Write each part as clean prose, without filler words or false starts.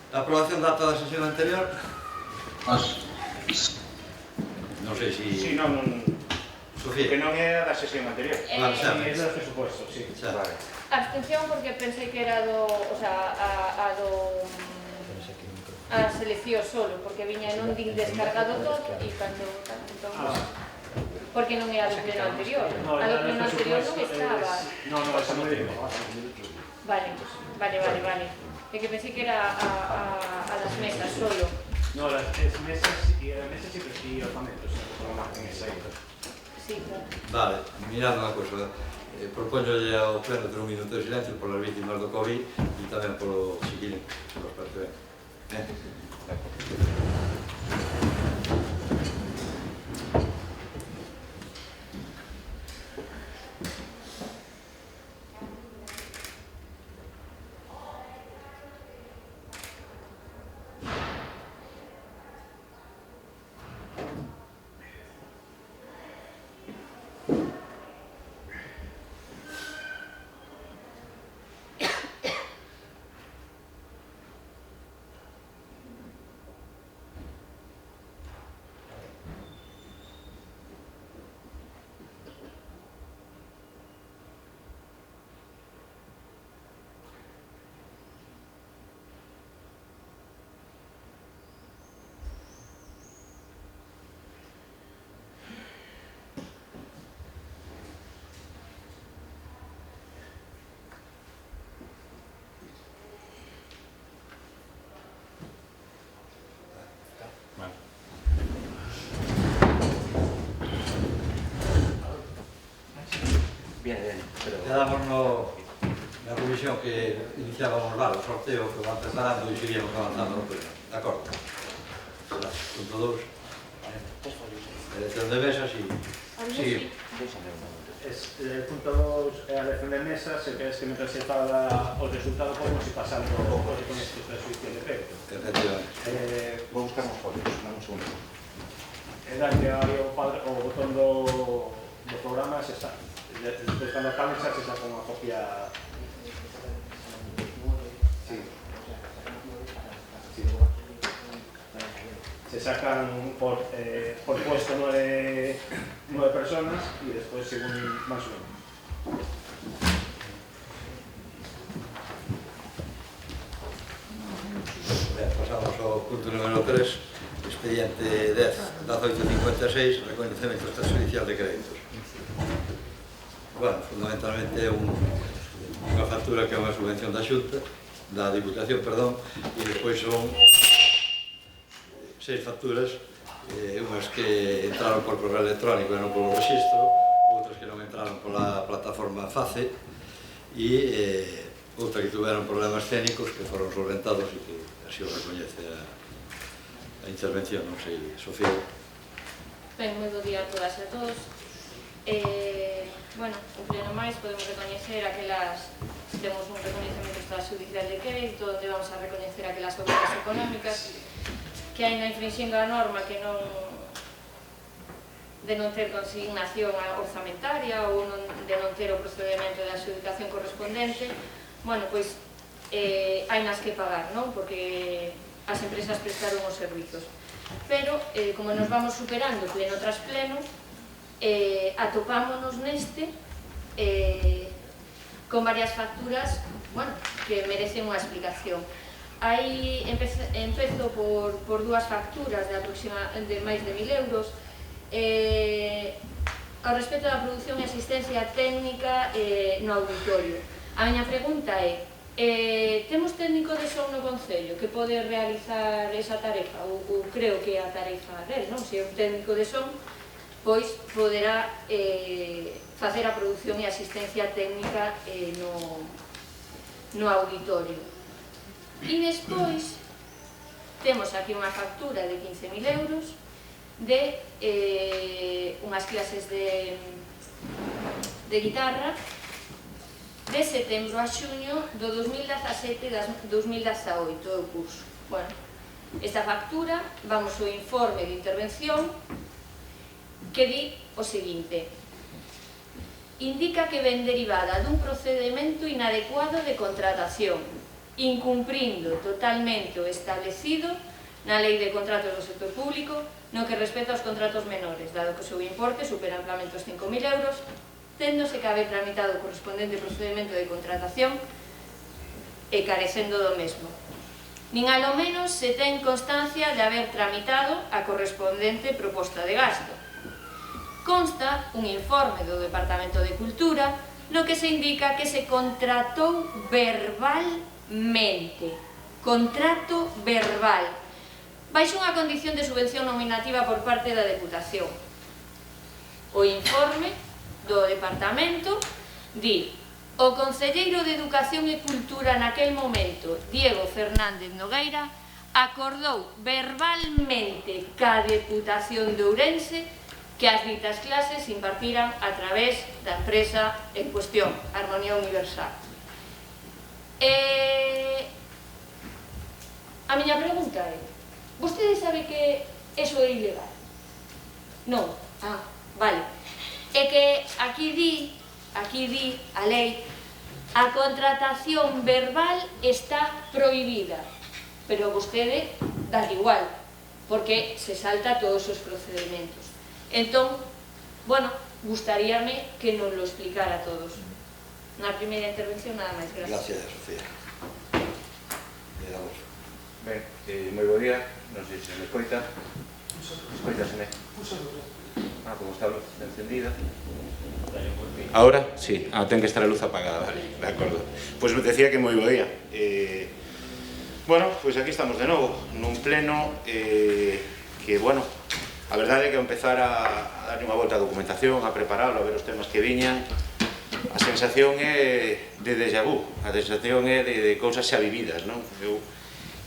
A aprobación da ata da sesión anterior? Non sei se... Si, non... Sofía? Que non é a da sesión anterior. Vale, xa. É dos presupuestos, si. Vale. Abstención porque pensei que era do... O sea, a do... A selección solo, porque viña nun din descargado todo e cando... Porque non é a do pleno anterior. A do pleno anterior non estaba. Non, esa non é. Vale. É que pensei que era a das mesas solo. Non, as mesas e orzamentos, non marcan esa aí. Sí, claro. Vale, mirad unha cosa. Propóñolle ao pleno ter un minuto de silencio polas vítimas do COVID e tamén polo chiquilín, polos parte ben. Quedamos na revisión que iniciábamos o sorteo que van preparando e seguíamos avanzando no pleno. De acordo? Será, punto 2. Elección de mesas e... Sí. Punto 2 é a elección de mesas, e que mentre se fala o resultado podemos ir pasando con este presuicio de efecto. Efectivamente. Vou buscar uns folios, non un segundo. E darlle aí o botón do programa se está. Despois cando acaben xa se saca unha copia. Se sacan por puesto 9 personas e despois según máis ou menos. Pasamos ao punto número 3, expediente 10-1856, recoñecemento extrajudicial de créditos. Bueno, fundamentalmente é unha factura que é unha subvención da Xunta, da Diputación, perdón, e despois son 6 facturas, unhas que entraron por correo electrónico e non polo registro, outras que non entraron pola plataforma FACE e outra que tuveron problemas escénicos que foron solventados e que así o recoñece a intervención, non sei, Sofía. Ben, moi bo día a todas e a todos. Bueno, un pleno máis podemos recoñecer aquelas, temos un recoñecemento extrajudicial de crédito onde vamos a recoñecer aquelas obras económicas que hai na infrinxindo a norma que non de non ter consignación orzamentaria ou de non ter o procedimento de adxudicación correspondente, bueno, pois hai nas que pagar, non? Porque as empresas prestaron os servizos. Pero, como nos vamos superando pleno tras pleno, atopámonos neste con varias facturas, bueno, que merecen unha explicación. Empezo por dúas facturas de máis de 1000 euros ao respecto da produción e asistencia técnica no auditorio. A miña pregunta é: temos técnico de son no Concello que pode realizar esa tarefa? Ou creo que é a tarefa del, non? Se é un técnico de son, pois poderá facer a produción e asistencia técnica no auditorio. E despois temos aquí unha factura de 15.000 euros de unhas clases de guitarra de setembro a xuño do 2017-2018 o curso. Bueno, esta factura, vamos ao informe de intervención que di o seguinte: indica que ven derivada dun procedimento inadecuado de contratación incumprindo totalmente o establecido na Lei de Contratos do Sector Público no que respecta aos contratos menores, dado que o seu importe supera amplamente os 5.000 euros, téndose que haber tramitado o correspondente procedimento de contratación e carecendo do mesmo. Nin alo menos se ten constancia de haber tramitado a correspondente proposta de gasto. Consta un informe do Departamento de Cultura no que se indica que se contratou verbalmente, contrato verbal, baixo unha condición de subvención nominativa por parte da Deputación. O informe do Departamento di: o concelleiro de Educación e Cultura naquel momento, Diego Fernández Nogueira, acordou verbalmente ca Deputación de Ourense que as ditas clases se impartiran a través da empresa en cuestión, Armonía Universal. A miña pregunta é: vostede sabe que eso é ilegal? Non? Ah, vale. É que aquí di a lei, a contratación verbal está prohibida, pero vostede dá igual, porque se salta todos os procedimentos. Entón, bueno, gustaríame que nos lo explicara a todos. Na primeira intervención, nada máis, gracias. Gracias, Sofía. Le damos. Ben, moi bo día, non sei se me escoita. Escoitaseme. Como está a luz encendida. Ahora? Sí. Ten que estar a luz apagada, vale, de acordo. Pois me decía que moi bo día. Bueno, pois aquí estamos de novo, nun pleno que, bueno, a verdade é que ao empezar a darlle unha volta a documentación, a prepararlo, a ver os temas que viñan, a sensación é de déjà vu, a sensación é de cousas xa vividas, non?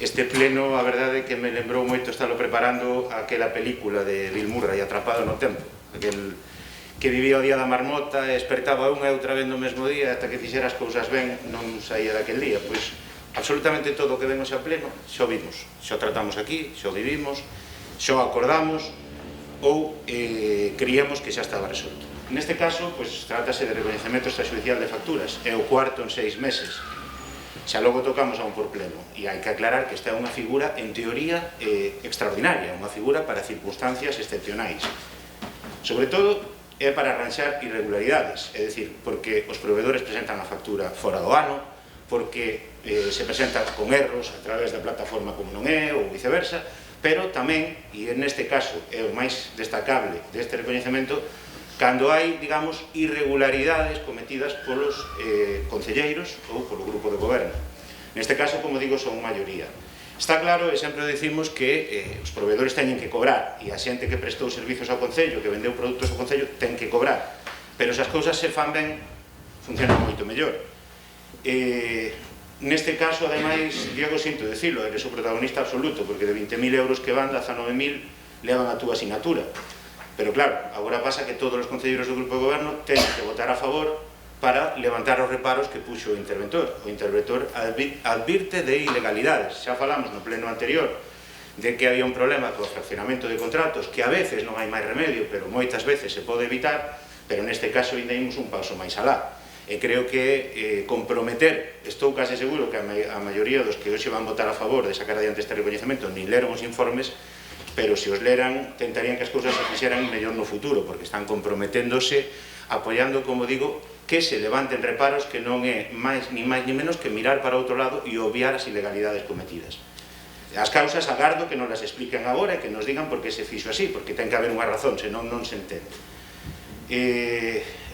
Este pleno, a verdade é que me lembrou moito estarlo preparando aquela película de Bill Murray, Atrapado no Tempo, aquel que vivía o día da marmota, despertaba unha e outra vez no mesmo día, ata que fixera as cousas ben, non saía daquel día. Pois, absolutamente todo o que vemos a pleno, xo vimos, xo tratamos aquí, xo vivimos, xo acordamos, ou creíamos que xa estaba resolto. Neste caso, pois, trátase de recoñecemento extrajudicial de facturas, é o cuarto en 6 meses. Xa logo tocamos a un por pleno, e hai que aclarar que esta é unha figura, en teoría, extraordinaria, unha figura para circunstancias excepcionais. Sobre todo, é para arranxar irregularidades, é dicir, porque os proveedores presentan a factura fora do ano, porque se presenta con erros a través da plataforma como non é, ou viceversa, pero tamén, e neste caso é o máis destacable deste recoñecemento, cando hai, digamos, irregularidades cometidas polos concelleiros ou polo grupo de goberno. Neste caso, como digo, son maioría. Está claro, e sempre decimos, que os proveedores teñen que cobrar, e a xente que prestou servizos ao concello, que vendeu produtos ao concello, ten que cobrar. Pero se as cousas se fan ben, funcionan moito mellor. Neste caso, ademais, Diego, sinto dicilo, eres o protagonista absoluto, porque de 20.000 euros que van, 19.000 levan a túa asignatura. Pero claro, agora pasa que todos os concelleiros do grupo de goberno teñen que votar a favor para levantar os reparos que puxo o interventor. O interventor advirte de ilegalidades. Xa falamos no pleno anterior de que había un problema co fraccionamento de contratos, que a veces non hai máis remedio, pero moitas veces se pode evitar, pero neste caso ainda imos un paso máis alá. E creo que comprometer, estou case seguro que a maioría dos que hoxe van votar a favor de sacar adiante este recoñecemento nin leron os informes, pero se os leran tentarían que as cousas se fixeran mellor no futuro, porque están comprometéndose, apoiando, como digo, que se levanten reparos, que non é ni máis ni menos que mirar para outro lado e obviar as ilegalidades cometidas. As causas agardo que non las expliquen agora e que nos digan por que se fixo así, porque ten que haber unha razón, senón non se entende.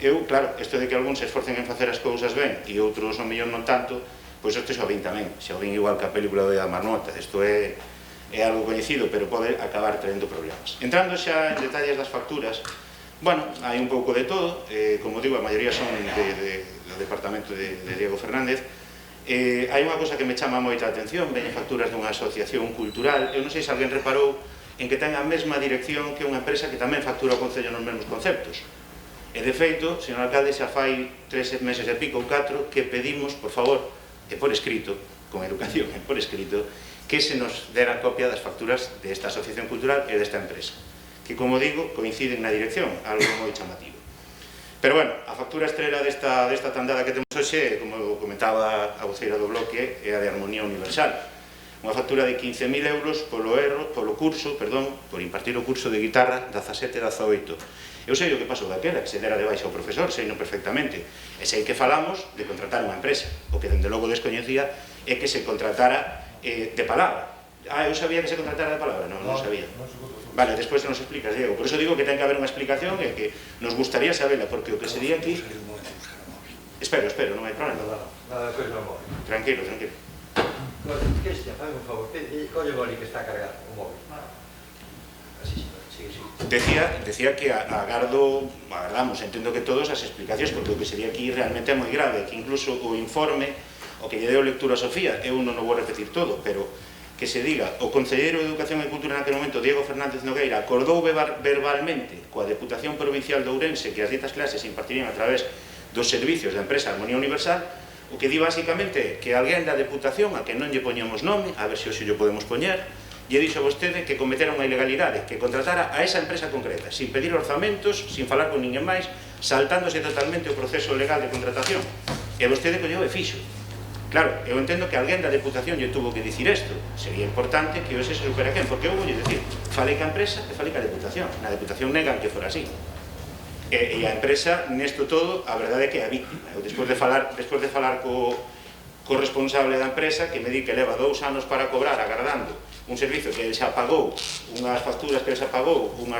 Eu, claro, isto de que algúns se esforcen en facer as cousas ben e outros ao mellor non tanto, pois isto xa o vin tamén, xa o vin igual que a película do Día da Marmota. Isto é algo coñecido, pero pode acabar traendo problemas. Entrando xa en detalles das facturas, bueno, hai un pouco de todo, como digo, a maioría son do departamento de Diego Fernández. Hai unha cosa que me chama moita atención, veñen facturas dunha asociación cultural, eu non sei se alguén reparou en que ten a mesma dirección que unha empresa que tamén factura o Concello nos mesmos conceptos. E de feito, señor alcalde, xa fai 3 meses e pico ou 4 que pedimos, por favor, e por escrito, con educación e por escrito, que se nos dera copia das facturas desta asociación cultural e desta empresa, que, como digo, coinciden na dirección, algo moi chamativo. Pero, bueno, a factura estrela desta tandada que temos hoxe, como comentaba a voceira do bloque, é a de Armonía Universal. Unha factura de 15.000 euros polo curso, por impartir o curso de guitarra 17-18. Eu sei o que pasou daquela, que se dera de baixa ao profesor, sei non perfectamente. E sei que falamos de contratar unha empresa. O que, dende logo, descoñecía é que se contratara de palabra. Eu sabía que se contratara de palabra? Non sabía. Vale, despois nos explicas, Diego. Por eso digo que ten que haber unha explicación e que nos gustaría sabela, porque o que sería aquí... Espero, non hai problema. Nada, pois non móvil. Tranquilo. Cristian, fai un favor, colle o boli que está cargado, o móvil. Así, sigue. Decía que agardamos, entendo que todos, as explicacións, porque o que sería aquí realmente é moi grave, que incluso o informe, o que lle deu lectura a Sofía, eu non o vou repetir todo, pero que se diga, o Concelleiro de Educación e Cultura naquele momento, Diego Fernández Nogueira, acordou verbalmente coa Deputación Provincial de Ourense que as ditas clases se impartirían a través dos servicios da empresa Armonía Universal. O que di basicamente que alguén da Deputación, a que non lle poñamos nome, a ver se hoxe lle podemos poñer, lle dixo a vostede que cometera unha ilegalidade, que contratara a esa empresa concreta, sin pedir orzamentos, sin falar con ninguén máis, saltándose totalmente o proceso legal de contratación. E vostede colleu e fixo. Claro, eu entendo que alguén da Deputación lle tuvo que dicir isto. Sería importante que hoxe se supera quen, porque eu vou lle dicir, falei ca empresa e falei ca Deputación. Na Deputación negan que fora así. E a empresa, nesto todo, a verdade é que é a víctima. Eu, despois de falar co responsable da empresa, que me di que leva 2 anos para cobrar, agardando un servizo que ele xa pagou, unhas facturas que ele xa pagou, unha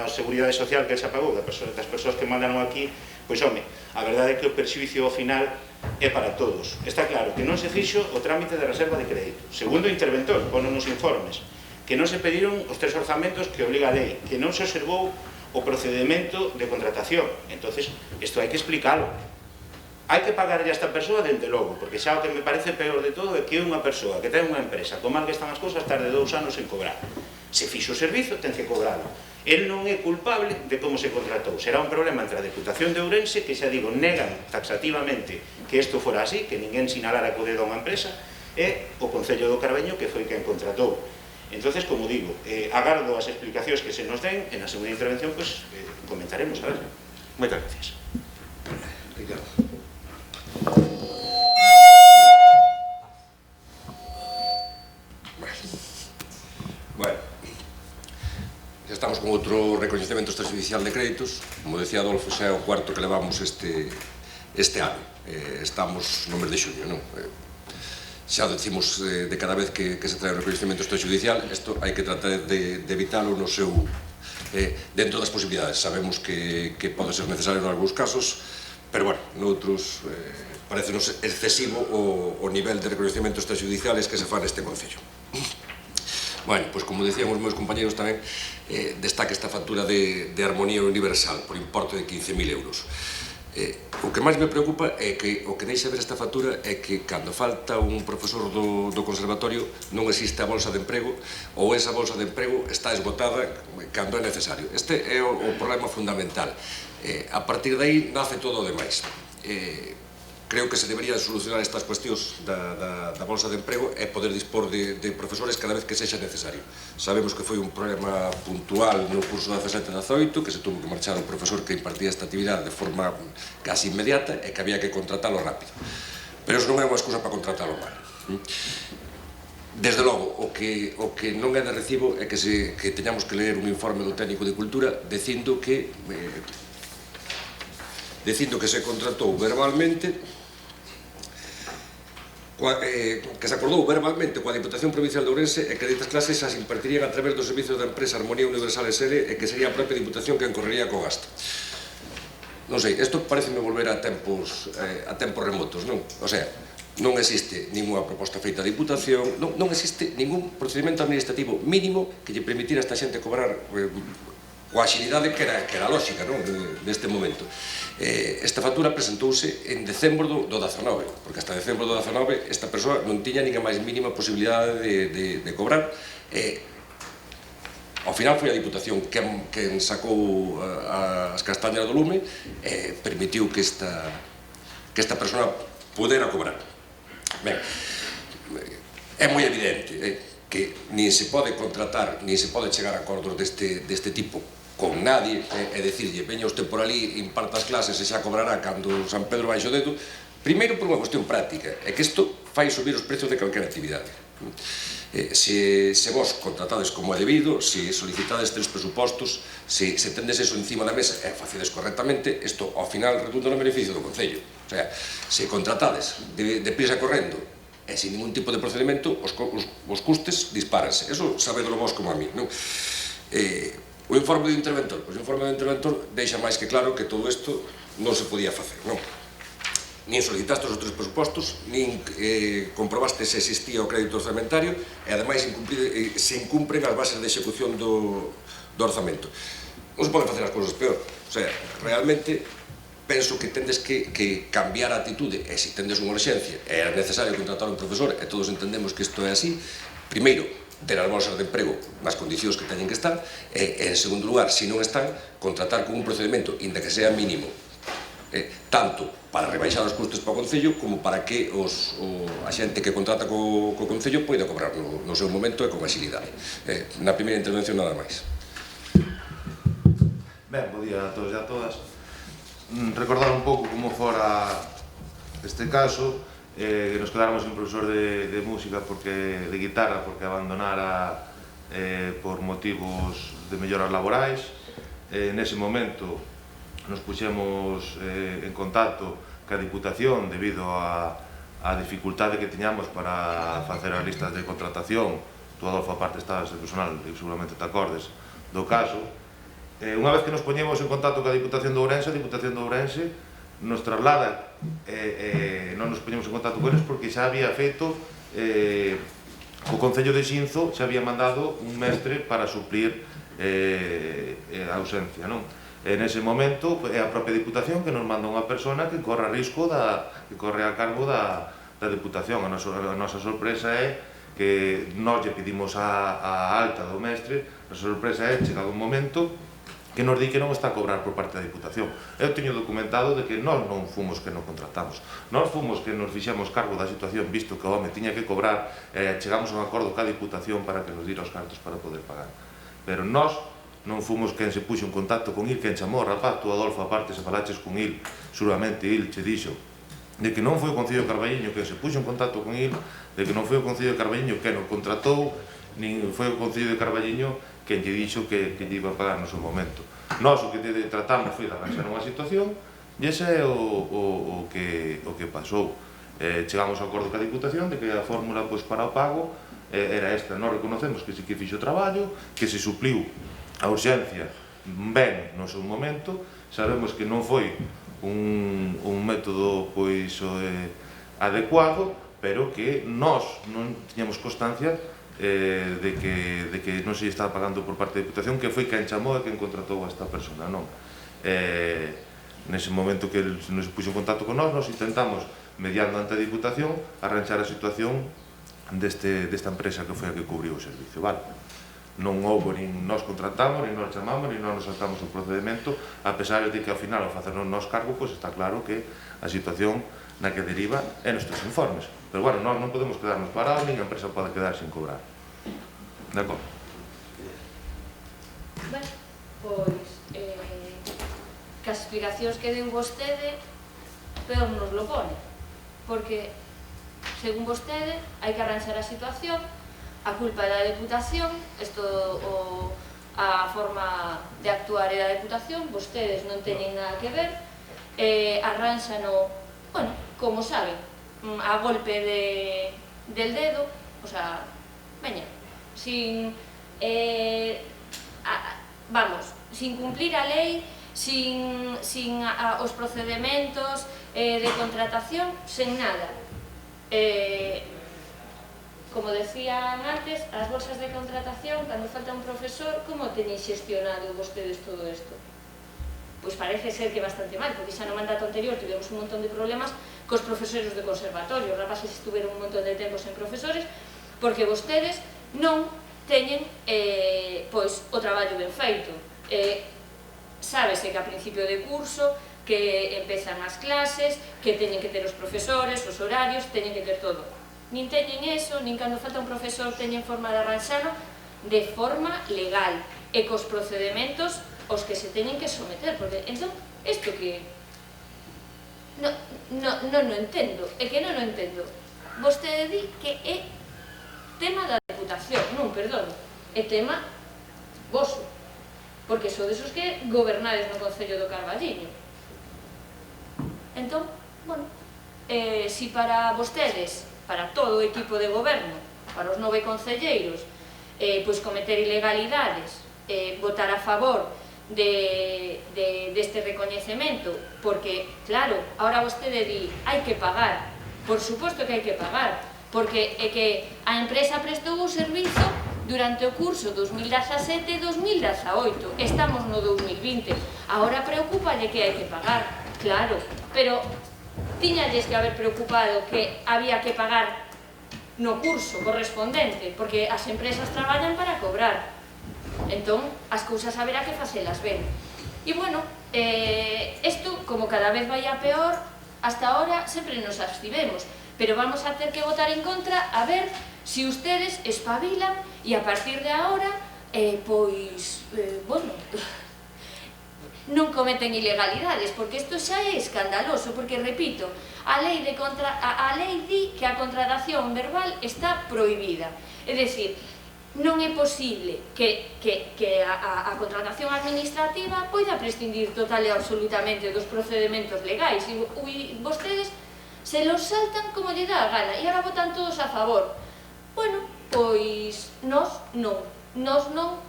seguridade social que ele xa pagou, das persoas que mandaron aquí, pois, home, a verdade é que o perxuicio ao final é para todos. Está claro que non se fixo o trámite de reserva de crédito. Segundo o interventor, ponen nos informes, que non se pediron os 3 orzamentos que obliga a lei, que non se observou o procedimento de contratación. Entonces, isto hai que explicarlo. Hai que pagarlle a esta persoa dende logo, porque xa o que me parece peor de todo é que unha persoa que ten unha empresa, como mal que están as cousas, tarde 2 anos en cobrar. Se fixo o servizo, ten que cobralo. El non é culpable de como se contratou. Será un problema entre a Deputación de Ourense, que xa digo, negan taxativamente que isto fora así, que ninguén sinalara co dedo a unha empresa, e o Concello do Carbeño, que foi quen contratou. Entonces, como digo, agardo as explicacións que se nos den, e na segunda intervención, pues, comentaremos, a ver. Moitas gracias. Ricardo. Bueno, xa estamos con outro recoñecemento extrajudicial de créditos. Como decía Adolfo, xa é o cuarto que levamos este ano. Estamos no mes de xuño, non? Xa decimos de cada vez que se trae un recoñecemento extrajudicial, isto hai que tratar de evitalo no seu dentro das posibilidades. Sabemos que pode ser necesario en algúns casos, pero, bueno, noutros parecenos excesivo o nivel de recoñecemento extrajudiciales que se fa neste Concello. Bueno, pois como decían os meus compañeros tamén, destaca esta factura de Armonía Universal por importe de 15.000 euros. O que máis me preocupa é que o que deixa ver esta factura é que cando falta un profesor do conservatorio non existe a bolsa de emprego ou esa bolsa de emprego está esgotada cando é necesario. Este é o problema fundamental. A partir de aí nace todo o demais. Creo que se deberían solucionar estas cuestións da bolsa de emprego e poder dispor de profesores cada vez que sexa necesario. Sabemos que foi un problema puntual no curso 17-18, que se tuvo que marchar o profesor que impartía esta actividade de forma casi inmediata e que había que contratalo rápido. Pero eso non é unha excusa para contratalo mal. Desde logo, o que non é de recibo é que teñamos que ler un informe do técnico de cultura dicindo que se contratou verbalmente, que se acordou verbalmente coa Diputación Provincial de Ourense e que ditas clases as impartirían a través dos servicios da empresa Armonía Universal SL e que sería a propia Diputación que encorrería co gasto. Non sei, isto pareceme volver a tempos remotos, non? O sea, non existe ninguna proposta feita a Diputación, non existe ningún procedimento administrativo mínimo que lle permitira a esta xente cobrar coa axilidade que era lógica neste momento. Esta factura presentouse en decembro do 19, porque hasta decembro do 19 esta persoa non tiña nin a máis mínima posibilidade de cobrar. Ao final foi a Diputación quen sacou as castañas do lume e permitiu que esta persoa pudera cobrar. Ben, é moi evidente que nin se pode contratar, nin se pode chegar a acordos deste tipo con nadie, e dicirlle, veña usted por ali, imparta as clases e xa cobrará cando San Pedro baixo o dedo, primeiro por unha cuestión práctica, é que isto fai subir os precios de calquera actividade. Se vos contratades como é debido, se solicitades 3 presupostos, se tendes eso encima da mesa e facedes correctamente, isto ao final redunda no beneficio do Concello. O sea, se contratades deprisa correndo e sin ningún tipo de procedimento, os custes dispáranse. Eso sabedelo vos como a mí, non? O informe do interventor, pois o informe do interventor deixa máis que claro que todo isto non se podía facer, non? Nin solicitaste os 3 presupostos, nin comprobaste se existía o crédito orzamentario e ademais se incumpren as bases de execución do orzamento. Non se poden facer as cousas peor. O sea, realmente penso que tendes que cambiar a atitude, e se tendes unha urxencia e é necesario contratar un profesor, e todos entendemos que isto é así, primeiro, ter as bolsas de emprego nas condicións que teñen que estar, e en segundo lugar, se non están, contratar con un procedimento, inda que sea mínimo, tanto para rebaixar os custes para o Concello como para que a xente que contrata co Concello poida cobrar no seu momento e con agilidade. Na primeira intervención nada máis. Ben, bo día a todos e a todas. Recordar un pouco como fora este caso, que nos quedáramos sin profesor de música, de guitarra, porque abandonara por motivos de melloras laborais. Nese momento nos puxemos en contacto ca Diputación debido á dificultade que tiñamos para facer as listas de contratación. Tú, Adolfo, aparte estabas de personal e seguramente te acordes do caso. Unha vez que nos poñemos en contacto ca Diputación de Ourense, a Diputación de Ourense nos traslada, non nos poñemos en contacto con eles porque xa había feito o Concello de Xinzo, xa había mandado un mestre para suplir a ausencia, non? En ese momento é a propia Diputación que nos manda unha persona que corre a risco que corre a cargo da Diputación. A nosa sorpresa é que nós lle pedimos a alta do mestre. A sorpresa é, chegado un momento, que nos di que non está a cobrar por parte da Diputación. Eu teño documentado de que nós non fomos que non contratamos. Nós fomos que nos fixemos cargo da situación, visto que o home tiña que cobrar, chegamos a un acordo ca Diputación para que nos dira os cartos para poder pagar. Pero nós non fomos quen se puxo en contacto con il, quen chamou o rapaz. Tú, Adolfo, aparte, se falaches con il, seguramente il che dixo de que non foi o Concello de Carballiño quen se puxo en contacto con il, de que non foi o Concello de Carballiño quen o contratou, nin foi o Concello de Carballiño quen lle dixo que lle iba a pagar no seu momento. Nós o que tratamos foi de arranxar unha situación e ese é o que pasou. Chegamos ao acordo ca Diputación de que a fórmula para o pago era esta. Nós reconocemos que sí que fixo o traballo, que se supliu a urxencia ben no seu momento. Sabemos que non foi un método adecuado, pero que nós non tiñamos constancia de que non se estaba pagando por parte da Diputación, que foi quen chamou e quen contratou a esta persona, non? Nese momento que nos puxo en contacto con nós intentamos, mediando ante a Diputación, arranxar a situación desta empresa que foi a que cubriu o servicio, vale? Non houve, nin nós contratamos, nin nós chamamos, nin nós nos saltamos o procedimento, a pesar de que ao final, ao facernos nos cargo, pois está claro que a situación na que deriva é nestes informes. Pero, bueno, nós non podemos quedarnos parados, nin a empresa pode quedar sin cobrar. De acordo? Ben, pois, que as explicacións que deu vostede, peor nos lo pone, porque, según vostede, hai que arranxar a situación. A culpa é da Deputación, a forma de actuar é da Deputación, vostedes non teñen nada que ver, arranxano, bueno, como saben, a golpe del dedo, o sea, veña, sin cumplir a lei, sin os procedimentos de contratación, sen nada. Como decían antes, as bolsas de contratación, cando falta un profesor, como teñen xestionado vostedes todo isto? Pois parece ser que bastante mal, porque xa no mandato anterior tivemos un montón de problemas cos profesores de conservatorio. Os rapaces estuveron un montón de tempo sen profesores, porque vostedes non teñen o traballo ben feito. Sábese que a principio de curso, que empezan as clases, que teñen que ter os profesores, os horarios, teñen que ter todo. Nin teñen eso, nin cando falta un profesor teñen forma de arranxalo de forma legal e cos procedimentos os que se teñen que someter, porque entón, isto que non o entendo, é que non o entendo. Vostede di que é tema da Deputación, non, perdón, é tema voso, porque sodes os que gobernades no Concello do Carballiño. Entón, bueno, si para vostedes, para todo o equipo de goberno, para os 9 concelleiros, pois cometer ilegalidades, votar a favor deste recoñecemento, porque, claro, ahora vostede di, hai que pagar, por suposto que hai que pagar, porque é que a empresa prestou o servizo durante o curso 2017-2018, estamos no 2020, agora preocupalle que hai que pagar, claro, pero tiñalles que haber preocupado que había que pagar no curso correspondente, porque as empresas traballan para cobrar. Entón, as cousas haberá que facelas ben. E, bueno, isto, como cada vez vai a peor, hasta ahora sempre nos abstivemos, pero vamos a ter que votar en contra a ver se ustedes espabilan e a partir de agora, pois, bueno, non cometen ilegalidades, porque isto xa é escandaloso, porque, repito, a lei di que a contratación verbal está prohibida. É dicir, non é posible que a contratación administrativa poida prescindir total e absolutamente dos procedementos legais. E vostedes se los saltan como lle dá a gana e agora votan todos a favor. Bueno, pois nós non,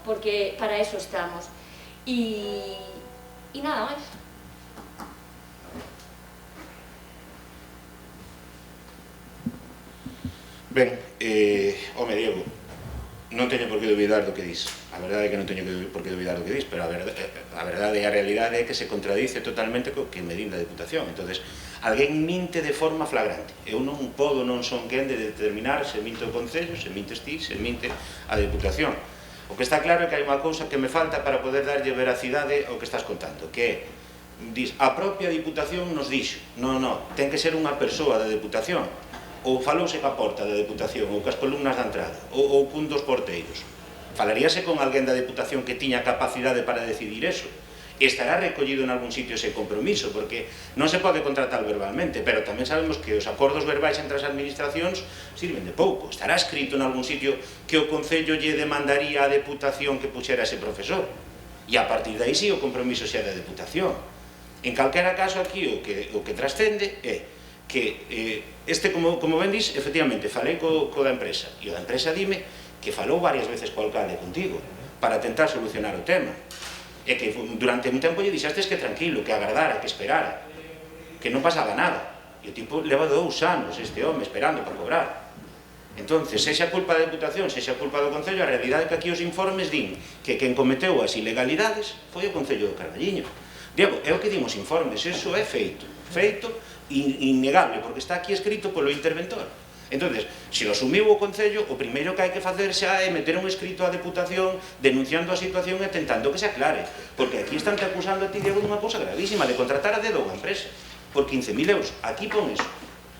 porque para eso estamos. E nada máis. Ben, home, Diego, non teño por que dubidar do que dis. A verdade é que non teño por que dubidar do que dis, pero a verdade e a realidade é que se contradice totalmente co que me din da Deputación. Entonces, alguén minte de forma flagrante. Eu non podo, non son quen de determinar se minte o Concello, se mintes ti, se minte a Deputación. O que está claro é que hai unha cousa que me falta para poder darlle veracidade ao que estás contando, que é, a propia Diputación nos dixo, non, ten que ser unha persoa da Deputación, ou falouse ca porta da Deputación, ou cas columnas da entrada, ou cun dos porteiros. Falaríase con alguén da Deputación que tiña capacidade para decidir eso. Estará recollido en algún sitio ese compromiso, porque non se pode contratar verbalmente, pero tamén sabemos que os acordos verbais entre as administracións sirven de pouco. Estará escrito en algún sitio que o Concello lle demandaría á Deputación que puxera ese profesor, e a partir de aí si o compromiso xa da Deputación. En calquera caso aquí o que trascende é que como ben dis, efectivamente, falei co da empresa, e o da empresa dime que falou varias veces co alcalde contigo para tentar solucionar o tema. E que durante un tempo lle dixastes que tranquilo, que agardara, que esperara, que non pasaba nada. E o tipo leva 2 anos este home esperando para cobrar. Entonces, sexa culpa da Deputación, sexa culpa do Concello, a realidade é que aquí os informes din que quen cometeu as ilegalidades foi o Concello do Carballiño. Diego, é o que dimos informes, eso é feito innegable, porque está aquí escrito polo interventor. Entonces, se o asumiu o Concello, o primeiro que hai que facer xa é meter un escrito á Deputación denunciando a situación e tentando que se aclare, porque aquí están te acusando a ti, Diego, dunha cousa gravísima, de contratar a dedo unha empresa por 15.000 euros. Aquí pon eso.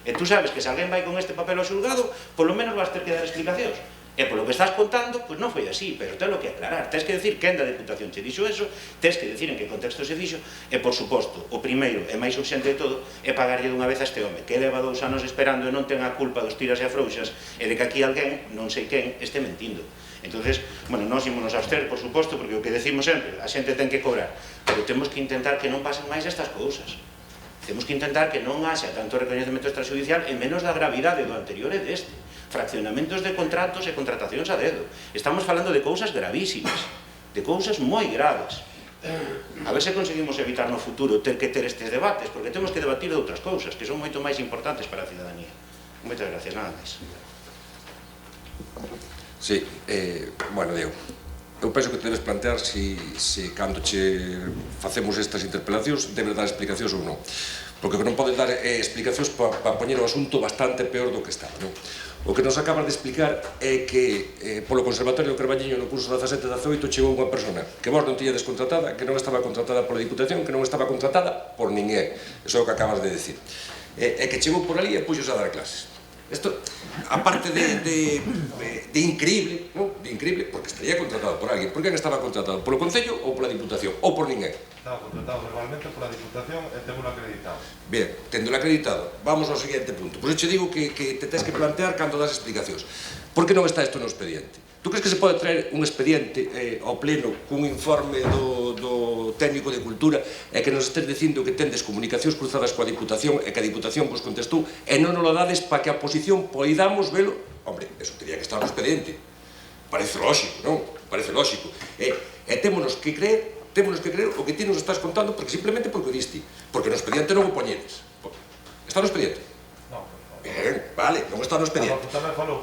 E tú sabes que se alguén vai con este papel ao xulgado, polo menos vas ter que dar explicacións. E polo que estás contando, pois non foi así, pero tens que aclarar. Tens que decir quen da Deputación che dixo eso, tens que decir en que contexto se fixo, e, por suposto, o primeiro e máis urxente de todo é pagarlle dunha vez a este home, que leva 2 anos esperando e non ten a culpa dos tiras e afrouxas, e de que aquí alguén, non sei quen, este mentindo. Entonces, bueno, nós ímonos a abster, por suposto, porque o que decimos sempre, a xente ten que cobrar, pero temos que intentar que non pasen máis estas cousas. Temos que intentar que non haxa tanto recoñecemento extrajudicial e menos da gravidade do anterior e deste. Fraccionamentos de contratos e contratacións a dedo. Estamos falando de cousas gravísimas, de cousas moi graves. A ver se conseguimos evitar no futuro ter que ter estes debates, porque temos que debatir de outras cousas que son moito máis importantes para a cidadanía. Moitas gracias, nada máis. Sí, bueno, Diego, eu penso que te debes plantear se cando che facemos estas interpelacións debes dar explicacións ou non, porque non podes dar explicacións para poñer o asunto bastante peor do que está, non? O que nos acabas de explicar é que polo Conservatorio do Carballiño no curso 17-18 chegou unha persona que vos non tiñades contratada, que non estaba contratada pola Diputación, que non estaba contratada por ninguén. Iso é o que acabas de decir. E que chegou por ali e puxos a dar clases. Esto, aparte de increíble, ¿no? De increíble, porque estaría contratado por alguén. Por quen estaba contratado? Polo Concello ou pola Diputación? Ou por ninguén? Estaba contratado verbalmente pola Diputación e temos acreditado. Bien, téndolo acreditado, vamos ao seguinte punto. Por iso digo que te tens que plantear cando das explicacións. Por que non está isto no expediente? Tú crees que se pode traer un expediente ao pleno cun informe do técnico de cultura e que nos estés dicindo que tendes comunicacións cruzadas coa Diputación e que a Diputación vos contestou e non nos lo dades para que a oposición poidamos velo? Hombre, eso teria que estar no expediente. Parece lógico, non? Parece lógico. E témonos que creer o que ti nos estás contando simplemente porque o diste. Porque no expediente non o poñedes. Está no expediente? Non. Bien, vale, non está no expediente. Tamén falo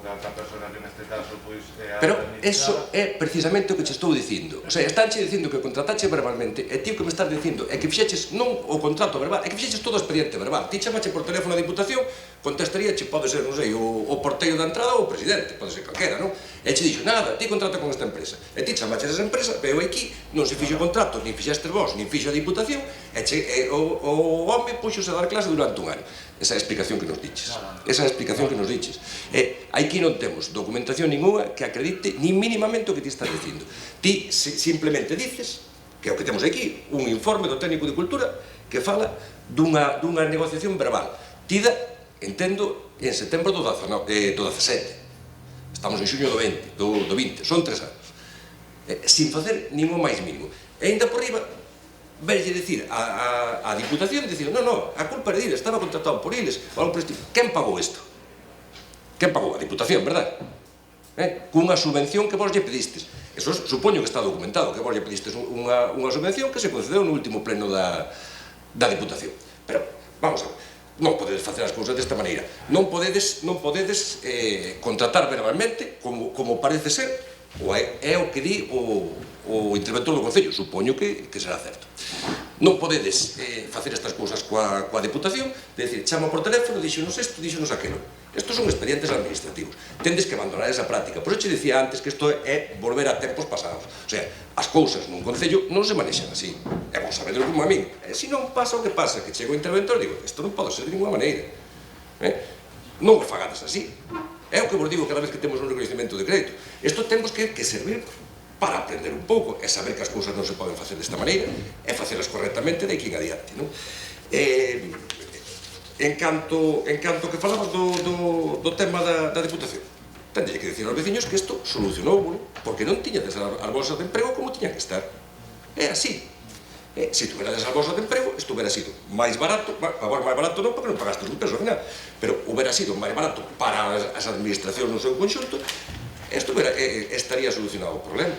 ca persona que neste caso pois é a Pero eso é precisamente o que che estou dicindo. O sea, estánche dicindo que contratache verbalmente e ti o que me estás dicindo é que fixeches non o contrato verbal, é que fixeches todo o expediente verbal. Ti chamache por teléfono a Diputación, contestaríache, pode ser, non sei, o porteiro da entrada ou o presidente, pode ser calquera, non? E che dixo, nada, ti contrata con esta empresa. E ti chamaches esa empresa, veo aquí, non se fixo o contrato, nin fixestes vos, nin fixo a Diputación, e o home puxose a dar clase durante un ano. Esa é a explicación que nos diches. Esa é a explicación que nos diches. E aquí non temos documentación ninguna que acredite nin mínimamente o que ti estás dicindo. Ti simplemente dices, que é o que temos aquí, un informe do técnico de cultura que fala dunha negociación verbal. Tida, entendo, en setembro do 17. Estamos en xuño do 20, son 3 anos. Sin facer ningún máis mínimo. E ainda por riba, verlle dicir a Diputación, dicir, non, a culpa é de Iles, estaba contratado por Iles, quen pagou isto? Quen pagou? A Diputación, verdad? Cunha subvención que vos lle pedistes. Eso supoño que está documentado, que vos lle pedistes unha subvención que se concedeu no último pleno da Diputación. Pero, vamos a ver, non podedes facer as cousas desta maneira. Non podedes contratar verbalmente, como parece ser, ou é o que di o interventor do Concello, supoño que será certo. Non podedes facer estas cousas coa Diputación, de decir, chama por teléfono, díxonos isto, díxonos aquilo. Estos son expedientes administrativos. Tendes que abandonar esa práctica. Por eso che dicía antes que isto é volver a tempos pasados. O sea, as cousas nun Concello non se manexan así. E vos sabedes como a min. E se non pasa o que pasa, que chego o interventor, digo, isto non pode ser de ninguna maneira. Non o fagades así. É o que vos digo cada vez que temos un reconhecimento de crédito. Isto temos que servir para aprender un pouco e saber que as cousas non se poden facer desta maneira e facelas correctamente de aquí en adiante, non? En canto que falamos do tema da Diputación, tendría que dicir aos veciños que isto solucionou, porque non tiñades as bolsas de emprego como tiñan que estar. É así. Se tuverades as bolsas de emprego, isto hubiera sido máis barato, agora máis barato non, porque non pagaste un peso, final, pero hubiera sido máis barato para as administracións no seu conxunto. Isto estaría solucionado o problema.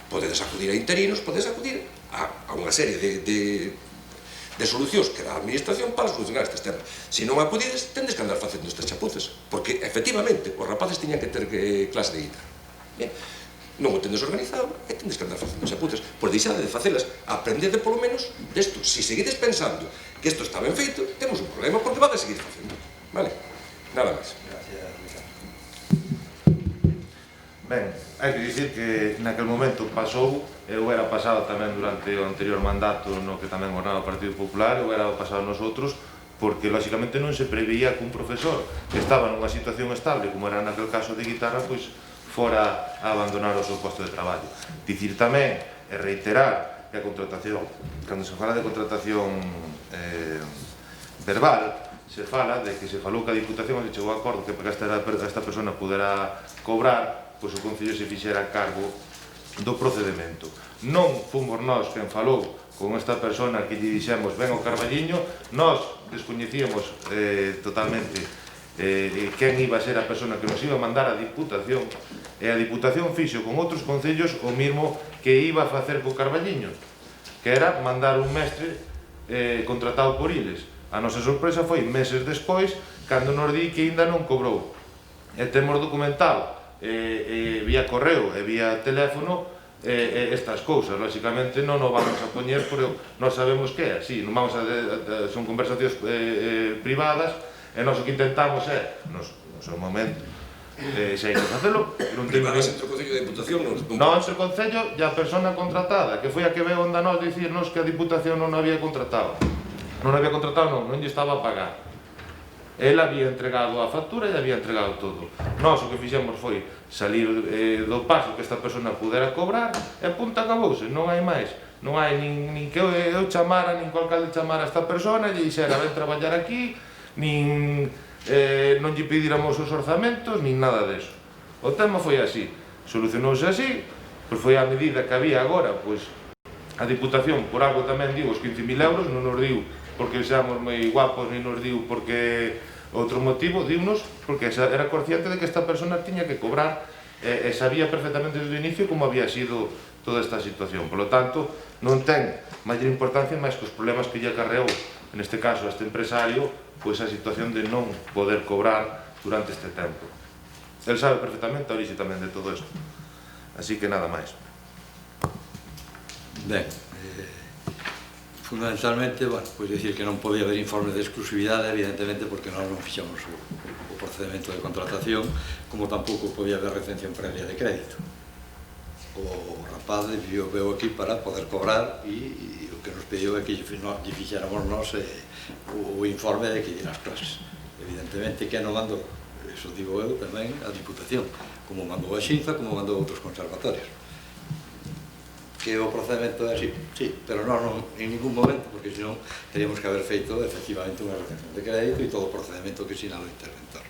Podedes acudir a interinos, podedes acudir a unha serie de solucións que dá a administración para solucionar estes temas. Se non acudides, tendes que andar facendo estas chapuzas, porque, efectivamente, os rapaces tiñan que ter clase de guitarra. Non o tendes organizado e tendes que andar facendo chapuzas. Pois deixade de facelas, aprendede polo menos desto. Se seguides pensando que isto está ben feito, temos un problema, porque vade seguir facendo. Vale? Nada máis. Ben, hai que dicir que naquel momento pasou, eu era pasado tamén durante o anterior mandato no que tamén gobernaba o Partido Popular, eu era pasado nosotros, porque lóxicamente non se preveía que un profesor que estaba nunha situación estable, como era naquel caso de guitarra, pois fora a abandonar o seu posto de traballo. Dicir tamén e reiterar que a contratación, cando se fala de contratación verbal, se fala de que se falou que a Diputación se chegou a acordo que para que esta persona pudera cobrar, pois o Concello se fixera a cargo do procedimento. Non fomos nós quen falou con esta persona que lle dixemos ven ao Carballiño, nós descoñecíamos totalmente quen iba a ser a persona que nos iba a mandar a Diputación, e a Diputación fixo con outros concellos o mismo que iba a facer co Carballiño, que era mandar un mestre contratado por Iles. A nosa sorpresa foi meses despois cando nos di que ainda non cobrou. E temos documentado vía correo e vía teléfono estas cousas. Lóxicamente non o vamos a poñer porque non sabemos que é así, non vamos a son conversacións privadas e nós o que intentamos é no seu momento se hai que facelo privadas entre o Concello e a Diputación non entre o Concello e a persona contratada, que foi a que veu onda nós dicirnos que a Diputación non había contratado non lle estaba a pagar. Ele había entregado a factura e había entregado todo. Nós o que fixemos foi salir do paso que esta persona pudera cobrar e punta acabouse, non hai máis. Non hai nin que eu chamara, nin que o alcalde chamara a esta persona e lle dixera ven traballar aquí, nin non lle pedíramos os orzamentos, nin nada deso. O tema foi así, solucionouse así, pois foi a medida que había agora, pois a Diputación, por algo tamén digo, os 15.000 euros, non nos diu porque seamos moi guapos, nin nos diu porque outro motivo, diunos porque era consciente de que esta persona tiña que cobrar e sabía perfectamente desde o inicio como había sido toda esta situación. Por lo tanto, non ten maior importancia máis que os problemas que lle acarreou, neste caso, a este empresario, pois a situación de non poder cobrar durante este tempo. El sabe perfectamente a orixe tamén de todo isto. Así que nada máis. Ben, fundamentalmente, bueno, pois dicir que non podía haber informes de exclusividade, evidentemente, porque nós non fixamos o procedimento de contratación, como tampouco podía haber retención previa de crédito. O rapaz veu aquí para poder cobrar e o que nos pediu é que lle fixéramos nós o informe de que lle as clases. Evidentemente que non mandou, eso digo eu tamén, a Diputación, como mandou a Xinza, como mandou outros conservatorios. Que o procedimento é así, sí, pero non en ningún momento, porque senón teríamos que haber feito efectivamente unha retención de crédito e todo o procedimento que sinala o interventor.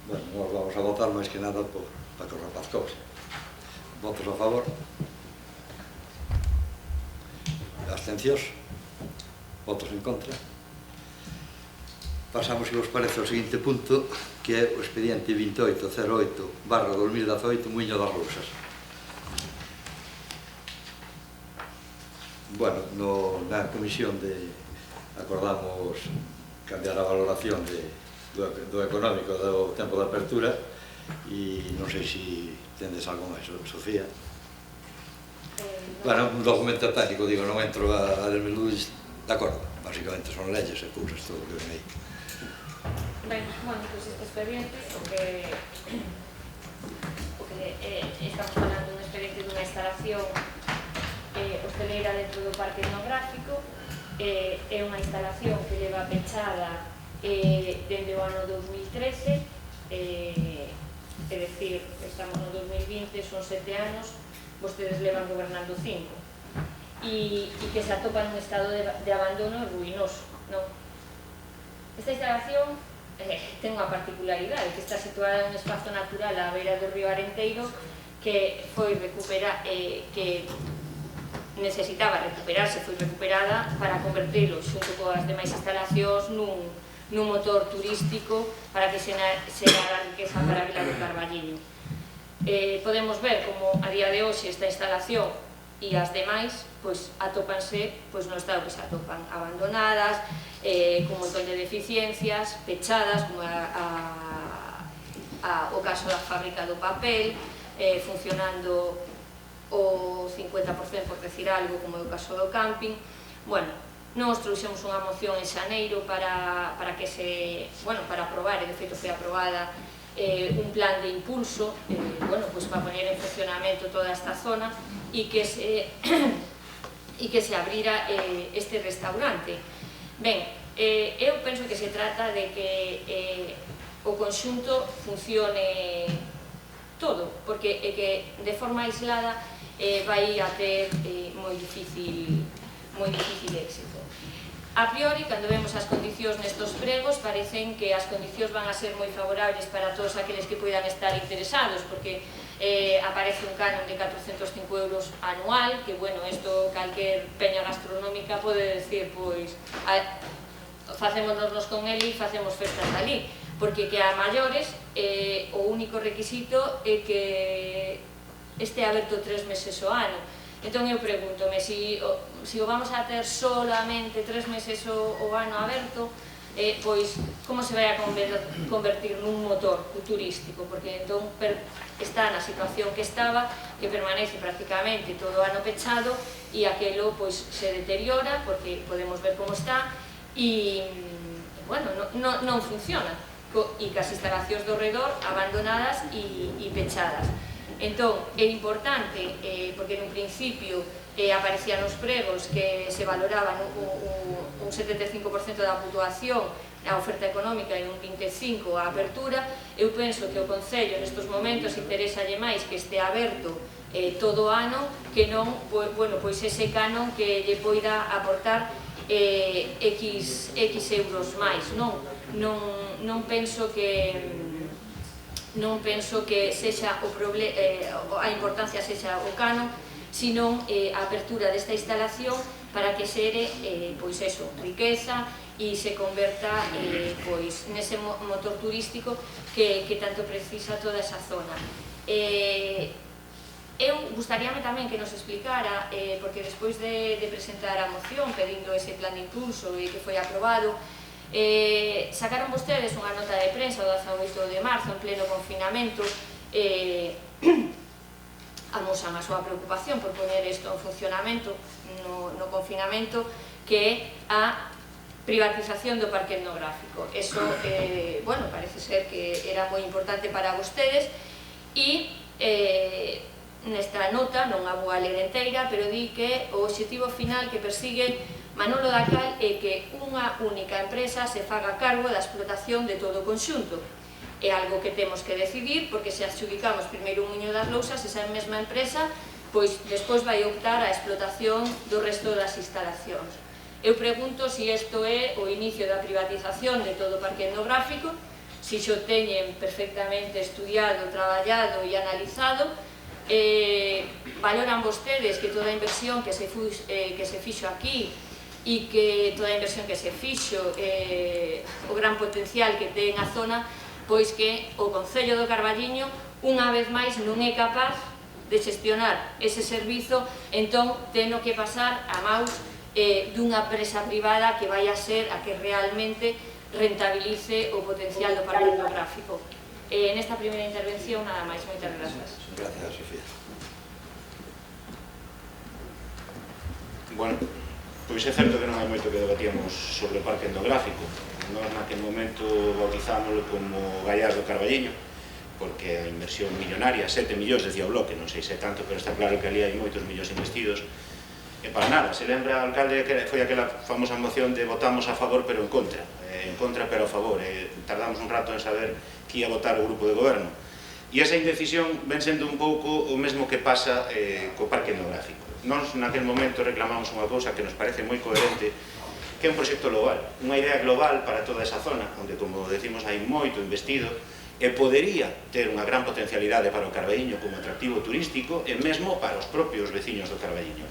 Bueno, nós vamos a votar máis que nada para que o rapaz cobre. Votos a favor? Abstencións? Votos en contra? Pasamos, se vos parece, ao seguinte punto, que é o expediente 2808/2018 Muiño das Rousas. Bueno, na comisión acordamos cambiar a valoración do económico do tempo de apertura e non sei se tendes algo máis, Sofía. Bueno, un documento técnico, digo, non entro a desmenús, de acordo, basicamente son leyes e cousas, todo o que ven aí. Ben, bueno, pois este expediente, o que estamos falando dun expediente dunha instalación hosteleira dentro do parque etnográfico, é unha instalación que leva pechada dende o ano 2013, é dicir, estamos no 2020, son 7 anos, vostedes levan gobernando 5, e que se atopa nun estado de abandono ruinoso, non? Esta instalación ten unha particularidade, que está situada en un espazo natural á beira do río Arenteiro, que foi que necesitaba recuperarse, foi recuperada para convertilo xunto coas demais instalacións nun motor turístico para que se xerara riqueza para a Vila do Carballiño. Podemos ver como a día de hoxe esta instalación e as demais atópanse no estado que se atopan, abandonadas, con un montón de deficiencias, pechadas, como o caso da fábrica do papel, funcionando o 50%, por decir algo, como é o caso do camping. Bueno, nós trouxemos unha moción en xaneiro para aprobar, e de feito foi aprobada, un plan de impulso para poñer en funcionamento toda esta zona e que se abrira este restaurante. Ben, eu penso que se trata de que o conxunto funcione todo, porque é que de forma aislada vai a ter moi difícil éxito. A priori, cando vemos as condicións nestos pregos, parecen que as condicións van a ser moi favorables para todos aqueles que poidan estar interesados, porque aparece un canon de 405 euros anual, que, bueno, isto calquer peña gastronómica pode decir, pois, facémonos con ele e facemos festas ali, porque que a maiores o único requisito é que este aberto 3 meses ao ano. Entón eu pregúntome, se o vamos a ter solamente 3 meses ao ano aberto, pois como se vai a convertir nun motor turístico, porque entón está na situación que estaba, que permanece prácticamente todo o ano pechado e aquelo pois se deteriora, porque podemos ver como está, e, bueno, non funciona, e cas instalacións do redor abandonadas e pechadas. Entón, é importante, porque nun principio aparecían nos pregos que se valoraban un 75% da puntuación a oferta económica e un 25% a apertura. Eu penso que o Concello nestes momentos interesalle máis que este aberto todo o ano que non, pois ese canon que lle poida aportar X euros máis. Non penso que sexa a importancia sexa o canon, sino a apertura desta instalación para que xere pois eso, riqueza e se converta pois nese motor turístico que tanto precisa toda esa zona. Eu gustaríame tamén que nos explicara, porque despois de presentar a moción pedindo ese plan de impulso e que foi aprobado, sacaron vostedes unha nota de prensa o 18 de marzo en pleno confinamento, amosan a súa preocupación por poner isto en funcionamento no confinamento, que é a privatización do parque etnográfico. Eso, bueno, parece ser que era moi importante para vostedes e nesta nota, non a vou a ler enteira, pero di que o obxectivo final que persigue Manolo Dacal é que unha única empresa se faga cargo da explotación de todo o conxunto. É algo que temos que decidir, porque se adxudicamos primeiro un Muiño das Lousas, esa mesma empresa pois despois vai optar a explotación do resto das instalacións. Eu pregunto se isto é o inicio da privatización de todo o parque etnográfico, se xo teñen perfectamente estudiado, traballado e analizado. Valoran vostedes que toda a inversión que se fixo aquí e que toda a inversión que se fixo, o gran potencial que ten a zona, pois que o Concello do Carballiño unha vez máis non é capaz de xestionar ese servizo, entón teno que pasar a maus dunha empresa privada que vai a ser a que realmente rentabilice o potencial do parque etnográfico. Nesta primeira intervención, nada máis. Moitas grazas. Gracias, Sofía. Bueno, pois é certo que non hai moito que debatíamos sobre o parque etnográfico. Nós naquele momento bautizámoslo como Gallas do Carballiño, porque a inversión millonaria, 7 millóns, decía o Bloque, non sei se tanto, pero está claro que ali hai moitos millóns investidos. E para nada, se lembra o alcalde que foi aquela famosa moción de votamos a favor pero en contra pero a favor, tardamos un rato en saber que ia votar o grupo de goberno. E esa indecisión ven sendo un pouco o mesmo que pasa co parque etnográfico. Nós naquele momento reclamamos unha cousa que nos parece moi coherente, que é un proxecto global, unha idea global para toda esa zona, onde, como decimos, hai moito investido e podería ter unha gran potencialidade para o Carballiño como atractivo turístico e mesmo para os propios veciños do Carballiño.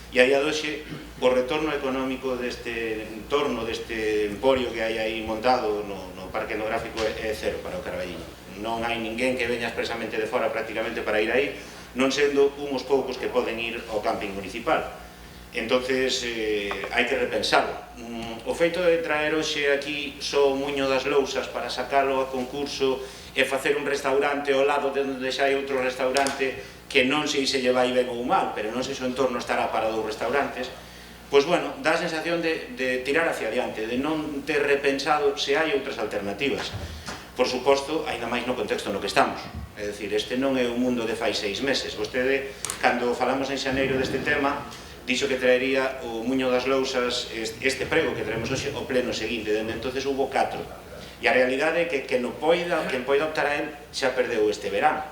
E aí adoxe, o retorno económico deste entorno, deste emporio que hai aí montado no parque etnográfico é cero para o Carballiño. Non hai ninguén que veña expresamente de fora prácticamente para ir aí, non sendo uns poucos que poden ir ao camping municipal. Entonces, hai que repensarlo. O feito de traer hoxe aquí só o Muiño das Lousas para sacalo a concurso e facer un restaurante ao lado de onde xa hai outro restaurante que non sei se lle vai ben ou mal, pero non sei se o entorno estará para dous restaurantes, pois, bueno, dá a sensación de tirar hacia adiante, de non ter repensado se hai outras alternativas. Por suposto, ainda máis no contexto no que estamos. É dicir, este non é un mundo de fai 6 meses. Vostede, cando falamos en xaneiro deste tema, dixo que traería o Muiño das Lousas, este prego que traemos hoxe, o pleno seguinte. Dende entonces hubo 4. E a realidade é que quen poida optar a él xa perdeu este verán.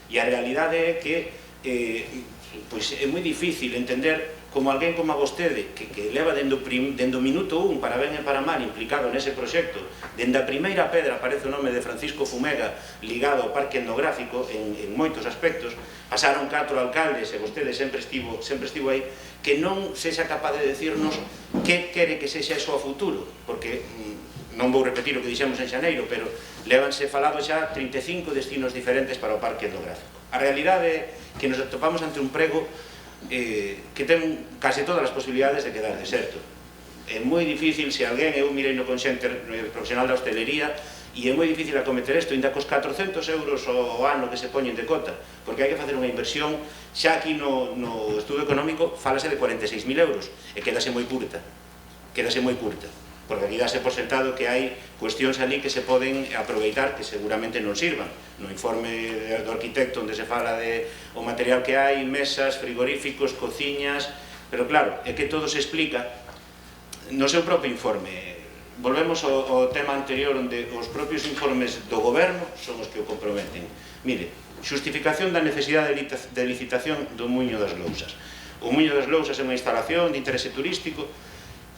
E a realidade é que pois é moi difícil entender como alguén como a vostede que leva dende o minuto 1 para ben e para mal implicado nese proxecto, dende a primeira pedra aparece o nome de Francisco Fumega ligado ao parque etnográfico en moitos aspectos, pasaron 4 alcaldes e vostede sempre estivo aí, que non sexa capaz de decirnos que quere que sexa eso a futuro, porque non vou repetir o que dixemos en xaneiro, pero levanse falado xa 35 destinos diferentes para o parque etnográfico. A realidade é que nos atopamos ante un prego que ten case todas as posibilidades de quedar deserto. É moi difícil, se alguén, eu mirei no Conxenter profesional da hostelería, e é moi difícil acometer isto, ainda cos 400 euros ao ano que se poñen de cota, porque hai que facer unha inversión, xa aquí no estudo económico falase de 46.000 euros, e quedase moi curta. porque aquí dáse por sentado que hai cuestións ali que se poden aproveitar que seguramente non sirvan. No informe do arquitecto onde se fala de o material que hai, mesas, frigoríficos, cociñas, pero claro, é que todo se explica no seu propio informe. Volvemos ao tema anterior onde os propios informes do goberno son os que o comprometen. Mire, xustificación da necesidade de licitación do Muiño das Lousas. O Muiño das Lousas é unha instalación de interese turístico.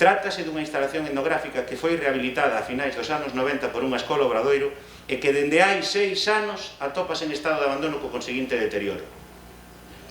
Trátase dunha instalación etnográfica que foi rehabilitada a finais dos anos 90 por unha escola Obradoiro e que dende hai 6 anos atopas en estado de abandono co conseguinte deterioro.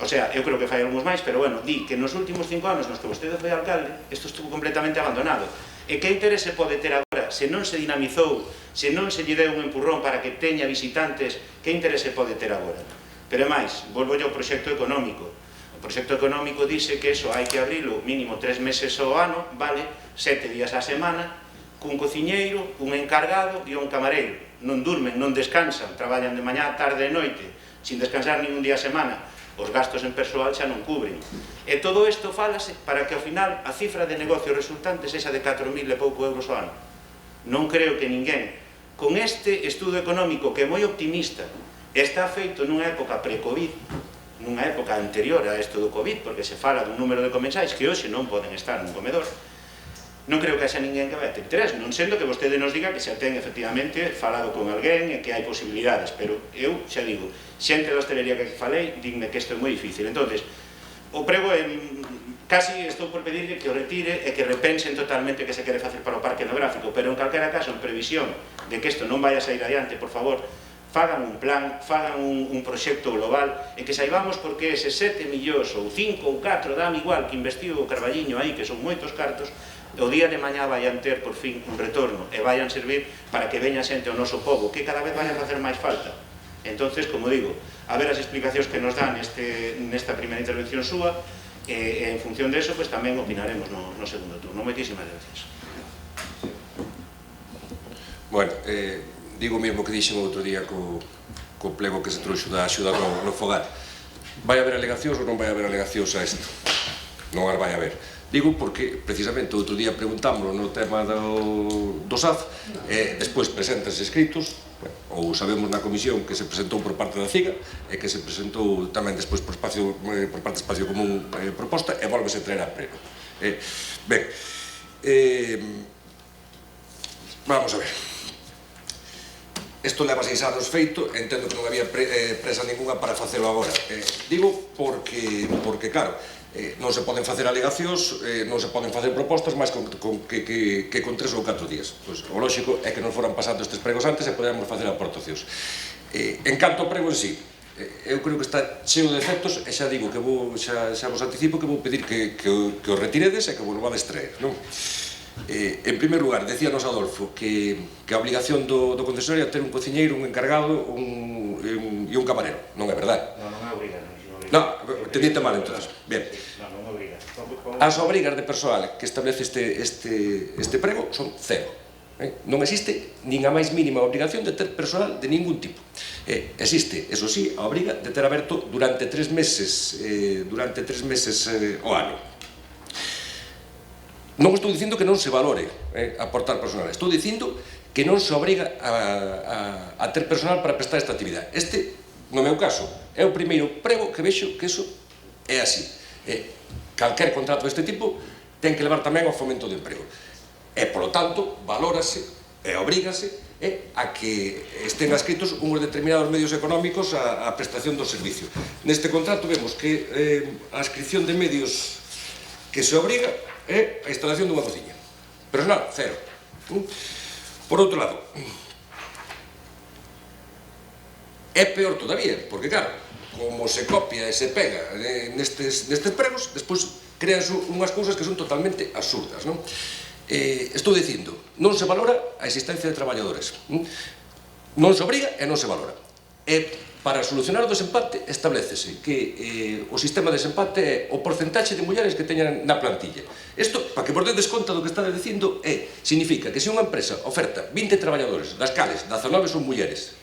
O sea, eu creo que fai algúns máis, pero bueno, di que nos últimos 5 anos nos que vostede foi alcalde, isto estuvo completamente abandonado. E que interese pode ter agora, se non se dinamizou, se non se lle deu un empurrón para que teña visitantes, que interese pode ter agora? Pero é máis, volvo ao proxecto económico. O proxecto económico dice que eso hai que abrilo mínimo 3 meses ao ano, vale 7 días á semana, cun cociñeiro, un encargado e un camareiro. Non durmen, non descansan, traballan de mañá, tarde e noite, sin descansar ningún día a semana. Os gastos en persoal xa non cubren. E todo isto falase para que ao final a cifra de negocio resultante sexa de 4.000 e pouco euros ao ano. Non creo que ninguén, con este estudo económico que é moi optimista, está feito nunha época pre-Covid, nunha época anterior a isto do Covid, porque se fala dun número de comensais que hoxe non poden estar nun comedor, non creo que haxa ninguén que vai ter interés, non sendo que vostede nos diga que xa ten efectivamente falado con alguén e que hai posibilidades, pero eu xa digo, xente da hostelería que falei, dime que isto é moi difícil. Entonces, o prego é, casi estou por pedirle que o retire e que repensen totalmente que se quere facer para o parque etnográfico, pero en calquera caso, en previsión de que isto non vaya a sair adiante, por favor, fagan un plan, fagan un proxecto global e que saibamos por que ese 7 millóns ou 5 ou 4, dame igual que investiu o Carballiño aí, que son moitos cartos, o día de mañá vayan ter por fin un retorno e vayan servir para que veña xente ao noso pobo, que cada vez vayan a facer máis falta. Entonces, como digo, a ver as explicacións que nos dan nesta primeira intervención súa e en función de eso, pues tamén opinaremos no segundo turno. Moitísimas gracias. Bueno, digo mesmo que dixen outro día co plego que se trouxo da axuda no fogar. Vai haber alegacións ou non vai haber alegacións a isto? Non as vai haber. Digo porque, precisamente, outro día preguntámoslo no tema do SAF, e despois presentanse escritos, ou sabemos na comisión que se presentou por parte da CIGA, e que se presentou tamén despois por parte de Espacio Común proposta, e volvese a traer a pleno. Ben, vamos a ver. Isto leva 6 anos feito, entendo que non había presa ninguna para facelo agora. Digo porque claro, non se poden facer alegacións, non se poden facer propostas máis que con 3 ou 4 días. O lógico é que non foran pasando estes pregos antes e podemos facer aportacións. En canto ao prego en sí, eu creo que está cheo de defectos e xa digo que xa vos anticipo que vou pedir que o retiredes e que vos vades traer, non? En primer lugar, decíanos Adolfo que a obligación do concesionario é ter un cociñeiro, un encargado e un camarero. Non é verdade? Non é obrigado. Non, entendite mal entonces. Bien. Non é obrigado. As obrigas de persoal que establece este prego son 0. Non existe nin a máis mínima obrigación de ter persoal de ningún tipo. Existe, eso sí, a obriga de ter aberto durante 3 meses ao ano. Non estou dicindo que non se valore aportar personal, estou dicindo que non se obriga a ter personal para prestar esta actividade. Este, no meu caso, é o primeiro prego que vexo que iso é así. Calquer contrato deste tipo ten que levar tamén ao fomento do emprego. E, polo tanto, valórase e obrígase a que estén adscritos uns determinados medios económicos á prestación do servicio. Neste contrato vemos que a adscripción de medios que se obriga é a instalación dunha cociña. Personal, 0. Por outro lado, é peor todavía, porque claro, como se copia e se pega nestes pregos, despois creanse unhas cousas que son totalmente absurdas, non? Estou dicindo, non se valora a existencia de traballadores, non se obriga e non se valora. E para solucionar o desempate establecese que o sistema de desempate é o porcentaxe de mulleres que teñan na plantilla. Isto, para que vos dedes conta do que está dicindo, significa que se unha empresa oferta 20 traballadores, das cales 19 son mulleres,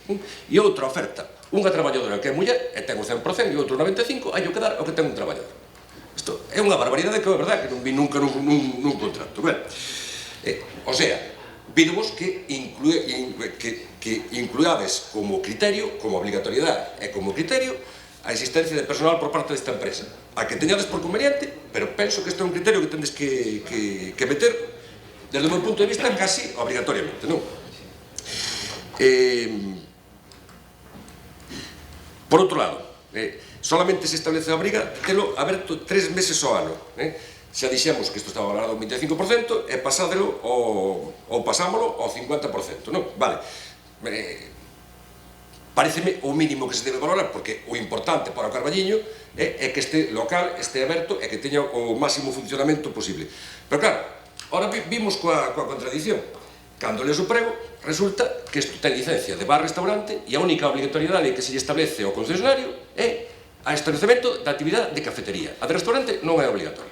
e outra oferta unha traballadora que é muller e ten o 100% e outro 95%, hai que dar o que ten un traballador. Isto é unha barbaridade que é verdade que non vi nunca nun contrato. Ben, O sea, pídovos que incluades como criterio, como obligatoriedade e como criterio a existencia de personal por parte desta empresa. A que teñades por conveniente, pero penso que este é un criterio que tendes que meter desde o meu punto de vista casi obligatoriamente, non? Por outro lado, solamente se establece a obriga telo aberto 3 meses ao ano. Xa dixemos que isto estaba valorado ao 25% e pasádelo ou pasámolo ao 50%, non? Vale. Pareceme o mínimo que se debe valorar, porque o importante para o Carballiño é que este local este aberto e que teña o máximo funcionamento posible. Pero claro, ahora vimos coa contradición. Cando lees o prego, resulta que isto ten licencia de bar-restaurante e a única obligatoriedade que se lle establece ao concesionario é a establecemento da actividade de cafetería. A de restaurante non é obligatoria.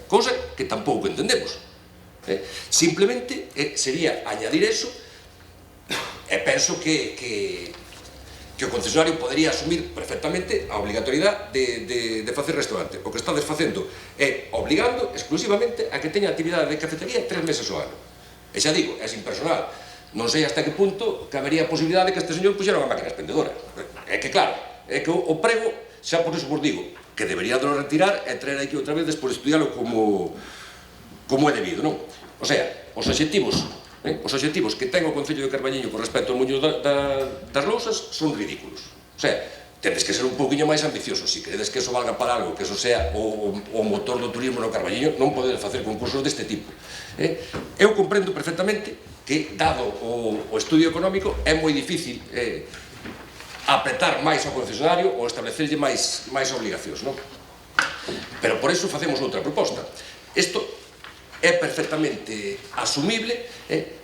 Cousa que tampouco entendemos. Simplemente sería añadir eso e penso que o concesionario podería asumir perfectamente a obligatoriedade de facer restaurante. O que estades facendo é obligando exclusivamente a que teña actividade de cafetería 3 meses ao ano. E xa digo, é sin personal. Non sei hasta que punto cabería a posibilidade de que este señor puxera unha máquina expendedora. É que claro, é que o prego, xa por iso vos digo, que debería de lo retirar e traer aquí outra vez despois de estudiarlo como é debido, non? O sea, os obxectivos que ten o Concello de Carballiño con respecto ao muño das lousas son ridículos. O sea, tendes que ser un pouquinho máis ambiciosos. Se credes que eso valga para algo, que eso sea o motor do turismo no Carballiño, non podedes facer concursos deste tipo. Eu comprendo perfectamente que, dado o estudio económico, é moi difícil apretar máis ao concesionario ou establecerlle máis obligacións, non? Pero por iso facemos outra proposta. Isto é perfectamente asumible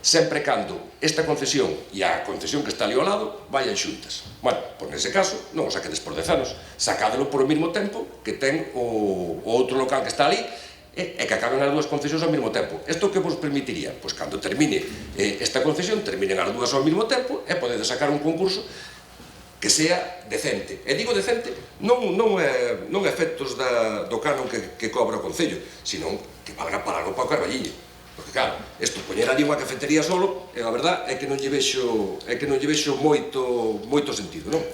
sempre cando esta concesión e a concesión que está ali ao lado vayan xuntas. Bueno, pois nese caso non o saquedes por 10 anos, sacádelo por o mesmo tempo que ten o outro local que está ali e que acaben as dúas concesións ao mesmo tempo. Isto que vos permitiría? Pois cando termine esta concesión, terminen as dúas ao mesmo tempo e podedes sacar un concurso que sea decente. E digo decente non efectos do canon que cobra o Concello, sino que valga para algo para o Carballiño. Porque claro, isto poñer ali unha cafetería solo, a verdad é que non lle vexo moito sentido, non?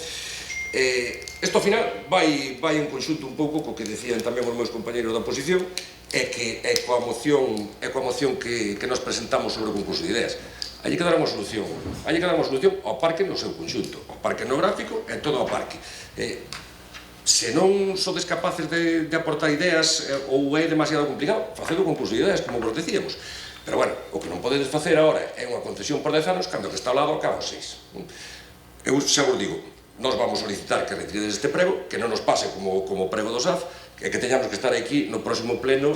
Isto ao final vai en conxunto un pouco co que decían tamén os meus compañeros da oposición, é coa moción que nos presentamos sobre o concurso de ideas. Allí que dar unha solución ao parque no seu conxunto, ao parque etnográfico e todo ao parque. Se non sodes capaces de aportar ideas ou é demasiado complicado, faced o concurso de ideas, como vos decíamos. Pero bueno, o que non podedes facer agora é unha concesión por 10 anos cando que está ao lado acaba os 6. Eu xa vos digo, nós vamos solicitar que retiredes este prego, que non nos pase como o prego do SAF, e que teñamos que estar aquí no próximo pleno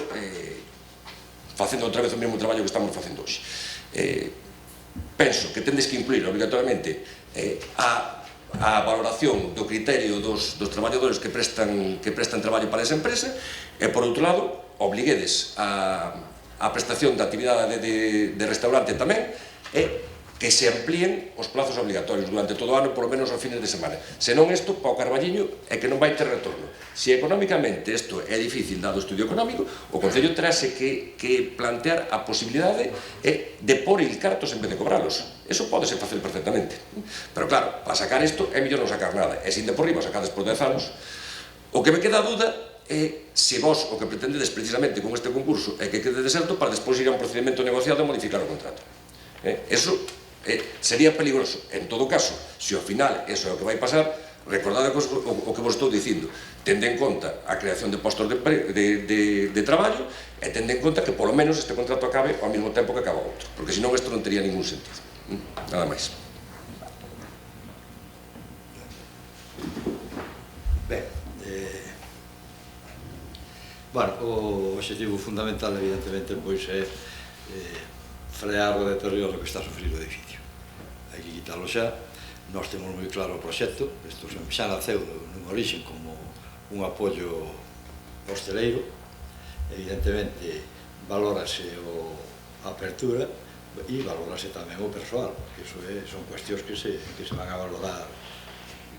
facendo outra vez o mesmo traballo que estamos facendo hoxe. Penso que tendes que incluir obligatoriamente a valoración do criterio dos traballadores que prestan traballo para esa empresa e, por outro lado, obliguedes a prestación da actividade de restaurante tamén e que se amplíen os plazos obligatorios durante todo o ano, por lo menos aos fines de semana. Senón isto, para o Carballiño, é que non vai ter retorno. Se económicamente isto é difícil dado o estudio económico, o Concello terase que plantear a posibilidade de pôr el cartos en vez de cobralos. Eso podese facer perfectamente. Pero claro, para sacar isto é mellor non sacar nada. E sin de por riba sacades por 10 anos. O que me queda a dúda é se vos o que pretendedes precisamente con este concurso é que quede deserto para despois ir a un procedimento negociado e modificar o contrato. Eso sería peligroso. En todo caso, se ao final eso é o que vai pasar, recordade o que vos estou dicindo, tende en conta a creación de postos de traballo e tende en conta que polo menos este contrato acabe ao mesmo tempo que acaba outro, porque senón isto non tería ningún sentido. Nada máis. Ben, bueno, o objetivo fundamental evidentemente pois é frear o deterioro que está a sufrir o edificio. Hai que quitarlo xa. Nós temos moi claro o proxecto. Isto xa naceu nun origen como un apoio hosteleiro. Evidentemente valórase a apertura e valórase tamén o persoal, porque iso son cuestións que se van a valorar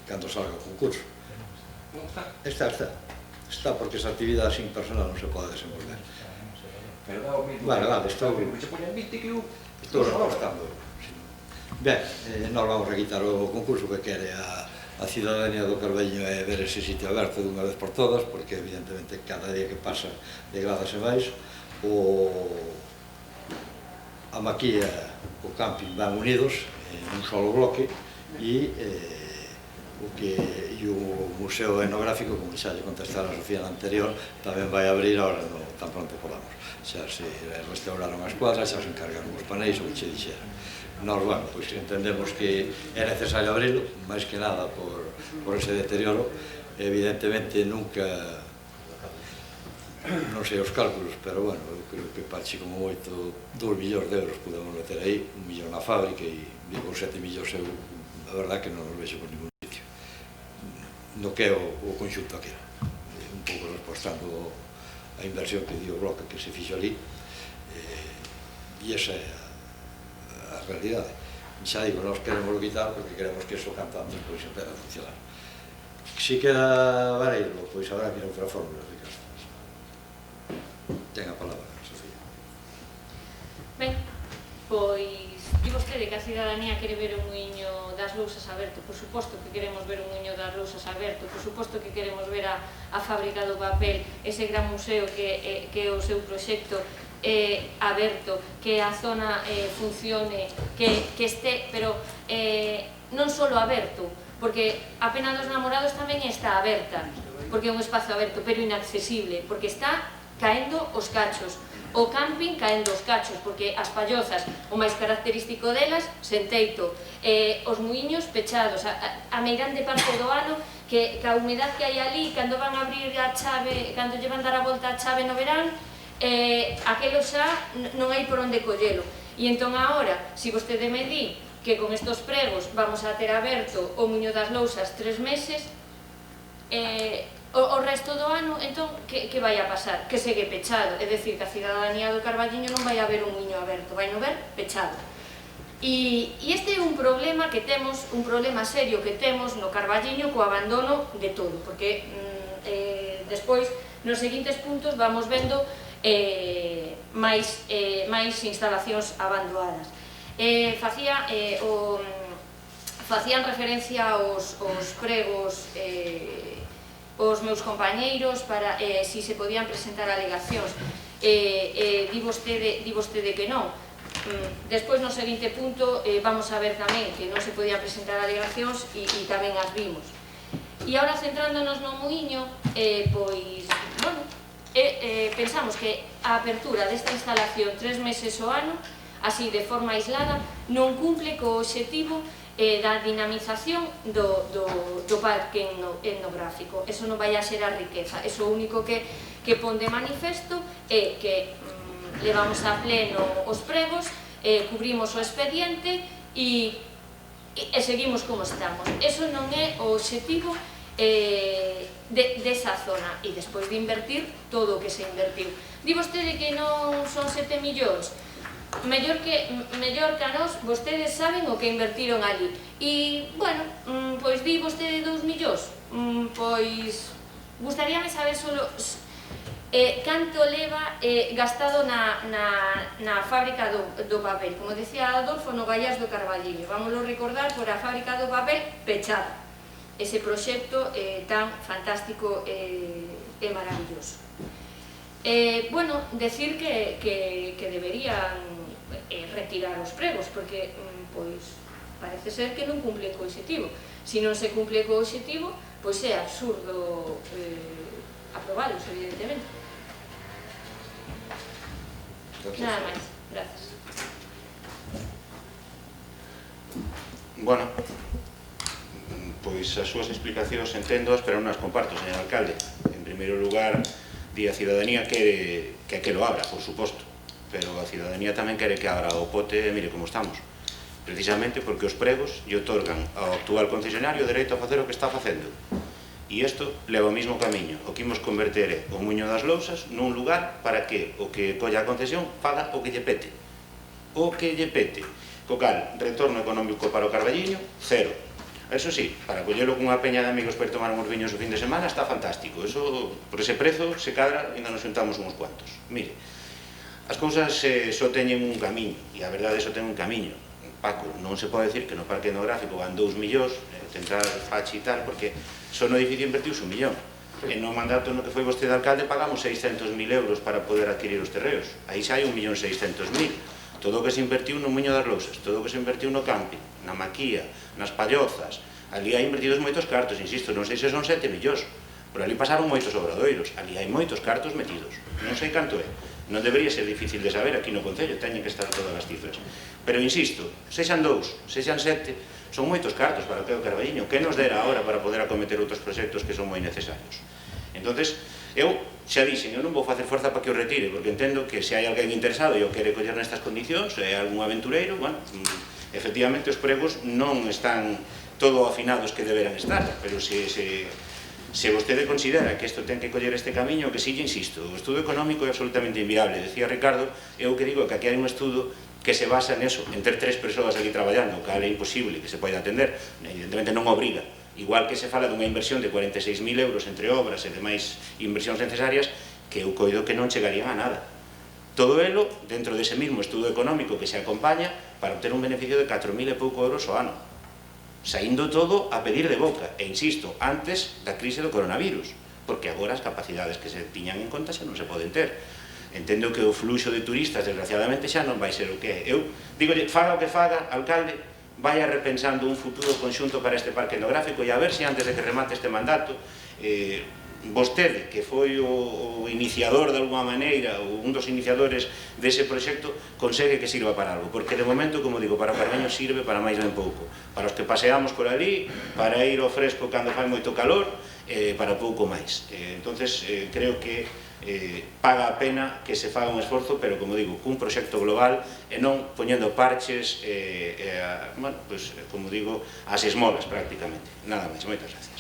cando salga o concurso. Está porque esa actividade sin personal non se pode desenvolver. Vale, estou repostando. Ben, nós vamos a quitar o concurso que quere a cidadanía do Carballiño é ver ese sitio aberto dunha vez por todas, porque evidentemente cada día que pasa degradase máis. A maquilla, o camping van unidos en un solo bloque e o Museo Etnográfico, como xa lle contestara a Sofía na anterior, tamén vai abrir ahora tan pronto podamos. Xa se restauraron as cuadras, xa se encargaron os paneis, o que che dixera. Nós, bueno, pois entendemos que é necesario abrirlo, máis que nada por ese deterioro. Evidentemente nunca, non sei os cálculos, pero bueno, eu creo que parche como moito 2 millóns de euros podemos meter aí, 1 millón na fábrica e digo 7 millóns eu, a verdad que non os vexo por ningún sitio. No que é o conxunto aquel, un pouco respostando a inversión que dio o bloque que se fixo ali, e esa é a realidade. Xa digo, nós queremos quitar porque queremos que eso cantando pois empece a funcionar. Si queda vareiro, pois habrá que ir a outra fórmula, Ricardo. Ten a palabra, Sofía. Ben, pois di vostede que a cidadanía quere ver o muiño das Lousas aberto. Por suposto que queremos ver o muiño das Lousas aberto, por suposto que queremos ver a fábrica do papel, ese gran museo que é o seu proxecto aberto, que a zona funcione, que este, pero non só aberto, porque a Pena dos Namorados tamén está aberta, porque é un espazo aberto, pero inaccesible, porque está caendo os cachos, o camping caendo os cachos, porque as pallozas, o máis característico delas, sen teito, os muiños pechados, a meirande parte do ano, que a humedad que hai ali, cando van a abrir a chave, cando lle van dar a volta a chave no verán, aquelo xa non hai por onde collelo. E entón agora, se vostede me di que con estos pregos vamos a ter aberto o muiño das Lousas 3 meses, o resto do ano, entón, que vai a pasar? Que segue pechado, é dicir, que a cidadanía do Carballiño non vai a ver un muiño aberto, vai no ver pechado. E este é un problema que temos, un problema serio que temos no Carballiño co abandono de todo, porque despois, nos seguintes puntos, vamos vendo máis instalacións abandonadas. Facían referencia aos pregos os meus compañeiros para si se podían presentar alegacións. Di vostede que non. Despois, no seguinte punto, vamos a ver tamén que non se podían presentar alegacións e tamén as vimos. E agora, centrándonos no muiño, pois, bueno, pensamos que a apertura desta instalación 3 meses ao ano, así de forma aislada, non cumple co obxectivo da dinamización do parque etnográfico. Eso non vai a xerar riqueza. Eso o único que pon de manifesto é que levamos a pleno os pregos, cubrimos o expediente e seguimos como estamos. Eso non é o obxectivo desa zona, e despois de invertir todo o que se invertiu. Di vostede que non son 7 millóns, mellor que a nós, vostedes saben o que invertiron ali, e, bueno, pois di vostede 2 millóns, pois gustaríame saber solo canto leva gastado na fábrica do papel. Como decía Adolfo, no Gaiás do Carballiño, vámoslo recordar por a fábrica do papel pechada, ese proxecto tan fantástico e maravilloso. Bueno, decir que deberían retirar os pregos, porque pois parece ser que non cumple co obxectivo. Se non se cumple co obxectivo, pois é absurdo aprobalos, evidentemente. Nada máis, grazas. Bueno, pois as súas explicacións entendoas, pero non as comparto, señor alcalde. En primeiro lugar, di a cidadanía que aquelo abra, por suposto, pero a cidadanía tamén quere que abra o pote e mire como estamos, precisamente porque os pregos lle otorgan ao actual concesionario o dereito a facer o que está facendo, e isto leva o mismo camiño. O que imos converter é o muiño das Lousas nun lugar para que o que colla a concesión faga o que lle pete, co cal, retorno económico para o Carballiño, cero. Eso sí, para collelo cunha peña de amigos para tomar uns viños o fin de semana está fantástico. Eso, por ese prezo, se cadra, ainda nos xuntamos uns cuantos. Mire, As cousas só teñen un camiño, e a verdade só ten un camiño. Paco, non se pode decir que no parque etnográfico van 2 millóns, tentar fachi e tal, porque só no edificio invertiuse 1 millón. E no mandato no que foi vostede alcalde pagamos 600.000 euros para poder adquirir os terreos. Aí xa hai 1.600.000. Todo o que se invertiu no Muiño das Lousas, todo o que se invertiu no camping, na Maquía, nas Pallozas, ali hai invertidos moitos cartos, insisto, non sei se son 7 millóns, pero ali pasaron moitos obradoiros, ali hai moitos cartos metidos, non sei canto é, non debería ser difícil de saber aquí no Concello, teñen que estar todas as cifras, pero insisto, sexan 2, sexan 7, son moitos cartos para o que é o Carballiño, que nos dera ahora para poder acometer outros proxectos que son moi necesarios. Entonces, eu xa dixen, eu non vou facer forza para que o retire, porque entendo que se hai alguén interesado e o quere coller nestas condicións, é algún aventureiro, bueno, efectivamente os pregos non están todo afinados que deberan estar, pero se vostede considera que isto ten que coller este camiño, que sí, insisto, o estudo económico é absolutamente inviable. Decía Ricardo, eu que digo que aquí hai un estudo que se basa neso, en ter 3 persoas aquí traballando, que é imposible que se poida atender, evidentemente non obriga, igual que se fala dunha inversión de 46.000 euros entre obras e demais inversións necesarias, que eu coido que non chegarían a nada. Todo elo dentro dese mismo estudo económico que se acompaña para obter un beneficio de 4.000 e pouco euros ao ano, saindo todo a pedir de boca, e insisto, antes da crise do coronavirus, porque agora as capacidades que se tiñan en conta xa non se poden ter. Entendo que o fluxo de turistas, desgraciadamente, xa non vai ser o que é. Eu digo, faga o que faga, alcalde, vaya repensando un futuro conxunto para este parque etnográfico e a ver se antes de que remate este mandato, vostede, que foi o iniciador de alguma maneira, ou un dos iniciadores dese proxecto, consegue que sirva para algo, porque de momento, como digo, para o Carballiño sirve para máis ben pouco, para os que paseamos por ali, para ir ao fresco cando fai moito calor, para pouco máis. Entonces, creo que paga a pena que se faga un esforzo, pero, como digo, cun proxecto global e non poñendo parches, bueno, pues, como digo, as esmolas prácticamente. Nada máis, moitas gracias.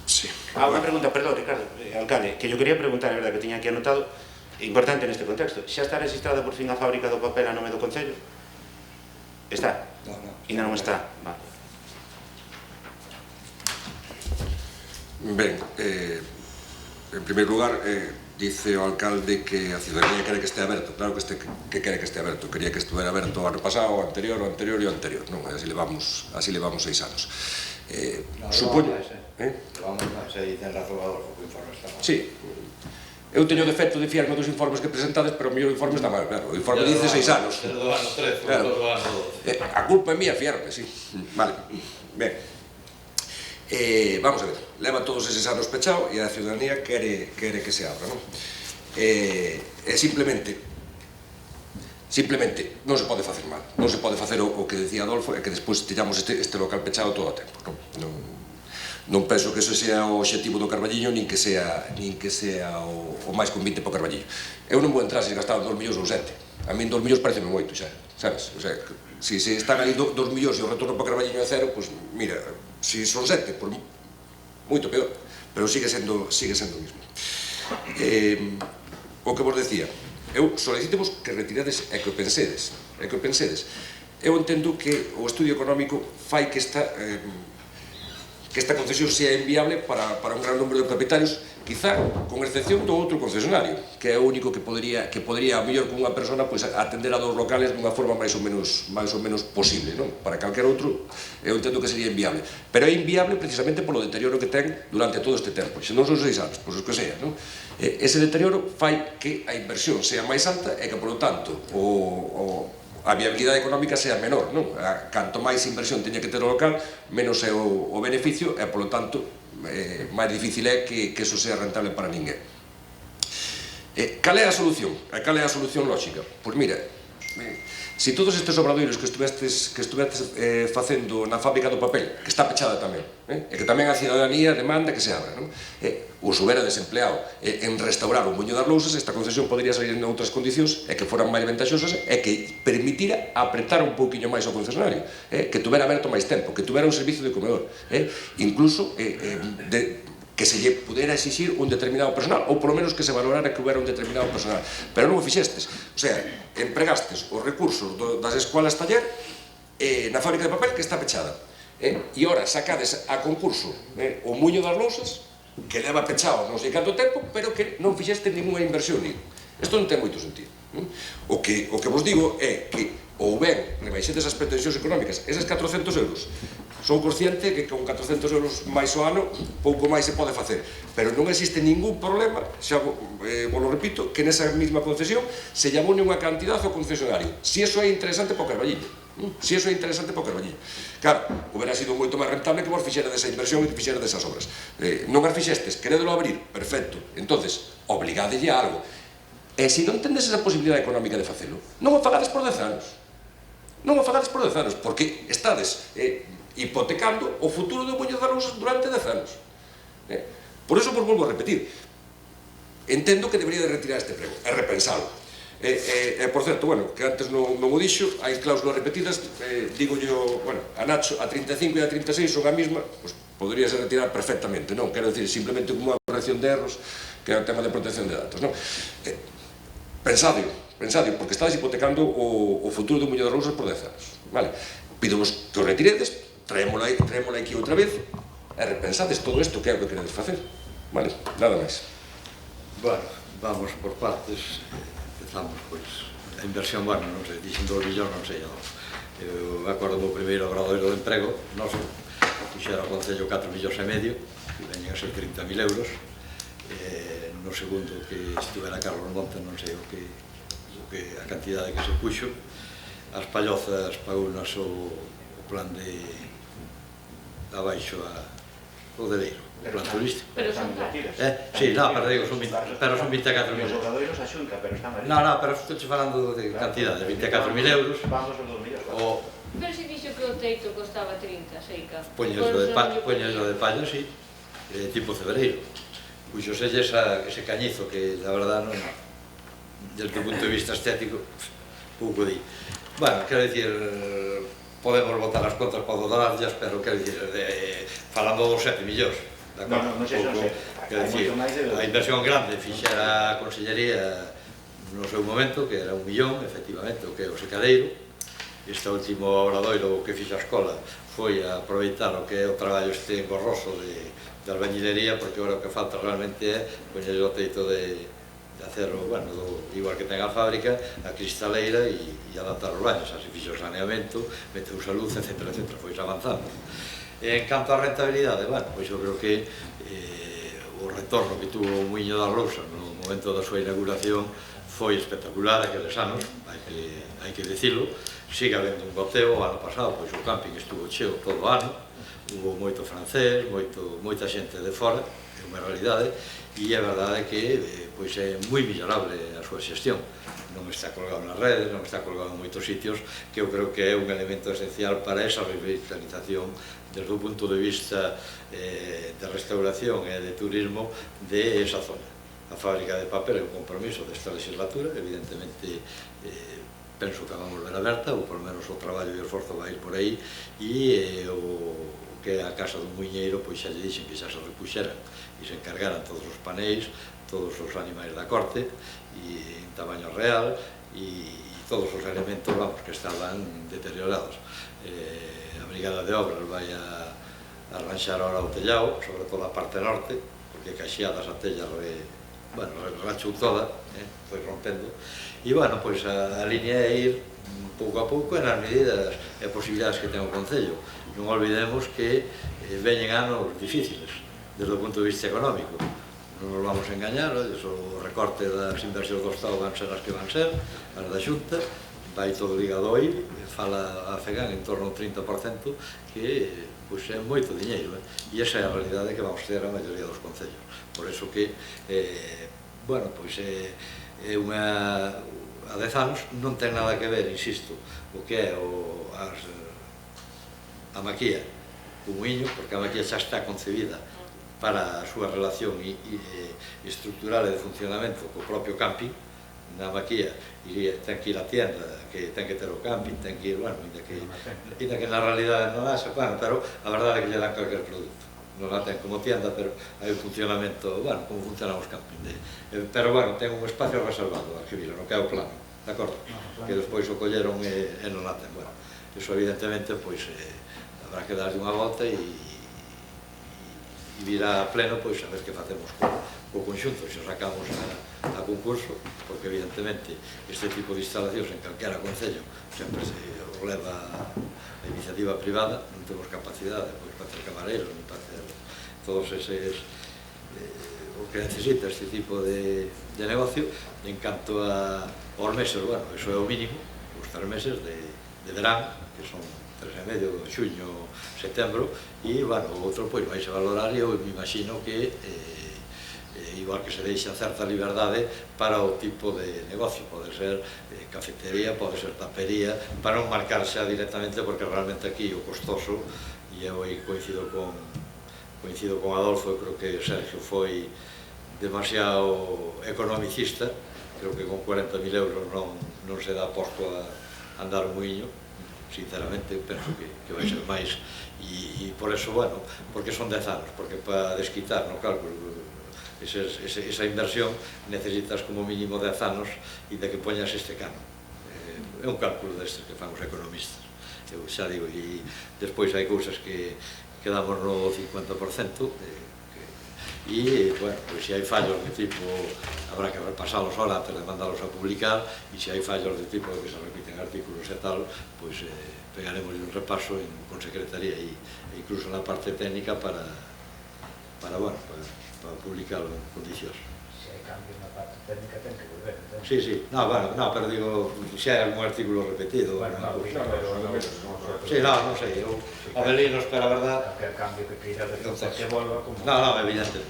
Sí. Unha pregunta, perdón, Ricardo, alcalde, que yo quería preguntar, a verdad, que tiña aquí anotado, importante neste contexto, xa está registrada por fin a fábrica do papel a nome do Concello? Está? Non. Ainda non está? Vale. Ben, en primeiro lugar, dice o alcalde que a ciudadanía quere que este aberto. Claro que quere que este aberto. Quería que estuvera aberto o ano pasado, o anterior, o anterior e o anterior. Non, así levamos 6 anos. Supoño... Vamos máis, aí ten razón Adolfo, que o informe está mal. Sí. Eu teño defecto de fiarme dos informes que presentades, pero o meu informe está mal, claro. O informe dice 6 anos. Pero do ano 13, do ano 12. A culpa é mía fiarme, sí. Vale. Ben. Vamos a ver. Leva todos eses anos pechado e a ciudadanía quere que se abra, non? Simplemente non se pode facer mal. Non se pode facer o que decía Adolfo, e que despois teñamos este local pechado todo o tempo, non penso que eso sea o obxectivo do Carballiño, nin que sea o máis convinte para o Carballiño. Eu non vou entrar se gastaban 2 millóns ou 7. A min 2 millóns pareceme moito xa, sabes? O sea, se están ali 2 millóns e o retorno para o Carballiño é 0, pois mira, se son 7, pois moito peor, pero sigue sendo o mismo. O que vos decía, eu solicitemos que retirades e que o pensedes. Eu entendo que o estudio económico fai que esta concesión sea inviable para un gran número de propietarios, quizá con excepción do outro concesionario, que é o único que podría a mellor con unha persona atender a 2 locales dunha forma máis ou menos posible, non? Para calquer outro eu entendo que sería inviable, pero é inviable precisamente polo deterioro que ten durante todo este tempo. Se non son 6 anos, pois os que sea, non? Ese deterioro fai que a inversión sea máis alta e que, polo tanto, a viabilidade económica sea menor, non? Canto máis inversión teña que ter o local, menos é o beneficio e, polo tanto, máis difícil é que eso sea rentable para ninguén. Cal é a solución? Cal é a solución lógica? Pois mira, se todos estes obradoiros que estuvestes facendo na fábrica do papel, que está pechada tamén, e que tamén a ciudadanía demanda que se abra, non? Ou se houbera desempleado en restaurar o Muiño das Lousas, esta concesión podría salir en outras condicións e que foran máis ventaxosas e que permitira apretar un pouquiño máis o concesionario, que tuvera aberto máis tempo, que tuvera un servicio de comedor, incluso que se lle pudera exixir un determinado personal, ou polo menos que se valorara que houbera un determinado personal. Pero non o fixestes. O sea, empregastes os recursos das escolas taller na fábrica de papel que está pechada. E ora sacades a concurso o Muiño das Lousas que leva pechado non sei canto tempo, pero que non fixeste ninguna inversión nin. Isto non ten moito sentido. O que vos digo é que ou ben rebaixedes as pretensións económicas, esas 400 euros, son consciente que con 400 euros máis o ano pouco máis se pode facer, pero non existe ningún problema, xa vos lo repito, que nesa mesma concesión se lle abone unha cantidad ao concesionario, si eso é interesante para o Carballiño. Si eso é interesante para o Carballiño. Claro, hubiera sido moito máis rentable que vos fixeras esa inversión e que fixeras desas obras. Non as fixestes, queredelo abrir, perfecto. Entonces, obligadelle a algo. E se non tendes esa posibilidade económica de facelo, non o fagades por 10 anos. Non o fagades por 10 anos, porque estades hipotecando o futuro do Muñoz de Rousas durante 10 anos. Por eso vos volvo a repetir. Entendo que debería de retirar este prego, e repensalo. Por certo, bueno, que antes non o dixo, hai cláusulas repetidas, digo yo, bueno, a Nacho, a 35 e a 36 son a mesma, pues podría ser retirar perfectamente, non? Quero dicir, simplemente como unha corrección de erros, que é o tema de protección de datos, non? Pensadio, porque estades hipotecando o futuro do Muñoz de Rousas por 10 anos, vale? Pídovos que o retiredes, traémola aquí outra vez, e repensades todo isto que é o que queredes facer, vale? Nada máis. Bueno, vamos por partes. Empezamos, pois, a inversión, bueno, non sei, dixen 2 millóns, non sei, eu acordo do primeiro obradoiro de emprego, noso, fixera o Concello 4 millóns e medio, que veñen a ser 30.000 euros, no segundo que estivera Carlos Montes, non sei a cantidade que se puxo, as Pallozas pagounas o plan de abaixo o Dedeiro, o plan turístico. Pero son caros. Sí, non, pero digo, son 24.000. Os obradoiros a Xunta, pero están ali. Non, pero estou falando de cantidade, 24.000 euros. Vamos os 2 millóns. Pero se dixo que o teito costaba 30, seica. Poñelo de palla, sí, tipo cebreiro. Puxoselle ese cañizo que, la verdad, non, desde o punto de vista estético, pouco di. Bueno, quero dicir, podemos botar as contas para dodarllas, pero quero dicir, falando dos 7 millóns. Non sei, non sei. A inversión grande fixera a Consellería no seu momento, que era 1 millón, efectivamente, o que é o secadeiro. Este último obradoiro que fixa a escola foi a aproveitar o que é o traballo este engorroso de albañilería, porque agora o que falta realmente é poñer o teito de acero, bueno, igual que ten a fábrica, a cristaleira e adaptar os baños, así fixo o saneamento, meteu a luz, etc. Foi avanzando. En canto á rentabilidade, bueno, pois eu creo que o retorno que tuvo o Muiño da Rousa no momento da súa inauguración foi espectacular aqueles anos, hai que dicilo. Sigue habendo un goteo, o ano pasado pois o camping estuvo cheo todo o ano, hubo moito francés, moita xente de fora, é unha realidade, e é verdade que pois é moi millorable a súa xestión. Non está colgado nas redes, non está colgado en moitos sitios, que eu creo que é un elemento esencial para esa revitalización desde o punto de vista de restauración e de turismo de esa zona. A fábrica de papel é un compromiso desta legislatura, evidentemente penso que vamos ver aberta, ou por menos o traballo e o esforzo vai ir por aí, e o que é a Casa do Muiñeiro, pois xa lle dixen que xa se repuxeran e se encargaran todos os paneis, todos os animais da corte, e en tamaño real, e todos os elementos, vamos, que estaban deteriorados. A Brigada de Obras vai a arranxar ahora o tellado, sobre todo a parte norte, porque caixeadas a tella rachou toda, foi rompendo, e, bueno, pois a línea é ir pouco a pouco nas medidas e posibilidades que ten o Concello. Non olvidemos que veñen anos difíciles, desde o punto de vista económico. Non nos vamos a engañar, o recorte das inversións do Estado van ser as que van ser, as da Xunta, vai todo ligado ao IBI, fala a FEGAN en torno ao 30%, que pois é moito diñeiro, e esa é a realidade que vamos ter a maioría dos concellos. Por eso que, bueno, pois é unha... a 10 anos non ten nada que ver, insisto, o que é a maquía, o Muiño, porque a maquía xa está concebida para a súa relación estructural e de funcionamento co propio camping. Na maquía ten que ir a tienda, que ten que ter o camping, ten que ir, bueno, ainda que na realidade non haxa, bueno, pero a verdade é que lle dan calquer produto. Non a ten como tienda, pero hai un funcionamento, bueno, como funcionan os camping. Pero, bueno, ten un espacio reservado, arquivilo, no que é o plano, de acordo? Que despois o colleron e non a ten. Bueno, iso evidentemente, pois, habrá que darlle unha volta e virá a pleno, pois a ver que facemos co conxunto, se o sacamos a concurso, porque evidentemente este tipo de instalacións en calquera concello sempre se o leva a iniciativa privada, non temos capacidade pois, para ter camareros, para ter todos eses o que necesita este tipo de negocio. E en canto aos meses, bueno, eso é o mínimo, os 3 meses de verán, que son 3 e medio, xuño, setembro, e, bueno, o outro, pois, vais a valorar, e eu me imagino que igual que se deixa certa liberdade para o tipo de negocio, pode ser cafetería, pode ser tapería, para non marcarse directamente, porque realmente aquí o costoso, e eu aí coincido con Adolfo, eu creo que Sergio foi demasiado economicista, creo que con 40.000 euros non se dá posto a andar o muiño, sinceramente penso que vai ser máis, e por eso, bueno, porque son 10 anos, porque para desquitar no cálculo esa inversión necesitas como mínimo 10 anos e de que poñas este cano. É un cálculo destes que fan os economistas, eu xa digo, e despois hai cousas que quedamos no 50%, e, bueno, pois se hai fallos de tipo, habrá que repasalos ahora antes de mandalos a publicar, e se hai fallos de tipo que se repiten artículos e tal, pois pegaremos un repaso con secretaría e incluso na parte técnica para publicarlo en condicións. Se hai cambios na parte técnica ten que volver, entón? Sí, sí, pero digo, se hai algún artículo repetido. Bueno, non sei, eu a Belinos, pero a verdad... Aquel cambio que queira de que volva como... Non, evidente.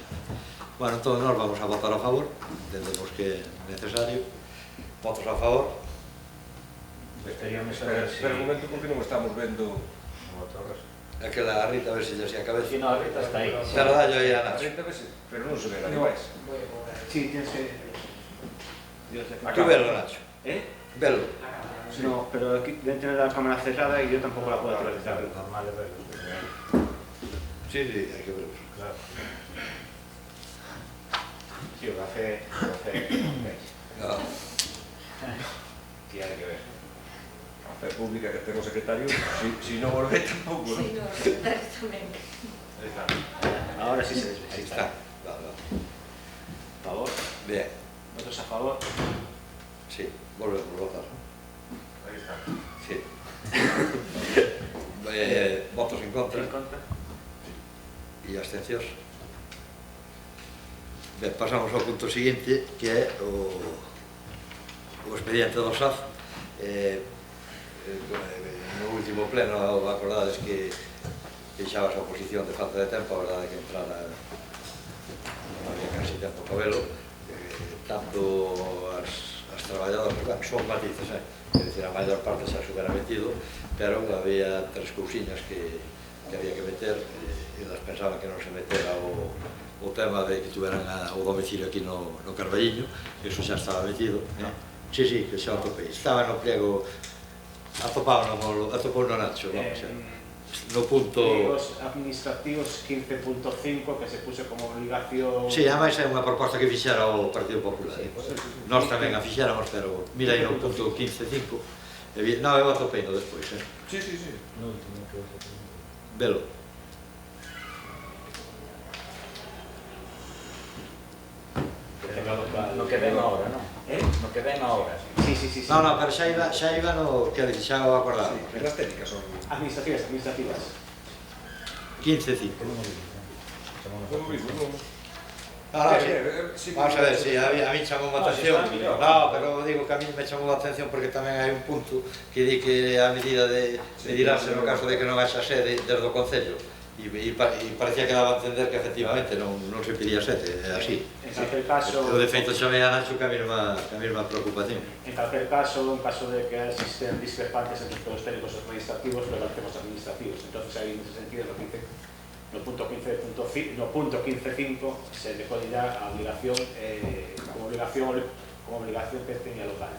Bueno, entón nós vamos a votar a favor, entendemos que é necesario. Votos a favor. Estaríamos a ver si... Pero un momento, porque non estamos vendo... Aquela a Rita, a ver se lle se acabece. Si no, a Rita está aí. Pero dallo aí a Nacho. Pero non se ve nada máis. Sí, tienes que... Tú velo, Nacho. Velo. No, pero aquí deben tener la cámara cerrada y yo tampoco la puedo actualizar. Normal de verlo. Sí, hai que verlo. Claro. Sí, o café... No. Que hai que ver. Fe pública que ten o secretario, si non volve tampouco, non? Sí, no, tamén. Ahora sí se ve. Ahí está. Vale. Favor. Bien. ¿Votos a favor? Sí, volvemos a votar. Aí está. Sí. Votos en contra. En contra. E abstencións. Ben, pasamos ao punto seguinte, que é o expediente do SAF. No último pleno acordades que deixabas a oposición de falta de tempo, a verdade que entrara non había casi tempo para velo, tanto as traballadoras, bueno, son matices, é dicir, a maior parte xa se hubiera metido, pero había 3 cousiñas que había que meter, e elas pensaban que non se metera o tema de que tuveran o domicilio aquí no Carballiño, eso xa estaba metido, sí, que xa o topei, estaba no pliego. Atopou no Nacho, vamos, no punto... Os administrativos 15.5 que se puso como obligación... Sí, ademais é unha proposta que fixera o Partido Popular. Nós tamén a fixéramos, pero mira aí no punto 15.5. Non, eu atopei no despois, Sí. No último que... Velo. No que ven ahora, non? No que ven ahora. Sí. Non, pero xa iba no que xa o acordamos. As técnicas son... Administrativas. 15.5. Non o vivo, Non o vivo, non... Vamos a ver, si a mí chamou a atención. No, pero digo que a mí me chamou a atención porque tamén hai un punto que di que a medida de dirase no caso de que non haxa sede desde o Concello. E parecía que daba a entender que efectivamente non se pedía sede, é así. En calquer caso... Eu de feito chamei a Nacho que a mesma preocupación. En calquer caso, en caso de que existen discrepantes entre os técnicos administrativos, prevalecemos administrativos. Entonces, aí, en ese sentido, no punto 15.5 se le podirá a obligación como obligación que tenía local.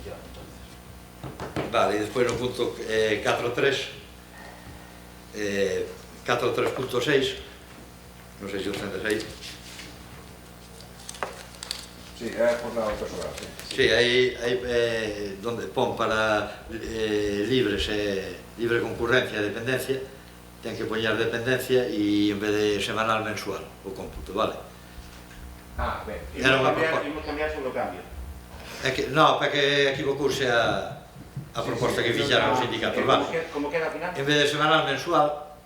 Ya, entonces. Vale, e despois no punto 4.3.6, non sei se os tendes aí. Sí, é a jornada personal, sí. Sí, aí donde pon para libre concurrencia e dependencia, ten que poñer dependencia e en vez de semanal, mensual, o cómputo, vale? Ben. Era unha proposta. Imos cambiar sobre o cambio. Non, para que equivocouse a proposta que fixaron os sindicatos, vale? Como queda ao final? En vez de semanal, mensual,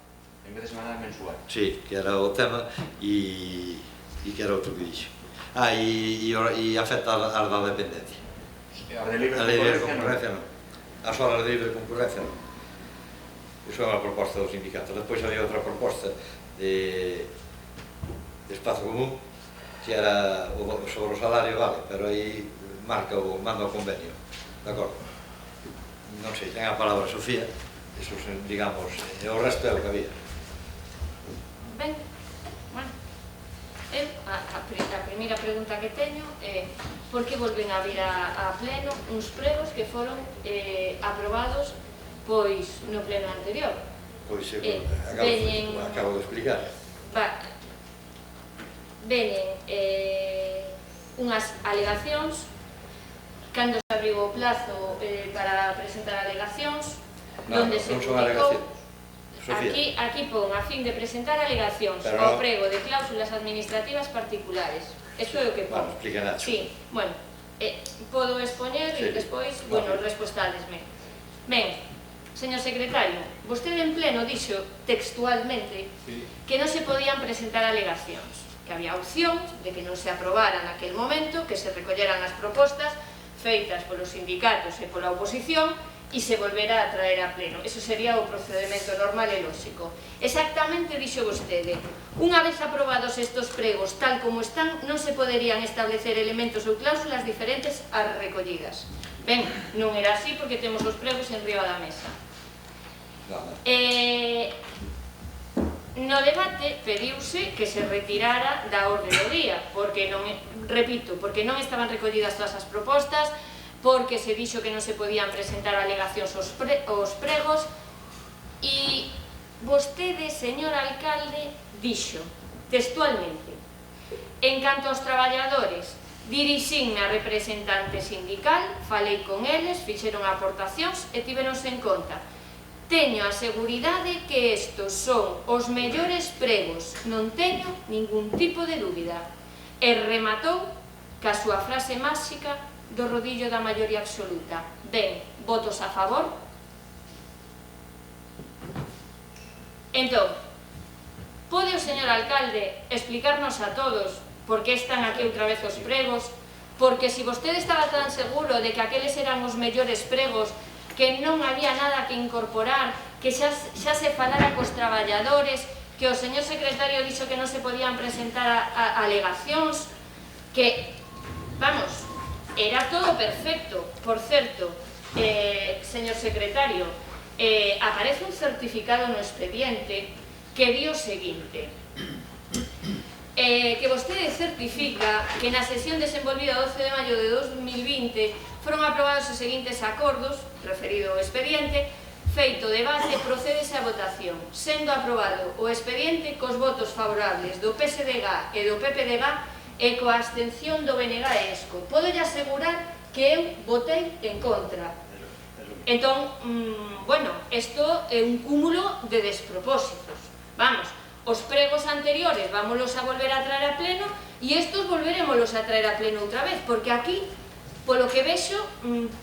En vez de semanal, mensual. sí, que era o tema, e que era outro que dixo. E afecta as da dependencia. A de libre A lei de concurrencia, concurrencia non. As horas de libre concurrencia non. Iso é unha proposta do sindicato. Despois había outra proposta de espazo común, que era sobre o salario, vale, pero aí manda o convenio, de acordo? Non sei, ten a palabra Sofía, eso, digamos, e o resto é o que había. Ben, bueno, eu, a primeira pregunta que teño é por que volven a vir a pleno uns pregos que foron aprobados pois no pleno anterior? Pois acabo de explicar. Venen unhas alegacións, cando se abriu o plazo para presentar alegacións, donde se publicou. Aquí pon a fin de presentar alegacións ao prego de cláusulas administrativas particulares. Eso é o que pon. Vamos, explica Nacho. Sí, bueno, podo expoñer e despois, bueno, respostádesme. Ben, señor secretario, vostede en pleno dixo textualmente que non se podían presentar alegacións, que había opción de que non se aprobara naquel momento, que se recolleran as propostas feitas polos sindicatos e pola oposición e se volverá a traer a pleno. Eso sería o procedimento normal e lóxico. Exactamente dixo vostede, unha vez aprobados estos pregos tal como están, non se poderían establecer elementos ou cláusulas diferentes ás recollidas. Ben, non era así porque temos os pregos en riba da mesa. No debate pediuse que se retirara da orde do día, porque non, repito, porque non estaban recollidas todas as propostas, porque se dixo que non se podían presentar alegacións aos pregos, e vostede, señor alcalde, dixo textualmente: en canto aos traballadores, dirixinme a representante sindical, falei con eles, fixeron aportacións e tiveronse en conta. Teño a seguridade que estos son os mellores pregos, non teño ningún tipo de dúbida. E rematou ca súa frase máxica do rodillo da maioría absoluta. Ben, votos a favor? Entón, pode o señor alcalde explicarnos a todos por que están aquí outra vez os pregos? Porque se vostede estaba tan seguro de que aqueles eran os mellores pregos, que non había nada que incorporar, que xa se falara cos traballadores, que o señor secretario dixo que non se podían presentar alegacións, que, vamos, era todo perfecto. Por certo, señor secretario, aparece un certificado no expediente que di o seguinte: que vostede certifica que na sesión desenvolvida 12 de maio de 2020 foron aprobados os seguintes acordos, referido ao expediente, feito debate, procédese a votación, sendo aprobado o expediente cos votos favorables do PSDG e do PPDG e coa abstención do BNG e ESCO. Podolle asegurar que eu votei en contra. Entón, bueno, isto é un cúmulo de despropósitos. Vamos, os pregos anteriores vámonos a volver a traer a pleno e estos volveremos a traer a pleno outra vez, porque aquí, polo que vexo,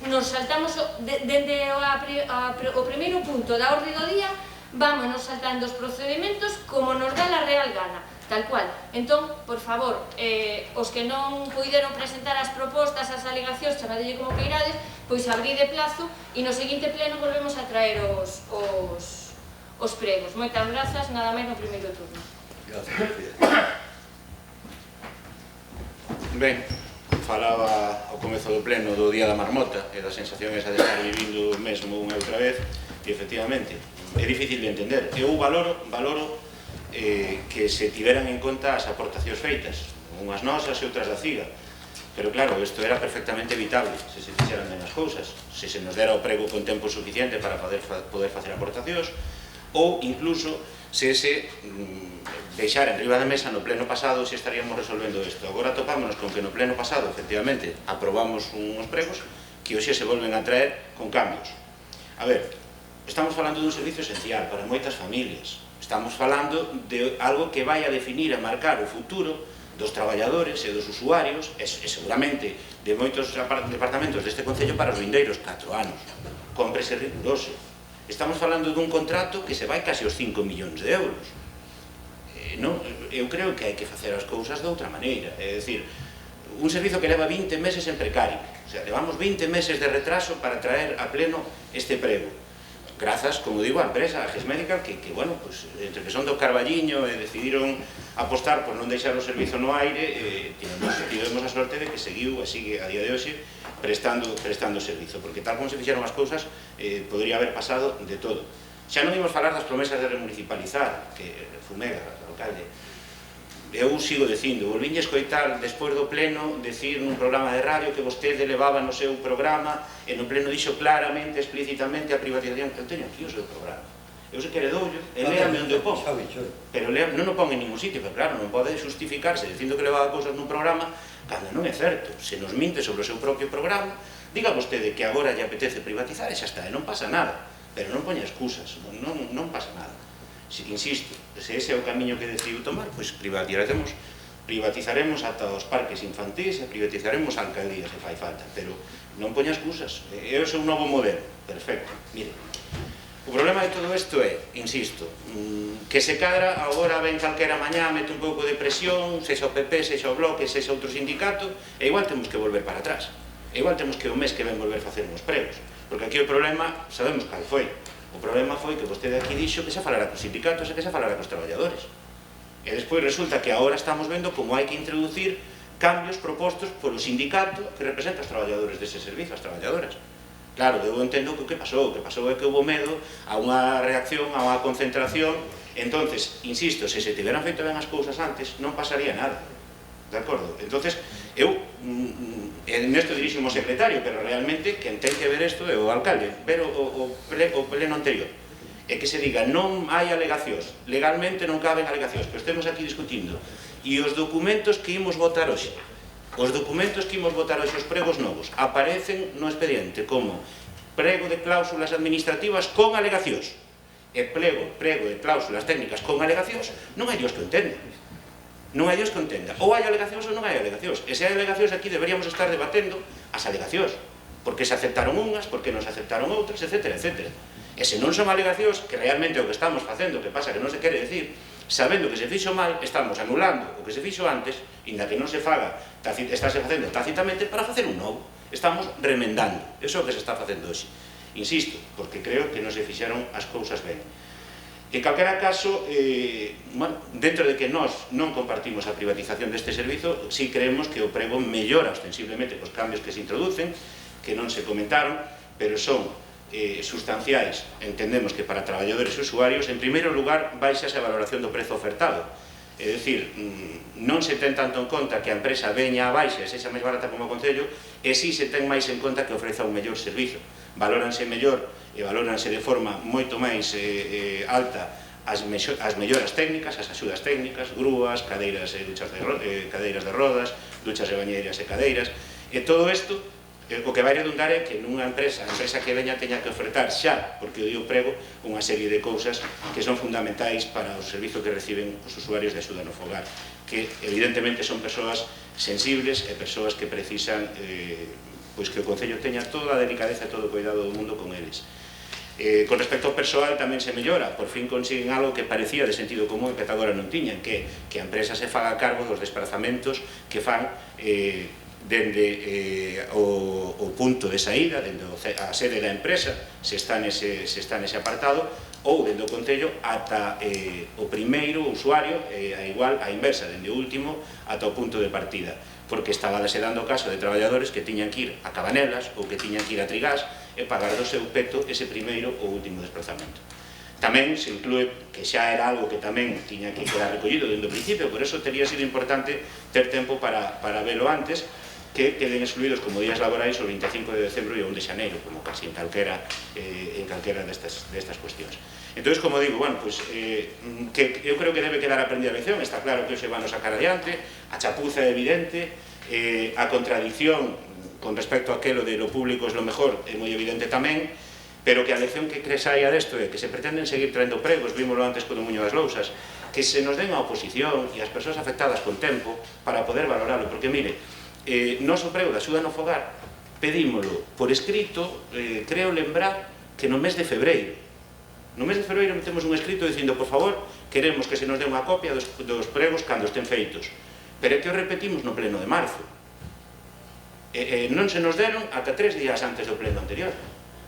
nos saltamos dende o primeiro punto da orde do día, vámonos saltando os procedimentos como nos dá a real gana, tal cual. Entón, por favor, os que non puideron presentar as propostas, as alegacións, chamadelle como que irades, pois abride plazo e no seguinte pleno volvemos a traer os pregos. Moitas grazas, nada máis no primeiro turno. Gracias. Ben, falaba ao comezo do pleno do Día da Marmota e da sensación esa de estar vivindo mesmo unha e outra vez, e efectivamente é difícil de entender. Eu valoro que se tiveran en conta as aportacións feitas, unhas nosas e outras da CIGA, pero claro, isto era perfectamente evitable se se fixeran ben as cousas, se se nos dera o prego con tempo suficiente para poder facer aportacións, ou incluso se se deixar en riba da mesa no pleno pasado, se estaríamos resolvendo isto. Agora topámonos con que no pleno pasado, efectivamente, aprobamos uns pregos que hoxe se volven a traer con cambios. A ver, Estamos falando dun servicio esencial para moitas familias. Estamos falando de algo que vai a definir e marcar o futuro dos traballadores e dos usuarios e seguramente de moitos departamentos deste Concello para os vindeiros 4 anos. Cómprese riguroso. Estamos falando dun contrato que se vai casi aos 5 millóns de euros. Eu creo que hai que facer as cousas de outra maneira. É dicir, un servizo que leva 20 meses en precario. O sea, levamos 20 meses de retraso para traer a pleno este prego. Grazas, como digo, a empresa, a GES Medical, que bueno, pues, entre que son do Carballiño e decidiron apostar por non deixar o servizo no aire, tivemos a sorte de que seguiu e sigue a día de hoxe prestando servizo, porque tal como se fixeron as cousas, podría haber pasado de todo. Xa non imos falar das promesas de remunicipalizar, que fumega o alcalde. Eu sigo dicindo, volvín escoitar despois do pleno decir nun programa de radio que vostede levaba no seu programa e no pleno dixo claramente, explícitamente a privatización. Eu teño aquí o seu programa. Eu se quere doullo, e léame onde o pon. Pero non o pon en ningún sitio, pero claro, non pode justificarse dicindo que levaba cousas nun programa cando non é certo. Se nos minte sobre o seu propio programa, diga vostede que agora lle apetece privatizar e xa está, e non pasa nada. Pero non poña excusas, non pasa nada. Insisto, se ese é o camiño que decidiu tomar, pois privatizaremos ata os parques infantís e privatizaremos alcaldías se fai falta, pero non poña excusas. É o seu novo modelo, perfecto. Mire, o problema de todo isto é, insisto, que se cadra, agora ven calquera mañá, mete un pouco de presión, sexa o PP, sexa o Bloque, sexa outro sindicato, e igual temos que volver para atrás. E igual temos que o mes que ven volver a facer uns pregos, porque aquí o problema, sabemos cal foi. O problema foi que vostede aquí dixo que se falara cos sindicatos e que se falara cos traballadores. E despois resulta que agora estamos vendo como hai que introducir cambios propostos polo sindicato que representa os traballadores dese servizo, as traballadoras. Claro, eu entendo que o que pasou é que houve medo a unha reacción, a unha concentración. Entonces, insisto, se se tiveran feito ben as cousas antes, non pasaría nada. De acordo? Entonces, eu nesto dirixo o secretario, pero realmente quen ten que ver isto é o alcalde, ver o pleno anterior, e que se diga non hai alegacións, legalmente non caben alegacións, pero estemos aquí discutindo, e os documentos que imos votar hoxe, os pregos novos, aparecen no expediente como prego de cláusulas administrativas con alegacións, e prego de cláusulas técnicas con alegacións, non hai Dios que o entenda. Non hai Dios que entenda. Ou hai alegacións ou non hai alegacións. E se hai alegacións aquí deberíamos estar debatendo as alegacións. Porque se aceptaron unhas, porque non se aceptaron outras, etc. E se non son alegacións, que realmente o que estamos facendo, que pasa que non se quere decir, sabendo que se fixo mal, estamos anulando o que se fixo antes, inda que non se faga, estáse facendo tácitamente para facer un novo. Estamos remendando. Eso é o que se está facendo hoxe. Insisto, porque creo que non se fixeron as cousas ben. En calquera caso, dentro de que nós non compartimos a privatización deste servizo, sí creemos que o prego mellora ostensiblemente cos cambios que se introducen, que non se comentaron, pero son sustanciais, entendemos que para traballadores e usuarios. En primeiro lugar, baixase a valoración do prezo ofertado. É dicir, non se ten tanto en conta que a empresa veña a baixa e sexa máis barata como o Concello, e si se ten máis en conta que ofreza un mellor servizo. Valóranse mellor e valóranse de forma moito máis alta as melloras técnicas, as axudas técnicas, grúas, cadeiras de rodas, duchas e bañeiras e cadeiras, e todo isto o que vai redundar é que nunha empresa que veña teña que ofertar xa, porque o dio prego, unha serie de cousas que son fundamentais para o servizo que reciben os usuarios de axuda no fogar, que evidentemente son persoas sensibles e persoas que precisan pois que o Concello teña toda a delicadeza e todo o cuidado do mundo con eles. Con respecto ao persoal tamén se mellora, por fin consiguen algo que parecía de sentido común e que ata agora non tiñan, que a empresa se faga cargo dos desplazamentos que fan dende o punto de saída, dende a sede da empresa, se está nese apartado, ou dende o Concello ata o primeiro usuario, a inversa, dende o último ata o punto de partida, porque estaba se dando caso de traballadores que tiñan que ir a Cabanelas ou que tiñan que ir a Trigás e pagar do seu peto ese primeiro ou último desplazamento. Tamén se inclúe que xa era algo que tamén tiña que quedar recollido dende o principio, por eso teria sido importante ter tempo para velo antes, que queden excluídos como días laborais o 25 de decembro e o 1 de xaneiro, como casi en calquera destas cuestións. Entón, como digo, que eu creo que debe quedar aprendida a lección, está claro que hoxe van a sacar adiante, a chapuza é evidente, a contradición con respecto a aquelo de lo público é lo mejor é moi evidente tamén, pero que a lección que saia desto é que se pretenden seguir traendo pregos, vímoslo antes co do Muño das Lousas, que se nos den a oposición e as persoas afectadas con tempo para poder valoralo, porque mire, noso prego da axuda no fogar pedímolo por escrito, creo lembrar que no mes de febreiro metemos un escrito dicindo, por favor, queremos que se nos dé unha copia dos pregos cando estén feitos, pero é que o repetimos no pleno de marzo. Non se nos deron ata 3 días antes do pleno anterior,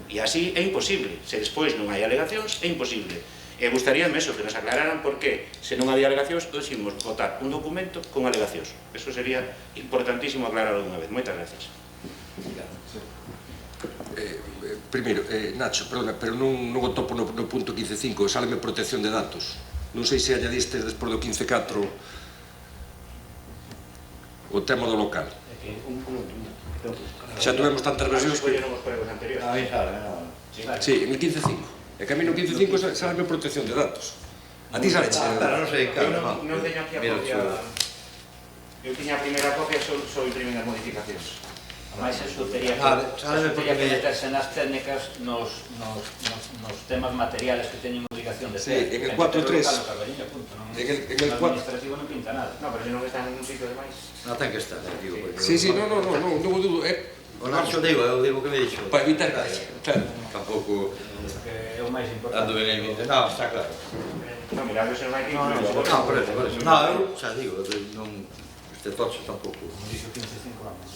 e así é imposible. Se despois non hai alegacións, é imposible. E gustaríame eso, que nos aclararan por que, se non había alegacións, deiximos votar un documento con alegacións. Eso sería importantísimo aclararlo unha vez. Moitas gracias. Primeiro, Nacho, perdona, pero non o topo no punto 15.5, sáleme protección de datos. Non sei se añadiste despois do 15.4 o tema do local. Xa tuvemos tantas versións que... Sí, en el 15.5. É que a mí no 15.5 sáleme protección de datos. A ti sale che... Pero non sei, Eu non teño aquí a copia... Eu tiña a primeira copia, só imprimir as modificacións. Ademais, eso tería que meterse nas técnicas nos temas materiales que teñen obligación de ter. Sí, en el 4.3. En el administrativo non pinta nada. No, pero se non está en un sitio de máis. Non ten que estar, digo. Sí, non o dudo. O Nacho digo, eu digo que me dixo. Para evitar que... Claro. Tampouco... Que é o máis importante. Ando ben en mente. Non, está claro. No, mira, se non hai que Non, por eso. Non, eu xa digo, este tocho tampouco. Dixo 15.5 anos.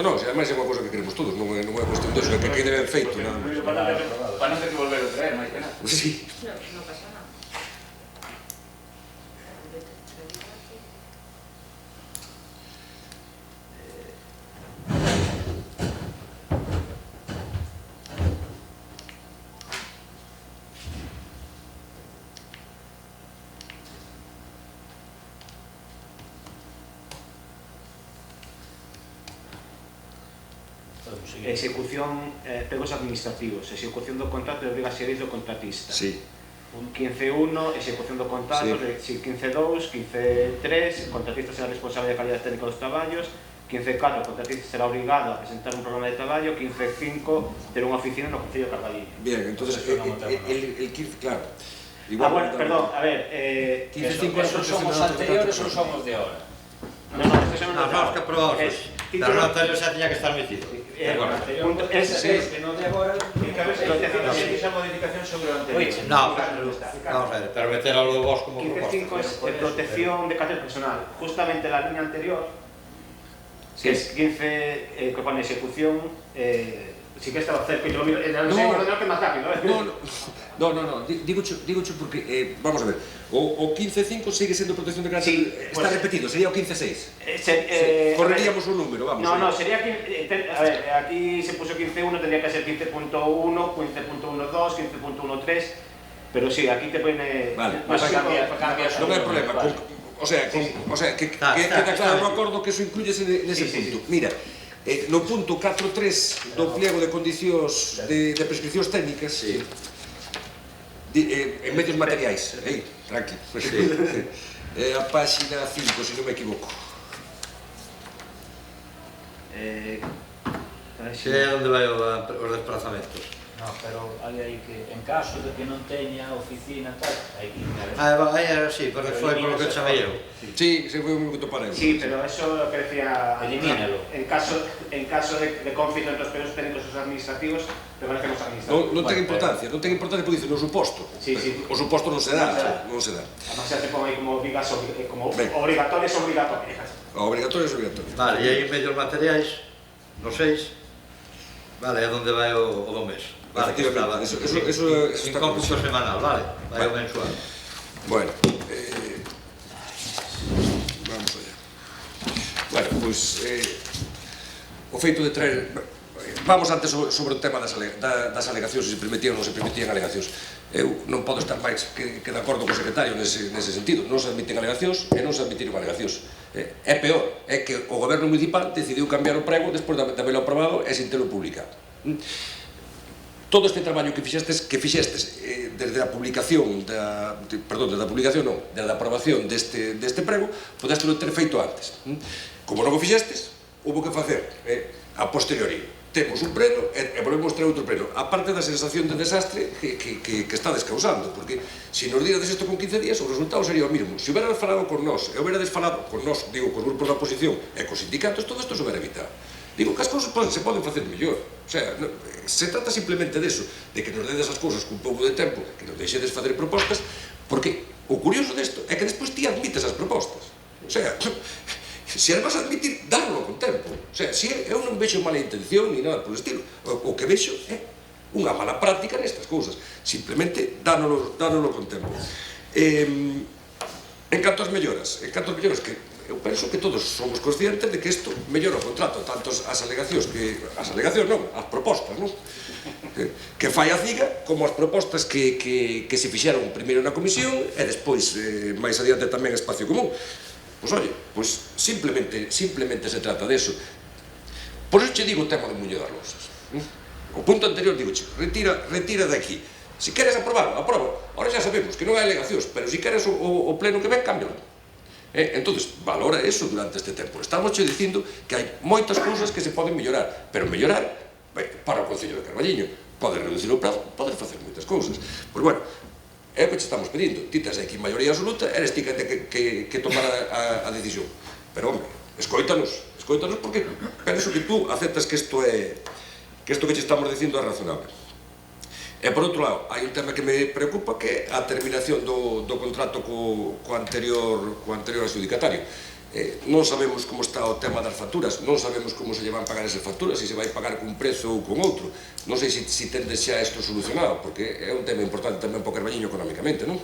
Non, ademais é unha cousa que queremos todos, non é cuestión de eso, é que quede ben feito, nada máis. Para non ter que volver a traer, máis que nada. Sí. Non pasa nada. Execución, pegos administrativos, execución do contrato de obriga servicio do contratista. Sí. 15.1, execución do contrato, sí. 15.2, 15.3, o contratista será responsable de calidad técnica dos traballos, 15.4, o contratista será obrigado a presentar un programa de traballo, 15.5, ter unha oficina no Concello de Carballiño. Bien, entonces, el 15, claro. Igual, bueno, perdón, a ver... 15.5 esos son os anteriores ou son os de ahora? Non, estes son os que aprobamos. Pero no anterior xa tiña que estar metido. Ese que non de agora... Esa modificación sobre o anterior. No, vamos a ver, pero meter algo vos como proposta. 15.5 es protección de carácter personal. Justamente la línea anterior, que es 15, que pone ejecución, sí que estaba cerca, y yo lo miro, no sé, ordenador que es más rápido. No, digo porque, vamos a ver, o 15.5 sigue sendo protección de carácter, está repetido, sería o 15.6. Correríamos un número, vamos. No, sería, a ver, aquí se puso 15.1, tendría que ser 15.1, 15.12, 15.13, pero sí, aquí te pone... Vale, no hai problema, o sea, que queda claro no acordo que eso incluyese nese punto. Mira, no punto 4.3 do pliego de condicións de prescripcións técnicas, en medios materiais, tranquilo, a páxina 5, se non me equivoco. Se é onde vai os desplazamentos. No, pero hai aí que, en caso de que non teña oficina tal, hai que ir Sí, porque foi por lo que chamei eu. Sí, se foi un minuto para eu. Sí, pero eso lo que decía... Elimínalo. En caso de conflicto entre os peros técnicos e os administrativos, permanecemos administrativos. Non ten importancia porque dice no suposto. Sí. O suposto non se dá. Además xa te pon aí como obligatorias. Obrigatorios. Vale, e aí medios materiais, no 6, vale, é onde vai o do mes. Vale, que estaba eso en cómputo semanal, vale, vai o mensual. Bueno, vamos allá. Bueno, pois, o feito de traer... Vamos antes sobre o tema das alegacións, se permitían ou non se permitían alegacións. Eu non podo estar máis que de acordo co secretario nese sentido. Non se admiten alegacións e non se admitiron alegacións. É peor, é que o goberno municipal decidiu cambiar o prego despois de habelo aprobado e sin telo publicado. Todo este traballo que fixestes desde a publicación desde a aprobación deste prego, podéstelo ter feito antes. Como non o fixestes, houve que facer a posteriori temos un pleno e volvemos ter outro pleno. A parte da sensación de desastre que estades causando, porque se nos dirades isto con 15 días, o resultado sería o mismo. Se houberades falado con nós, e houberades falado con nós, digo, con grupos da oposición e cos sindicatos, todo isto se hubiera evitado. Digo que as cousas se poden facer mellor. O sea, se trata simplemente deso, de que nos dedes as cousas con pouco de tempo, que nos deixedes facer propostas, porque o curioso desto é que despois ti admites as propostas. O sea, se as vas a admitir, dárlo con tempo. O sea, eu non vexo mala intención ni nada polo estilo. O que vexo é unha mala práctica nestas cousas. Simplemente dánolo con tempo. En canto ás melloras, que eu penso que todos somos conscientes de que isto mellora o contrato, tanto as alegacións non, as propostas, non? Que fai a CIGA, como as propostas que se fixeron primeiro na comisión e despois, máis adiante tamén Espacio Común. Pois, oye, simplemente se trata deso. Por iso che digo o tema de Muñoz das Lousas. O punto anterior digo, retira de aquí. Se queres aprobar, aproba. Ahora xa sabemos que non hai alegacións, pero se queres o pleno que ven, cámbialo. Entonces, valora eso durante este tempo. Estamos che dicindo que hai moitas cousas que se poden mellorar, pero mellorar para o Concello de Carballiño. Podes reducir o prazo, podes facer moitas cousas. Pois, bueno, é o que te estamos pedindo. Ti tes aquí maioría absoluta, eres ti que tomar a decisión. Pero, hombre, escoítanos porque penso que tú aceptas que isto que te estamos dicindo é razonable. E, por outro lado, hai un tema que me preocupa, que é a terminación do contrato co anterior adxudicatario. Non sabemos como está o tema das facturas, non sabemos como se llevan pagar esas facturas, se se vai pagar cun prezo ou con outro. Non sei se tendes xa isto solucionado, porque é un tema importante tamén para o Carballiño económicamente, non?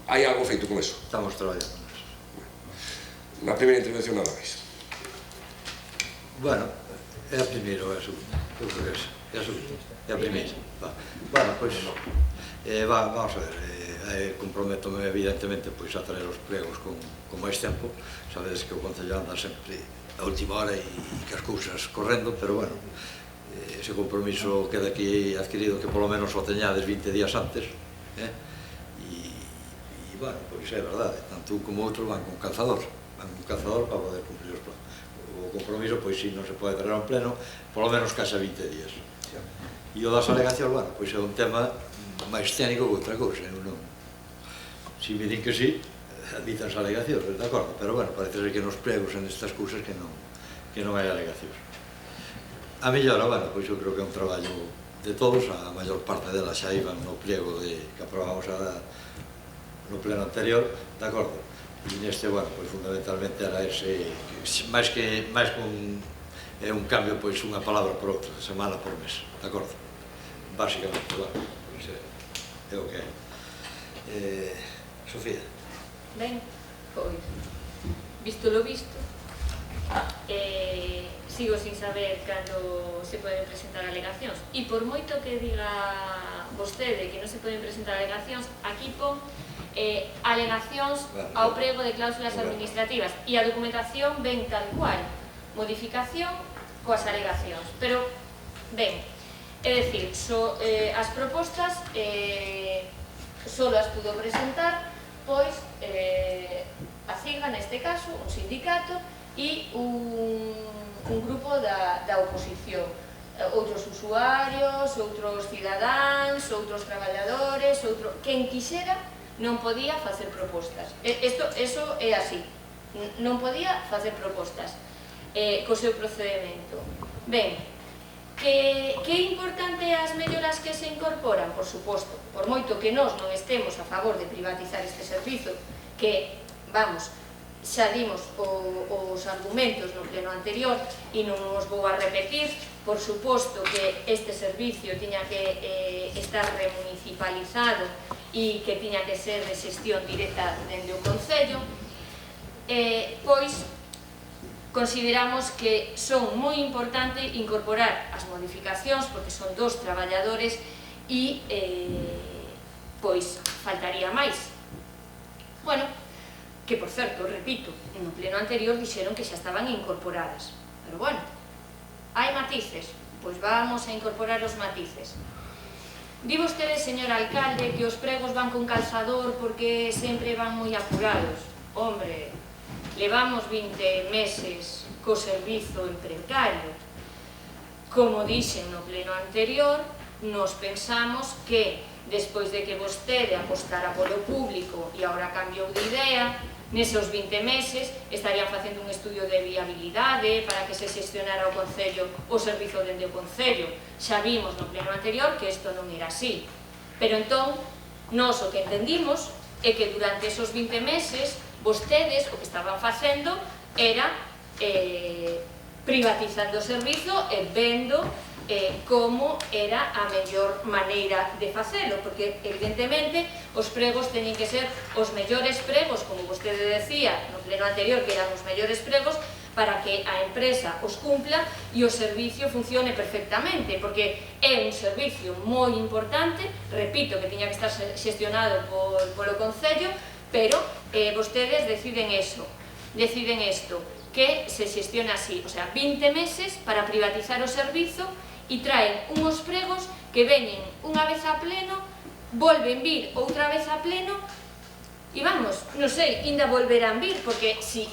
Hai algo feito con eso? Estamos traballando neso. Na primeira intervención nada máis. Bueno, é a primeira ou é a segunda? Eu creo que é a segunda, é a primeira. Bueno, pois, vamos a ver, comprométome evidentemente pois a traer os pregos con máis tempo. Sabedes que o Concello anda sempre a última hora e que as cousas correndo, pero bueno, ese compromiso queda aquí adquirido, que polo menos o teñades 20 días antes, e bueno, pois é verdade, tanto un como outro van con calzador para poder cumplir os plazos. O compromiso, pois si non se pode traer a un pleno, polo menos case 20 días. E o das alegacións, bueno, pois é un tema máis técnico que outra cousa. Si me din que sí, admitan as alegacións, de acordo, pero bueno, parece ser que nos pregos en estas cousas que non hai alegacións. A mellora, bueno, pois eu creo que é un traballo de todos, a maior parte delas xa iban no pliego que aprobamos no pleno anterior, de acordo. E neste, bueno, pois fundamentalmente era ese, máis con un cambio, pois unha palabra por outra, semana por mes, de acordo? Básicamente, bueno, pois é o que é. Sofía. Ben, pois, visto lo visto, sigo sin saber cando se poden presentar alegacións. E por moito que diga vostede que non se poden presentar alegacións, aquí pon alegacións ao prego de cláusulas administrativas e a documentación ven tal cual, modificación coas alegacións. Pero, ben, é dicir, as propostas só as pudo presentar pois a CIGA, neste caso, un sindicato e un grupo da oposición, outros usuarios, outros cidadáns, outros traballadores, quen quixera non podía facer propostas. Eso é así, non podía facer propostas co seu procedimento. Ben, que é importante as melloras que se incorporan, por suposto, por moito que nós non estemos a favor de privatizar este servizo, que, vamos, xa dimos os argumentos no pleno anterior e non os vou a repetir. Por suposto que este servicio tiña que estar remunicipalizado e que tiña que ser de xestión directa dende o Concello, pois consideramos que son moi importante incorporar as modificacións, porque son dos traballadores e pois faltaría máis. Bueno, que por certo, repito, no pleno anterior dixeron que xa estaban incorporadas, pero bueno, hai matices, pois vamos a incorporar os matices. Di vostede, señor alcalde, que os pregos van con calzador porque sempre van moi apurados. Hombre, levamos 20 meses co servizo en precario. Como dixen no pleno anterior, nos pensamos que despois de que vostede apostara polo público e agora cambiou de idea, nesos 20 meses estarían facendo un estudio de viabilidade para que se xestionara o Concello o servizo dende o Concello. Xa vimos no pleno anterior que isto non era así. Pero entón, nós o que entendimos é que durante esos 20 meses vostedes o que estaban facendo era privatizando o servizo e vendo como era a mellor maneira de facelo, porque evidentemente os pregos teñen que ser os mellores pregos, como vostede decía no pleno anterior, que eran os mellores pregos para que a empresa os cumpla e o servicio funcione perfectamente, porque é un servicio moi importante, repito que tiña que estar xestionado polo Concello, pero vostedes deciden isto, que se xestiona así, o sea, 20 meses para privatizar o servizo e traen unhos pregos que veñen unha vez a pleno, volven vir outra vez a pleno e vamos, non sei, ainda volverán vir, porque si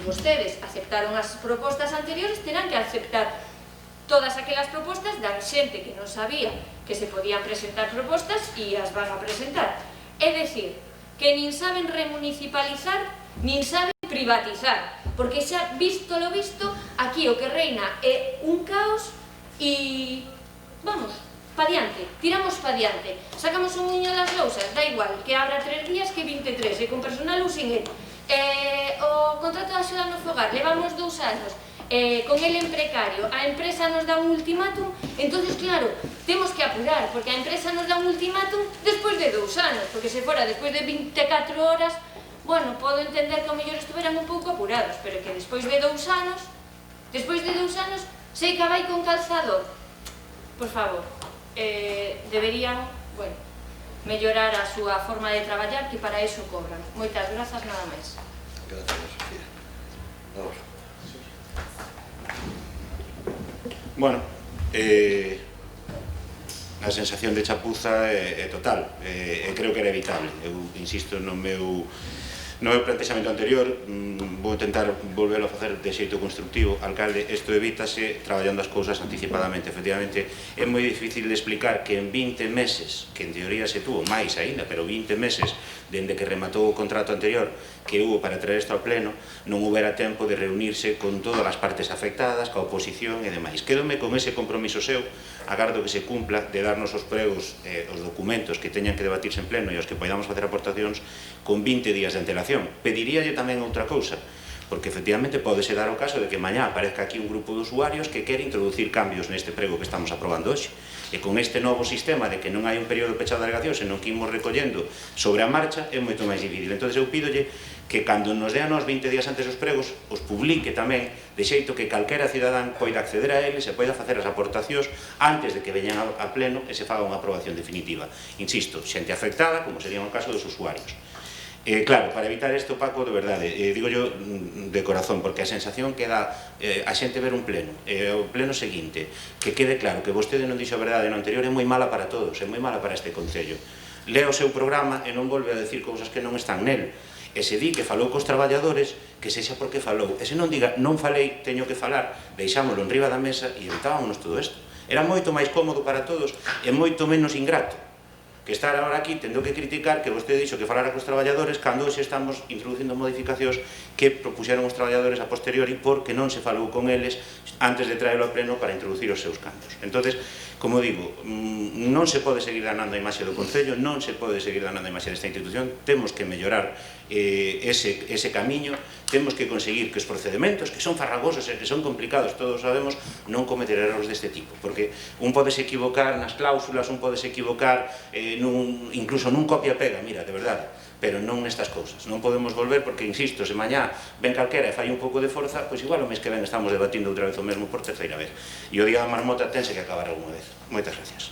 vostedes aceptaron as propostas anteriores, terán que aceptar todas aquelas propostas da xente que non sabía que se podían presentar propostas e as van a presentar. É dicir, que nin saben remunicipalizar, nin saben privatizar, porque xa visto lo visto, aquí o que reina é un caos e vamos, pa diante, tiramos pa diante, sacamos un niño das lousas, da igual que abra 3 días que 23, e con personal ou sin el. O contrato de axuda no fogar, levamos 2 anos, con el en precario, a empresa nos dá un ultimátum, entonces claro, temos que apurar, porque a empresa nos dá un ultimátum despois de 2 anos, porque se fora despois de 24 horas, bueno, podo entender que ao mellor estuveran un pouco apurados, pero que despois de 2 anos, sei que vai con calzador. Por favor, deberían, bueno, mellorar a súa forma de traballar, que para iso cobran. Moitas grazas, nada máis. Gracias, Sofía. Vamos. Bueno, a sensación de chapuza é total, e creo que era evitable. Eu insisto no meu plantexamento anterior, vou intentar volverlo a facer de xeito constructivo. Alcalde, isto evítase traballando as cousas anticipadamente. Efectivamente, é moi difícil de explicar que en 20 meses, que en teoría se tuvo máis aínda, pero 20 meses dende que rematou o contrato anterior que hubo para traer isto ao pleno, non houbera tempo de reunirse con todas as partes afectadas, ca oposición e demais. Quédome con ese compromiso seu, agardo que se cumpla de darnos os pregos, os documentos que teñan que debatirse en pleno e os que podamos facer aportacións con 20 días de antelación. Pediríalle tamén outra cousa, porque efectivamente podese dar o caso de que mañá aparezca aquí un grupo de usuarios que quere introducir cambios neste prego que estamos aprobando hoxe. E con este novo sistema de que non hai un período pechado de alegación, senón que imos recollendo sobre a marcha, é moito máis difícil. Entón, eu pídolle que cando nos dé a nos 20 días antes os pregos, os publique tamén, de xeito que calquera cidadán poida acceder a eles e poida facer as aportacións antes de que veñan a pleno e se faga unha aprobación definitiva. Insisto, xente afectada, como sería o caso dos usuarios. Claro, para evitar isto, Paco, de verdade, digo yo de corazón, porque a sensación que dá a xente ver un pleno, o pleno seguinte, que quede claro que vostede non dixo a verdade no anterior, é moi mala para todos, é moi mala para este Concello. Lea o seu programa e non volve a decir cousas que non están nel. E se di que falou cos traballadores, que sexa porque falou. E se non diga, non falei, teño que falar, deixámoslo en riba da mesa e evitámonos todo isto. Era moito máis cómodo para todos e moito menos ingrato que estar agora aquí tendo que criticar que vostede dixo que falara cos traballadores cando hoxe estamos introducindo modificacións que propuxeron os traballadores a posteriori porque non se falou con eles antes de traerlo a pleno para introducir os seus cambios. Entonces, como digo, non se pode seguir danando a imaxe do Concello, non se pode seguir danando a imaxe desta institución, temos que mellorar ese camiño, temos que conseguir que os procedementos, que son farragosos e que son complicados, todos sabemos, non cometer erros deste tipo, porque un podese equivocar nas cláusulas, un podese equivocar incluso nun copia-pega, mira, de verdade, pero non nestas cousas. Non podemos volver porque, insisto, se mañá ven calquera e fai un pouco de forza, pois igual o mes que ven estamos debatindo outra vez o mesmo por terceira vez. E o día da marmota tense que acabar alguna vez. Moitas gracias.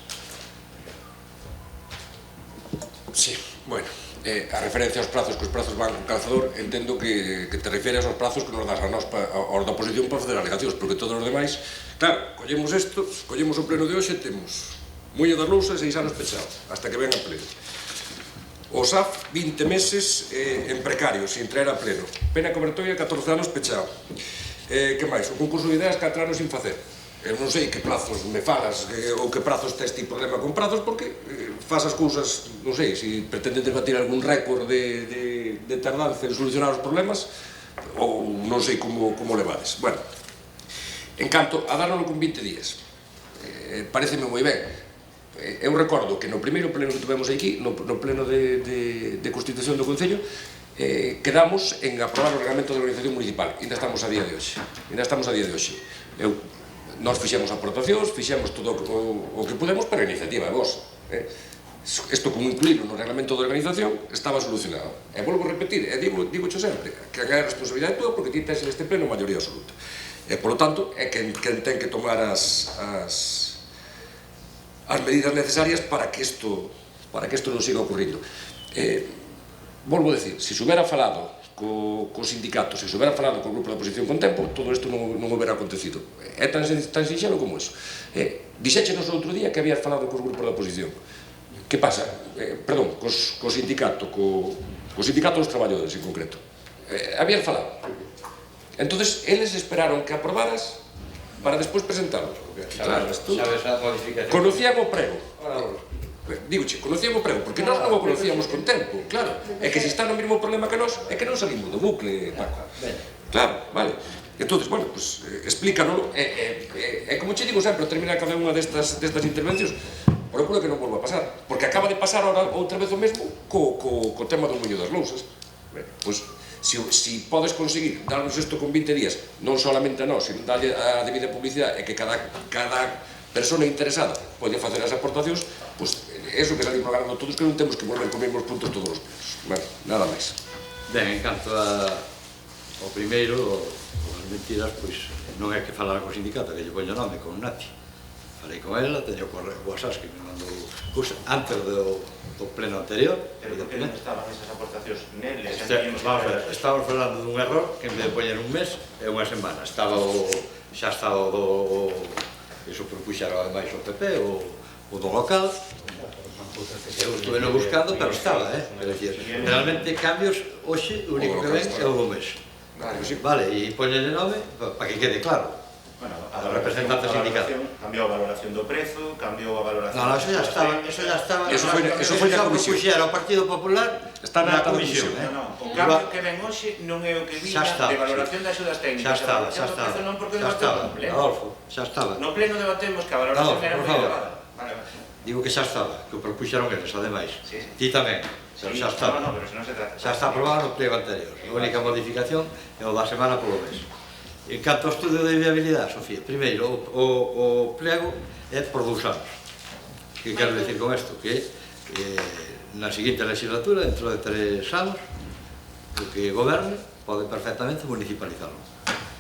Sí, bueno, a referencia aos prazos, que os prazos van con calzador, entendo que te refieres aos prazos que nos das a nós, aos da oposición para facer alegacións, porque todos os demais, claro, collemos isto, collemos o pleno de hoxe, temos Muelle das Lousas 6 anos pechado, hasta que ven a pleno. O SAF, 20 meses en precario, sin traer a pleno. Pena Cobertoia, 14 anos pechado. Que máis? O concurso de ideas, 4 anos sin facer. Eu non sei que plazos me falas ou que prazos tes ti problema con prazos, porque faz as cousas, non sei, se pretendes batir algún récord de tardanza en solucionar os problemas, ou non sei como levades. Bueno, en canto a dárnoslo con 20 días, pareceme moi ben. Eu recordo que no primeiro pleno que tivemos aquí, no pleno de Constitución do Concello, quedamos en aprobar o reglamento de organización municipal. Ainda estamos a día de hoxe. Nós fixemos aportacións, fixemos todo o que pudemos, pero a iniciativa é vosa. Isto, como incluílo no reglamento de organización, estaba solucionado. E volvo a repetir, e digo sempre, que a responsabilidade toda porque ti tens neste pleno maioría absoluta. E, polo tanto, é quen ten que tomar as medidas necesarias para que isto non siga ocurrindo. Volvo a decir, se se houbera falado co sindicato, se se houbera falado co grupo da oposición con tempo, todo isto non houbera acontecido. É tan sinxelo como iso. Dixéchenos outro día que habías falado cos grupos da oposición. Que pasa? Perdón, co sindicato, co sindicato dos traballadores en concreto. Habías falado. Entonces, eles esperaron que aprobaras para despois presentalo. Claro, sabes a modificación. Conocían o prego. Digoche, conocíamos o prego, porque nós non o conocíamos con tempo, claro. É que se está no mesmo problema que nós, é que non salimos do bucle, Paco. Claro, vale. Entonces, bueno, pues, explícanolo. É como che digo sempre, ao terminar cada unha destas intervencións, procuro que non volva a pasar, porque acaba de pasar outra vez o mesmo co tema do muño das lousas. Pois, se podes conseguir darnos isto con 20 días, non solamente a nós, sino darlle a debida publicidade, e que cada persona interesada pode facer as aportacións, pois eso que salimos agarrando todos, que non temos que volver con mesmos puntos todos os plenos. Bueno, nada máis. Ben, en canto ao primeiro, as mentiras, pois non é que falar co sindicato, que lle poño nome, con Nati. Falei con ela, teño o WhatsApp que me mandou antes do pleno anterior. Pero por que non estaban esas aportacións neles? Estamos falando dun error que en vez de poñer un mes, é unha semana. Xa estaba iso propuxaron ademais o PP, o do local. Eu estuve no buscando, pero estaba, realmente cambios, hoxe, o único que ven é o do mes. Vale, e poñenle nome para que quede claro. A representante sindical. Cambiou a valoración do prezo, cambiou a valoración... Non, eso ya estaba. Eso foi na comisión. Propuxera o Partido Popular na comisión. O cambio que ven hoxe non é o que viña de valoración de axudas técnicas. Xa estaba. Non porque debatemos no pleno. Adolfo, xa estaba. No pleno debatemos que a valoración era moi elevada. Digo que xa estaba, que o propuxeron eles, ademais. Ti tamén, pero xa estaba. Xa está aprobado no pliego anterior. A única modificación é o da semana polo mes. En canto ao estudio de viabilidade, Sofía, primeiro, o pliego é por 2 anos. Que quero dicir con isto? Que na seguinte legislatura, dentro de 3 anos, o que goberne pode perfectamente municipalizarlo.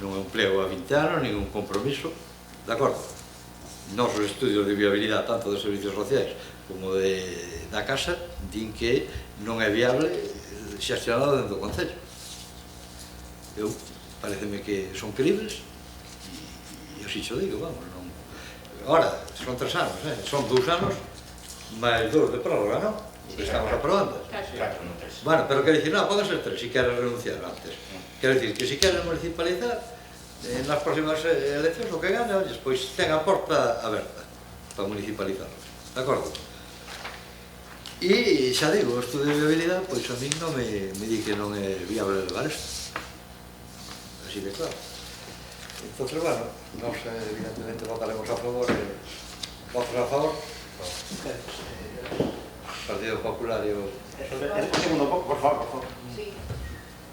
Non é un pliego a 20 anos, nin un compromiso, de acordo? Nosos estudios de viabilidade, tanto dos servicios sociais como da casa, din que non é viable xestionado dentro do Concello. Eu pareceme que son creíbles e así xo digo, vamos, non... Ahora, son 3 anos, son 2 anos máis 2 de prórroga, non? O que estamos aprobando. Bueno, pero quero dicir, non, pode ser 3 se queres renunciar antes. Quero dicir que se queres municipalizar, nas próximas eleccións o que gana, pois ten a porta aberta para municipalizarlo, de acordo? E xa digo, o estudio de viabilidade, pois a min non me di que non é viable levar isto. Así de claro. Entón, bueno, nós evidentemente votaremos a favor. Votos a favor? Partido Popular e o... Un segundo, por favor. Sí.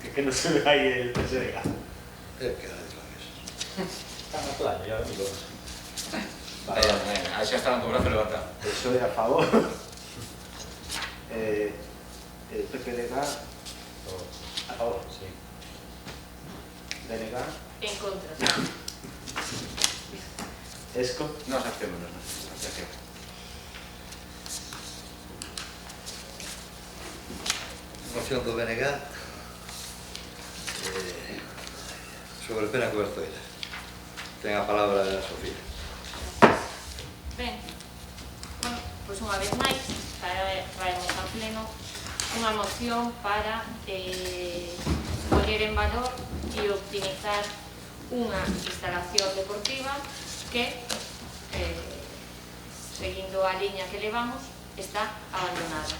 Que non se ve aí el PSDG. Que era de claves. Está na playa, ya amigo. Aí xa estaban con o brazo levantado. Eso é a favor. El PPDG a favor. Sí. DNG En contra. ESCO. Nos abstémonos. Moción do BNG sobre pena cobertoira. Ten a palabra a Sofía. Ben, bueno, pois unha vez máis traemos ao pleno unha moción para poñer en valor e optimizar unha instalación deportiva que, seguindo a liña que levamos, está abandonada,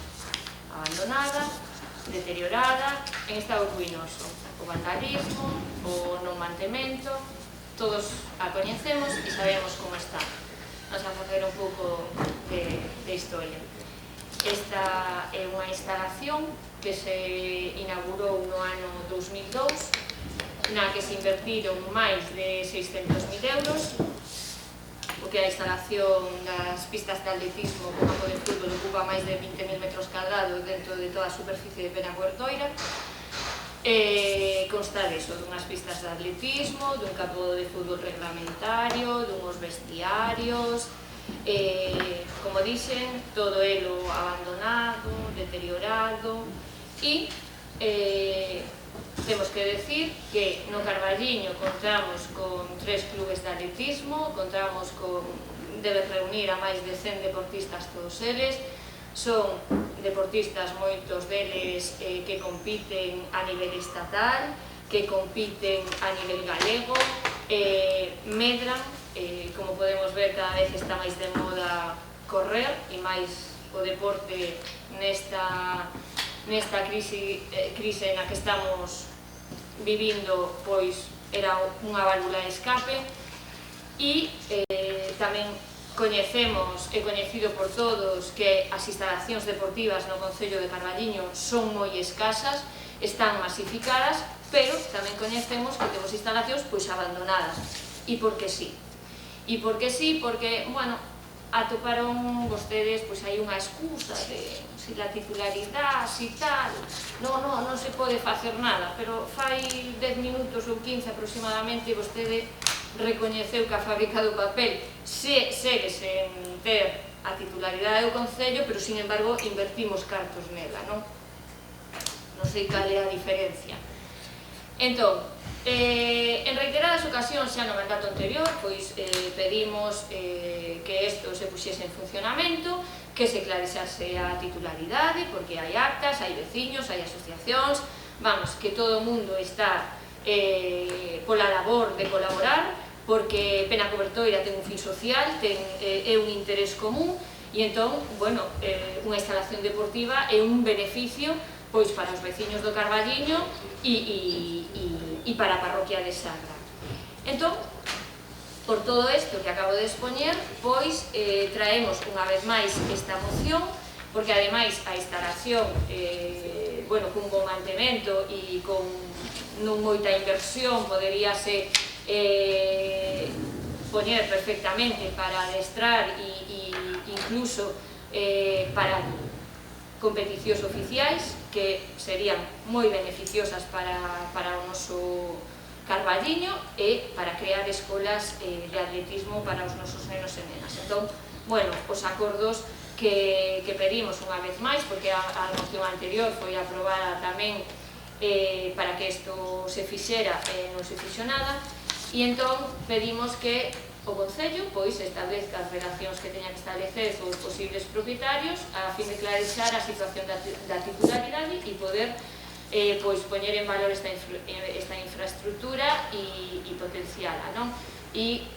deteriorada, en estado ruinoso. O vandalismo, o non mantemento, todos a coñecemos e sabemos como está. Vamos a facer un pouco de historia. Esta é unha instalación que se inaugurou no ano 2002, na que se invertiron máis de 600.000 euros, o que a instalación das pistas de atletismo co campo de fútbol ocupa máis de 20.000 metros cadrados dentro de toda a superficie de Penaguartoira. Consta diso, dunhas pistas de atletismo, dun campo de fútbol reglamentario, dunhos vestiarios, como dixen, todo elo abandonado, deteriorado, e temos que decir que no Carballiño contamos con 3 clubes de atletismo, contamos con, debe reunir a máis de 100 deportistas todos eles, son deportistas moitos deles que compiten a nivel estatal, que compiten a nivel galego, medran, como podemos ver cada vez está máis de moda correr e máis o deporte nesta crise na que estamos vivindo, pois era unha válvula de escape. E tamén coñecemos, é coñecido por todos, que as instalacións deportivas no Concello de Carballiño son moi escasas, están masificadas, pero tamén coñecemos que temos instalacións pois abandonadas. E por que sí? E por que sí? Porque, bueno, atoparon vostedes, pois hai unha excusa de si la titularidade, si tal, non se pode facer nada, pero fai 10 minutos ou 15 aproximadamente vostede recoñeceu que a fábrica do papel segue sen ter a titularidade do Concello, pero, sin embargo, invertimos cartos nela, non? Non sei cal é a diferencia. Entón, en reiteradas ocasións xa no mandato anterior, pois pedimos que isto se puxese en funcionamento, que se clarizase a titularidade, porque hai actas, hai veciños, hai asociacións, vamos, que todo o mundo está pola labor de colaborar, porque Penacobertoira ten un fin social, é un interés común, e entón, bueno, unha instalación deportiva é un beneficio pois para os veciños do Carballiño e para a parroquia de Sagra. Entón, por todo isto que acabo de expoñer, pois traemos unha vez máis esta moción, porque ademais a instalación, bueno, cun bon mantemento e con non moita inversión, poderíase poñer perfectamente para adestrar e incluso para competicións oficiais que serían moi beneficiosas para o noso Carballiño e para crear escolas de atletismo para os nosos nenos e nenas. Entón, bueno, os acordos que pedimos unha vez máis, porque a moción anterior foi aprobada tamén para que isto se fixera e non se fixo nada, e entón pedimos que o Concello pois establezca as relacións que teña que establecer os posibles propietarios a fin de clarizar a situación da titularidade e poder pois poñer en valor esta infraestructura e potenciala, non? E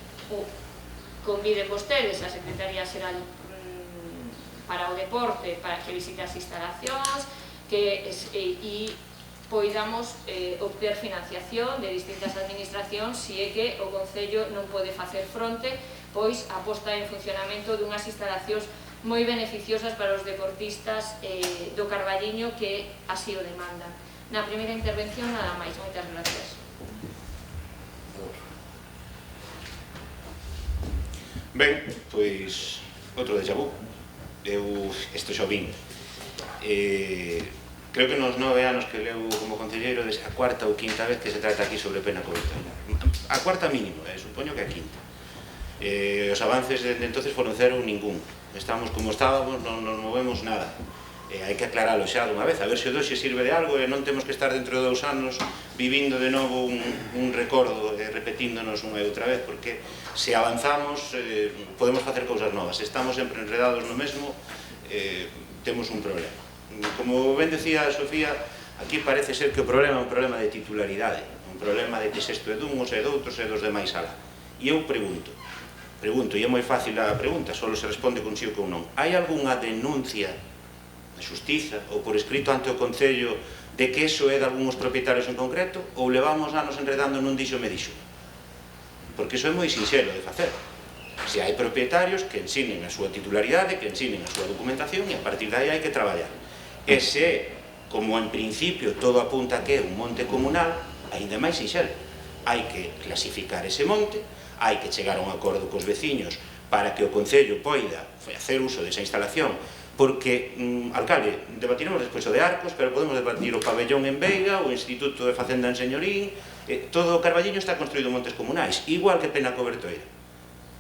conviden vostedes a Secretaría Xeral para o Deporte para que visite as instalacións e poidamos obter financiación de distintas administracións se é que o Concello non pode facer fronte pois a posta en funcionamento dunhas instalacións moi beneficiosas para os deportistas do Carballiño que así o demandan. Na primeira intervención nada máis, moitas gracias. Ben, pois outro déjà vu. Eu isto xa vin. Creo que nos 9 anos que levo como concelleiro é a cuarta ou quinta vez que se trata aquí sobre Penacobertoira. A cuarta mínimo, supoño que a quinta. Os avances desde entonces foron cero ou ningún. Estamos como estábamos, non nos movemos nada. Hai que aclaralo xa dunha vez, a ver se o doxe sirve de algo e non temos que estar dentro de 2 anos vivindo de novo un recordo e repetíndonos unha e outra vez, porque se avanzamos podemos facer cousas novas. Se estamos sempre enredados no mesmo, temos un problema. Como ben decía Sofía, aquí parece ser que o problema é un problema de titularidade, un problema de que se isto é duns e doutros e dos demais alá. E eu pregunto, pregunto, e é moi fácil a pregunta, só se responde con sí ou con non. Hai algunha denuncia de xustiza ou por escrito ante o Concello de que eso é de algúns propietarios en concreto, ou levamos anos enredando nun dixo me dixo? Porque iso é moi sinxelo de facer. Se hai propietarios que ensinen a súa titularidade, que ensinen a súa documentación, e a partir de aí hai que traballar. E se, como en principio todo apunta que é un monte comunal, ainda máis sinxelo. Hai que clasificar ese monte, hai que chegar a un acordo cos veciños para que o Concello poida facer uso desa instalación, porque, alcalde, debatiremos despois o de Arcos, pero podemos debatir o pabellón en Veiga, o Instituto de Facenda en Señorín, todo o Carballiño está construído en montes comunais, igual que Penacobertoira.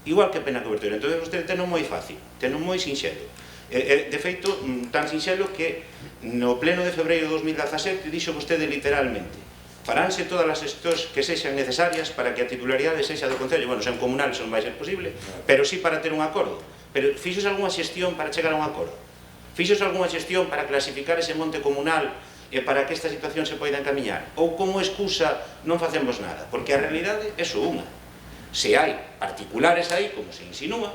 Igual que Penacobertoira. Entón, vostede ten moi fácil, ten moi sinxelo. De feito, tan sinxelo que no pleno de febreiro de 2017 dixo vostede literalmente: faránse todas as xestións que sexan necesarias para que a titularidade sexa do Concello. Bueno, se en comunal non vai ser posible, pero sí para ter un acordo. Pero fixos algunha xestión para chegar a un acordo? Fixos algunha xestión para clasificar ese monte comunal e para que esta situación se poida encamiñar? Ou como excusa non facemos nada? Porque a realidade é só unha. Se hai particulares aí, como se insinúa,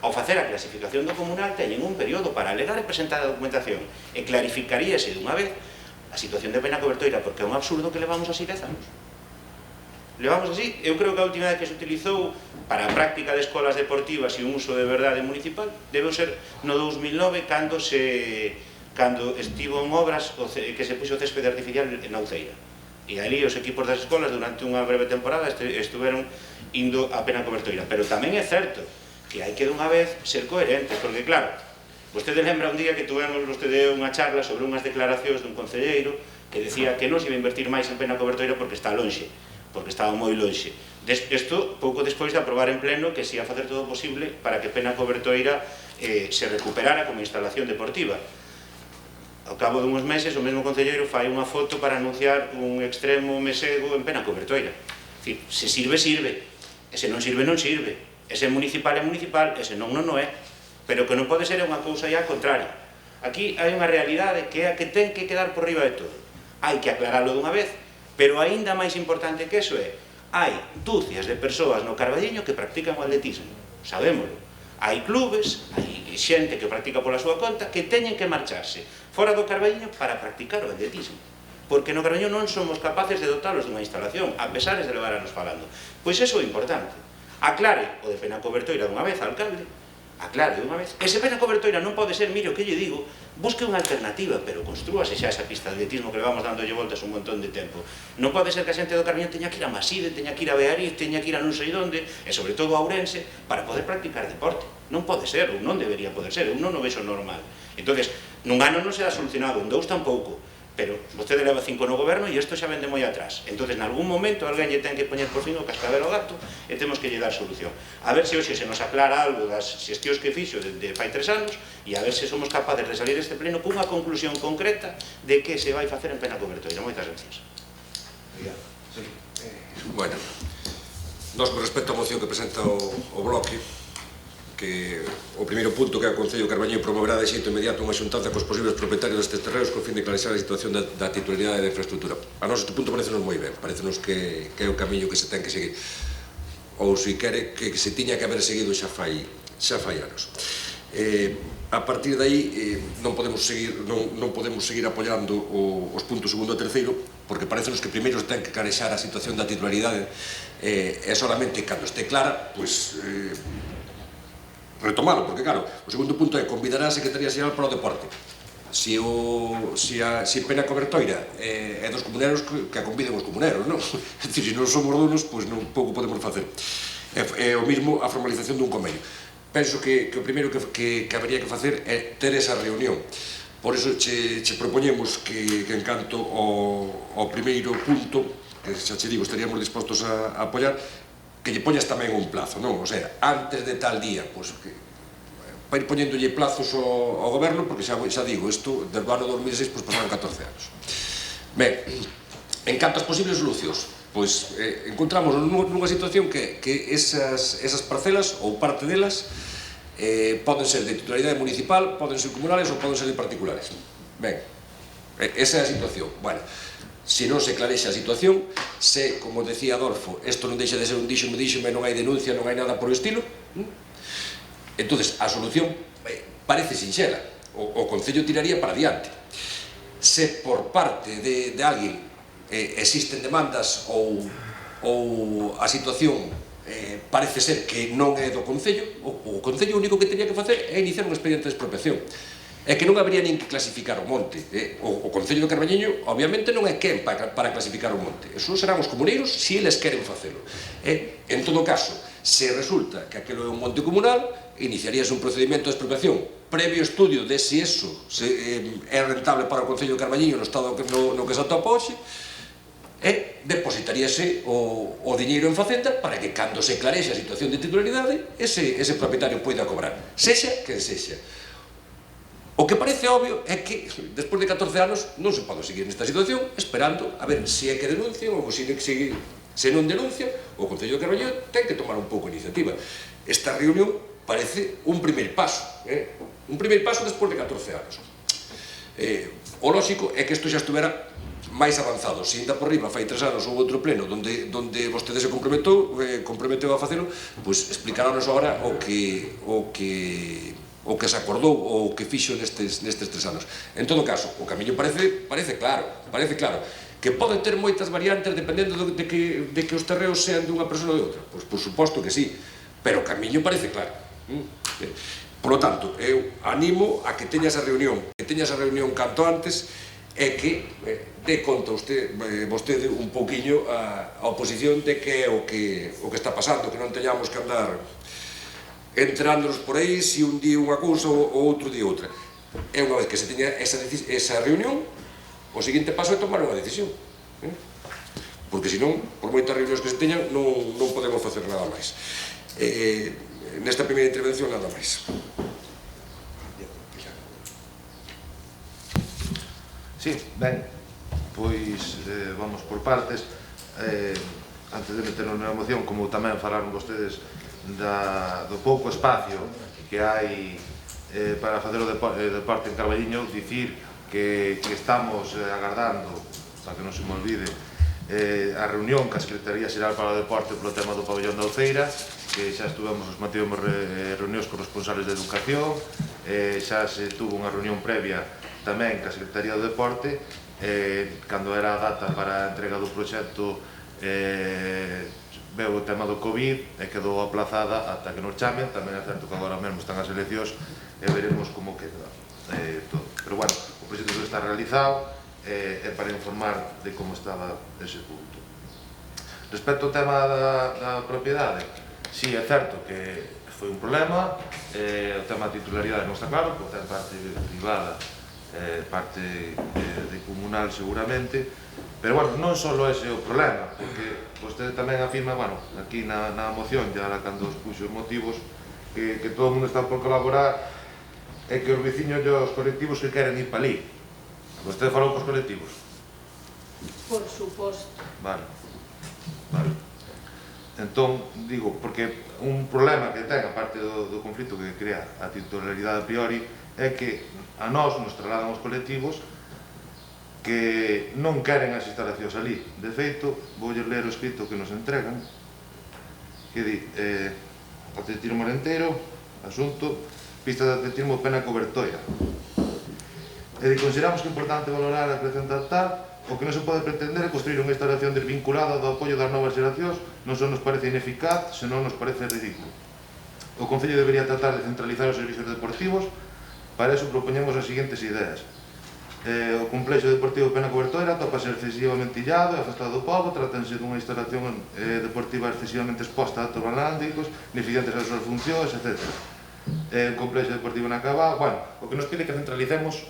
ao facer a clasificación do comunal teñen un período para alegar e presentar a documentación, e clarificaríase dunha vez a situación de Penacobertoira, porque é un absurdo que levamos así 10 anos. Levamos así, eu creo que a última vez que se utilizou para a práctica de escolas deportivas e un uso de verdade municipal debeu ser no 2009, cando estivo en obras que se puxo o céspede artificial na Uceira, e ali os equipos das escolas durante unha breve temporada estuveron indo a Penacobertoira. Pero tamén é certo que hai que dunha vez ser coherentes, porque claro, vostede lembra un día que tuvemos vostede unha charla sobre unhas declaracións dun concelleiro que decía que non se iba a invertir máis en Penacobertoira porque está lonxe, porque estaba moi lonxe. Isto pouco despois de aprobar en pleno que se ia facer todo o posible para que Penacobertoira se recuperara como instalación deportiva. Ao cabo dunhos meses, o mesmo concelleiro fai unha foto para anunciar un extremo mesego en Penacobertoira. Se sirve, sirve. E se non sirve, non sirve. E se é municipal, é municipal. E se non, non é. Pero que non pode ser unha cousa e a contraria. Aquí hai unha realidade que é a que ten que quedar por riba de todo. Hai que aclararlo dunha vez, pero aínda máis importante que eso é: hai dúcias de persoas no Carballiño que practican o atletismo. Sabémolo. Hai clubes, hai xente que practica pola súa conta que teñen que marcharse fora do Carballiño para practicar o atletismo. Porque no Carballiño non somos capaces de dotalos dunha instalación, a pesares de levar anos falando. Pois eso é importante. Aclare o de Penacobertoira dunha vez, alcalde. Aclare dunha vez. E se Penacobertoira non pode ser, mire o que lle digo, busque unha alternativa, pero construase xa esa pista de atletismo que levamos dándolle voltas un montón de tempo. Non pode ser que a xente do Carballiño teña que ir a Maside, teña que ir a Beariz, teña que ir a non sei onde, e sobre todo a Ourense, para poder practicar deporte. Non pode ser, ou non debería poder ser, ou non o vexo normal. Entonces, nun ano non será solucionado, en 2 tampouco, pero vostede leva 5 no goberno e isto xa vende moi atrás. Entonces, en algún momento, alguén lle ten que poñer por fin o cascabel ao gato e temos que lle dar solución. A ver se hoxe se nos aclara algo das xestións que fixo de fai 3 anos e a ver se somos capaces de salir deste pleno cunha conclusión concreta de que se vai facer en Penacobertoira. Moitas gracias. Bueno, nós con respecto á moción que presenta o bloque, que o primeiro punto que é o Concello de Carballiño promoverá de xeito inmediato unha xuntanza cos posibles propietarios destes terreos co fin de clarificar a situación da titularidade da infraestructura. A nós este punto parecenos moi ben, parecenos que é o camiño que se ten que seguir, ou se quere que se tiña que haber seguido xa fai anos. A partir de aí non podemos seguir apoiando os puntos segundo e terceiro, porque parecenos que primeiro se ten que clarexar a situación da titularidade e solamente cando este clara, pois retomalo, porque claro, o segundo punto é convidar a Secretaría Xeral para o deporte. Se Penacobertoira é dos comuneros, que a conviden os comuneros, non? É dicir, se non somos donos, pois pouco podemos facer. É o mismo a formalización dun convenio. Penso que o primeiro que habería que facer é ter esa reunión. Por iso che propoñemos que en canto ao primeiro punto, que xa che digo, estaríamos dispostos a apoiar, que lle poñas tamén un plazo, non? O sea, antes de tal día, pois, para ir poñéndolle plazos ao goberno, porque xa digo, isto, desde o ano 2006, pois pasaron 14 anos. Ben, en canto as posibles solucións, pois encontramos nunha situación que esas parcelas, ou parte delas, poden ser de titularidade municipal, poden ser comunales ou poden ser de particulares. Ben, esa é a situación. Bueno, se non se clarexa a situación, se, como decía Adolfo, isto non deixa de ser un díxome, non hai denuncia, non hai nada por o estilo, entonces a solución parece sinxela, o Concello tiraría para diante. Se por parte de alguén existen demandas ou a situación parece ser que non é do Concello, o Concello único que teria que facer é iniciar un expediente de expropiación. É que non habría nin que clasificar o monte. O Concello de Carballiño, obviamente, non é quen para clasificar o monte. Eso serán os comuneiros se eles queren facelo. En todo caso, se resulta que aquilo é un monte comunal, iniciaríase un procedimento de expropiación previo estudio de se eso é rentable para o Concello de Carballiño no estado no que se atopa hoxe, e depositaríase o diñeiro en Facenda para que, cando se clarexe a situación de titularidade, ese propietario poida cobrar, sexa quen sexa. O que parece obvio é que, despois de 14 anos, non se pode seguir nesta situación esperando a ver se é que denuncian ou se non denuncian, o Concello de Carballiño ten que tomar un pouco de iniciativa. Esta reunión parece un primeiro paso, despois de 14 anos. O lógico é que isto xa estuvera máis avanzado. Se ainda por riba fai 3 anos ou outro pleno donde vostede se comprometeu a facelo, pois explicarános agora o que se acordou ou o que fixo nestes 3 anos. En todo caso, o camiño parece claro, que pode ter moitas variantes dependendo de que os terreos sean dunha persona ou de outra, pois por suposto que sí, pero o camiño parece claro. Por lo tanto, eu animo a que teña esa reunión canto antes, e que dé conta vostede un pouquiño a oposición de que é o que está pasando, que non teñamos que andar entrándonos por aí se un día unha cousa ou outro día outra. E unha vez que se teña esa reunión, o seguinte paso é tomar unha decisión, porque senón, por moitas reunións que se teñan, non podemos facer nada máis. Nesta primeira intervención, nada máis. Sí, ben, pois vamos por partes. Antes de meternos na moción, como tamén falaron vostedes do pouco espacio que hai para facer o deporte en Carballiño, dicir que estamos agardando, para que non se me olvide, a reunión que a Secretaría Xeral para o Deporte polo tema do pabellón da Ouceira, que xa mantivemos reunións con responsables de educación, xa se tuvo unha reunión previa tamén que a Secretaría do Deporte, cando era a data para a entrega do proxecto veu o tema do Covid e quedou aplazada ata que nos chamen. Tamén é certo que agora mesmo están as eleccións e veremos como queda todo. Pero bueno, o proxecto está realizado e para informar de como estaba ese punto. Respecto ao tema da propiedade, si é certo que foi un problema, o tema da titularidade non está claro, porque ten parte privada, parte de comunal seguramente, pero bueno, non só ese é o problema, porque vostede tamén afirma, bueno, aquí na moción, ya cando os puxo os motivos, que todo o mundo está por colaborar e que os veciños e os colectivos que queren ir para ali. Vostede falou cos colectivos? Por suposto. Vale. Entón, digo, porque un problema que ten, aparte do conflito que crea a titularidade a priori, é que a nós nos trasladan os colectivos que non queren as instalacións ali. De feito, voulle ler o escrito que nos entregan, que di atletismo morenteiro, asunto, pista de atletismo Pena Cobertoira. E consideramos que é importante valorar a creación tal, o que non se pode pretender é construir unha instalación desvinculada do apoio das novas xeracións, non só nos parece ineficaz, senón nos parece ridículo. O Concello debería tratar de centralizar os servicios deportivos. Para eso propoñemos as seguintes ideas. O complexo deportivo Pena Cobertoira atopase excesivamente illado e afastado do pobo, tratanse dunha instalación deportiva excesivamente exposta a actos vandálicos, ineficientes as súas funcións, etc. O complexo deportivo na Cabá, bueno, o que nos pide que centralicemos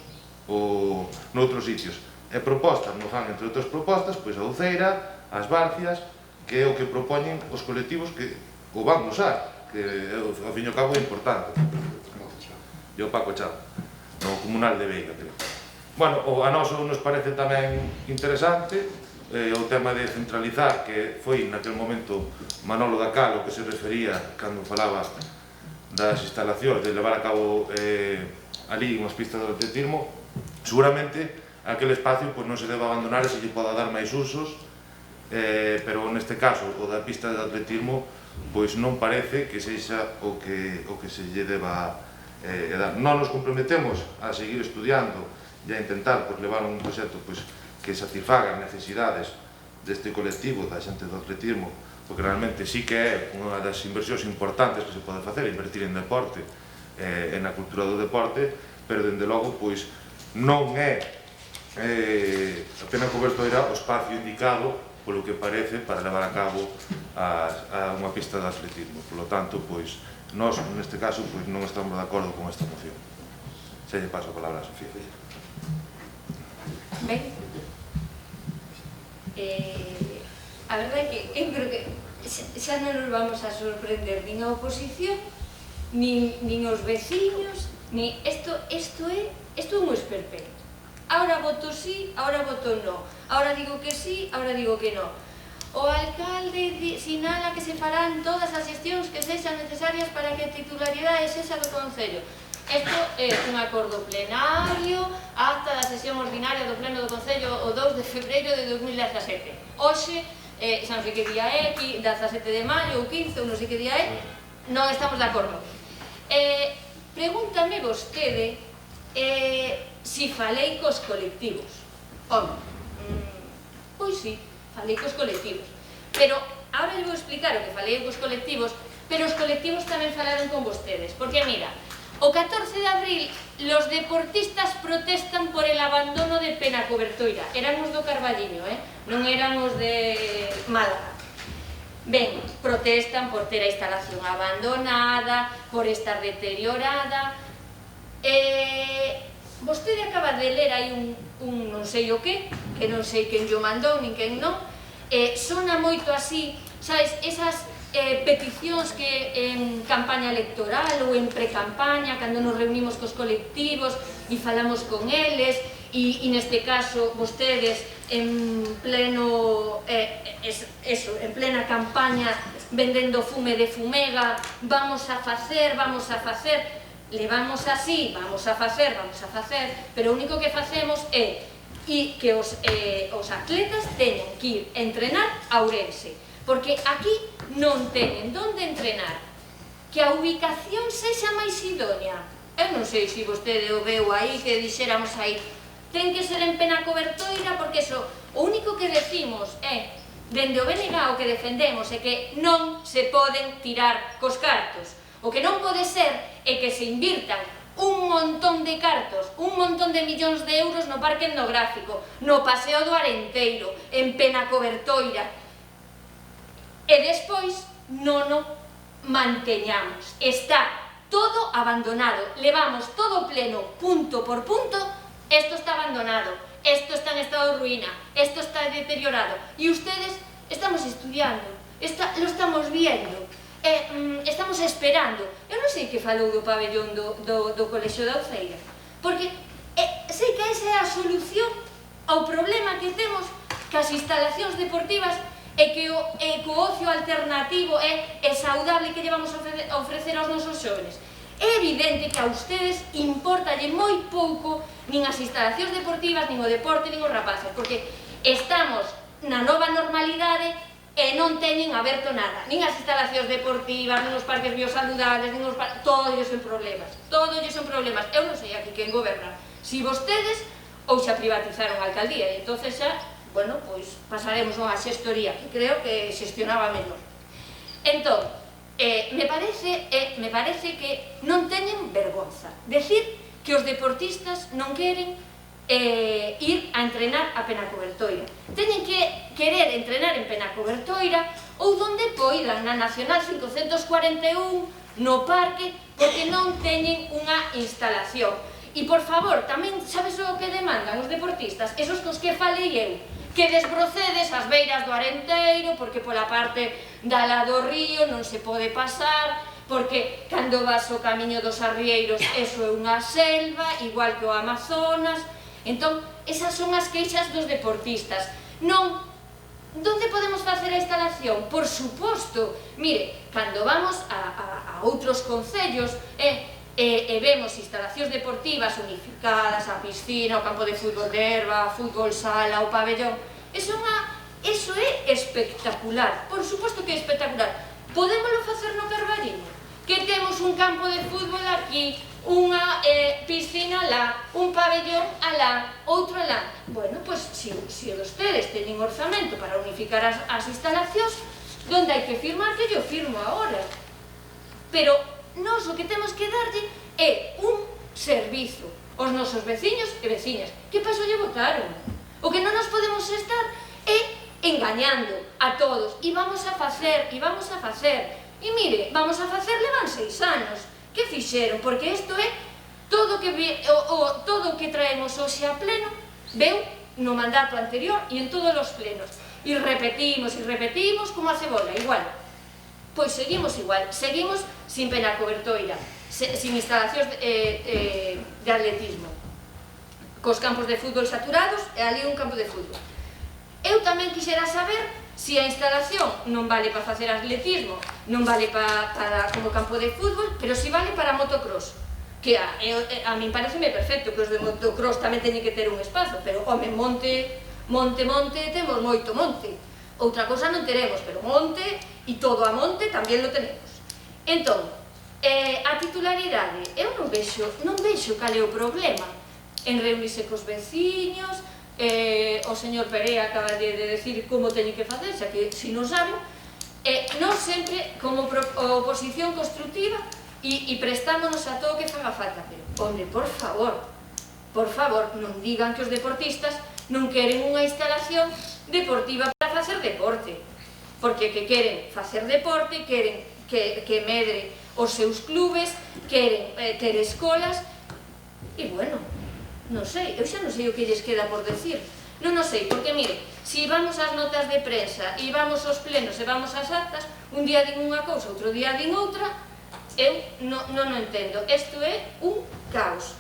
noutros sitios. E propostas, non fan entre outras propostas, pois a Ouceira, as Barcias, que é o que propoñen os colectivos que o van usar, que ao fin e ao cabo é importante. E o Paco Chao, no comunal de Veiga, creo. Bueno, a nós nos parece tamén interesante o tema de centralizar, que foi naquele momento Manolo da Cal o que se refería cando falaba das instalacións, de levar a cabo ali unhas pistas de atletismo. Seguramente aquele espacio pois non se debe abandonar e se lle poda dar máis usos, pero neste caso o da pista de atletismo pois non parece que sexa o que se lle deba dar. Non nos comprometemos a seguir estudiando e a intentar pois, levar un proxecto pois, que satisfaga as necesidades deste colectivo da xente do atletismo, porque realmente sí que é unha das inversións importantes que se pode facer, invertir en deporte e na cultura do deporte, pero dende logo pois non é a Pena Cobertoira o espacio indicado polo que parece para levar a cabo a unha pista de atletismo. Por lo tanto, pois, nós neste caso pois, non estamos de acordo con esta moción. Xa lle paso a palabra a Sofía. Ben, a verdade é que eu creo que xa non nos vamos a sorprender nin a oposición, nin os veciños, nin isto é un esperpento. Ahora voto sí, ahora voto no. Ahora digo que sí, ahora digo que no. O alcalde sinala que se farán todas as xestións que sexan necesarias para que a titularidade sexa do Concello. Isto é un acordo plenario, acta da sesión ordinaria do Pleno do Concello o 2 de febreiro de 2017. Hoxe, xa non sei que día é, 17 de maio ou 15, ou non sei que día é, non estamos de acordo. Pregúntame vostede si falei cos colectivos. Home, pois sí, falei cos colectivos. Pero, agora vou explicar o que falei cos colectivos, pero os colectivos tamén falaron con vostedes. Porque, mira, o 14 de abril, los deportistas protestan por el abandono de Pena Cobertoira. Eran os do Carballiño, non eran os de Málaga. Ben, protestan por ter a instalación abandonada, por estar deteriorada. Vostede acaba de ler aí un non sei o que non sei quen yo mandou, nin quen non. Sona moito así, sabes, esas peticións que en campaña electoral ou en pre-campaña, cando nos reunimos cos colectivos e falamos con eles, e neste caso vostedes en pleno en plena campaña vendendo fume de Fumega, vamos a facer, levamos así, vamos a facer, pero o único que facemos é que os atletas teñen que ir a entrenar a Ourense, porque aquí non teñen onde entrenar. Que a ubicación sexa máis idónea. Eu non sei se vostede o veu aí, que dixéramos aí, ten que ser en Pena Cobertoira, porque o único que decimos é, dende o BNG o que defendemos é que non se poden tirar cos cartos. O que non pode ser é que se invirtan un montón de cartos, un montón de millóns de euros no parque etnográfico, no paseo do Arenteiro, en Pena Cobertoira, e despois non o manteñamos. Está todo abandonado, levamos todo o pleno, punto por punto, isto está abandonado, isto está en estado de ruína, isto está deteriorado, e ustedes estamos estudiando, lo estamos viendo, estamos esperando. Eu non sei que falou do pabellón do Colexio da Uceira, porque sei que esa é a solución ao problema que temos cas instalacións deportivas e que o ocio alternativo é saudable que lle vamos a ofrecer aos nosos xóvenes. É evidente que a ustedes importalle moi pouco nin as instalacións deportivas, nin o deporte, nin os rapaces, porque estamos na nova normalidade e non teñen aberto nada, nin as instalacións deportivas, nin os parques biosaludables, nin os todo ellos son problemas, Eu non sei aquí quen goberna, si vostedes ou xa privatizaron a alcaldía, e entonces xa, bueno, pois pasaremos unha xestoría que creo que xestionaba mellor. Entón, me parece que non teñen vergonza decir que os deportistas non queren ir a entrenar a Pena Cobertoira. Teñen que querer entrenar en Pena Cobertoira ou donde poidan, na Nacional 541, no parque, porque non teñen unha instalación. E, por favor, tamén, sabes o que demandan os deportistas? Esos cos que falei eu, que desbrocedes as beiras do Arenteiro, porque pola parte da la do río non se pode pasar, porque cando vas ao camiño dos arrieiros, eso é unha selva, igual que o Amazonas. Entón, esas son as queixas dos deportistas. Non, onde podemos facer a instalación? Por suposto, mire, cando vamos a outros concellos, e vemos instalacións deportivas unificadas, a piscina, o campo de fútbol de herba, fútbol sala, o pabellón, eso é espectacular, por suposto que é espectacular. Podémoslo facer no Carballiño, que temos un campo de fútbol aquí, unha piscina alá, un pabellón alá, outro alá. Bueno, pois, se vostedes teñen orzamento para unificar as instalacións, donde hai que firmar, que yo firmo agora. Pero nós o que temos que darlle é un servizo aos nosos veciños e veciñas. Que paso lle votaron? O que non nos podemos estar é engañando a todos. E vamos a facer, e vamos a facer. E mire, vamos a facer, levan 6 anos. Que fixeron? Porque isto é todo o que traemos hoxe a pleno veu no mandato anterior e en todos os plenos. E repetimos como a cebola, igual. Pois seguimos igual, seguimos sin Penacobertoira, sin instalacións de atletismo, cos campos de fútbol saturados e ali un campo de fútbol. Eu tamén quixera saber se a instalación non vale para facer atletismo, non vale para como campo de fútbol, pero si vale para motocross, que a min pareceme perfecto que os de motocross tamén teñen que ter un espazo, pero, home, monte, temos moito monte. Outra cosa non teremos, pero monte, e todo a monte tamén lo tenemos. Entón, a titularidade, eu non vexo cal é o problema en reunirse cos veciños. O señor Perea acaba de decir como teñen que facer, xa que se non saben, non sempre como oposición constructiva e prestámonos a todo o que faga falta, pero, hombre, por favor, non digan que os deportistas non queren unha instalación deportiva para facer deporte, porque que queren facer deporte, queren que medre os seus clubes, queren ter escolas, e bueno, non sei, eu xa non sei o que lles queda por decir, non sei, porque mire, se vamos ás notas de prensa e vamos aos plenos e vamos ás actas, un día din unha cousa, outro día din outra, eu non o entendo, isto é un caos,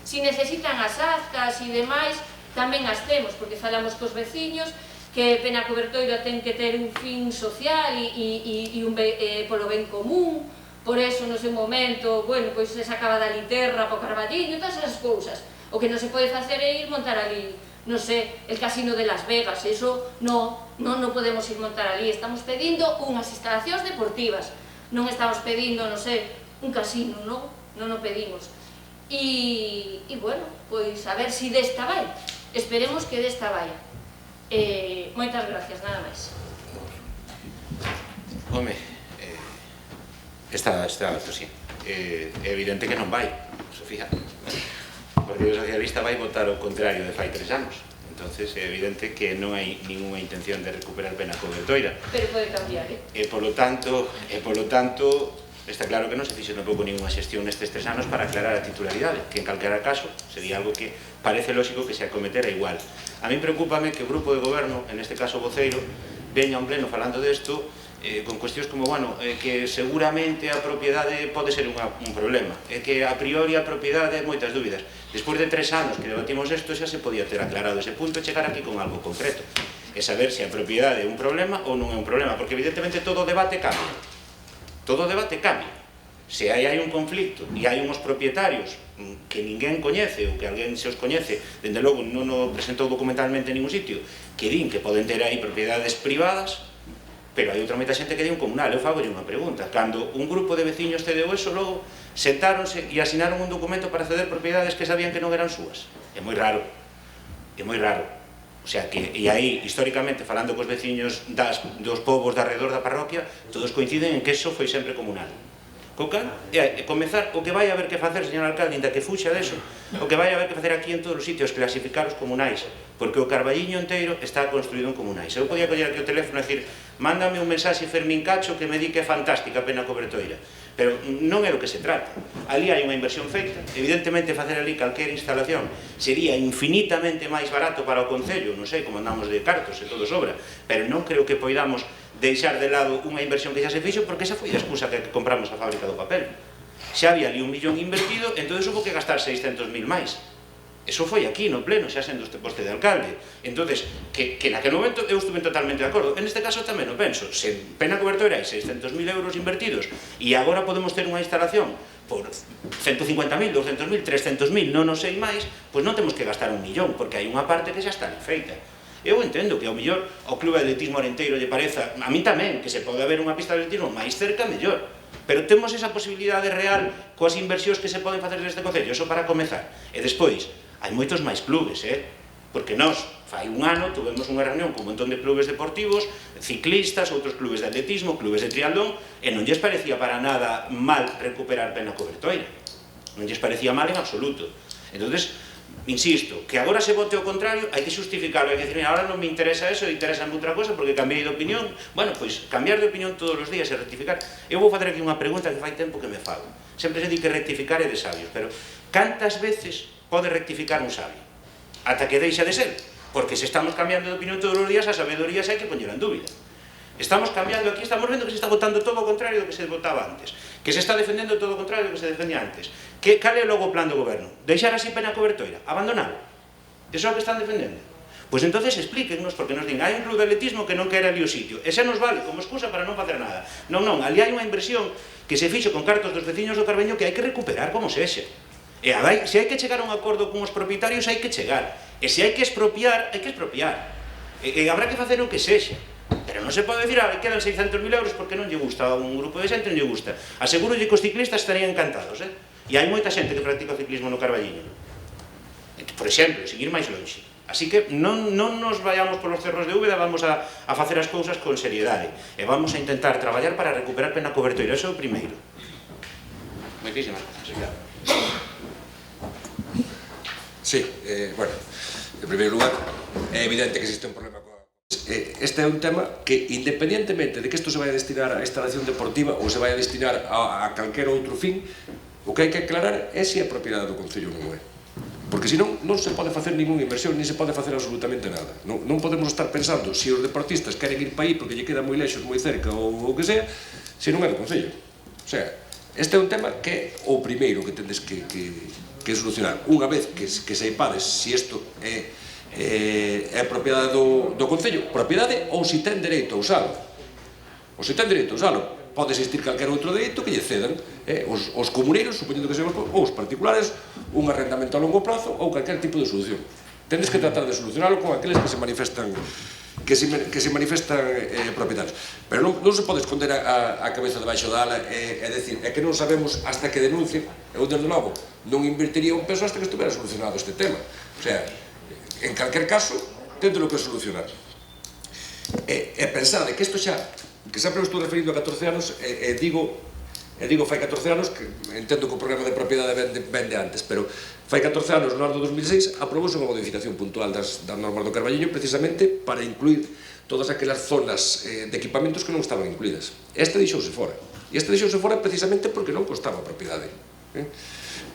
se necesitan as actas e demais, tamén as temos, porque falamos cos veciños, que Penacobertoira ten que ter un fin social e polo ben común, por eso no seu momento, bueno, pois se sacaba da literra para o Carballiño, todas esas cousas. O que non se pode facer é ir montar ali, non sei, el casino de Las Vegas, eso non podemos ir montar ali, estamos pedindo unhas instalacións deportivas, non estamos pedindo, non sei, un casino, non o pedimos. E, bueno, pois a ver se desta vai, esperemos que desta vai. Moitas gracias, nada máis. Home, está sí. É evidente que non vai, Sofía. O Partido Socialista vai votar o contrario de fai 3 anos. Entonces é evidente que non hai ninguna intención de recuperar Penacobertoira. Pero pode cambiar, E polo tanto, está claro que non se fixo tampouco ninguna xestión nestes 3 anos para aclarar a titularidade, que en calquera caso sería algo que parece lógico que se acometera igual. A min preocúpame que o grupo de goberno, en este caso o voceiro, veña un pleno falando desto con cuestións como, bueno, que seguramente a propiedade pode ser un problema, que a priori a propiedade moitas dúbidas. Despois de 3 anos que debatimos isto xa se podía ter aclarado ese punto e chegar aquí con algo concreto, e saber se a propiedade é un problema ou non é un problema, porque evidentemente todo o debate cambia. Todo o debate cambia. Se hai un conflicto e hai uns propietarios que ninguén coñece ou que alguén se os coñece, dende logo non o presentou documentalmente en ningún sitio, que din que poden ter aí propiedades privadas, pero hai outra moita xente que di un comunal. Eu fagolle unha pregunta: cando un grupo de veciños cedeu eso, logo sentáronse e asinaron un documento para ceder propiedades que sabían que non eran súas? É moi raro, é moi raro. O sea que, e aí, históricamente, falando cos veciños dos povos de alrededor da parroquia, todos coinciden en que eso foi sempre comunal. E comezar, o que vai haber que facer, señor alcalde, inda que fuxa deso, o que vai haber que facer aquí en todos os sitios, clasificar os comunais, porque o Carballiño inteiro está construído en comunais. Eu podía coller aquí o teléfono e dicir: mándame un mensaxe Fermín Cacho que me di que é fantástica a Penacobertoira, pero non é do que se trata. Ali hai unha inversión feita, evidentemente facer ali calquera instalación sería infinitamente máis barato para o Concello, non sei como andamos de cartos e todo sobra, pero non creo que poidamos deixar de lado unha inversión que xa se fixo, porque esa foi a excusa que compramos a fábrica do papel. Xa había ali 1 millón invertido, entón hubo que gastar 600.000 máis. Eso foi aquí no pleno, xa sendo este poste de alcalde. Entonces, que naquele momento eu estuve totalmente de acordo. En este caso tamén o penso. Se en Pena Cobertora hai 600.000 euros invertidos e agora podemos ter unha instalación por 150.000, 200.000, 300.000, non o sei máis, pois non temos que gastar 1 millón, porque hai unha parte que xa está feita. Eu entendo que ao mellor ao Club de Atletismo Arenteiro lle pareza, a mí tamén, que se pode haber unha pista de atletismo máis cerca, mellor. Pero temos esa posibilidade real coas inversións que se poden facer neste concello, eso para comezar. E despois, hai moitos máis clubes, porque nós, fai un ano, tuvemos unha reunión con un montón de clubes deportivos, ciclistas, outros clubes de atletismo, clubes de triatlón, e non lles parecía para nada mal recuperar Pena Cobertoira. Non lles parecía mal en absoluto. Entonces, insisto, que agora se vote o contrario, hai que justificarlo, hai que dicir, ahora non me interesa eso, interesa outra cosa, porque cambiei de opinión. Bueno, pois, cambiar de opinión todos os días e rectificar. Eu vou facer aquí unha pregunta que fai tempo que me fago. Sempre se di que rectificar é de sabios, pero cantas veces pode rectificar un sabio? Ata que deixa de ser. Porque se estamos cambiando de opinión todos os días, a sabedoría hai que poñer en dúbida. Estamos cambiando aquí, estamos vendo que se está votando todo o contrario do que se votaba antes, que se está defendendo todo o contrario do que se defendía antes. Cal é logo o plan do goberno? Deixar así Pena Cobertoira? Abandonalo? Eso é o que están defendendo? Pois entonces explíquennos, porque nos din, hai un club de atletismo que non quere ali o sitio, e xa nos vale como excusa para non facer nada. Non, ali hai unha inversión que se fixo con cartos dos veciños do Carballo que hai que recuperar como sexa. E se hai que chegar a un acordo con os propietarios, hai que chegar. E se hai que expropiar, hai que expropiar. E habrá que facer o que sexa. Pero non se pode dicir, quedan 600.000 euros porque non lle gusta a un grupo de xente, non lle gusta. Aseguro que os ciclistas estarían encantados, E hai moita xente que practica o ciclismo no Carballiño. Por exemplo, seguir máis longe. Así que non nos vayamos polos cerros de Úbeda, vamos a facer as cousas con seriedade. E vamos a intentar traballar para recuperar Pena Cobertoira. Eso é o primeiro. Moitísimas gracias. Sí, bueno, en primeiro lugar, é evidente que existe un problema coa... Este é un tema que, independientemente de que isto se vai a destinar a instalación deportiva ou se vai a destinar a calquera outro fin, o que hai que aclarar é se é propiedade do Concello ou non é. Porque senón non se pode facer ninguna inversión, ni se pode facer absolutamente nada. Non podemos estar pensando se os deportistas queren ir para aí porque lle queda moi lexos, moi cerca ou o que sea, se non é do Concello. O sea, este é un tema que é o primeiro que tendes que solucionar. Unha vez que seipades se isto é propiedade do Concello, propiedade ou se ten dereito a usalo. Ou se ten dereito a usalo, pode existir calquer outro dereito que lle cedan os comuneiros, supoñendo que sean os particulares, un arrendamento a longo prazo ou calquer tipo de solución. Tendes que tratar de solucionarlo con aqueles que se manifestan propietarios. Pero non se pode esconder a cabeza debaixo da ala e decir, é que non sabemos hasta que denuncien. Eu, desde logo, non invertiría un peso hasta que estuvera solucionado este tema. O sea, en calquer caso, téntelo que solucionar. E pensade que isto xa, que sempre estou referindo a 14 anos, e digo fai 14 anos, que entendo que o programa de propiedade vende antes, pero fai 14 anos, no ano 2006, aprobouse unha modificación puntual das normas do Carballiño precisamente para incluir todas aquelas zonas de equipamentos que non estaban incluídas. Este deixouse fora. E este deixouse fora precisamente porque non costaba a propiedade.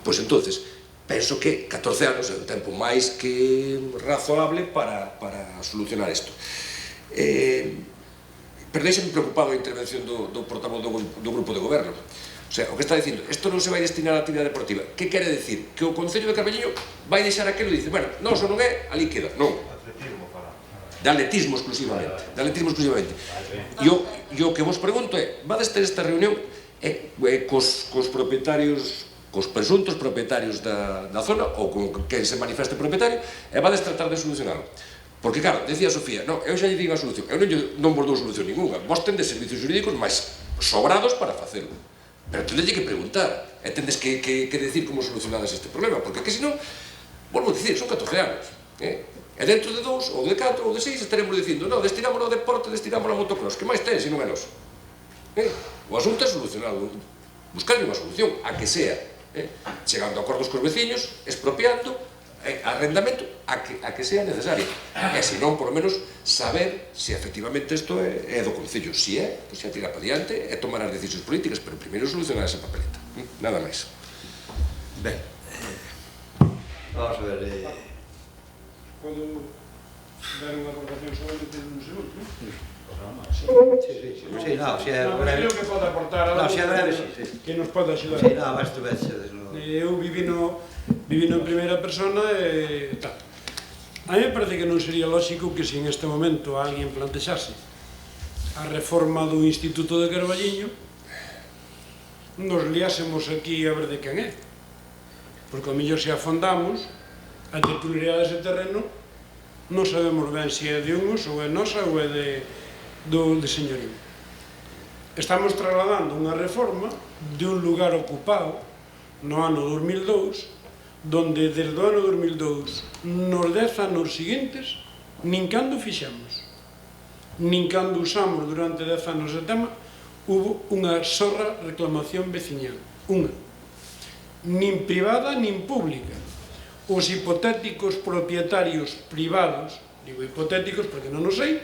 Pois entonces, penso que 14 anos é un tempo máis que razoable para solucionar isto. Pero deixame preocupado a intervención do portavoz do grupo de goberno. O sea, o que está dicindo, isto non se vai destinar a actividade deportiva. Que quere decir? Que o Concello de Carballiño vai deixar aquilo e dice, bueno, non, só non é, ali queda. Non. De atletismo exclusivamente. De atletismo exclusivamente. E o que vos pregunto é, vades ter esta reunión cos propietarios, cos presuntos propietarios da zona, ou con quen se manifeste propietario, e vades tratar de solucionarlo. Porque, claro, decía Sofía, eu xa lle digo a solución, eu non vos dou solución ninguna, vos tendes servicios jurídicos máis sobrados para facelo, pero tendes que preguntar, e tendes que decir como solucionades este problema, porque que senón, volvo a dicir, son 14 anos, e dentro de 2, ou de 4, ou de 6, estaremos dicindo, non, destinámoslo ao deporte, destinámoslo ao motocross, que máis ten, se non é noso. O asunto é solucionado, buscarle unha solución, a que sea, chegando a acordos cos veciños, expropiando, arrendamento a que sea necesario. E se non, por lo menos, saber se efectivamente isto é do Concello. Se é, pois xa tira para diante e tomar as decisións políticas, pero primeiro solucionar esa papeleta. Nada máis. Ben, vamos a ver... Podo dar unha aportación solamente un segundo? Sí, non, se é breve... Creo que pode aportar algo que nos pode axudar. Sí, non, máis tu veces. Eu vivi vivindo en primeira persona e tal. A mí me parece que non sería lógico que se en este momento alguén plantexase a reforma do Instituto de Carballiño nos liásemos aquí a ver de quen é, porque ao mellor se afondamos a titularidade dese terreno non sabemos ben se é de unhos ou é nosa ou é do señorío. Estamos trasladando unha reforma de un lugar ocupado no ano 2002, donde desde o ano 2002 nos 10 anos seguintes nin cando fixemos, nin cando usamos durante 10 anos o tema, hubo unha sorra reclamación veciñal, unha, nin privada nin pública. Os hipotéticos propietarios privados, digo hipotéticos porque non o sei,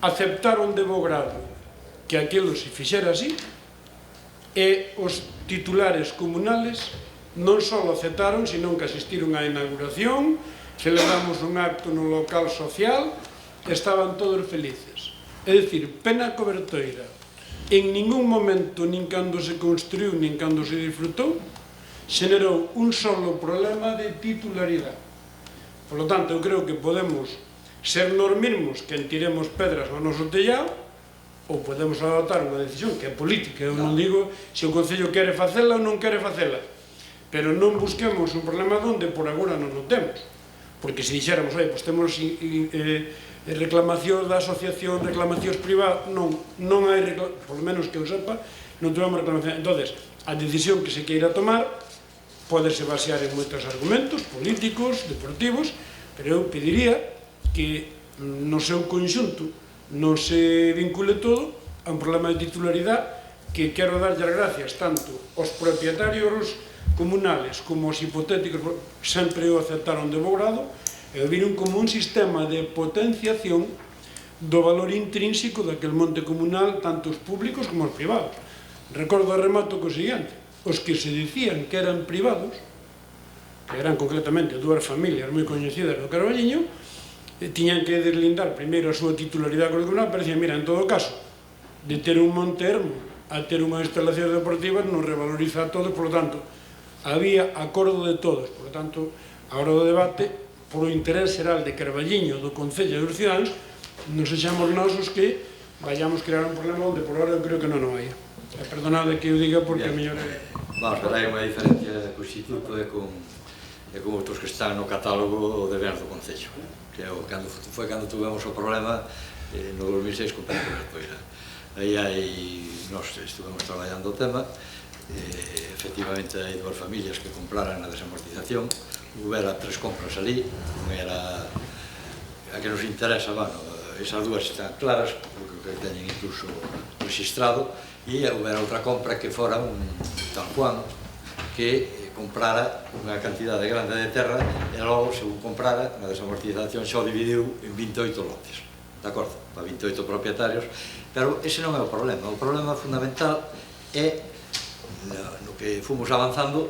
aceptaron de bo grado que aquilo se fixera así, e os titulares comunales non só aceptaron, sino que asistiron á inauguración, celebramos un acto no local social, estaban todos felices. É dicir, Pena Cobertoira, en ningún momento, nin cando se construiu, nin cando se disfrutou, xenerou un solo problema de titularidade. Por lo tanto, eu creo que podemos ser nós mesmos quen tiremos pedras ao noso tellado, ou podemos adoptar unha decisión que é política. Eu non digo se o Concello quere facela ou non quere facela, pero non busquemos un problema onde por agora non o temos, porque se dixéramos, oi, pois temos reclamacións da asociación, reclamacións privadas, non hai, por lo menos que eu sepa, non tuvemos reclamación. Entonces, a decisión que se queira tomar podese basear en moitos argumentos políticos, deportivos, pero eu pediría que no seu conxunto non se vincule todo a un problema de titularidade, que quero darlle as gracias tanto aos propietarios comunales como aos hipotéticos, sempre o aceptaron de bo grado, e viron como un sistema de potenciación do valor intrínseco daquel monte comunal, tanto os públicos como os privados. Recordo a remato co seguinte: os que se dicían que eran privados, que eran concretamente dúas familias moi coñecidas no Carballiño, tiñan que deslindar primeiro a súa titularidade comunal, pero dicían, mira, en todo caso, de ter un monte ermo a ter unha instalación deportiva nos revaloriza a todos, por lo tanto, había acordo de todos, por lo tanto, a hora do debate, polo interés xeral de Carballiño, do Concello e dos ciudadanos, non sexamos nós os que vayamos crear un problema onde por hora eu creo que non o hai. Perdonade que eu diga porque a mellor é... Vamos, pero hai unha diferencia co Instituto e con outros que están no catálogo de bens do Concello, que foi cando tuvemos o problema no 2006 con Pena Cobertoira. Aí nós estuvemos traballando o tema, efectivamente hai dúas familias que compraran a desamortización, houbera 3 compras ali, non era a que nos interesa, bueno, esas dúas están claras, porque teñen incluso registrado, e houbera outra compra que fora un tal Juan que comprara unha cantidade grande de terra e logo, según comprara, na desamortización xa o dividiu en 28 lotes, de acordo, para 28 propietarios, pero ese non é o problema fundamental é no que fomos avanzando,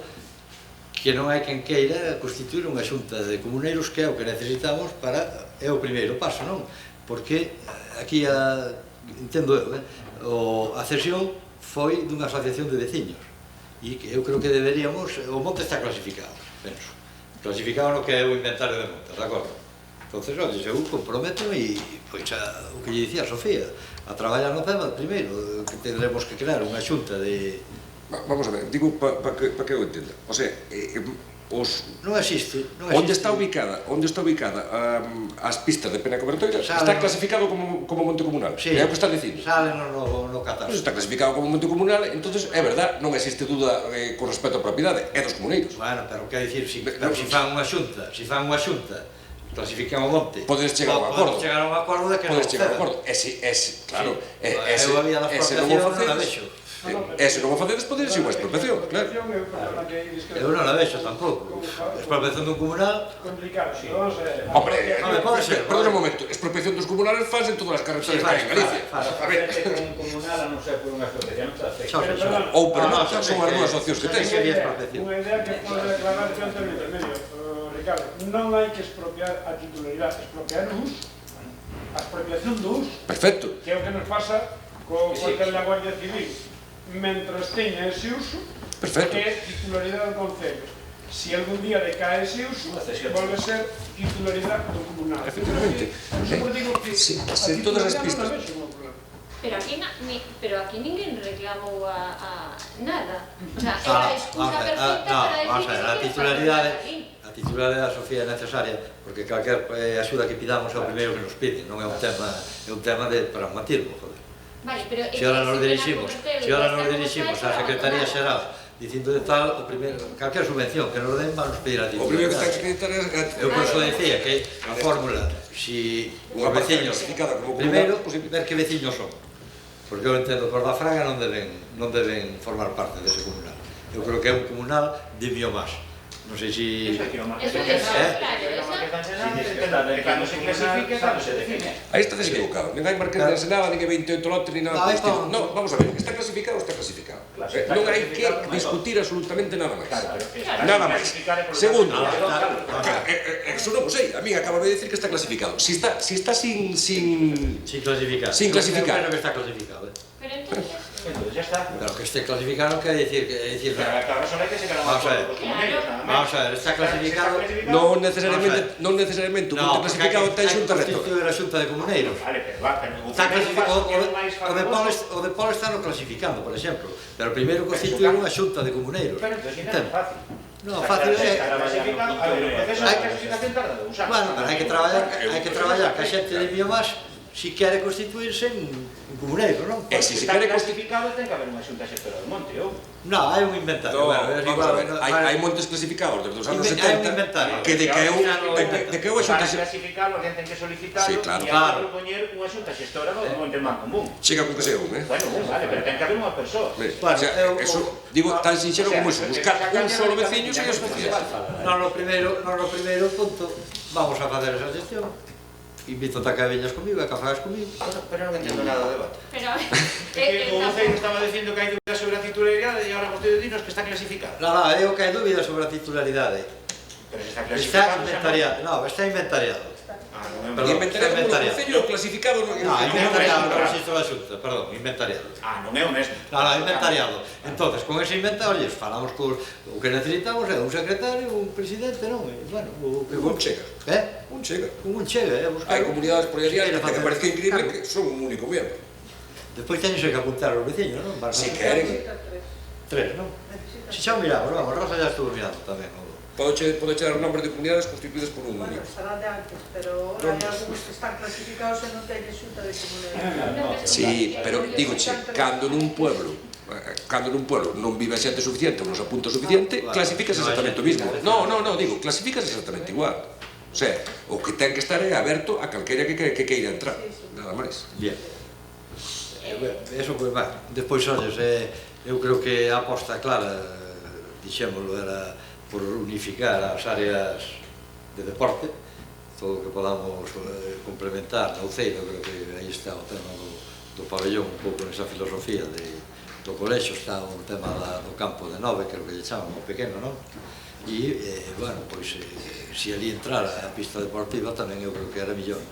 que non hai quen queira constituir unha xunta de comuneiros, que é o que necesitamos para, é o primeiro paso, non? Porque aquí, entendo eu, a cesión foi dunha asociación de veciños, e eu creo que deberíamos, o monte está clasificado, penso, clasificado no que é o inventario de montes, de acordo? Entonces, eu comprometo e, pois, o que lle dicía a Sofía, a traballar no tema, primeiro, que tendremos que crear unha xunta de... Vamos a ver, digo para que eu entenda. O sea, non existe. Onde está ubicada as pistas de Pena Cobertoira está clasificado como monte comunal. É o que está dicindo. Salen no catastro. Está clasificado como monte comunal, entonces é verdad, non existe duda con respecto á propiedade, é dos comuneiros. Bueno, pero quer dicir, se fan unha xunta, clasifican o monte, podes chegar a un acordo. Podes chegar a un acordo de que non o cedan. Claro, eu había da expropiación, non a vexo. Se non o facedes, podes ir unha expropiación, claro. Eu non a vexo tampouco. Expropiación dun comunal... Complicado, sí. Hombre, perdón un momento, expropiación dos comunales faz en todas as carreteras que hai en Galicia. A ver, un comunal a non ser por unha expropiación non está feito. Ou por non, son as dúas opcións que tens. Unha idea que pode declarar diante do intermedio, Ricardo, non hai que expropiar a titularidade, expropiar o uso. A expropiación do uso. Perfecto. Que é o que nos pasa co cuartel da Guardia Civil. Mentras teña ese uso, que é titularidade do Concello. si algún día decae ese uso, volve a ser titularidade do comunal. Efectivamente. Se todas as pistas... Pero aquí ninguén reclamou a nada. O sea, era a excusa perfecta para decir que a titularidade, Sofía, é necesaria, porque calquer axuda que pidamos é o primeiro que nos pide, non é un tema de pragmatismo, joder. Vale, pero se ahora nos diriximos á Secretaría Xeral dicindo de tal, o primeiro, calquer subvención que nos den, vamos pedir a titularidade. O primeiro que ten que acreditar é... Eu por eso decía que a fórmula, si os veciños, primeiro, ver que veciños son. Porque eu entendo que os da Fraga non deben formar parte dese comunal. Eu creo que é un comunal de biomás. Non sei se... Cando se clasifique, cando se define. Aí estás equivocado. Non hai marqués de Ensenada, nin hai 28 lotes, nin nada por estilo. Non, vamos a ver, está clasificado, está clasificado. Non hai que discutir absolutamente nada máis. Nada máis. Segundo, eso non o sei, a mí acaba de decir que está clasificado. Si está sin clasificar. Sin clasificar. Pero que está clasificado, Pero entonces ya está. Pero que esté clasificado, que decir que... Claro, solo hai que se quedar Vamos a ver, está clasificado... Non necesariamente un punto clasificado ten xunta rectora. Constituir a xunta de comuneiros. Vale, pero va, pero Está clasificado, o de Polo está no clasificando, por exemplo, pero primeiro constituir unha xunta de comuneiros. Pero entonces non é fácil. Non, fácil é... A ver, o proceso de clasificación tarda 2 anos. Bueno, pero hai que traballar ca xente de biomás si quere constituirse en comuneiro, non? Si Está quere clasificado, ten que haber unha xunta xestora do monte, ou? Non, hai un inventario. Hai montes clasificados desde os anos 70 que decaeu a xunta Para clasificarlo, alguén ten que solicitalo e hai que propoñer unha xunta xestora do monte man común. Chega con que sea un, Bueno, vale, pero ten que haber unha persoa. Digo, tan sinxero como iso, buscar un solo veciño sería suficiente. Non, no primeiro punto, vamos a facer esa gestión. Invito a que veñas comigo, a que fagas comigo. Pero non entendo nada do debate. Pero O Uceiro estaba dicindo que hai dúbidas sobre a titularidade e agora vostede dinos que está clasificado. Non, eu que hai dúbidas sobre a titularidade. Pero se está Está clasificado, inventariado. Non, está inventariado. Perdón, inventariado como concello clasificado non, inventariado no registro da Xunta, perdón, inventariado. non é honesto. Non, inventariado. Entonces, con ese inventario, falamos con o que necesitamos é un secretario, un presidente, non? Bueno, un chega. Un chega. Un chega, Hai comunidades por aí que parece increíble que son un único miembro. Despois teñense que apuntar aos veciños, non? Si queren. 3, non? Si xa o miramos, vamos, Rosa ya estuvo mirando tamén. Pode dar nombres de comunidades constituídas por un único. Estará de antes, pero hai algúns que están clasificados e non teñen xunta de comunidade. Sí, pero dígoche, cando nun pueblo non vive xente suficiente ou non se apunta suficiente, clasificas exactamente o mismo. Non, digo, clasificas exactamente igual. O sea, o que ten que estar é aberto a calquera que queira entrar, nada máis. Bien. Eso, pois, va. Despois, olles, eu creo que a aposta clara, dixémoslo, era por unificar as áreas de deporte, todo o que podamos complementar na Uceiro. Creo que aí está o tema do pabellón, un pouco nesa filosofía do colexo, está o tema do campo de Nove, que é o que lle chaman o pequeno, non? E, bueno, pois, se ali entrara a pista deportiva tamén eu creo que era millón,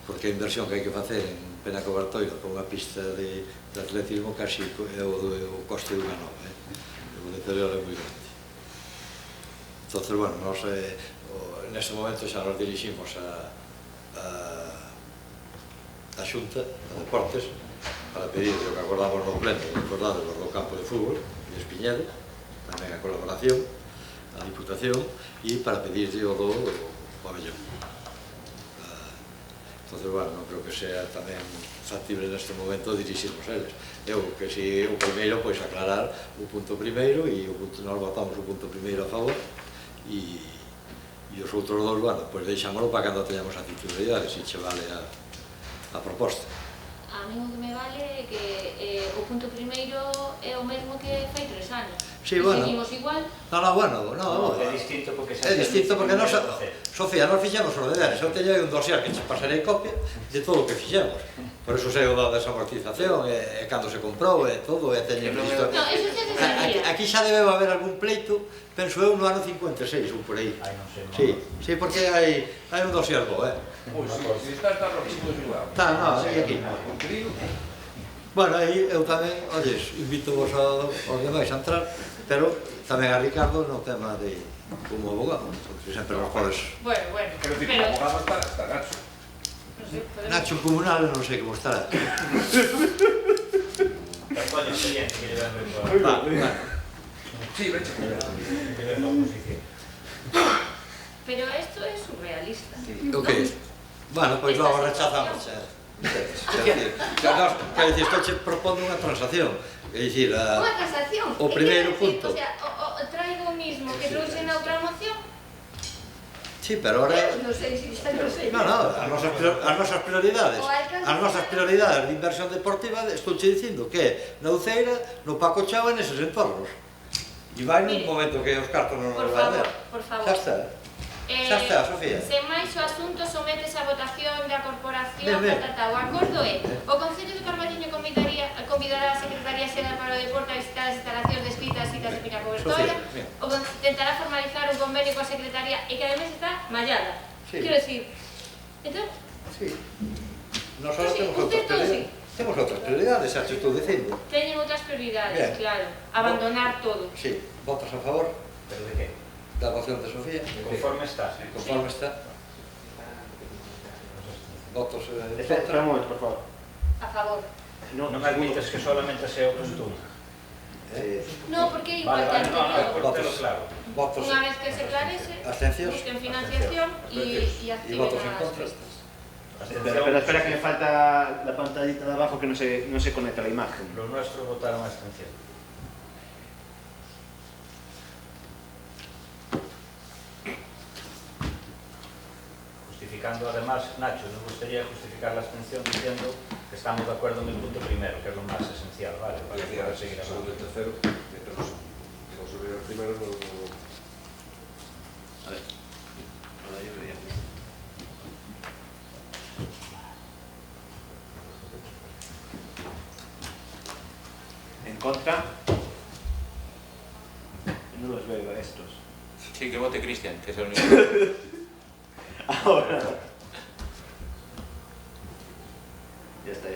porque a inversión que hai que facer en Penaco Bartoiro con unha pista de atletismo casi é o coste dunha nova, o deterioro é moi grande. Entonces, bueno, nos neste momento xa nos diriximos a Xunta, a Deportes, para pedir o que acordamos no pleno, acordado do campo de fútbol de Espiñedo, tamén a colaboración, a Diputación, e para pedir o do pabellón. Entonces, bueno, non creo que sea tamén factible neste momento dirixirnos a eles. Eu, que si o primeiro, pois aclarar o punto primeiro, e nós votamos o punto primeiro a favor, e os outros dos, bueno, pois deixámoslo para cando teñamos a titularidade, se che vale a proposta. A mí o que me vale é que o punto primeiro é o mesmo que fai 3 anos. Sí, bueno. Seguimos igual. No, é distinto porque nós, Sofía, nós fixemos os deberes. Eu teño aí un dossier que che pasarei copia de todo o que fixemos. Por eso sei o da desamortización, e cando se comprou, e todo, e teño visto... No, eso xa se sabía. Aquí xa debe haber algún pleito, penso eu, no ano 56, ou por aí. Sí, porque hai un dossier bo, Si está roquito igual. Está, aquí. Bueno, aí eu tamén, olles, invito vos aos demais a entrar, pero tamén a Ricardo no tema de como abogado, porque sempre nos podes... Bueno, Quero dicir, pero... como abogado está Nacho. Non sei, podemos... Nacho comunal non sei como estará. Antonio, siguiente, que llevan Va. Sí, veche. que llevan la oposición. Pero esto é surrealista. O que? Bueno, pois logo rechazamos. Quer dicir, estou che propondo unha transacción. É dicir, Unha casación. o primeiro punto. O sea, traigo o mismo que trouxe na outra moción. Sí, pero ahora... Non sei se xa non sei. No, as nosas prioridades. As nosas prioridades de inversión deportiva, estou che dicindo que na Uceira, no Paco Chao e neses entornos. E vai nun momento que os cartos non nos vai ver. Por favor. Xa está. Xa está, Sofía. Sen máis o asunto sometes a votación da corporación, Ben. o acordo é: o Concello de Carballiño convidará a Secretaría Xeral para o Deporte a visitar as instalacións descritas e citas de Piña Cobertoira, o intentará formalizar un convenio coa Secretaría e que ademais está mallada. Sí. Quero decir, entón, Sí. Nosotros Sí, temos usted outras todo sí. prioridades. Temos outras prioridades, xa te estou dicindo. teñen outras prioridades, Bien. claro, abandonar todo. Sí, votos a favor Pero de que? da moción de Sofía. Conforme está. Conforme está. Votos Espera un momento, por favor. A favor. Non admites que solamente sea o punto 1. No, porque é igual Vale, que vale, no, anterior. por telo claro. Votos Unha vez que se clarece, abstencións busquen financiación e y activen votos en as contra. festas. Espera que me falta la pantallita de abajo que no se conecta la imagen. Los nuestros votaron a abstención. Justificando además, Nacho, nos gustaría justificar la abstención diciendo que estamos de acuerdo en el punto primero, que es lo más esencial, ¿vale? Para poder seguir Segundo hablando. e tercero, mientras vamos a ver primero no... A ver. Ahora yo vería. En contra. No los veo a estos. Sí, que vote Cristian, que es el único. Ahora. Ya está.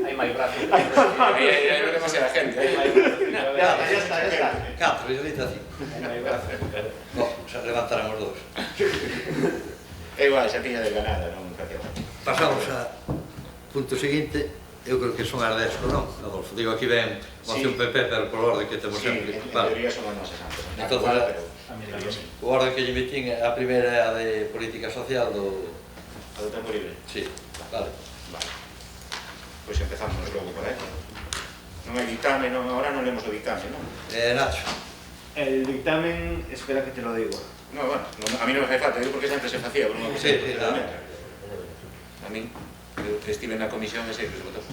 Hay más brazos. Hay demasiada gente. Ya está. 4, e ahorita 5. Hay más brazos. Se levantarán os dous. É igual, xa tiña desganada, non facía falta. Pasamos a punto seguinte. Eu creo que son as 10, non, Adolfo? Digo, aquí ven moción Sí. PP, pero por orden que temos Sí, sempre. en Vale. teoría son as nosas antes. Entonces, A mí también. O orden que lle metín, a primeira é a de política social do... A do tempo libre. Sí, vale. Vale. Pois empezamos logo por aí. Non hai ditame, non, ahora non lemos o ditame, non? Nacho. El dictamen, espera que te lo digo. No, bueno, a mí non me fai falta, digo porque sempre se facía por unha Sí, cuestión sí, procedimento. A min, eu que estive na comisión e sei que se votou.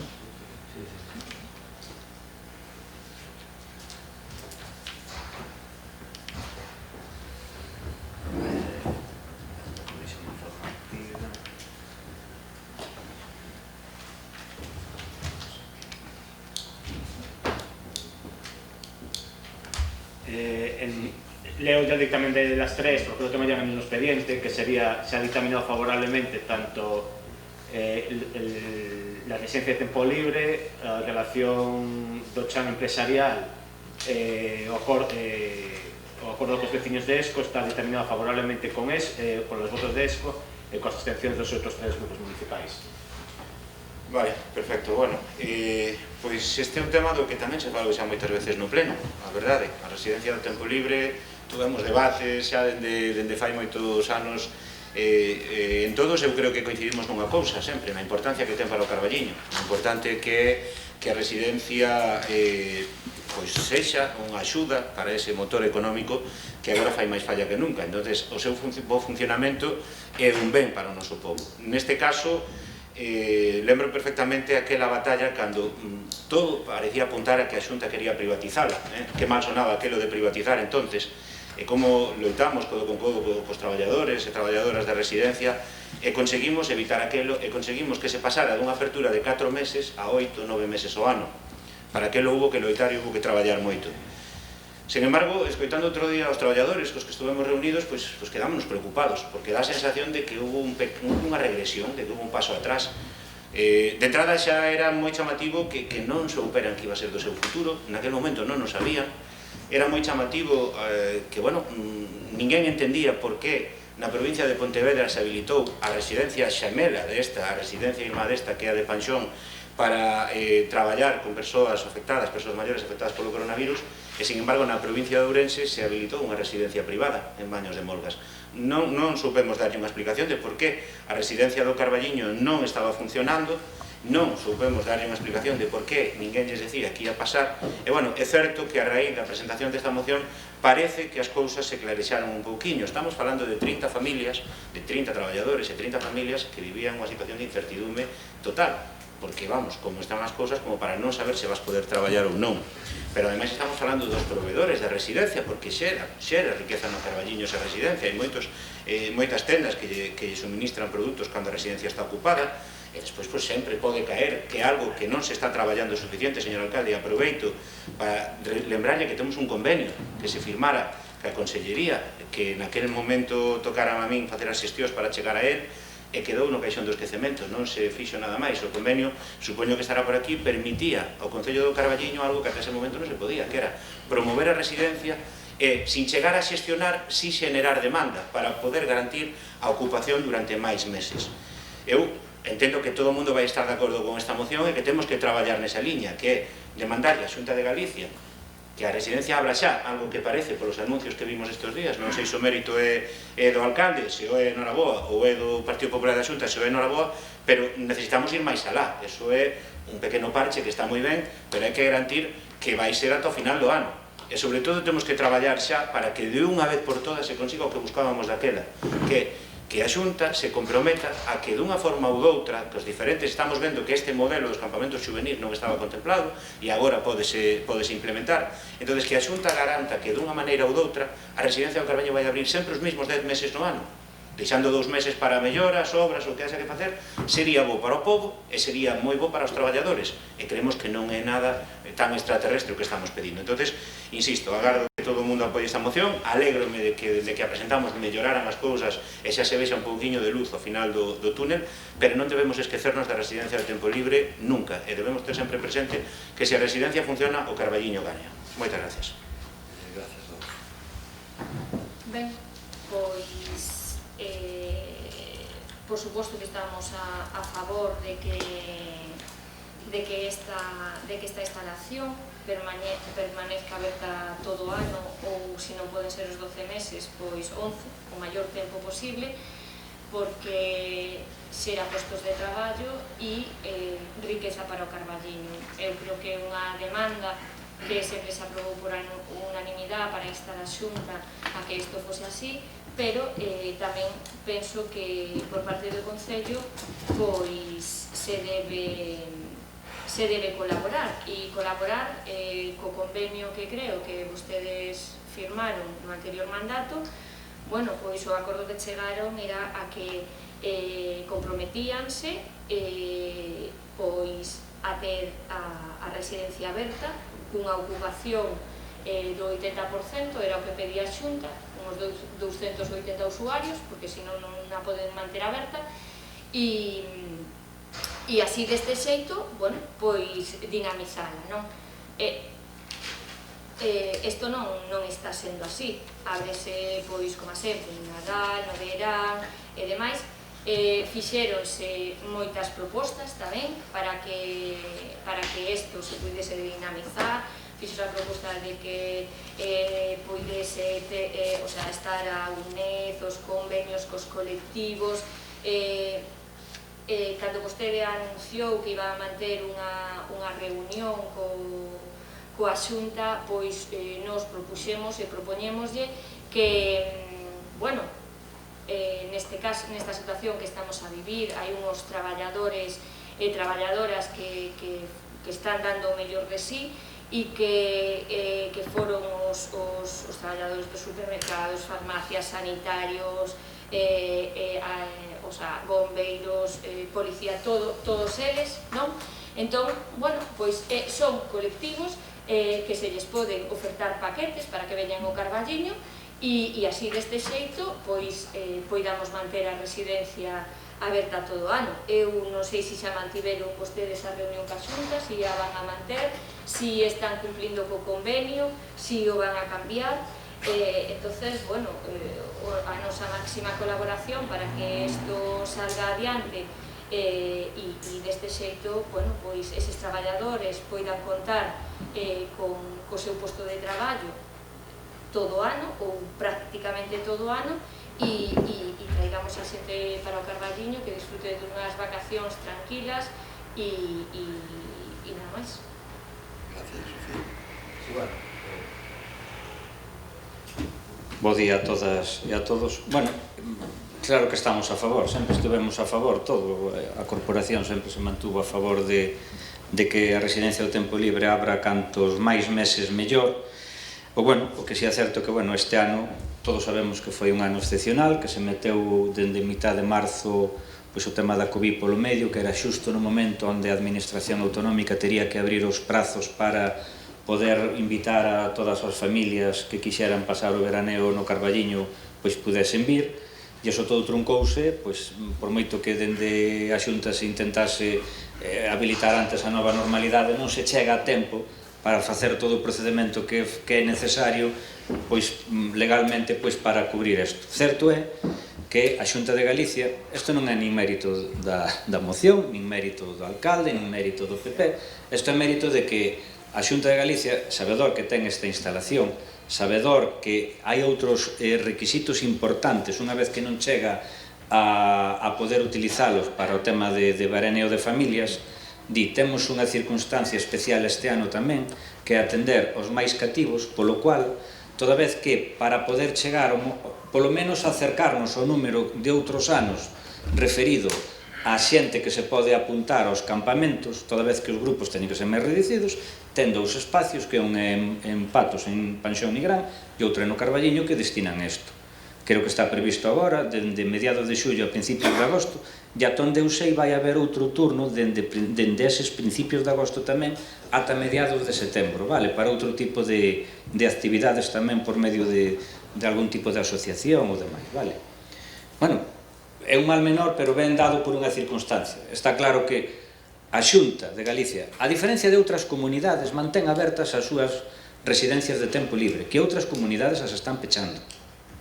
Leo ya el dictamen de las tres, porque lo tengo ya en el expediente, que sería, se ha dictaminado favorablemente tanto la residencia de tempo libre, a relación do chan empresarial, o acordo cos veciños de ESCO está dictaminado favorablemente con los votos de ESCO e coas abstencións dos outros tres grupos municipais. Vale, perfecto, bueno, pois este é un tema do que tamén se fala xa moitas veces no pleno, a verdade, a residencia do tempo libre, tuvemos debates xa dende fai moitos anos, en todos eu creo que coincidimos nunha cousa sempre, na importancia que ten para o Carballiño, o importante que a residencia pois sexa unha axuda para ese motor económico que agora fai máis falla que nunca, entonces o seu bo funcionamento é un ben para o noso povo. Neste caso, lembro perfectamente aquela batalla cando todo parecía apuntar a que a Xunta quería privatizala, que mal sonaba aquelo de privatizar entonces, e como loitamos codo con codo cos traballadores e traballadoras da residencia e conseguimos evitar aquelo e conseguimos que se pasara dunha apertura de 4 meses a 8 ou 9 meses ao ano. Para aquelo hubo que loitar e hubo que traballar moito. Sen embargo, escoitando outro día aos traballadores cos que estuvemos reunidos, pois quedámonos preocupados, porque dá a sensación de que hubo unha regresión, de que hubo un paso atrás. De entrada xa era moi chamativo que non souperan que iba a ser do seu futuro, naquele momento non o sabían, era moi chamativo que, bueno, ninguén entendía por que na provincia de Pontevedra se habilitou a residencia xamela desta, a residencia irmá desta, que é a de Panxón, para traballar con persoas afectadas, persoas maiores afectadas polo coronavirus, e, sin embargo, na provincia de Ourense se habilitou unha residencia privada en Baños de Molgas. Non soupemos darlle unha explicación de por que a residencia do Carballiño non estaba funcionando, non soupemos darlle unha explicación de por que ninguén lles decía que ia pasar, e, bueno, é certo que a raíz da presentación desta moción parece que as cousas se clarexaron un pouquiño. Estamos falando de 30 familias, de 30 traballadores e 30 familias que vivían unha situación de incertidume total, porque, vamos, como están as cousas, como para non saber se vas poder traballar ou non. Pero, ademais, estamos falando dos proveedores da residencia, porque xera riqueza no Carballiño esa residencia, hai moitas tendas que lle suministran produtos cando a residencia está ocupada, e despois sempre pode caer que algo que non se está traballando suficiente, señor alcalde, e aproveito para lembrarlle que temos un convenio que se firmara que a Consellería, que naquele momento tocaran a min facer as xestións para chegar a él, e quedou no caixón do esquecemento, non se fixo nada máis. O convenio, supoño que estará por aquí, permitía ao Concello do Carballiño algo que ata ese momento non se podía, que era promover a residencia e, sin chegar a xestionar, si xenerar demanda para poder garantir a ocupación durante máis meses. Eu entendo que todo o mundo vai estar de acordo con esta moción e que temos que traballar nesa liña, que é demandarlle a Xunta de Galicia que a residencia abra xa, algo que parece polos anuncios que vimos estes días, non sei se o mérito é do alcalde, se o é Noraboa, ou é do Partido Popular da Xunta, se o é Noraboa, pero necesitamos ir máis alá. Eso é un pequeno parche que está moi ben, pero hai que garantir que vai ser ata o final do ano. E, sobre todo, temos que traballar xa para que de unha vez por todas se consiga o que buscábamos daquela, que a Xunta se comprometa a que dunha forma ou doutra, que os diferentes estamos vendo que este modelo dos campamentos juvenis non estaba contemplado e agora pódese implementar, entón que a Xunta garanta que dunha maneira ou doutra a residencia do Carballiño vai abrir sempre os mesmos 10 meses no ano, deixando 2 meses para melloras, obras, o que haxa que facer, sería bo para o povo e sería moi bo para os traballadores, e creemos que non é nada tan extraterrestre o que estamos pedindo. Entonces, insisto, agardo que todo o mundo apoie esta moción, alégrome de que desde que a presentamos melloraran as cousas e xa se vexa un pouquiño de luz ao final do túnel, pero non debemos esquecernos da residencia de tempo libre nunca, e debemos ter sempre presente que se a residencia funciona, o Carballiño gaña. Moitas gracias. Gracias a todos. Ben, pois por suposto que estamos a favor de que esta instalación permanezca aberta todo o ano, ou se non poden ser os 12 meses, pois 11, o maior tempo posible, porque xera postos de traballo e riqueza para o Carballiño. Eu creo que é unha demanda que sempre se aprobou por unanimidade para instar a Xunta a que isto fose así, pero tamén penso que por parte do Concello pois se debe colaborar co convenio que creo que vostedes firmaron no anterior mandato. Bueno, pois o acordo que chegaron era a que comprometíanse pois a ter a residencia aberta cunha ocupación do 80%, era o que pedía a Xunta, uns 280 usuarios, porque senón non a poden manter aberta, e así deste xeito, bueno, pois dinamizala, non? Isto non está sendo así, ábrese, pois, como sempre, no Nadal, no verán e demais. Fixéronse moitas propostas tamén para que isto se pudese dinamizar. Fixo a proposta de que pudese estar a UNED, os convenios cos colectivos. Cando vostede anunciou que iba a manter unha reunión coa Xunta, pois nos propuxemos e propoñémoslle que, bueno, neste caso, nesta situación que estamos a vivir, hai uns traballadores e traballadoras que están dando o mellor de sí, e que foron os traballadores dos supermercados, farmacias, sanitarios, bombeiros, policía, todos eles, non? Entón, bueno, pois son colectivos que se lles poden ofertar paquetes para que veñan ao Carballiño e así deste xeito pois poidamos manter a residencia aberta todo o ano. Eu non sei se xa mantiveron vostedes a reunión ca Xunta, se a van a manter, se están cumplindo co convenio, se o van a cambiar. Entonces, bueno, a nosa máxima colaboración para que isto salga adiante e deste xeito, bueno, pois eses traballadores poidan contar co seu posto de traballo todo o ano, ou prácticamente todo o ano, e traigamos a xente para o Carballiño que disfrute de unhas vacacións tranquilas e nada máis. Gracias, Sofía. Bueno, bo día a todas e a todos. Bueno, claro que estamos a favor, sempre estivemos a favor, todo, a corporación sempre se mantuvo a favor de que a residencia do tempo libre abra cantos máis meses mellor. O que si é certo que, este ano todos sabemos que foi un ano excepcional, que se meteu dende mitad de marzo o tema da COVID polo medio, que era xusto no momento onde a Administración Autonómica tería que abrir os prazos para poder invitar a todas as familias que quixeran pasar o veraneo no Carballiño, pois pudesen vir, e iso todo truncouse, por moito que dende a Xunta se intentase habilitar antes a nova normalidade, non se chega a tempo para facer todo o procedimento que é necesario legalmente para cubrir isto. Certo é que a Xunta de Galicia, isto non é nin mérito da moción, nin mérito do alcalde, nin mérito do PP, isto é mérito de que a Xunta de Galicia, sabedor que ten esta instalación, sabedor que hai outros requisitos importantes, unha vez que non chega a poder utilizalos para o tema de veraneo de familias, temos unha circunstancia especial este ano tamén, que é atender os máis cativos, polo cual, toda vez que para poder chegar, polo menos acercarnos ao número de outros anos referido a xente que se pode apuntar aos campamentos, toda vez que os grupos teñen que ser máis reducidos, ten dous espacios, que un é en Patos, en Panxón Nigrán, e outro no Carballiño, que destinan isto. Creo que está previsto agora, dende mediados de xullo a principios de agosto, e ata onde eu sei vai haber outro turno dende eses principios de agosto tamén ata mediados de setembro, vale? Para outro tipo de actividades tamén por medio de algún tipo de asociación ou demais, vale? Bueno, é un mal menor, pero ben dado por unha circunstancia. Está claro que a Xunta de Galicia, a diferencia de outras comunidades, mantén abertas as súas residencias de tempo libre, que outras comunidades as están pechando,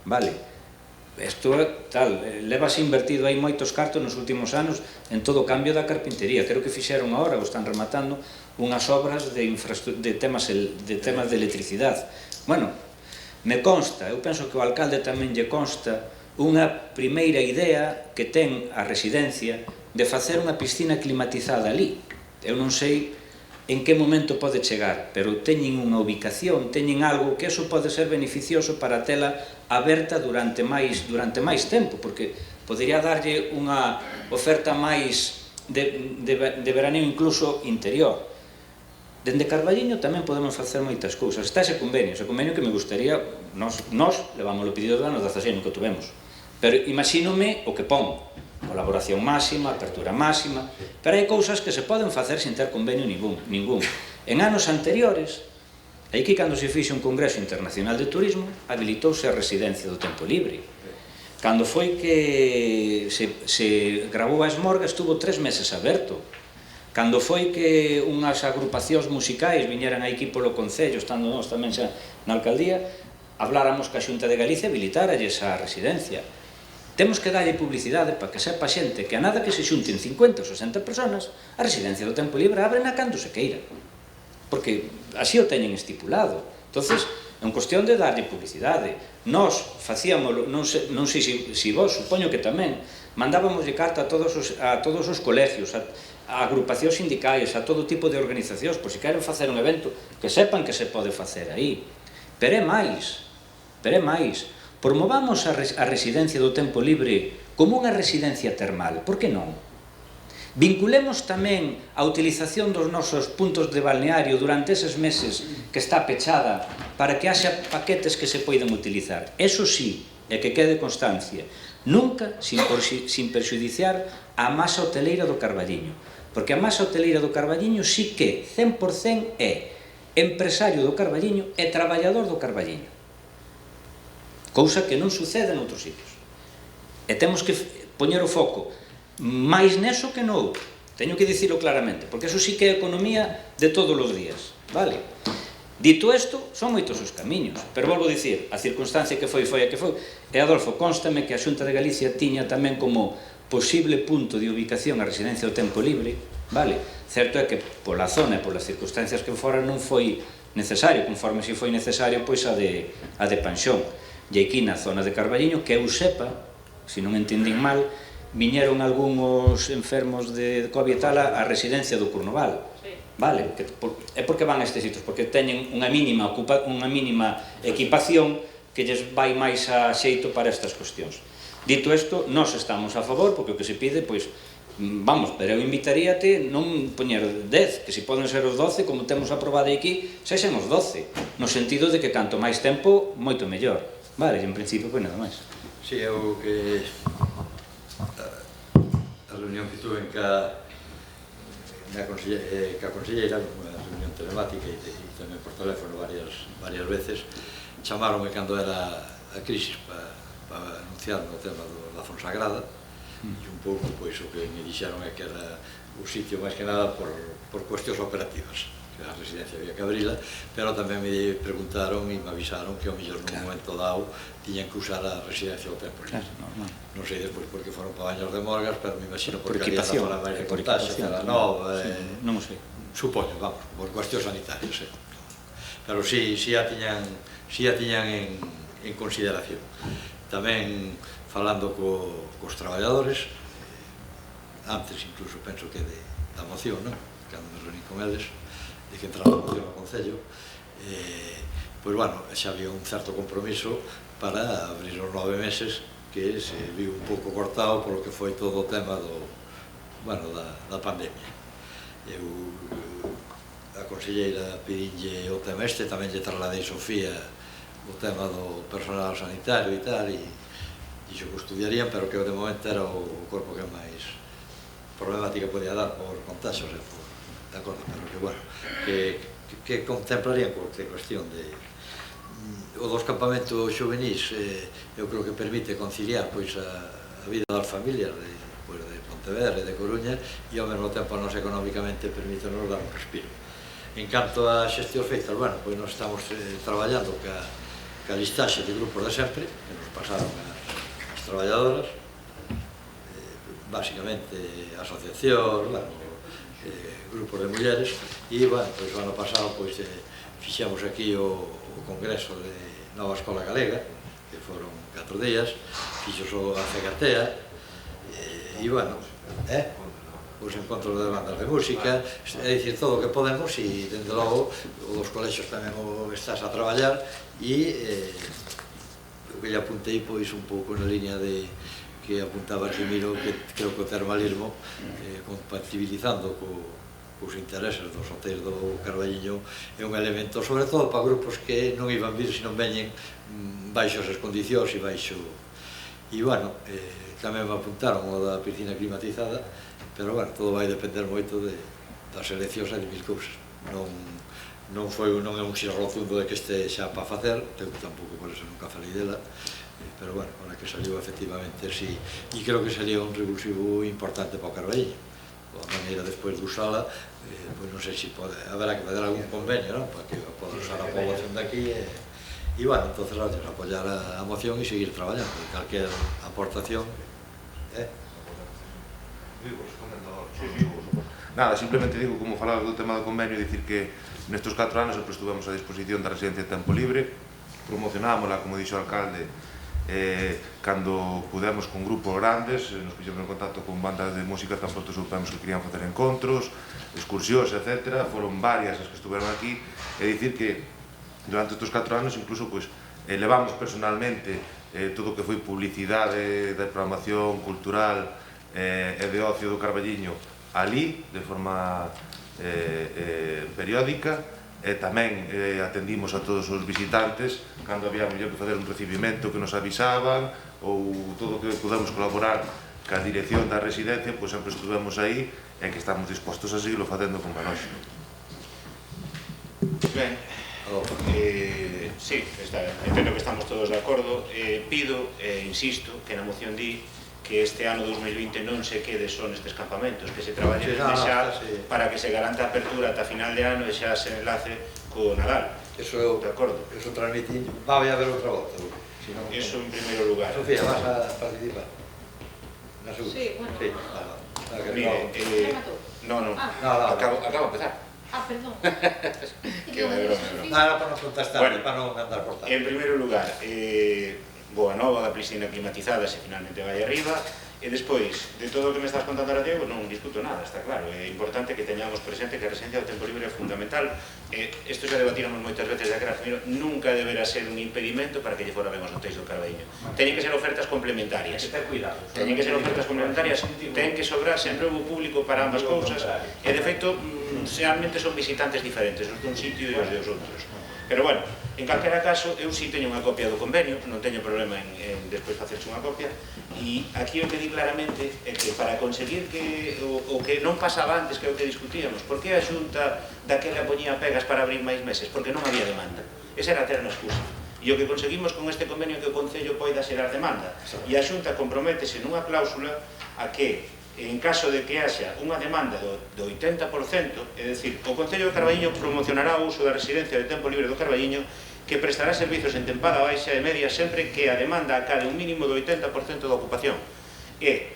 vale? Isto levase invertido aí moitos cartos nos últimos anos en todo o cambio da carpintería. Creo que fixeron agora, ou están rematando, unhas obras de temas de electricidade. Bueno, me consta, eu penso que o alcalde tamén lle consta, unha primeira idea que ten a residencia de facer unha piscina climatizada ali. Eu non sei en que momento pode chegar, pero teñen unha ubicación, teñen algo que eso pode ser beneficioso para tela aberta durante máis tempo, porque podería darlle unha oferta máis de veraneo incluso interior. Dende Carballiño tamén podemos facer moitas cousas. Está ese convenio que me gustaría, nós levamos o pedido do ano 16 que tuvemos, pero imagínome o que pon, colaboración máxima, apertura máxima, pero hai cousas que se poden facer sin ter convenio ningún. En anos anteriores, aí que cando se fixe un Congreso Internacional de Turismo, habilitouse a residencia do tempo libre. Cando foi que se gravou a Esmorga, estuvo 3 meses aberto. Cando foi que unhas agrupacións musicais viñeran aquí polo Concello, estando nós tamén xa na alcaldía, habláramos que a Xunta de Galicia habilitara esa residencia. Temos que darlle publicidade para que sepa xente que a nada que se xunten 50 ou 60 personas, a residencia do tempo libre abrena cando se queira, porque así o teñen estipulado. Entonces, é unha cuestión de darlle publicidade. Nós facíamolo, non sei se vos, supoño que tamén, mandábamoslle carta a todos os colegios, a agrupacións sindicais, a todo tipo de organizacións, por se queren facer un evento, que sepan que se pode facer aí. Pero é máis, promovamos a residencia do tempo libre como unha residencia termal, por que non? Vinculemos tamén a utilización dos nosos puntos de balneario durante eses meses que está pechada para que haxa paquetes que se poidan utilizar. Eso sí, e que quede constancia, nunca sin perxudiciar a masa hoteleira do Carballiño, porque a masa hoteleira do Carballiño sí que 100% é empresario do Carballiño e traballador do Carballiño, cousa que non sucede noutros sitios. E temos que poñer o foco máis neso que no outro. Teño que dicilo claramente, porque eso sí que é economía de todos os días, vale? Dito isto, son moitos os camiños, pero volvo a dicir, a circunstancia que foi a que foi, e Adolfo, constame que a Xunta de Galicia tiña tamén como posible punto de ubicación a residencia do tempo libre, vale? Certo é que pola zona e polas circunstancias que fora non foi necesario, conforme si foi necesario, pois a de Panxón. E aquí na zona de Carballiño, que eu sepa, se non entendín mal, viñeron algúns enfermos de COVID e tal a residencia do Cornoval. Vale, é porque van a estes sitios, porque teñen unha mínima equipación que lles vai máis a xeito para estas cuestións. Dito isto, nós estamos a favor, porque o que se pide, pois, vamos, pero eu invitaríate non poñer 10, que se poden ser os 12, como temos aprobado aquí, sexen os 12, no sentido de que canto máis tempo, moito mellor. Vale, en principio, pois nada máis. Si, eu que a reunión que tuve ca conselleira, unha reunión telemática e tamén por teléfono varias veces, chamaronme cando era a crisis para anunciarme o tema da Fonsagrada, e un pouco pois o que me dixeron é que era o sitio máis que nada por cuestións operativas, que a residencia había que abrila, pero tamén me preguntaron e me avisaron que ao mellor nun momento dado tiñan que usar a residencia do tempo. Non sei despois por que foron para Baños de Morgas, pero me imagino porque había zona máis de contagio, Celanova, non sei. Supoño, vamos, por cuestións sanitarias, pero si a tiñan en consideración. Tamén falando cos traballadores, antes incluso penso que da moción, non? Cando me reuní con eles, de que entraba a moción ao Concello, pois, bueno, xa había un certo compromiso para abrir os 9 meses que se viu un pouco cortado polo que foi todo o tema da pandemia. Eu, a conselleira pedinlle o tema este, tamén lle trasladei Sofía o tema do personal sanitario e tal, e dixo que o estudiarían, pero que de momento era o corpo que máis problemática podía dar por contagios, de acordo, pero que, bueno, que contemplarían cualquier cuestión de o dos campamentos xuvenis, eu creo que permite conciliar pois a vida das familias de Pontevedra e de Coruña, e ao mesmo tempo nos económicamente permite nos dar un respiro. En canto a xestión feitas, bueno, pois nos estamos traballando ca listaxe de grupos de sempre, que nos pasaron as traballadoras, basicamente asociacións, grupos de mulleres, e, bueno, pois o ano pasado pois fixemos aquí o Congreso de Nova Escola Galega, que foron 4 días, fixos a Fegatea, e, bueno, os encontros de bandas de música, é dicir, todo o que podemos, e, dende logo, os colexios tamén estás a traballar, e o que lle apuntei, pois, un pouco na liña de que apuntaba Arquimiro, que creo que o termalismo, compatibilizando os intereses dos hotéis do Carballiño, é un elemento, sobre todo para grupos que non iban vir se non veñen baixo as condicións e baixo... E, bueno, tamén me apuntaron o da piscina climatizada, pero, bueno, todo vai depender moito das eleccións e de mil cousas. Non é un xiro rotundo de que este xa para facer, tampouco por eso nunca falei dela, pero, bueno, para que saliu efectivamente, sí, e creo que sería un revulsivo importante para o Carballiño. A maneira despois de usala, pois non sei se haberá que fazer algún convenio, non? Para que poda usar a población de aquí, e, bueno, entonces, apoiar a moción e seguir traballando, calquer aportación, Nada, simplemente digo, como falaba do tema do convenio, dicir que nestes 4 anos sempre estuvemos a disposición da residencia de tempo libre, promocionámola, como dixo o alcalde, cando pudemos con grupos grandes, nos puxemos en contacto con bandas de música, tan pronto supemos que querían facer encontros, excursións, etc. Foron varias as que estuveron aquí, e dicir que durante estes 4 anos incluso levamos personalmente todo o que foi publicidade de programación cultural e de ocio do Carballiño ali, de forma periódica, e tamén atendimos a todos os visitantes cando había mellor que fazer un recibimento que nos avisaban, ou todo o que podemos colaborar ca dirección da residencia, pois sempre estuvemos aí e que estamos dispostos a seguirlo facendo con Ganoxo. Ben, sí, entendo que estamos todos de acordo. Pido e insisto que na moción di que este ano 2020 non se quede só nestes campamentos, que se traballe xa para que se garanta a apertura ata final de ano e xa se enlace co Nadal. Eso transmite, va a haber outra volta. Eso en primeiro lugar. Sofía, vas a participar? Na segunda? Sí, bueno. Mire, no, acabo de empezar. Perdón. Que é broma. Nada, para non contestar, para non andar por tal. En primeiro lugar, boa nova da piscina climatizada se finalmente vai arriba, e despois de todo o que me estás contando ahora, Diego, non discuto nada, está claro. É importante que teñamos presente que a residencia do tempo libre é fundamental. Isto xa debatiramos moitas veces de que nunca deberá ser un impedimento para que lle fora ben os hotéis do Carballiño. Teñen que ser ofertas complementarias. Teñen que ser ofertas complementarias, ten que sobrar sempre o público para ambas cousas, e de feito, realmente son visitantes diferentes, os dun sitio e os de os outros. Pero bueno, en calquera caso, eu si teño unha copia do convenio, non teño problema en despois facerse unha copia, e aquí o que di claramente é que para conseguir que o que non pasaba antes, que é o que discutíamos, por que a Xunta daquela poñía pegas para abrir máis meses? Porque non había demanda. Esa era a eterna excusa. E o que conseguimos con este convenio é que o Concello poida xerar demanda. E a Xunta comprométese nunha cláusula a que, en caso de que haxa unha demanda do 80%, é dicir, o Concello de Carballiño promocionará o uso da residencia de tempo libre do Carballiño, que prestará servizos en tempada baixa e media sempre que a demanda acade un mínimo do 80% da ocupación. E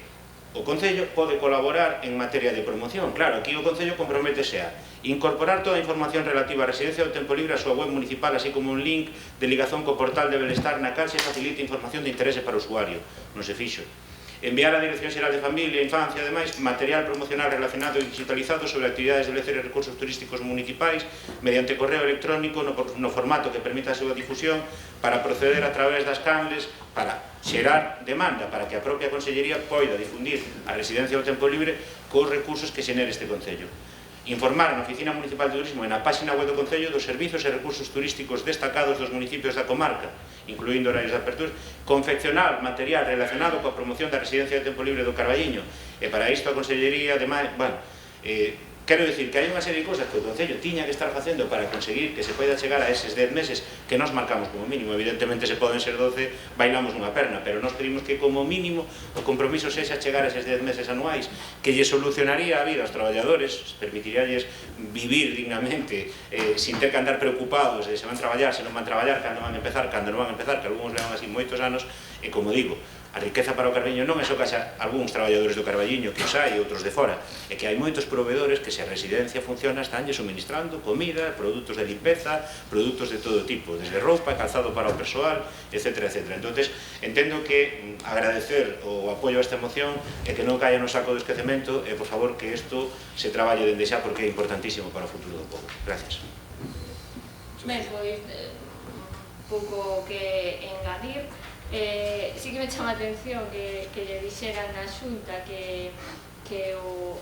o Concello pode colaborar en materia de promoción. Claro, aquí o Concello comprométese a incorporar toda a información relativa á residencia do tempo libre á súa web municipal, así como un link de ligazón co portal de Belestar na cal se facilite información de interese para o usuario. Non se fixo. Enviar á Dirección Xeral de Familia e Infancia, ademais, material promocional relacionado e digitalizado sobre actividades de lecer e recursos turísticos municipais mediante correo electrónico no formato que permita a súa difusión para proceder a través das canles para xerar demanda para que a propia Consellería poida difundir a residencia do tempo libre cos recursos que xenere este Concello. Informar na Oficina Municipal de Turismo e na página web do Concello dos servizos e recursos turísticos destacados dos municipios da comarca, incluindo horarios de apertura, confeccionar material relacionado coa promoción da residencia de tempo libre do Carballiño, e para isto a Consellería, ademais, quero dicir que hai unha serie de cousas que o Concello tiña que estar facendo para conseguir que se poida chegar a eses 10 meses que nos marcamos como mínimo. Evidentemente, se poden ser 12, bailamos unha perna, pero nos pedimos que como mínimo o compromiso sexa chegar a eses 10 meses anuais, que lle solucionaría a vida aos traballadores, permitiríalles vivir dignamente, sin ter que andar preocupados de se van traballar, se non van traballar, cando van empezar, cando non van empezar, que algúns levan así moitos anos, e como digo, a riqueza para o Carballiño non é só que haxa algúns traballadores do Carballiño, que os hai e outros de fora, é que hai moitos proveedores que se a residencia funciona estanlle suministrando comida, produtos de limpeza, produtos de todo tipo, desde roupa, calzado para o persoal, etc. Entonces, entendo que agradecer o apoio a esta moción e que non caia no saco do esquecemento e, por favor, que isto se traballe dende xa porque é importantísimo para o futuro do povo. Gracias. Ben, pois, pouco que engadir. Sí que me chama a atención que lle dixeran na Xunta que os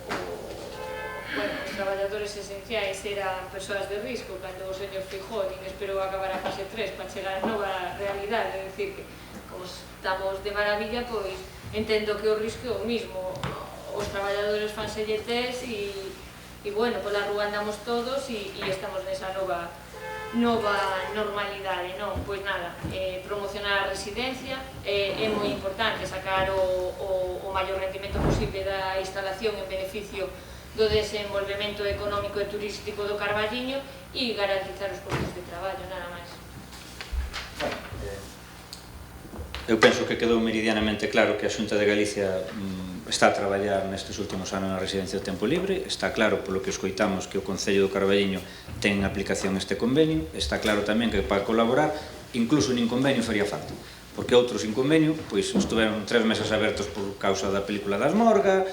traballadores esenciais eran persoas de risco cando o señor Feijóo esperou acabar a fase 3 para chegar a nova realidade. É dicir, que como estamos de maravilla, pois entendo que o risco é o mismo. Os traballadores fanselle test e bueno, pola rúa andamos todos e estamos nesa nova normalidade, non? Pois nada, promocionar a residencia, é moi importante sacar o maior rendimento posible da instalación en beneficio do desenvolvemento económico e turístico do Carballiño e garantizar os postos de traballo, nada máis. Eu penso que quedou meridianamente claro que a Xunta de Galicia está a traballar nestes últimos anos na residencia do tempo libre, está claro polo que escoitamos que o Concello do Carballiño ten en aplicación este convenio, está claro tamén que para colaborar, incluso nin convenio faría falta, porque outros sin convenio pois estuveron 3 meses abertos por causa da película das Morgas,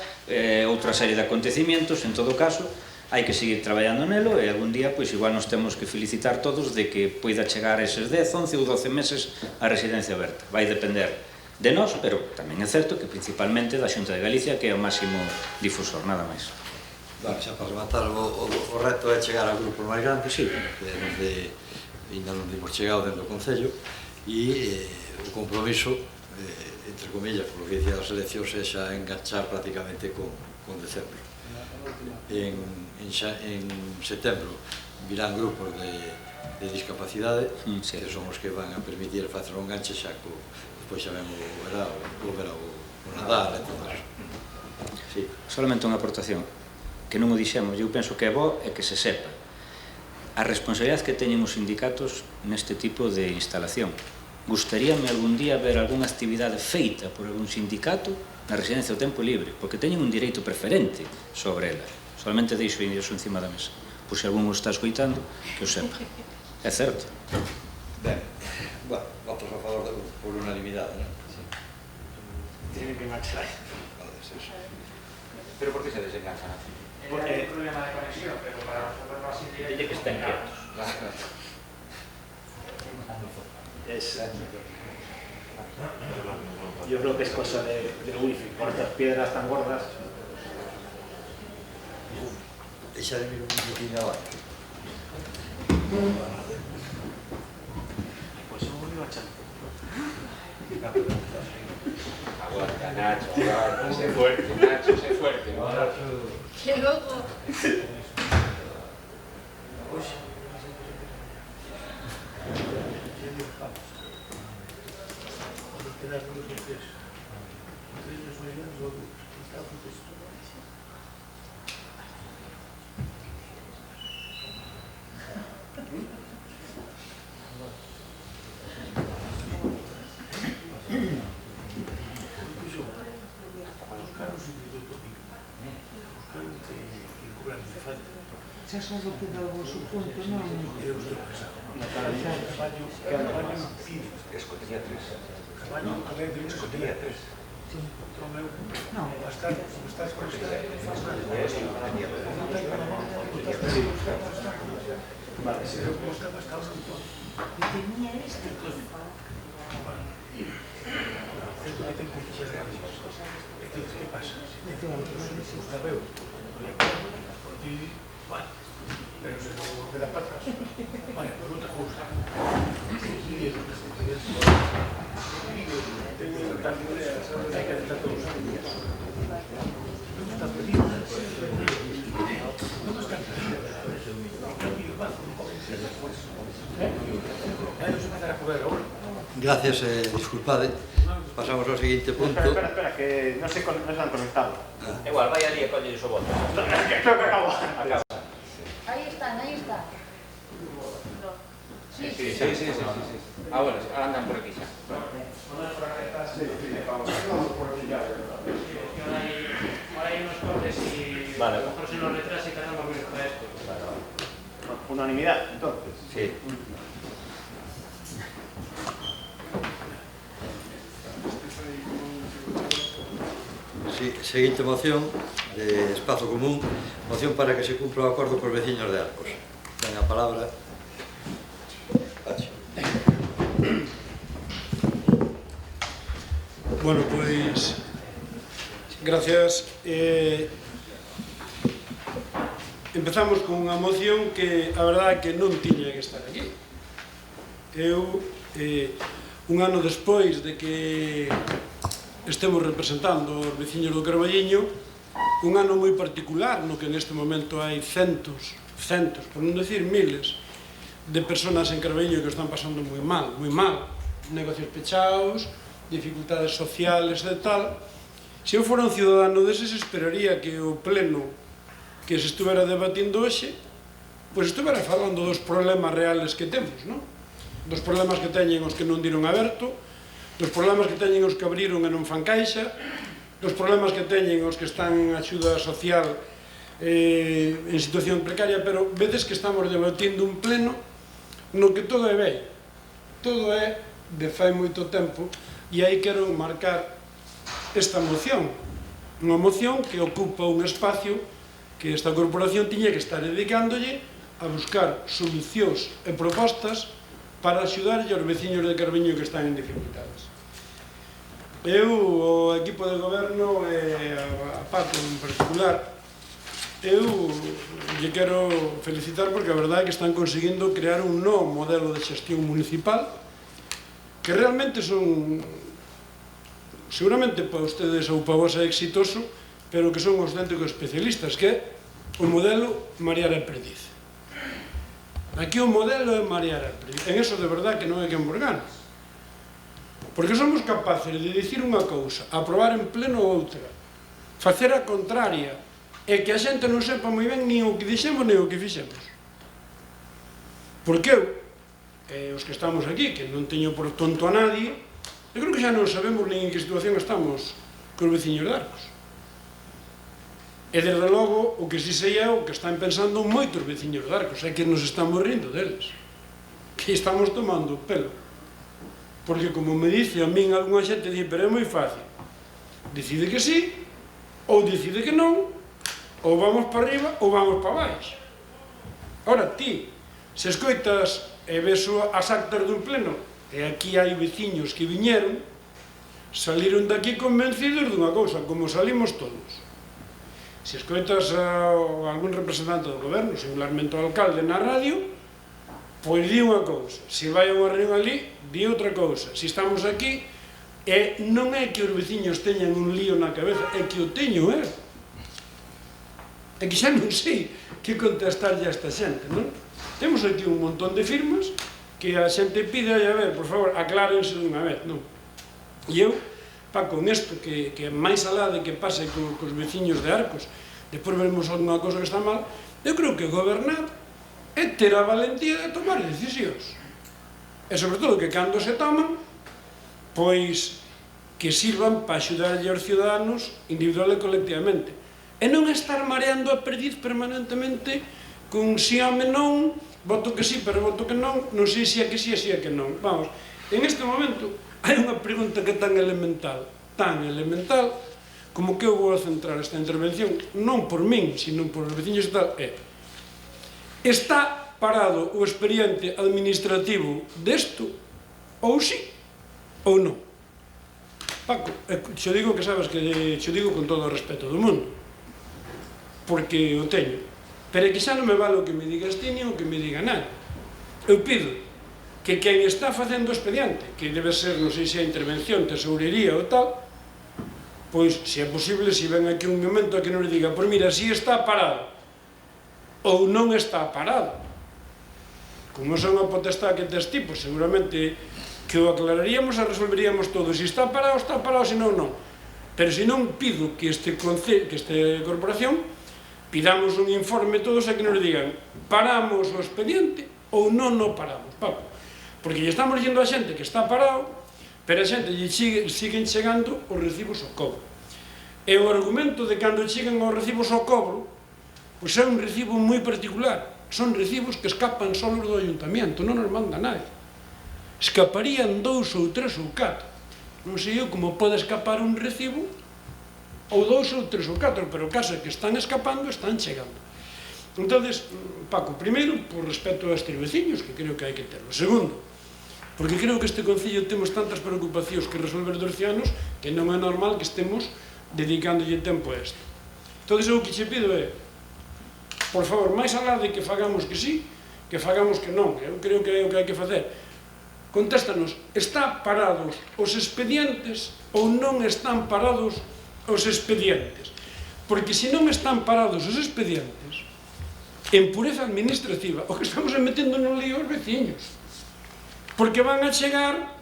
outra serie de acontecimientos. En todo caso, hai que seguir traballando nelo e algún día pois igual nos temos que felicitar todos de que poida chegar a eses 10, 11 ou 12 meses a residencia aberta. Vai depender de nós, pero tamén é certo que principalmente da Xunta de Galicia, que é o máximo difusor, nada máis. Bueno, xa para rematar, o reto é chegar a grupos máis grandes, sí, que ainda non dimos chegado dentro do Concello, e o compromiso, entre comillas, por lo que dicía das eleccións, é xa enganchar prácticamente con decembro. En setembro virán grupos de discapacidade, que son os que van a permitir facer un enganche xa despois xa vemos o verao Nadal e todo eso. Sí. Solamente unha aportación, que non o dixemos, eu penso que é bo e que se sepa a responsabilidade que teñen os sindicatos neste tipo de instalación. Gustaríame algún día ver algunha actividade feita por algún sindicato na residencia do tempo libre, porque teñen un direito preferente sobre ela. Solamente deixo iso encima da mesa, por se algún o está escoitando, que o sepa. É certo. Ben, bueno, votos a favor por unanimidade, non? Tienen que marchar. Pero por que se desenganchan? Porque hay un problema de conexión, pero para resolverlo así... Dille que estén quietos. Yo creo que es cosa de wifi, por estas piedras tan gordas. Deixa de mirar un poquinho abaixo. Pues un muy bachante. Aguanta, Nacho, aguanta, sé fuerte, Nacho, sé fuerte. Que logo. Xa sabes o que dá o vosso punto, non? Escotilla 3. Escotilla 3. Non, estás con isto. Vale, se eu como estaba causando. E tenía este. Entonces, ¿qué pasa? La veo. Vale, pero se no queda para atrás. Vale, pues no te gusta. Tengo tantas ideas, hay que estar todos los días. No me estás pediendo. No me estás pediendo. Vamos a empezar a correr ahora. Gracias, disculpade. Pasamos ao seguinte punto. Espera, que no se han conectado. Igual, vai ali e colle o voto. Creo que acabo. Ahí están. Sí. Ah, bueno, andan por aquí xa. Ahora hay unos cortes y a lo mejor se nos retrasa y tardamos menos para esto. Unanimidad, entonces. Sí. Sí, seguinte moción de Espazo Común, moción para que se cumpla o acordo cos veciños de Arcos. Ten a palabra Pachi. Bueno, pois, gracias. Empezamos con unha moción que a verdade é que non tiña que estar aquí. Eu, un ano despois de que estemos representando os veciños do Carballiño, un ano moi particular no que neste momento hai centos, por non decir miles, de personas en Carballiño que están pasando moi mal, negocios pechados, dificultades sociales e tal. Se eu fora un ciudadano deses, esperaría que o pleno que se estuvera debatindo hoxe, pois estuvera falando dos problemas reales que temos, non? Dos problemas que teñen os que non diron aberto, dos problemas que teñen os que abriron e non fan caixa, dos problemas que teñen os que están en axuda social en situación precaria, pero vedes que estamos debatindo un pleno no que todo é vello, todo é de fai moito tempo, e aí quero marcar esta moción, unha moción que ocupa un espacio que esta corporación tiña que estar dedicándolle a buscar solucións e propostas para axudarlle aos veciños de Carballiño que están en dificultades. Eu, o equipo de goberno e a Paco en particular, eu lle quero felicitar porque a verdade é que están conseguindo crear un novo modelo de xestión municipal que realmente son, seguramente para ustedes ou para vos é exitoso, pero que son auténticos especialistas, que é o modelo Marear e Perdiz. Aquí o modelo é Marear e Perdiz. En eso de verdade que non é que emborgar. Porque somos capaces de dicir unha cousa, aprobar en pleno outra, facer a contraria, e que a xente non sepa moi ben nin o que dixemos nin o que fixemos. Porque eu, os que estamos aquí, que non teño por tonto a nadie, eu creo que xa non sabemos nin en que situación estamos cos veciños de Arcos. E desde logo, o que si sei é o que están pensando moitos veciños de Arcos, é que nos estamos rindo deles, que estamos tomando pelo. Porque, como me dice a min algunha xente, dice, pero é moi fácil, decide que sí, ou decide que non, ou vamos para arriba ou vamos para baixo. Ora, ti, se escoitas e ves as actas dun pleno, e aquí hai veciños que viñeron, saliron daqui convencidos dunha cousa, como salimos todos. Se escoitas a algún representante do goberno, singularmente o alcalde na radio, pois di unha cousa, se vai a unha reunión ali, di outra cousa. Se estamos aquí, non é que os veciños teñan un lío na cabeza, é que o teño eu. É que xa non sei que contestarlle a esta xente, non? Temos aquí un montón de firmas que a xente pide, a ver, por favor, aclárense dunha vez, non? E eu, con isto, que máis alá de que pase cos veciños de Arcos, depois veremos alguna cosa que está mal, eu creo que gobernar é ter a valentía de tomar decisións. E, sobre todo, que cando se toman, pois, que sirvan para axudarlle aos ciudadanos individual e colectivamente. E non estar mareando a perdiz permanentemente con si home non, voto que sí, pero voto que non, non sei se é que sí e se é que non. Vamos, en este momento hai unha pregunta que é tan elemental, como que eu vou a centrar esta intervención, non por min, sino por os veciños e tal, está parado o expediente administrativo desto, ou sí, ou non? Paco, xo digo que sabes que xo digo con todo o respeto do mundo, porque o teño, pero é que xa non me vale o que me digas ti ni o que me diga nada. Eu pido que quen está facendo o expediente, que debe ser, non sei se a intervención, tesourería ou tal, pois, se é posible, se ven aquí un momento a que non le diga, pois mira, si está parado, ou non está parado. Como é unha potestade que tes tipo, seguramente que o aclararíamos e resolveríamos todo. Se está parado, se non, non. Pero se non pido que esta corporación pidamos un informe todos e que nos digan paramos o expediente ou non o paramos, Paco. Porque lle estamos dicindo a xente que está parado, pero a xente lle siguen chegando os recibos ao cobro. E o argumento de cando chegan os recibos ao cobro, pois é un recibo moi particular. Son recibos que escapan solos do ayuntamiento, non nos manda nadie. Escaparían 2 ou 3 ou 4. Non sei eu como pode escapar un recibo, ou 2 ou 3 ou 4, pero o caso é que están escapando, están chegando. Entonces, Paco, primeiro, por respeto a estes veciños, que creo que hai que terlo. Segundo, porque creo que este concello temos tantas preocupacións que resolver dos cianos que non é normal que estemos dedicándolle tempo a isto. Entón, eu que che pido é, por favor, máis alá de que fagamos que sí, que fagamos que non, eu creo que é o que hai que facer. Contéstanos, está parados os expedientes ou non están parados os expedientes? Porque se non están parados os expedientes, en pureza administrativa, o que estamos metendo no lío os veciños. Porque van a chegar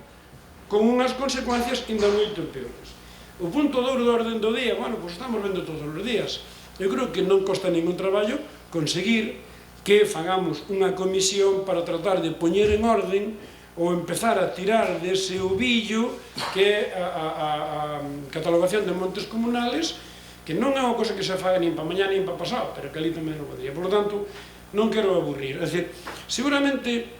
con unhas consecuencias ainda moito peores. O punto 2 do orden do día, bueno, pois estamos vendo todos os días. Eu creo que non costa ningún traballo conseguir que fagamos unha comisión para tratar de poñer en orden ou empezar a tirar dese ovillo que é a catalogación de montes comunales, que non é unha cosa que se faga nin para mañá nin para pasado, pero que ali tamén non podría. Por lo tanto, non quero aburrir. É dicir, seguramente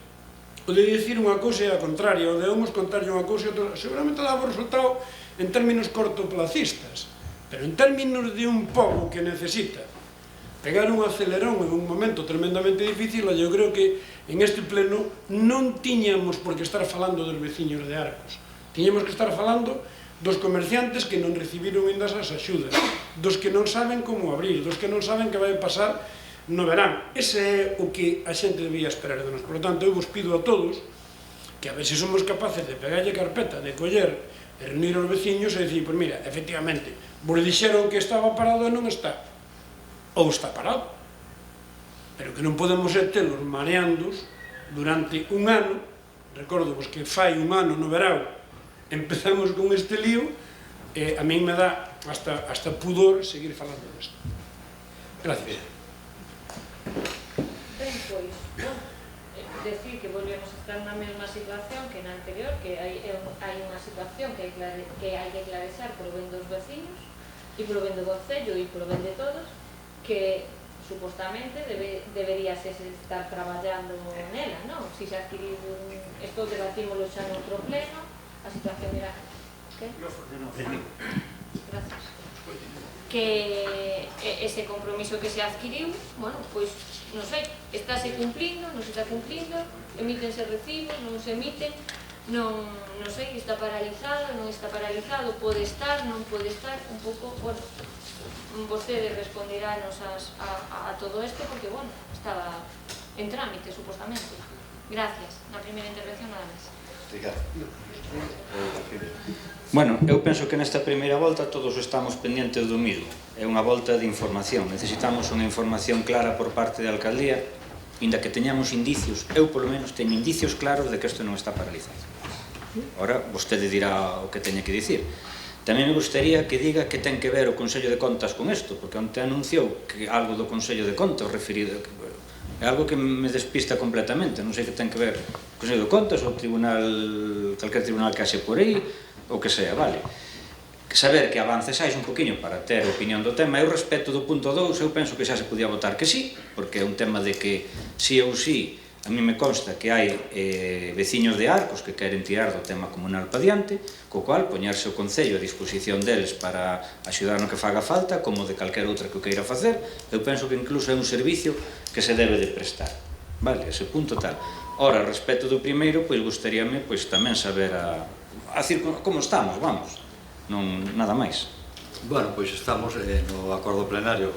o de dicir unha cousa é a contraria, o de uns contarlle unha cousa e outra, seguramente dá por resultado en términos cortoplacistas, pero en términos de un pobo que necesita pegar un acelerón en un momento tremendamente difícil, eu creo que en este pleno non tiñamos por que estar falando dos veciños de Arcos. Tiñamos que estar falando dos comerciantes que non recibiron ainda as axudas, dos que non saben como abrir, dos que non saben que vai pasar no verán. Ese é o que a xente debía esperar de nós. Por lo tanto, eu vos pido a todos que a ver se somos capaces de pegarlle carpeta, de coller e reunir os veciños e dicir, pois mira, efectivamente, vos dixeron que estaba parado e non está. Ou está parado, pero que non podemos telos mareandos durante un ano. Recordo que fai un ano no verão empezamos con este lío, a min me dá hasta pudor seguir falando disto. Gracias. Ben, pois, decir que volvemos a estar na mesma situación que na anterior, que hai unha situación que hai que clarecer polo ben dos vecinos e polo ben do concello e polo ben de todos, que supostamente deberíase estar traballando nela, non? Si se adquiriu isto debatímolo xa no outro pleno, a situación era... Que? Gracias. Que ese compromiso que se adquiriu, bueno, pois, non sei, estáse cumplindo, non se está cumplindo, emítense recibos, non se emiten, non sei, está paralizado, non está paralizado, pode estar, non pode estar, un pouco, bueno, vostede responderános a todo isto, porque, bueno, estaba en trámite, supostamente. Gracias. Na primeira intervención, nada máis. Bueno, eu penso que nesta primeira volta todos estamos pendentes do mismo. É unha volta de información. Necesitamos unha información clara por parte da alcaldía, inda que teñamos indicios, eu polo menos teño indicios claros de que isto non está paralizado. Ora, vostede dirá o que teña que dicir. Tamén me gustaría que diga que ten que ver o Consello de Contas con isto, porque onte anunciou que algo do Consello de Contas referido... É algo que me despista completamente, non sei que ten que ver o Consello de Contas ou calquer tribunal que haxe por aí, ou que sea, vale. Saber que avances un poquinho para ter opinión do tema. Eu respecto do punto 2, eu penso que xa se podía votar que sí, porque é un tema de que sí ou sí, a mí me consta que hai veciños de Arcos que queren tirar do tema comunal pa diante, co cual poñerse o Concello a disposición deles para axudar no que faga falta, como de calquer outra que o queira facer. Eu penso que incluso é un servicio que se debe de prestar. Vale, ese punto tal. Ora, respecto do primeiro, pois gustaríame tamén saber como estamos, vamos, non nada máis. Bueno, pois estamos no acordo plenario,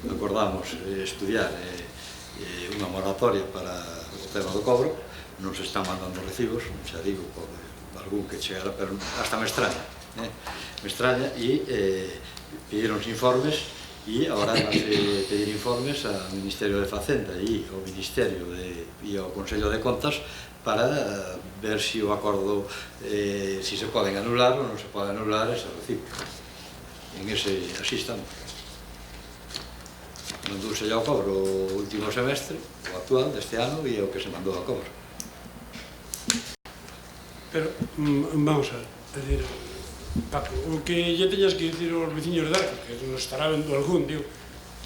acordamos estudiar unha moratoria para o tema do cobro, non se están mandando recibos, xa digo, por algún que chegara, pero hasta me extraña, e pedironse informes, e agora van a pedir informes ao Ministerio de Facenda e ao Ministerio e ao Consello de Contas para ver se o acordo, se se poden anular ou non se pode anular ese recibo. Así estamos. Mandouse ao cobro o último semestre, o actual, deste ano, e é o que se mandou ao cobro. Pero, vamos a ver, Paco, o que lle teñas que dicir aos veciños de Arcos, que nos estará vendo algún, digo,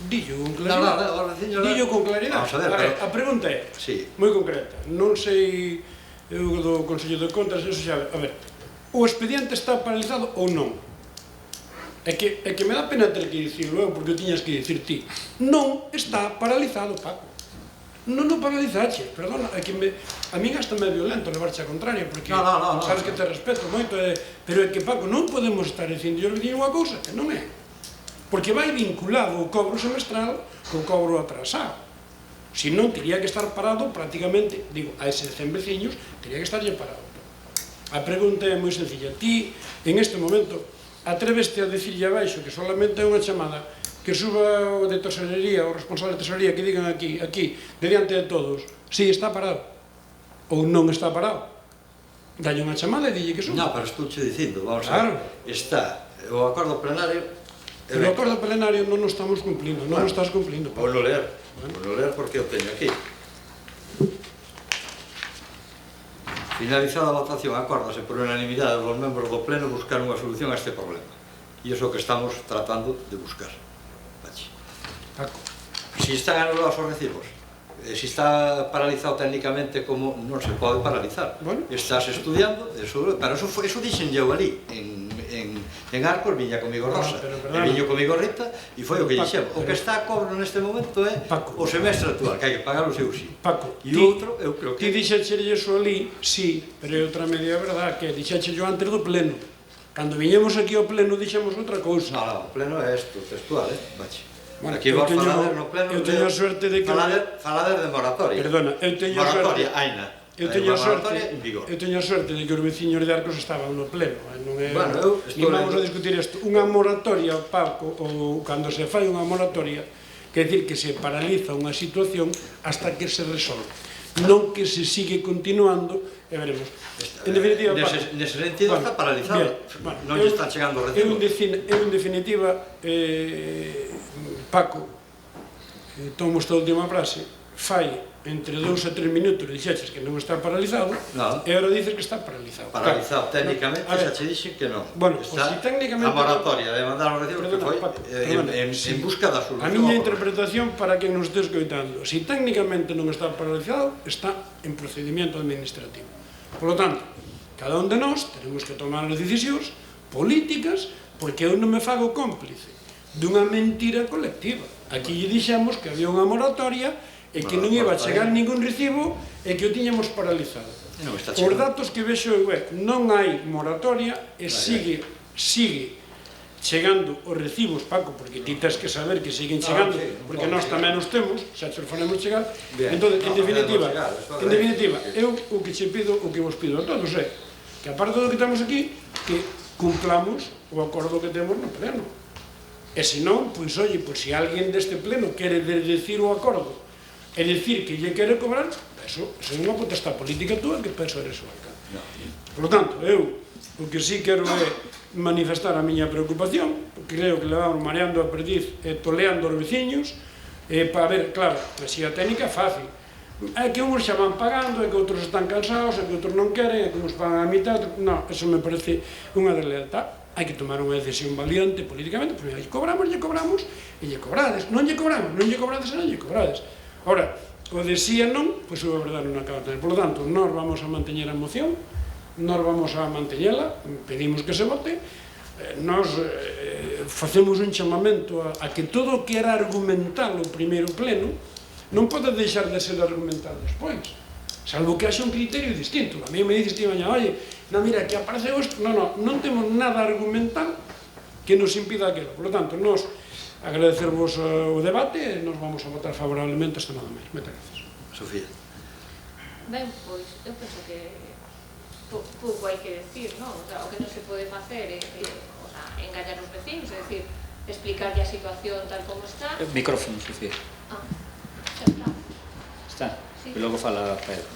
dillo con claridade. Dillo con claridade. Vamos a ver, a pregunta é moi concreta. Non sei eu do Consello de Contas, eso xa, a ver, o expediente está paralizado ou non? É que me dá pena ter que dicirlo eu, porque o tiñas que dicir ti. Non está paralizado, Paco. Non o paralizache, perdona, é que a min hasta me é violento levarche a contraria, porque sabes que te respeto moito, pero é que, Paco, non podemos estar dicindo aos veciños unha cousa que non é. Porque vai vinculado o cobro semestral co cobro atrasado. Se non, teria que estar parado prácticamente, digo, a eses 100 veciños, teria que estarlle parado. A pregunta é moi sencilla. Ti, en este momento, atréveste a dicirlle abaixo que solamente é unha chamada, que suba o de tesorería, o responsable de tesorería, que digan aquí, diante de todos, si está parado ou non está parado. Dalle unha chamada e dille que suba. Non, pero estou-che dicindo, vamos a ver, está o acordo plenario. Pero o acordo plenario non o estamos cumplindo, non o estás cumplindo. Vou no ler porque o teño aquí. Finalizada a votación, acórdase por unanimidade dos membros do pleno buscar unha solución a este problema. E iso que estamos tratando de buscar. Paco. Si están anulados os recibos, si está paralizado técnicamente, como non se pode paralizar. Estás estudiando, pero eso dixen eu ali, en Arcos, viña comigo Rosa, e viño comigo Rita, e foi o que dixemos. O que está a cobro neste momento é o semestre actual, que hai que pagar o seu sí. Paco, e outro, eu creo que... Ti dixeche iso ali, sí, pero é outra media verdade, que dixeche yo antes do pleno. Cando viñemos aquí ao pleno dixemos outra cousa. Non, o pleno é isto, textual, bache. Aquí vos falader no pleno... Eu teño a suerte de que... Falader de moratoria. Perdona, eu teño a suerte... Moratoria, aina. Eu teño a suerte de que os veciños de Arcos estaban no pleno. Bueno, eu estou... Vamos a discutir isto. Unha moratoria, Paco, ou cando se fai unha moratoria, quer dicir que se paraliza unha situación hasta que se resolve. non que se sigue continuando, e veremos. En definitiva, nese sentido está paralizado, non lle están chegando recibos. Eu, en definitiva, Paco, tomo esta última frase, fai entre 2 a 3 minutos dixeches que non está paralizado, e agora dices que está paralizado. Paralizado, técnicamente, xa che dixen que non. Bueno, si técnicamente... A moratoria de mandar os recibos que foi en busca da solución. A miña interpretación, para quen nos este escoitando, si técnicamente non está paralizado, está en procedimento administrativo. Por lo tanto, cada un de nós tenemos que tomar as decisións políticas, porque eu non me fago cómplice dunha mentira colectiva. Aquí lle dixemos que había unha moratoria e que non iba a chegar ningún recibo e que o tiñamos paralizado. Os datos que vexo eu non hai moratoria e sigue chegando os recibos, Paco, porque ti tens que saber que siguen chegando, porque nós tamén os temos, xa te os faremos chegar. Entón, en definitiva, eu o que che pido, o que vos pido a todos é que, aparte do que estamos aquí, que cumplamos o acordo que temos no pleno. E senón, pois, oye, pois se alguén deste pleno quere desdecir o acordo e dicir que lle quere cobrar, eso é unha potestad política túa que penso eres o alcalde. Por lo tanto, eu o que sí quero é manifestar a miña preocupación, porque creo que levamos mareando a perdiz e toleando os veciños, para ver, claro, a xía técnica é fácil. É que uns xa van pagando, é que outros están cansados, é que outros non queren, é que uns pagan a mitad, non, eso me parece unha deslealtad. Hai que tomar unha decisión valiente políticamente, porque lle cobramos, e lle cobrades. Non lle cobramos, non lle cobrades, e non lle cobrades. Ora, o de sí e non, pois é verdade, non acaba de tener. Por lo tanto, nós vamos a manteñer a moción, nós vamos a manteñela, pedimos que se vote, nós facemos un chamamento a que todo o que era argumental o primeiro pleno non pode deixar de ser argumental despois, salvo que haxa un criterio distinto. A mí me dices ti mañá, oye, non, mira, que aparece isto, non temos nada argumental que nos impida aquilo. Por lo tanto, nós agradecervos o debate e nos vamos a votar favorablemente esta nada máis. Moitas gracias. Sofía. Ben, pois, eu penso que pouco hai que decir, non? O sea, o que non se pode facer é engañar os vecinos, é dicir, explicarlle a situación tal como está. Micrófono, Sofía. Xa está. Está? Sí. E logo fala Pedro.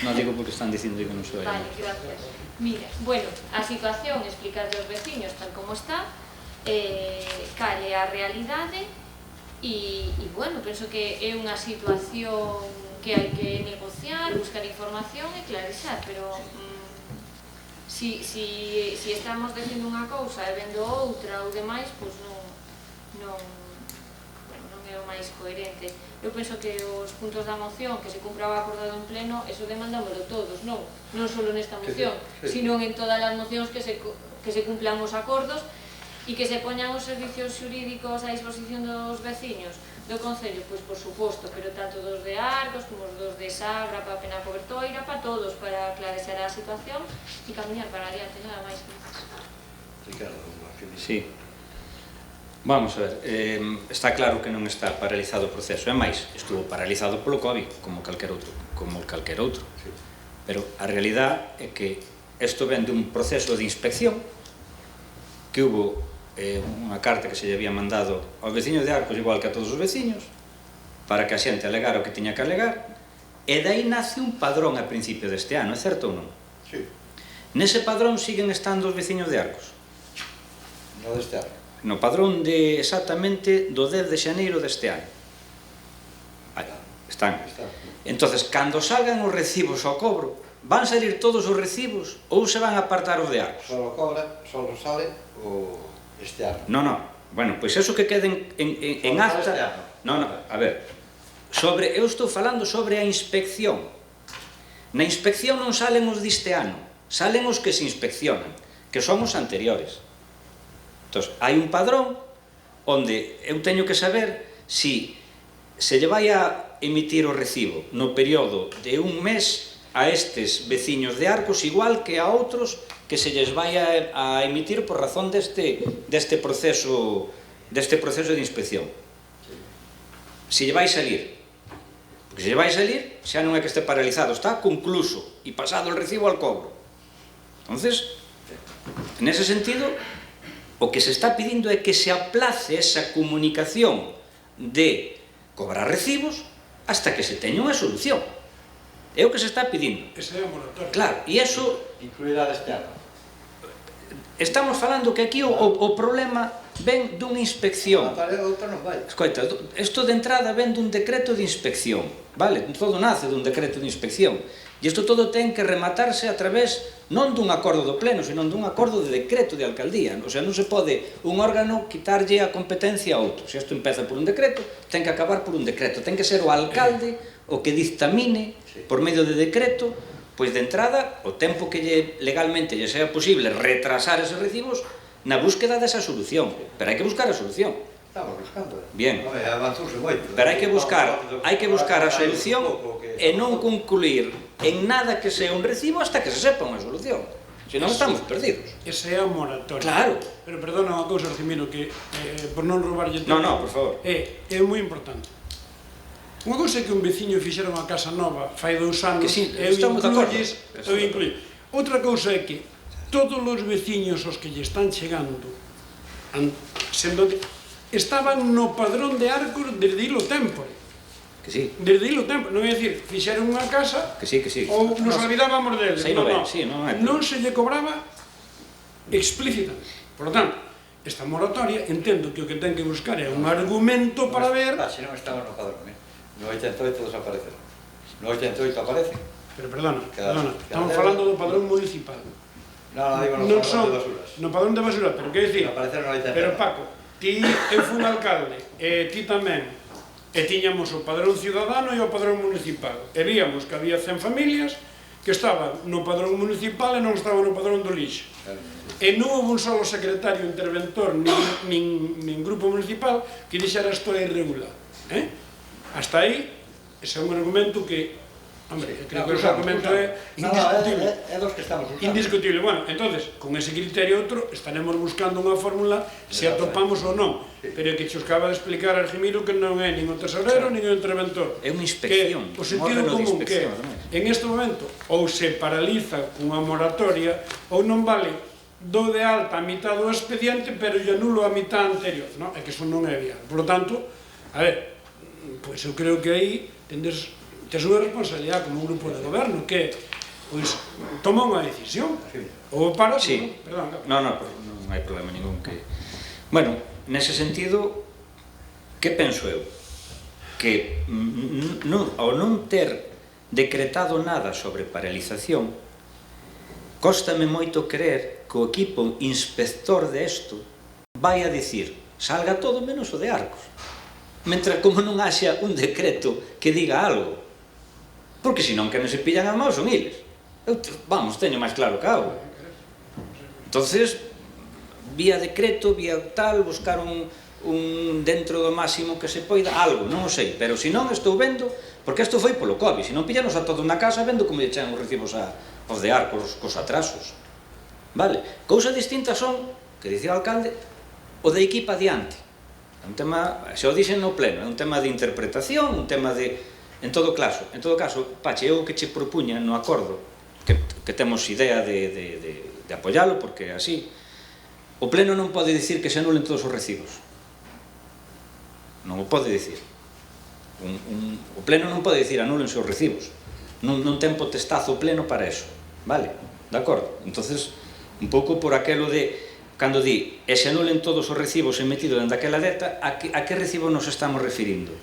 Non digo porque están dicindo que non se oye. Vale, gracias. Mira, bueno, a situación, explicarlle aos veciños tal como está, cal é a realidade e, bueno, penso que é unha situación que hai que negociar, buscar información e clarexar, pero si estamos dicindo unha cousa e vendo outra ou demais, pois non é o máis coherente. Eu penso que os puntos da moción que se cumpra o acordado en pleno, eso demandámoslo todos, non só nesta moción, sino en todas as mocións que se cumplan os acordos e que se poñan os servicios xurídicos a disposición dos veciños do Concello, pois por suposto, pero tanto dos de Arcos como os dos de Sagra, para a Pena Cobertoira, para todos, para aclarecer a situación e camiñar para adiante, nada máis. Ricardo, sí. Vamos a ver, está claro que non está paralizado o proceso, é máis, estuvo paralizado polo COVID, como calquer outro. Pero a realidade é que isto ven de un proceso de inspección que hubo unha carta que se lle había mandado aos veciños de Arcos, igual que a todos os veciños, para que a xente alegara o que tiña que alegar, e dai nace un padrón a principio deste ano, é certo ou non? Sí. Nese padrón siguen estando os veciños de Arcos? No deste ano. No padrón de exactamente do 10 de xaneiro deste ano. Están. Entonces, cando salgan os recibos ao cobro, van salir todos os recibos ou se van a apartar os de Arcos? Solo sale este ano. Non. Bueno, pois eso que queden en acta... Non, a ver. Eu estou falando sobre a inspección. Na inspección non salen os deste ano, salen os que se inspeccionan, que son os anteriores. Entón, hai un padrón onde eu teño que saber se lle vai a emitir o recibo no período de un mes a estes veciños de Arcos, igual que a outros que se lles vai a emitir por razón deste proceso de inspección. Se lle vai salir, porque se lle vai salir, xa non é que este paralizado, está concluso e pasado o recibo al cobro. Entonces, nese sentido, o que se está pedindo é que se aplace esa comunicación de cobrar recibos hasta que se teña unha solución. É o que se está pedindo. Ese é a moratoria. Claro, e iso... Incluirá deste ano. Estamos falando que aquí o problema ven dunha inspección. Outra non vai. Escoita, isto de entrada ven dun decreto de inspección, vale? Todo nace dun decreto de inspección. E isto todo ten que rematarse a través non dun acordo do pleno, senón dun acordo de decreto de alcaldía. O sea, non se pode un órgano quitarlle a competencia a outro. Se isto empeza por un decreto, ten que acabar por un decreto. Ten que ser o alcalde o que dictamine por medio de decreto, pois de entrada, o tempo que legalmente lle sea posible retrasar eses recibos na búsqueda desa solución. Pero hai que buscar a solución. Estamos buscando. Bien. Avanzouse moito. Pero hai que buscar a solución e non concluir en nada que sea un recibo hasta que se sepa unha solución. Se non estamos perdidos. Ese é a moratoria. Claro. Pero perdona unha cousa, Argimiro, que por non roubarlle tempo. No, por favor. É moi importante. Unha cousa é que un veciño fixera unha casa nova fai 2 anos, eu incluyo. Outra cousa é que todos os veciños aos que lle están chegando estaban no padrón de Arcos desde hilo tempore. Que sí. Desde hilo tempore, non é dicir, fixeron unha casa ou nos olvidábamos deles. Non se lle cobraba explícitamente. Por lo tanto, esta moratoria, entendo que o que ten que buscar é un argumento para ver... Se non estaba no padrón, no 88 desapareceron. No 88 aparecen. Pero perdona, estamos falando do padrón municipal. Non, digo no padrón de basuras. No padrón de basuras, pero que dicir? Pero Paco, ti fun alcalde, e ti tamén, e tiñamos o padrón ciudadano e o padrón municipal. E víamos que había 100 familias que estaban no padrón municipal e non estaban no padrón do lixo. E non houve un solo secretario interventor nin grupo municipal que dixera isto é irregular. Hasta aí, ese é un argumento que, hombre, creo que ese argumento é indiscutible. É dos que estamos usando. Indiscutible. Bueno, entonces, con ese criterio outro, estaremos buscando unha fórmula se atopamos ou non. Pero é que xos acaba de explicar Argimiro que non é nin o tesorero nin o interventor. É unha inspección. O sentido común que en este momento ou se paraliza cunha moratoria ou non vale do de alta a mitad do expediente pero lle anulo a mitad anterior. É que eso non é viable. Por lo tanto, a ver, pois eu creo que aí tes unha responsabilidade como un grupo de goberno que pois toma unha decisión ou para... Sí, non hai problema ningún que... Bueno, nese sentido, que penso eu? Que ao non ter decretado nada sobre paralización, cóstame moito creer que o equipo inspector de isto vai a dicir salga todo menos o de Arcos. Mentre como non haxa un decreto que diga algo. Porque senón que non se pillan as maus son iles. Vamos, teño máis claro que algo. Entonces, vía decreto, vía tal, buscar un dentro do máximo que se poida, algo, non o sei. Pero senón estou vendo, porque isto foi polo COVID, senón pillanos a todos na casa vendo como lle chegan os recibos aos de Arcos, cos atrasos. Vale? Cousas distintas son, que dicía o alcalde, o de equipa adiante. É un tema, se o dixen no pleno, é un tema de interpretación, un tema de... En todo caso, Pache, eu que che propuña no acordo, que temos idea de apoialo, porque así, o pleno non pode dicir que se anulen todos os recibos. Non o pode dicir. O pleno non pode dicir anúlense os recibos. Non ten potestazo o pleno para eso. Vale? De acordo? Entonces, un pouco por aquelo de... Cando di, e se anulen todos os recibos emitidos dentro daquela data, a que recibo nos estamos referindo?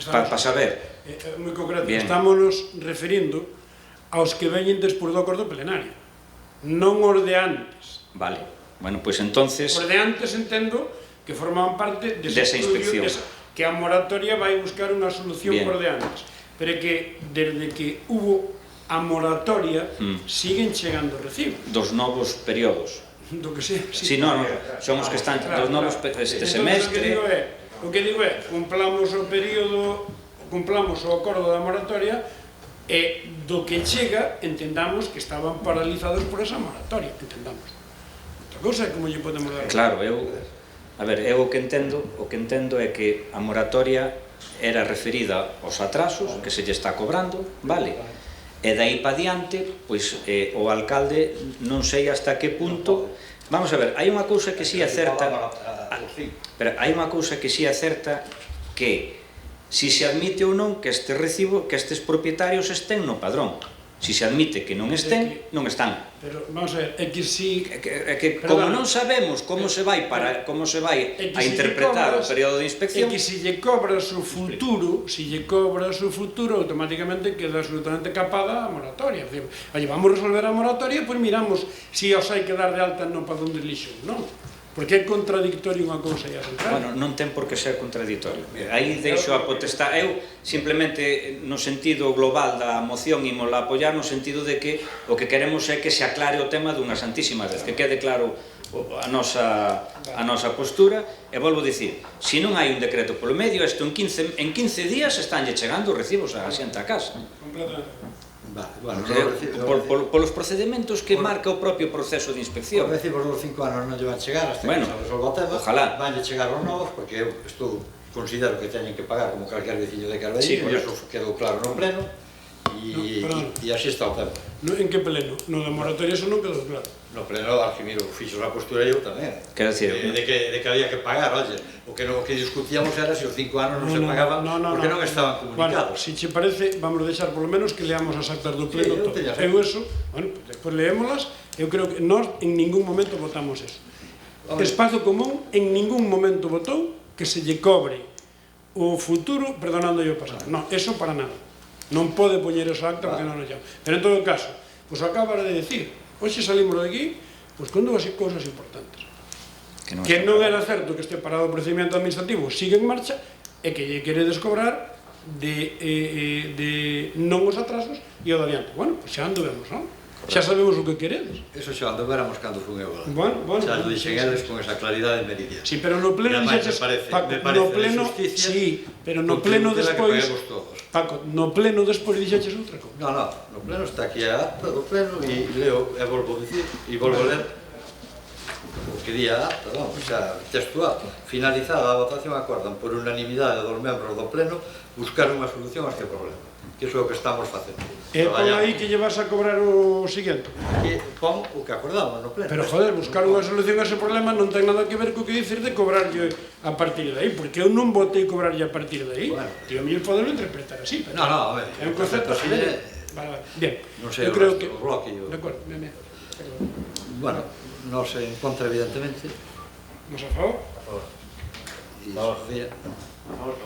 Para saber. Moi concreto, estamos referindo aos que veñen despois do acordo plenario, non os de antes. Vale, bueno, pois entonces... Os de antes entendo que formaban parte desa inspección. Que a moratoria vai buscar unha solución por de antes. Pero que, desde que hubo a moratoria, siguen chegando recibos. Dos novos períodos. Do que sei. Si, non, son os que están dos novos este semestre. O que digo é, cumplamos o período, cumplamos o acordo da moratoria e do que chega entendamos que estaban paralizados por esa moratoria, entendamos. Outra cousa é como lle podemos dar... Claro, eu o que entendo é que a moratoria era referida aos atrasos que se lle está cobrando, vale? E dai pa diante, pois o alcalde non sei hasta que punto... Vamos a ver, hai unha cousa que si é certa... Pero hai unha cousa que si é certa que si se admite ou non que este recibo, que estes propietarios estén no padrón. Si se admite que non estén, non están. Pero, vamos a ver, é que si... que como non sabemos como se vai a interpretar o período de inspección... É que se lle cobras o futuro, automáticamente queda absolutamente capada a moratoria. Oye, vamos a resolver a moratoria, pois miramos se os hai que dar de alta no padrón de lixo, non? Porque é contradictorio unha cousa e a central. Bueno, non ten por que ser contradictorio. Aí deixo a potestade. Eu, simplemente, no sentido global da moción, imola apoiar no sentido de que o que queremos é que se aclare o tema dunha santísima vez, que quede claro a nosa postura, e volvo a dicir, se non hai un decreto polo medio, isto en 15 días estanlle chegando os recibos a xente a casa. Completamente. Polos procedimentos que marca o propio proceso de inspección. Os recibos dos 5 anos non lle van chegar hasta que se resolva o tema. Ojalá. Vanlle chegar os novos, porque eu considero que teñen que pagar como calquer veciño de Carballiño, e iso quedou claro no pleno, e así está o tema. En que pleno? No da moratoria eso non quedou claro. No pleno, Argimiro fixo a postura eu tamén. Quero dicir... De que había que pagar, oye, o que discutíamos era se os 5 anos non se pagaban, porque non estaban comunicados. Bueno, se che parece, vamos a deixar polo menos que leamos as actas do pleno. Eu eso, bueno, despois leémolas, eu creo que nós en ningún momento votamos eso. Espazo Común en ningún momento votou que se lle cobre o futuro perdonando o pasado. Non, eso para nada. Non pode poñer esa acta porque non nos llama. Pero en todo caso, pois acabas de decir, hoxe salimos de aquí pois con dúas cousas importantes. Que non era certo que este parado o procedimento administrativo sigue en marcha e que lle queredes cobrar de non os atrasos e o de adiante. Bueno, pois xa anduvemos, non? Xa sabemos o que queredes. Eso xa anduvéramos cando fun eu. Bueno, xa lo dixen eles con esa claridade meridiana. Sí, pero no pleno dixeches... Me parece de justicia... Sí, pero no pleno despois... Paco, no pleno despois dixeches outra cousa. No, no pleno está aquí a acta do pleno e leo, e volvo a dicir, e volvo a ler o que di a acta, non? O sea, textual. Finalizada a votación acordan por unanimidade dos membros do pleno buscar unha solución a este problema. Que iso é o que estamos facendo. E pon aí que lle vas a cobrar o seguinte. Que pon o que acordamos no pleno. Pero, joder, buscar unha solución a ese problema non ten nada que ver co que dices de cobrarlle a partir de aí, porque eu non votei cobrarlle a partir de aí. Tío, a mí podelo interpretar así, pero... No, a ver. É un concepto así. Vale. Bien. Non sei, eu creo que... o bloque... De acordo, bien. Bueno, non se encontra, evidentemente. Nos a favor? A favor. Bien. A favor.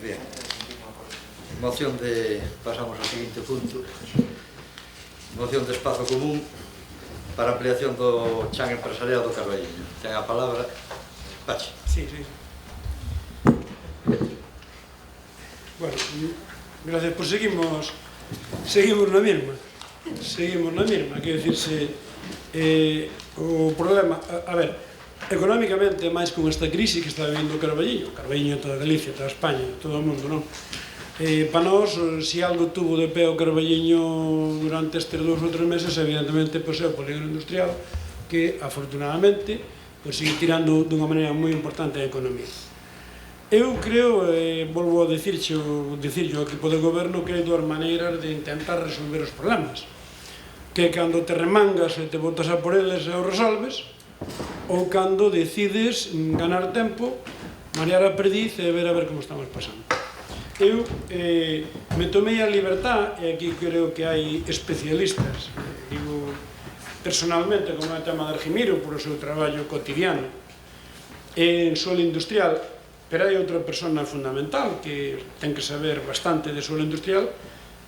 Bien. Moción de... Pasamos ao seguinte punto. Moción de espazo común para ampliación do chan empresarial do Carballiño. Ten a palabra Pachi. Sí. Bueno, gracias, pues seguimos na mesma. Quer dicirse, o problema... A ver, económicamente, máis con esta crise que está vivindo o Carballiño toda Galicia, toda España, todo o mundo, non? Para nós, se algo tuvo de pé o Carballiño durante estes 2 ou 3 meses, evidentemente, pois é o polígono industrial, que, afortunadamente, pois sigue tirando dunha maneira moi importante a economía. Eu creo, volvo a dicirlle ao equipo de goberno, que hai 2 maneiras de intentar resolver os problemas. Que cando te remangas e te botas a por eles e os resolves, ou cando decides ganar tempo, marear a perdiz e ver como estamos pasando. Eu me tomei a libertad, e aquí creo que hai especialistas, digo personalmente, como é o tema de Argimiro, por o seu traballo cotidiano en suelo industrial, pero hai outra persona fundamental que ten que saber bastante de suelo industrial,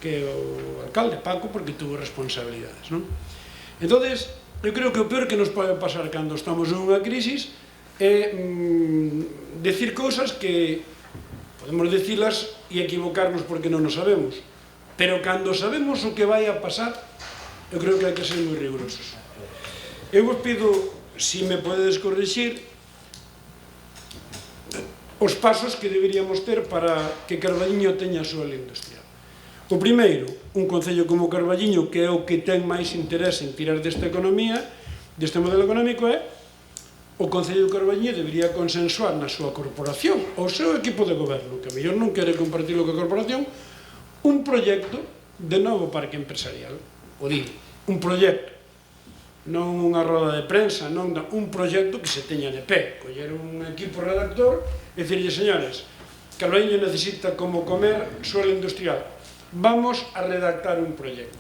que é o alcalde Paco, porque tuvo responsabilidades, non? Entonces, eu creo que o peor que nos pode pasar cando estamos en unha crisis é decir cousas que podemos dicilas e equivocarnos porque non nos sabemos, pero cando sabemos o que vai a pasar, eu creo que hai que ser moi rigurosos. Eu vos pido, se me podedes corrixir, os pasos que deberíamos ter para que Carballiño teña suelo industrial. O primeiro, un concello como Carballiño, que é o que ten máis interés en tirar desta economía, deste modelo económico, é o Concello de Carballiño debería consensuar na súa corporación, o seu equipo de goberno, que a mellor non quere compartirlo coa corporación, un proxecto de novo parque empresarial. O digo, un proxecto, non unha roda de prensa, non un proxecto que se teña de pé. Coller un equipo redactor e dicirlle, señores, Carballiño necesita como comer suelo industrial. Vamos a redactar un proxecto.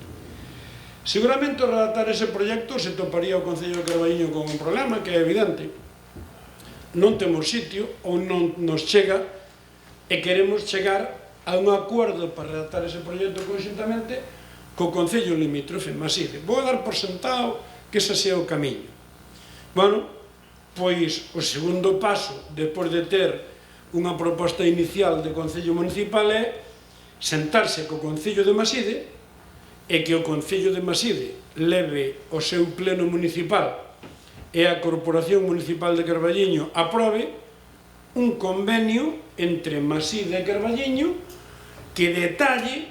Seguramente ao redactar ese proxecto se toparía o Concello de Carballiño con un problema que é evidente. Non temos sitio ou non nos chega e queremos chegar a un acordo para redactar ese proxecto conxuntamente co Concello limítrofe Maside. Vou dar por sentado que ese sea o camiño. Bueno, pois o segundo paso, despois de ter unha proposta inicial de Concello Municipal, é sentarse co Concello de Maside e que o Concello de Maside leve o seu pleno municipal e a Corporación Municipal de Carballiño aprobe un convenio entre Maside e Carballiño que detalle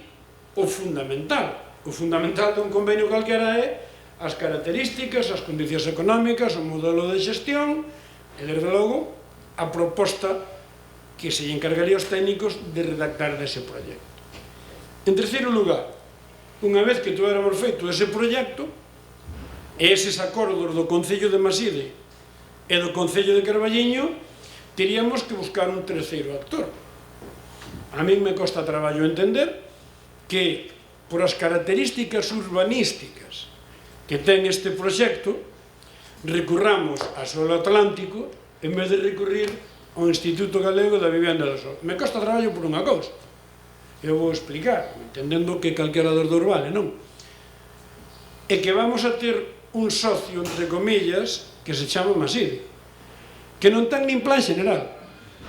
o fundamental. O fundamental dun convenio calquera é as características, as condicións económicas, o modelo de xestión e, desde logo, a proposta que se encargaría aos técnicos de redactar dese proxecto. En terceiro lugar, unha vez que tuéramos feito ese proxecto e eses acordos do Concello de Maside e do Concello de Carballiño, teríamos que buscar un terceiro actor. A min me costa traballo entender que, por as características urbanísticas que ten este proxecto, recurramos a Solo Atlántico en vez de recurrir ao Instituto Galego da Vivenda do Sol. Me costa traballo por unha cousa. Eu vou explicar, entendendo que calquera dos dous vale, non? É que vamos a ter un socio, entre comillas, que se chama Maside, que non ten nin plan xeneral,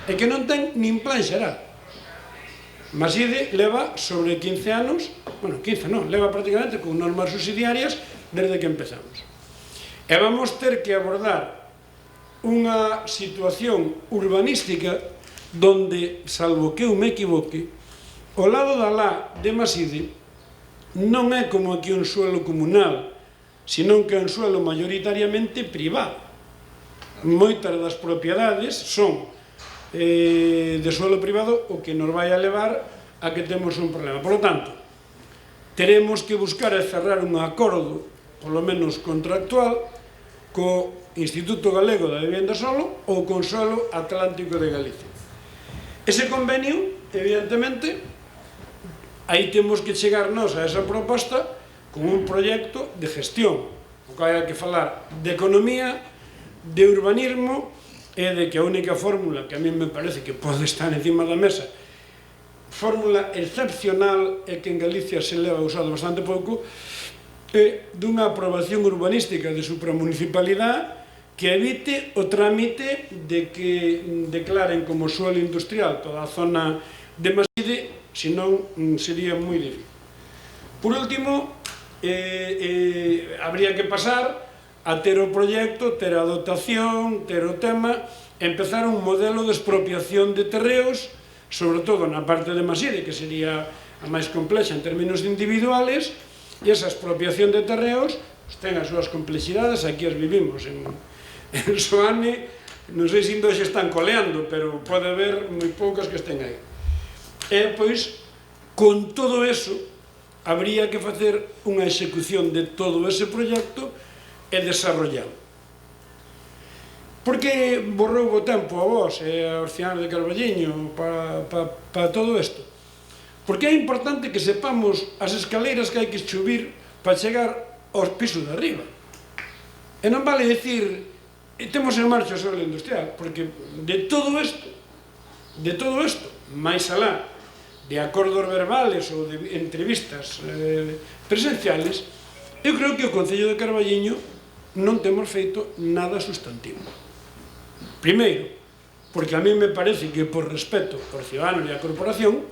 e que non ten nin plan xeral. Maside leva sobre 15 anos, bueno, 15 non, leva prácticamente con normas subsidiarias desde que empezamos. E vamos ter que abordar unha situación urbanística donde, salvo que eu me equivoque, o lado da lá de Maside non é como aquí un suelo comunal, senón que é un suelo maioritariamente privado. Moitas das propiedades son de suelo privado, o que nos vai a levar a que temos un problema. Por lo tanto, teremos que buscar e cerrar un acordo, polo menos contractual, co Instituto Galego da Vivenda Solo ou con Solo Atlántico de Galicia. Ese convenio, evidentemente, aí temos que chegar nós a esa proposta con un proxecto de gestión, o que hai que falar de economía, de urbanismo e de que a única fórmula que a mí me parece que pode estar encima da mesa, fórmula excepcional e que en Galicia se leva usado bastante pouco, é dunha aprobación urbanística de supramunicipalidade que evite o trámite de que declaren como suelo industrial toda a zona de Maside, senón sería moi difícil. Por último, habría que pasar a ter o proxecto, ter a dotación, ter o tema, empezar un modelo de expropiación de terreos, sobre todo na parte de Maside, que sería a máis complexa en términos individuales, e esa expropiación de terreos ten as súas complexidades, aquí as vivimos en Soane, non sei se ainda están coleando, pero pode haber moi poucas que estén aí. E, pois, con todo eso, habría que facer unha execución de todo ese proxecto e desarrollalo. Por que borrou o tempo a vos e aos ciudadanos de Carballiño para todo isto? Porque é importante que sepamos as escaleiras que hai que subir para chegar aos pisos de arriba. E non vale dicir temos en marcha o suelo industrial, porque de todo isto, máis alá de acordos verbales ou de entrevistas presenciales, eu creo que o Concello de Carballiño non temos feito nada sustantivo. Primeiro, porque a mí me parece que por respeto aos ciudadanos e á corporación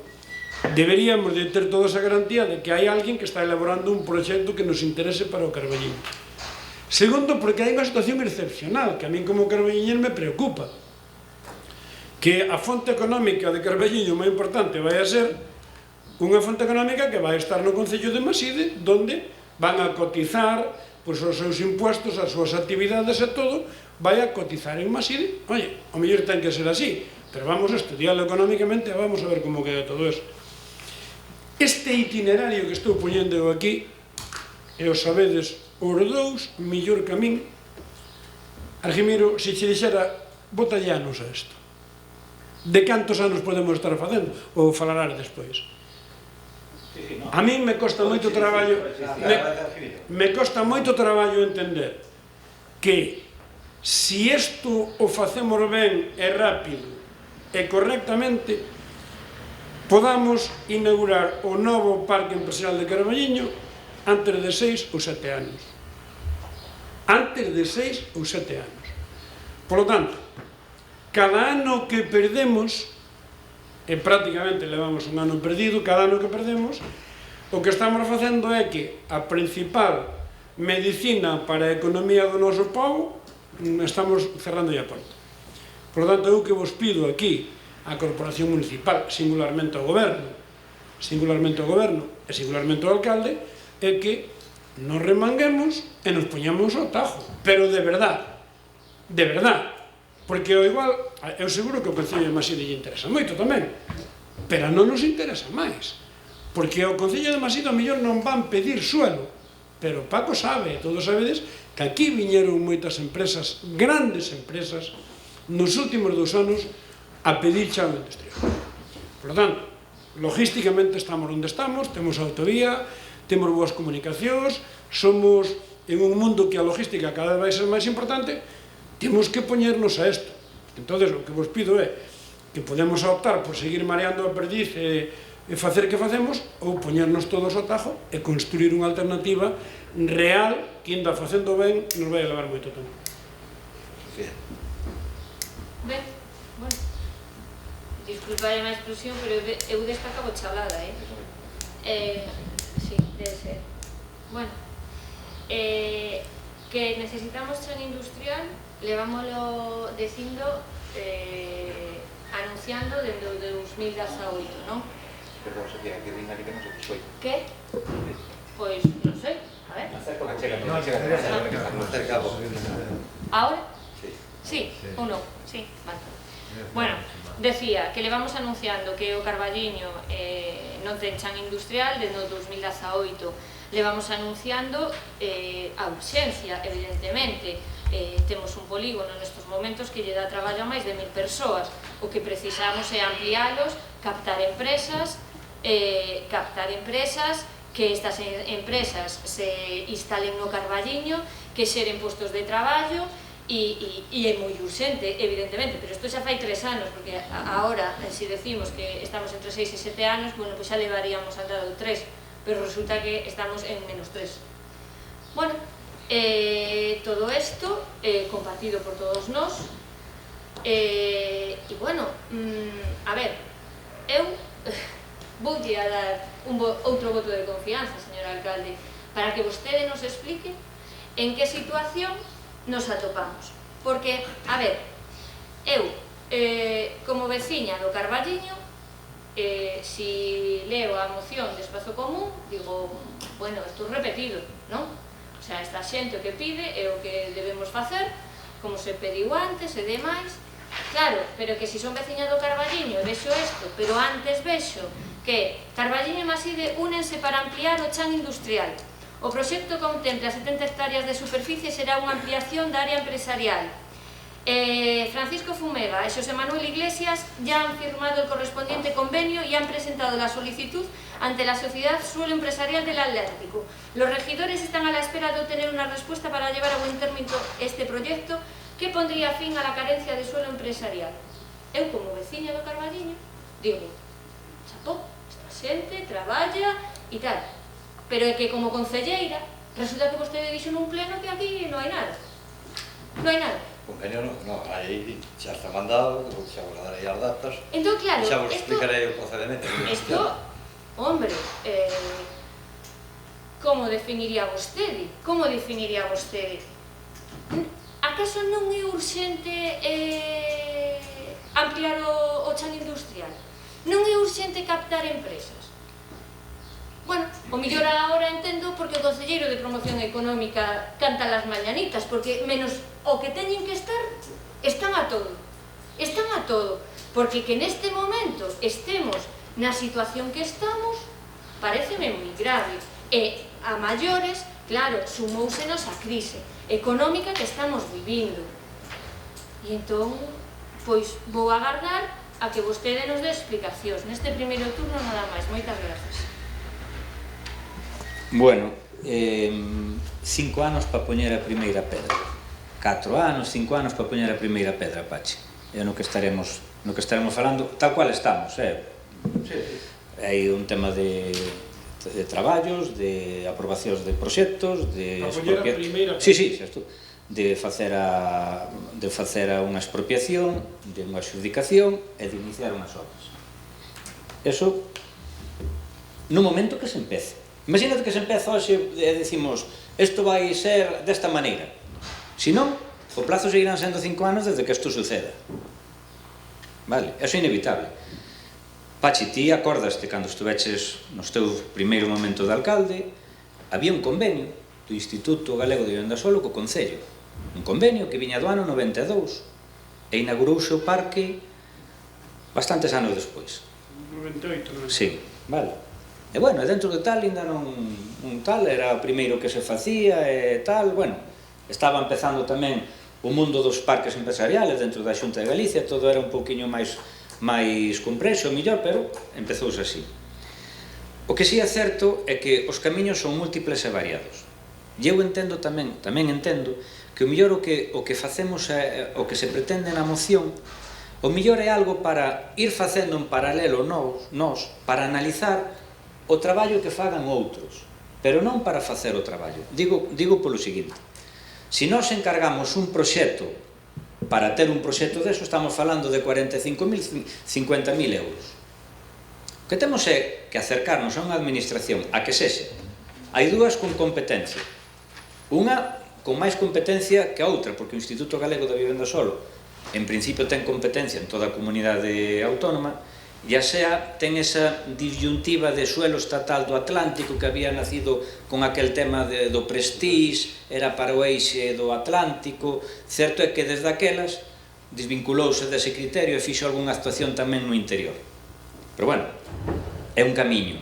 deberíamos de ter toda esa garantía de que hai alguén que está elaborando un proxecto que nos interese para o Carballiño. Segundo, porque hai unha situación excepcional que a mí como carballiñer me preocupa, que a fonte económica de Carballiño máis importante vai a ser unha fonte económica que vai estar no Concello de Maside, donde van a cotizar os seus impuestos, as súas actividades e todo, vai a cotizar en Maside. Oye, o mellor ten que ser así, pero vamos a estudiarlo económicamente e vamos a ver como queda todo eso. Este itinerario que estou poñendo aquí, e os sabedes os dous, millor que a min, Argimiro, se che dixera, bota llanos a isto. de cantos anos podemos estar facendo, ou falarás despois. A mí me costa moito traballo entender que se isto o facemos ben e rápido e correctamente, podamos inaugurar o novo Parque Empresarial de Carballiño antes de 6 ou 7 anos. Antes de 6 ou 7 anos. Por lo tanto, cada ano que perdemos, e prácticamente levamos un ano perdido, cada ano que perdemos, o que estamos facendo é que a principal medicina para a economía do noso povo estamos cerrando a porta. Por lo tanto, eu que vos pido aquí a Corporación Municipal, singularmente ao Goberno e singularmente ao alcalde, é que nos remanguemos e nos poñamos ao tajo, pero de verdade, porque ao igual, eu seguro que o Concello de Maside lle interesa moito tamén, pero non nos interesa máis, porque o Concello de Maside a mellor non van pedir suelo, pero Paco sabe, todos sabedes, que aquí viñeron moitas empresas, grandes empresas, nos últimos 2 anos a pedir chao industrial. Por lo tanto, logísticamente estamos onde estamos, temos autovía, temos boas comunicacións, somos en un mundo que a logística cada vez vai ser máis importante, temos que poñernos a isto. Entón, o que vos pido é que podemos optar por seguir mareando a perdiz e facer que facemos, ou poñernos todos ao tajo e construir unha alternativa real que, ainda facendo ben, nos vai a levar moito tempo. Ben, bueno, disculpade a expresión, pero eu desta acabo chalada, sí, debe ser. Bueno, que necesitamos chan industrial, levámoslo dicindo, anunciando desde o 2018, non? Perdón, Sofía, que ringa que non se foi. Que? Pois, non sei, a ver. Ahora? Sí, ou non? Sí, vale. Bueno, decía que levamos anunciando que o Carballiño non ten chan industrial desde o 2018. Levamos anunciando a urxencia, evidentemente. Temos un polígono nestes momentos que lle dá traballo a máis de 1000 persoas. O que precisamos é ampliálos, captar empresas, que estas empresas se instalen no Carballiño, que xeren postos de traballo, e é moi urxente, evidentemente, pero isto xa fai 3 anos, porque agora, se decimos que estamos entre 6 e 7 anos, bueno, pois xa levaríamos andado 3, pero resulta que estamos en menos 3. Bueno, todo isto compartido por todos nós, e bueno, a ver, eu voulle a dar outro voto de confianza, señor alcalde, para que vostede nos explique en que situación nos atopamos. Porque, a ver, eu, como veciña do Carballiño, si leo a moción de Espazo Común, digo, bueno, isto é repetido, non? O sea, esta xente o que pide é o que debemos facer, como se pediu antes e demais. Claro, pero que si son veciña do Carballiño e vexo isto, pero antes vexo que Carballiño e Maside únense para ampliar o chan industrial. O proxecto contempla 70 hectáreas de superficie e será unha ampliación da área empresarial. Francisco Fumega e Xosé Manuel Iglesias ya han firmado el correspondiente convenio y han presentado la solicitud ante la Sociedad Suelo Empresarial del Atlántico. Los regidores están a la espera de obtener una respuesta para llevar a buen término este proyecto que pondría fin a la carencia de suelo empresarial. Eu, como veciña do Carballiño, digo, chapó, esta xente traballa e tal, pero é que como concelleira resulta que vostede dixo nun pleno que aquí non hai nada. Non hai nada. Convenio non, aí xa está mandado, xa vos darei as datas. Entón, claro, xa vos explicarei o procedimento. Isto, hombre, como definiría vostede? Como definiría vostede? Acaso non é urxente ampliar o chan industrial? Non é urxente captar empresas? Bueno, o mellor agora entendo porque o concelleiro de Promoción Económica canta las mañanitas, porque menos o que teñen que estar, están a todo. Están a todo. Porque que neste momento estemos na situación que estamos, pareceme moi grave. E a maiores, claro, sumousenos a crise económica que estamos vivindo. E entón, pois, vou agardar a que vostede nos dé explicacións. Neste primeiro turno nada máis. Moitas grazas. Bueno, 5 anos para poñer a primeira pedra. 4 anos, 5 anos para poñer a primeira pedra, Pachi. É no que estaremos falando, tal cual estamos, hai un tema de traballos, de aprobacións de proxectos, de poñer a primeira pedra. Sí, xa estou. De facer unha expropiación, de unha adxudicación e de iniciar unhas obras. Eso, no momento que se empece. Imagínate que se empeza hoxe e decimos isto vai ser desta maneira. Se non, o plazo seguirán sendo 5 anos desde que isto suceda. Vale, eso é inevitable. Pachi, ti acordaste cando estuveches no teu primeiro momento de alcalde, había un convenio do Instituto Galego de Vivenda Solo co Concello. Un convenio que viña do ano 92 e inaugurouse o parque bastantes anos despois. 98, non? Sí, vale. E bueno, dentro de tal, ainda non tal, era o primeiro que se facía e tal, bueno, estaba empezando tamén o mundo dos parques empresariales dentro da Xunta de Galicia, todo era un pouquiño máis complexo, mellor, pero empezouse así. O que si é certo é que os camiños son múltiples e variados. E eu entendo tamén entendo que o mellor o que facemos, o que se pretende na moción, o mellor é algo para ir facendo en paralelo nós, para analizar o traballo que fagan outros, pero non para facer o traballo. Digo polo seguinte, se nós encargamos un proxecto para ter un proxecto deso, estamos falando de 45.000, 50.000 euros. O que temos é que acercarnos a unha administración, a que sexa. Hai dúas con competencia. Unha con máis competencia que a outra, porque o Instituto Galego de Vivenda Solo, en principio, ten competencia en toda a comunidade autónoma, e a SEA ten esa disyuntiva de suelo estatal do Atlántico que había nacido con aquel tema do Prestige, era para o eixe do Atlántico. Certo é que desde aquelas desvinculouse dese criterio e fixo algunha actuación tamén no interior. Pero bueno, é un camiño.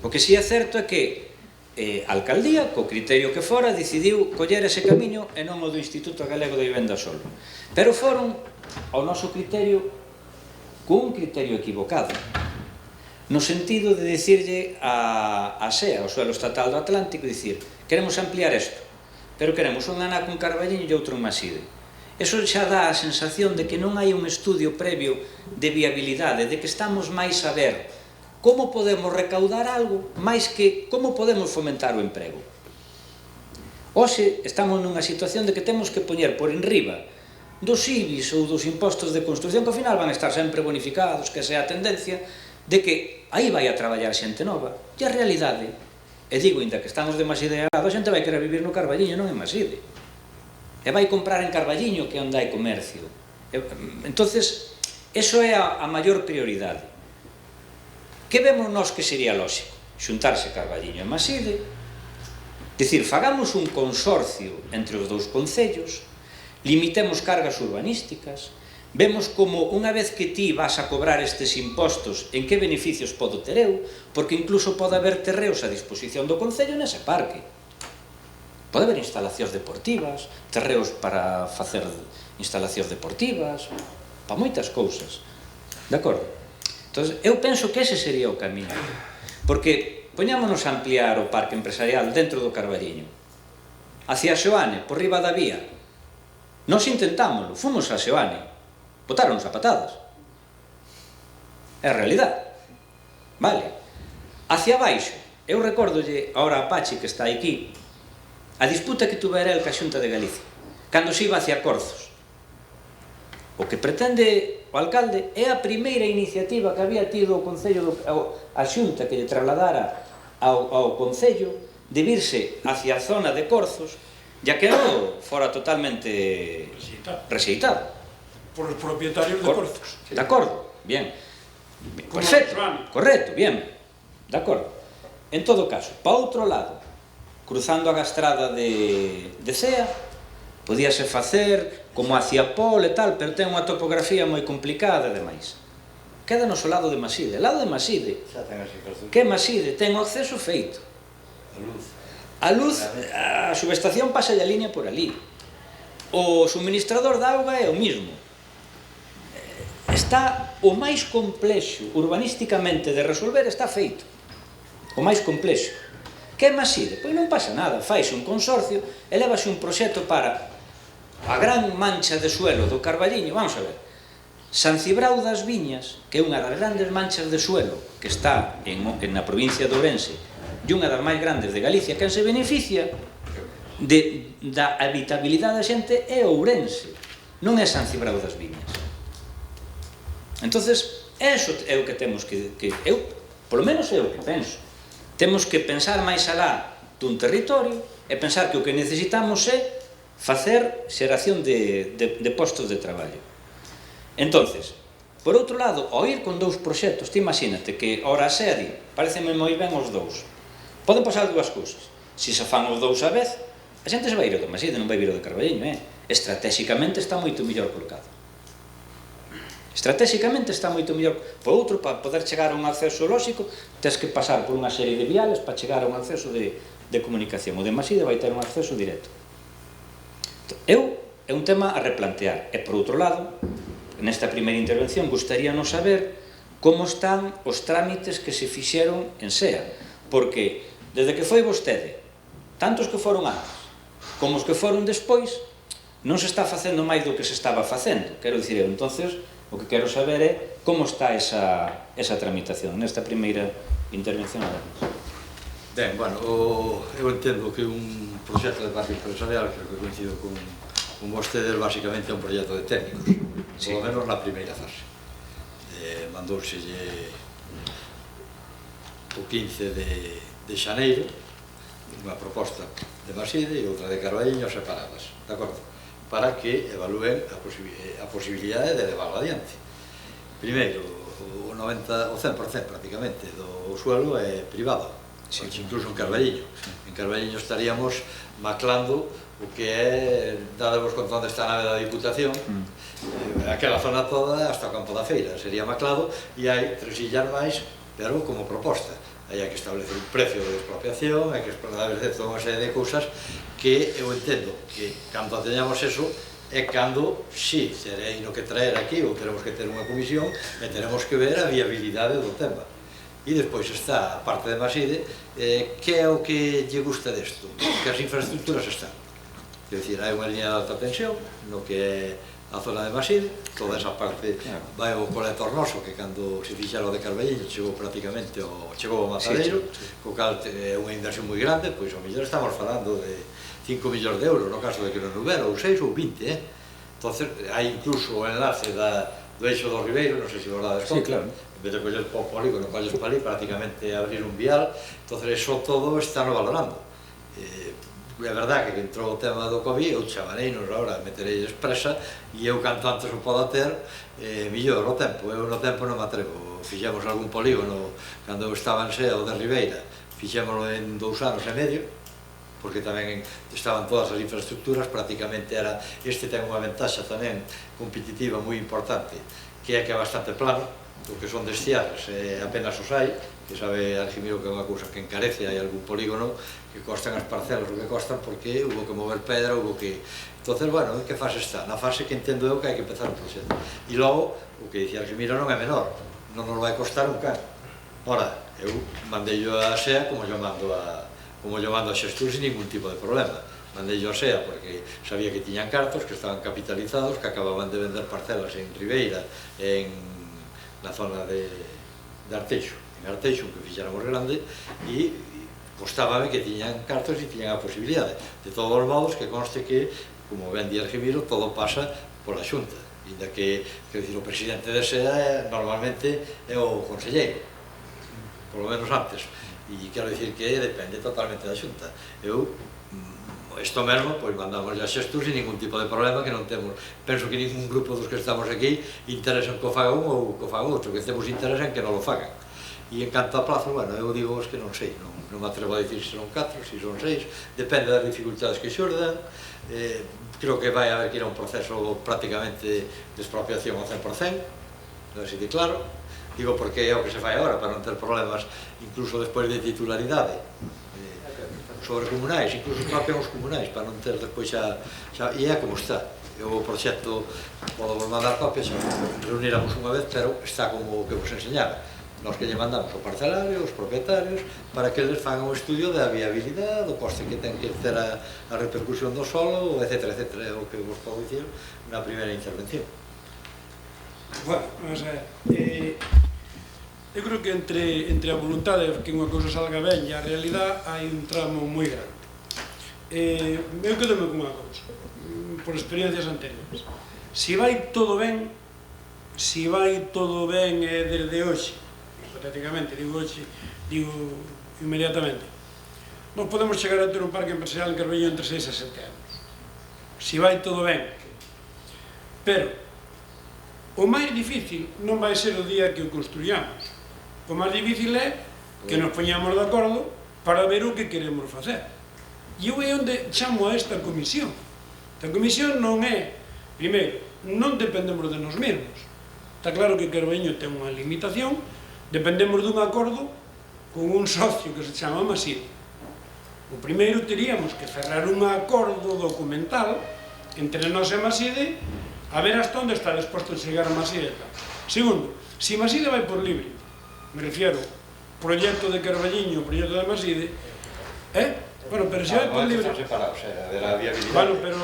O que si é certo é que a alcaldía, co criterio que fora, decidiu coller ese camiño e non o do Instituto Galego de Vivenda Solo. Pero foron, ao noso criterio, cun criterio equivocado, no sentido de dicirlle a SEA, ao suelo estatal do Atlántico, dicir, queremos ampliar isto, pero queremos un anaco en Carballiño e outro en Maside. Eso xa dá a sensación de que non hai un estudio previo de viabilidade, de que estamos máis a ver como podemos recaudar algo, máis que como podemos fomentar o emprego. Hoxe estamos nunha situación de que temos que poñer por enriba dos IBIs ou dos impostos de construcción que ao final van a estar sempre bonificados, que esa é a tendencia, de que aí vai a traballar xente nova. E a realidade, e digo, ainda que estamos demasiado, a xente vai querer vivir no Carballiño, non en Maside. E vai comprar en Carballiño, que é onde hai comercio. Entonces, eso é a maior prioridade. Que vemos nós que sería lógico? Xuntarse Carballiño e Maside, dicir, fagamos un consorcio entre os dous concellos, limitemos cargas urbanísticas, vemos como unha vez que ti vas a cobrar estes impostos, en que beneficios podo ter eu, porque incluso pode haber terreos a disposición do Concello nese parque. Pode haber instalacións deportivas, terreos para facer instalacións deportivas, para moitas cousas. De acordo? Entón, eu penso que ese sería o camiño. Porque poñámonos a ampliar o parque empresarial dentro do Carballiño. Hacia Xoane, por riba da vía. Nos intentámoslo, fomos a Xoane, botáronos a patadas. É a realidade. Vale. Hacia baixo, eu recórdolle agora a Pachi que está aquí, a disputa que tuvera el ca Xunta de Galicia, cando se iba hacia Corzos. O que pretende o alcalde é a primeira iniciativa que había tido o Concello, a Xunta que lle trasladara ao Concello, de virse hacia a zona de Corzos, ya que fora totalmente rexeitado por os propietarios de Corzos. De acordo, bien, perfecto, correcto, bien, de acordo. En todo caso, para outro lado, cruzando a gastrada de Cea, podíase facer como hacia Pol e tal, pero ten unha topografía moi complicada e demais. Queda no lado de Maside. O lado de Maside, que Maside ten o acceso feito. A luz, a subestación pasa a línea por ali. O suministrador de auga é o mismo. está o máis complexo urbanísticamente de resolver, está feito. O máis complexo. Que é Maside? Pois non pasa nada, faise un consorcio, elevase un proxecto para a gran mancha de suelo do Carballiño. Vamos a ver, San Cibrao das Viñas, que é unha das grandes manchas de suelo que está na provincia de Ourense e unha das máis grandes de Galicia, quen se beneficia da habitabilidade da xente é Ourense, non é San Cibrao das Viñas. Entonces, eso é o que temos que eu, polo menos é o que penso. Temos que pensar máis alá dun territorio e pensar que o que necesitamos é facer xeración de postos de traballo. Entonces, por outro lado, ao ir con dous proxectos, te imagínate que ora a sede, pareceme moi ben os dous. Poden pasar dúas cousas. Se se fan os dous a vez, a xente se vai ir ao de Maside, non vai vir ao de Carballiño, estratégicamente está moito mellor colocado. Estratégicamente está moito mellor. Por outro, para poder chegar a un acceso lóxico, tens que pasar por unha serie de viales para chegar a un acceso de comunicación. O de Maside vai ter un acceso directo. É un tema a replantear. E, por outro lado, nesta primeira intervención, gustaríanos saber como están os trámites que se fixeron en SEA. Porque, desde que foi vostede, tantos que foron antes, como os que foron despois, non se está facendo máis do que se estaba facendo. Quero dicir, entonces, o que quero saber é como está esa tramitación nesta primeira intervención. Ben, bueno, eu entendo que un proxecto de parque empresarial, que coincido con vostedes, basicamente é un proxecto de técnicos, polo menos na primeira fase. Mandóuselle o 15 de xaneiro unha proposta de Maside e outra de Carballiño separadas, de acordo? Para que evalúen a posibilidade de levarlo adiante. Primeiro, o 100% prácticamente do suelo é privado, incluso en Carballiño. En Carballiño estaríamos maclando o que é, dadevos conta onde está a nave da Diputación, aquela zona toda hasta o Campo da Feira, sería maclado, e hai 3 illas máis, pero como proposta. Aí hai que establecer un precio de expropiación, hai que establecer toda unha serie de cousas que eu entendo que cando teñamos eso é cando, si, terei no que traer aquí ou teremos que ter unha comisión e teremos que ver a viabilidade do tema. E despois está a parte de Maside, que é o que lle gusta desto? Que as infraestructuras están. Quer dizer, hai unha liña de alta tensión no que é a zona de Maside, toda esa parte vai ao colector noso, que cando se fixera o de Carballiño chegou prácticamente chegou ao Matadeiro, co cal é unha inversión moi grande, pois ao mellor estamos falando de 5 millóns de euros no caso de que non houbera, ou 6 ou 20, Entonces, hai incluso o enlace do eixo do Ribeiro, non sei se vos dades conta, en vez de coller po polígono, colles palí, prácticamente abrir un vial, entonces eso todo está no valorando. É verdade que entrou o tema do COVID, eu chamareinos agora, meterei expresa, e eu canto antes o podo ter, millor o tempo. Eu no tempo non me atrevo. Fixemos algún polígono, cando eu estaba en SEA, o de Ribeira, fixémoslo en 2 anos e medio, porque tamén estaban todas as infraestructuras, prácticamente era, este ten unha ventaxa tamén competitiva moi importante, que é que é bastante plano, o que son destiares, apenas os hai, que sabe Argimiro que é unha cousa que encarece, hai algún polígono que costan as parcelas o que costan porque hubo que mover pedra, hubo que... Entonces, bueno, en que fase está? Na fase que entendo eu que hai que empezar o proxecto. E logo, o que dicía Argimiro non é menor, non nos vai costar un can. Ora, eu mandei a SEA como yo mando a Xestur sin ningún tipo de problema. Mandei a SEA porque sabía que tiñan cartos, que estaban capitalizados, que acababan de vender parcelas en Ribeira, na zona de Arteixo, que fixéramos grande, e costábame que tiñan cartos e tiñan a posibilidade. De todos os modos, que conste que, como ben di Argimiro, todo pasa pola Xunta, inda que, o presidente de SEA normalmente é o conselleiro, polo menos antes, e quero dicir que depende totalmente da Xunta. Eu, isto mesmo, pois mandamos a Xestur sin ningún tipo de problema, que non temos, penso que ningún grupo dos que estamos aquí interesa en que o faga un ou que o faga outro, que temos interés en que non o fagan. E en canto a plazos, bueno, eu digo que non sei, non me atrevo a dicir se son 4, se son 6, depende das dificultades que xurdan. Creo que vai haber que ir a un proceso prácticamente de expropiación ao 100%, así de claro. Digo porque é o que se fai agora, para non ter problemas incluso despois de titularidade. sobre comunais, incluso propios os comunais, para non ter despois e é como está. O proxecto podo vos mandar copias, reuníramos unha vez, pero está como o que vos enseñaba. Nós que lle mandamos ao parcelario, aos propietarios, para que eles fagan un estudio da viabilidade, do coste que ten que ter a repercusión do solo, etc. É o que vos podo dicir na primeira intervención. Bueno, vamos a ver. Eu creo que entre a voluntade de que unha cousa salga ben e a realidade hai un tramo moi grande. Eu quedome con unha cousa, por experiencias anteriores. Se vai todo ben desde hoxe, hipotéticamente, digo hoxe, digo inmediatamente, nós podemos chegar a ter un parque empresarial en Carballiño entre 6 e 7 anos. Se vai todo ben. Pero o máis difícil non vai ser o día que o construyamos. O máis difícil é que nos poñamos de acordo para ver o que queremos facer. E eu é onde chamo a esta comisión. Esta comisión non é, primeiro, non dependemos de nós mesmos. Está claro que Carballiño ten unha limitación, dependemos dun acordo con un socio que se chama Maside. O primeiro teríamos que cerrar un acordo documental entre nós e Maside a ver hasta onde está disposto a chegar a Maside. Segundo, se Maside vai por libre, me refiero, proxecto de Carballiño, proxecto de Maside, bueno, pero se vai por libre... Bueno, pero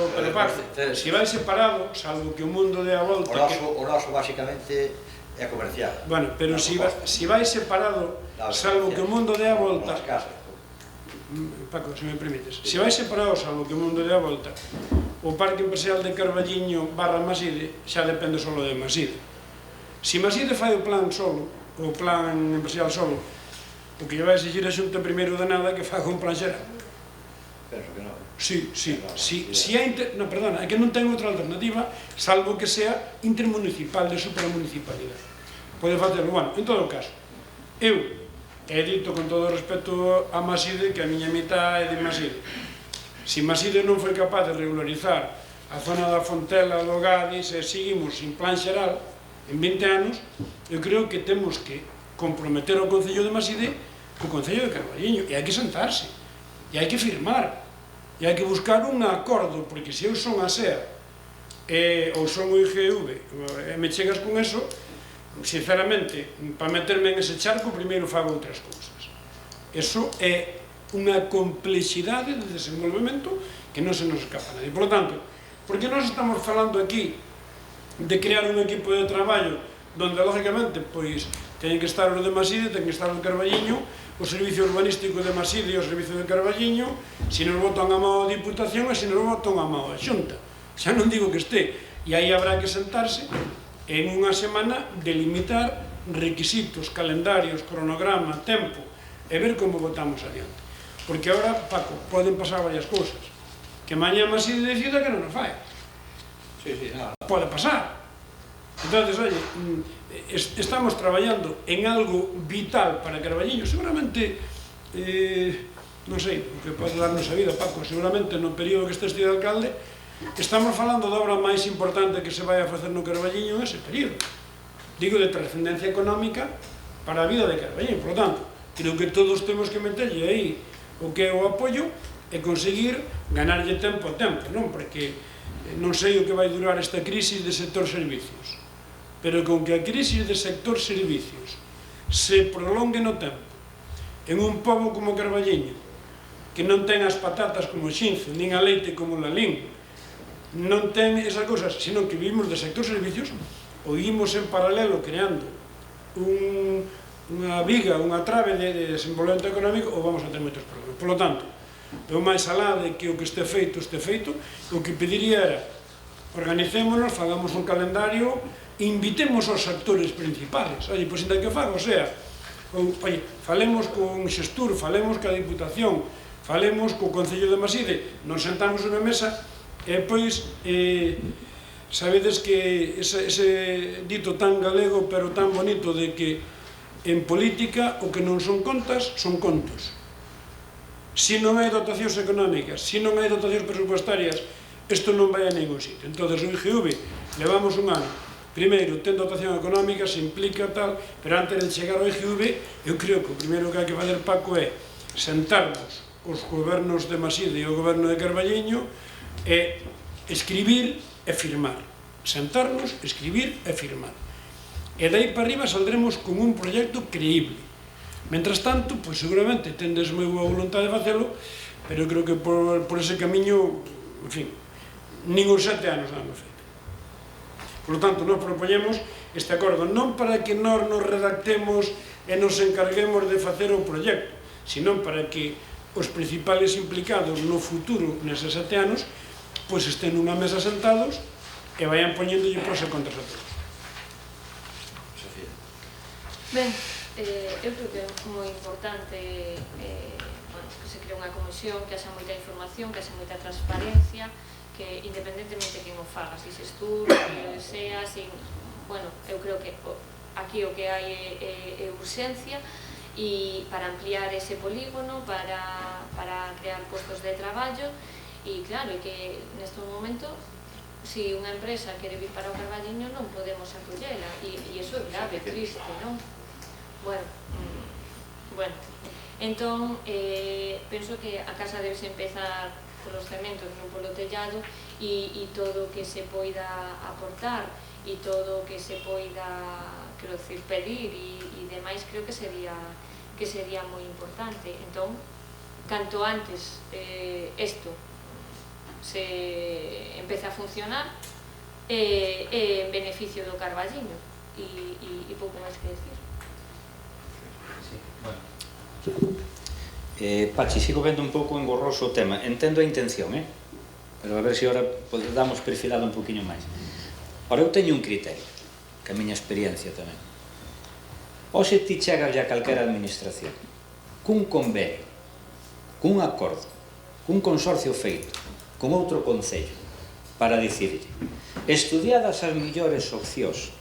se vai separado, salvo que o mundo dé a volta... O noso, basicamente, é comercial. Bueno, pero se vai separado, salvo que o mundo dé a volta... Paco, se me permites. Se vai separado, salvo que o mundo dé a volta, o Parque Empresarial de Carballiño barra Maside xa depende solo de Maside. Se Maside fai o plan solo, o plan empresarial solo, o que lle vai exigir a Xunta primeiro de nada que faga un plan xeral. Penso que non. No, perdona, é que non ten outra alternativa, salvo que sea intermunicipal, de supramunicipalidade. Pode facerlo, bueno, en todo caso, eu he dito con todo o respeto a Maside que a miña mitad é de Maside. Se Maside non foi capaz de regularizar a zona da Fontela do Gadis e seguimos sin plan xeral en 20 anos, eu creo que temos que comprometer o Concello de Maside co Concello de Carballiño, e hai que sentarse, e hai que firmar, e hai que buscar un acordo, porque se eu son a SEA ou son o IGV e me chegas con eso, sinceramente, para meterme en ese charco, primeiro fago outras cousas. Eso é unha complexidade de desenvolvemento que non se nos escapa a nadie. Por lo tanto, porque nós estamos falando aquí de crear un equipo de traballo donde, lógicamente, pois, teñen que estar os de Maside, teñen que estar os de Carballiño, o servicio urbanístico de Maside e o servicio de Carballiño, se nos botan a mão a Diputación e se nos botan a mão a Xunta. Xa non digo que este, e aí habrá que sentarse en unha semana delimitar requisitos, calendarios, cronograma, tempo, e ver como votamos adiante. Porque agora, Paco, poden pasar varias cousas. Que mañá Maside decida que non nos fai. Pode pasar. Entonces, oye, estamos traballando en algo vital para Carballiño. Seguramente, non sei, o que pode darnos a vida, Paco, seguramente no período que estes de alcalde, estamos falando da obra máis importante que se vai a facer no Carballiño en ese período. Digo, de trascendencia económica para a vida de Carballiño. Por lo tanto, creo que todos temos que meterlle aí o que é o apoio e conseguir ganarlle tempo a tempo, non? Porque non sei o que vai durar esta crisis de sector servicios, pero con que a crisis de sector servicios se prolongue no tempo en un pobo como Carballiño, que non ten as patatas como Xinzo, nin a leite como Lalín, non ten esas cousas, senón que vivimos de sector servicios, ou imos en paralelo creando unha viga, unha trave de desenvolvemento económico, ou vamos a ter moitos problemas. Por lo tanto, eu máis alá de que o que este feito, o que pediría era organicémonos, fagamos un calendario, invitemos aos actores principales, oye, pois ainda que faga, o sea, oye, falemos con Xestur, falemos ca Diputación, falemos co Concello de Maside, nos sentamos unha mesa, e pois, sabedes que ese dito tan galego, pero tan bonito, de que en política o que non son contas, son contos. Se non hai dotacións económicas, se non hai dotacións presupuestarias, isto non vai a ningún sitio. Entón, o IGV, levamos un ano, primeiro, ten dotación económica, se implica tal, pero antes de chegar ao IGV, eu creo que o primeiro que hai que fazer, Paco, é sentarnos os gobernos de Maside e o goberno de Carballiño é escribir e firmar. Sentarnos, escribir e firmar. E dai para arriba saldremos con un proxecto creíble. Mentras tanto, pois seguramente tendes moi boa voluntade de facelo, pero creo que por ese camiño, en fin, nin os 7 anos damos feito. Por lo tanto, nos propoñemos este acordo non para que nós nos redactemos e nos encarguemos de facer o proxecto, sino para que os principales implicados no futuro, neses 7 anos, pois estén nunha mesa sentados e vayan poñéndolle pros e contras a todos. Sofía. Ben, eu creo que é moi importante que se cree unha comisión, que haxa moita información, que haxa moita transparencia, que independentemente de quen o faga, se es tú, que sea, bueno, eu creo que aquí o que hai é urxencia e para ampliar ese polígono, para crear postos de traballo e claro, que neste momento se unha empresa quere vir para o Carballiño non podemos acollela e iso é grave, triste, non? Bueno, entón penso que a casa debese empezar polos cementos, non polo tellado e todo o que se poida aportar e todo o que se poida, quero dicir, pedir e demais, creo que sería moi importante. Entón, canto antes isto se empece a funcionar é en beneficio do Carballiño e pouco máis que decir. Pachi, sigo vendo un pouco engorroso o tema. Entendo a intención, pero a ver se agora damos perfilado un poquinho máis. Ora, eu teño un criterio, que a miña experiencia tamén. Oxe ti chegas a calquera administración cun convenio, cun acordo, cun consorcio feito con outro concello para dicirlle estudiadas as millores opcións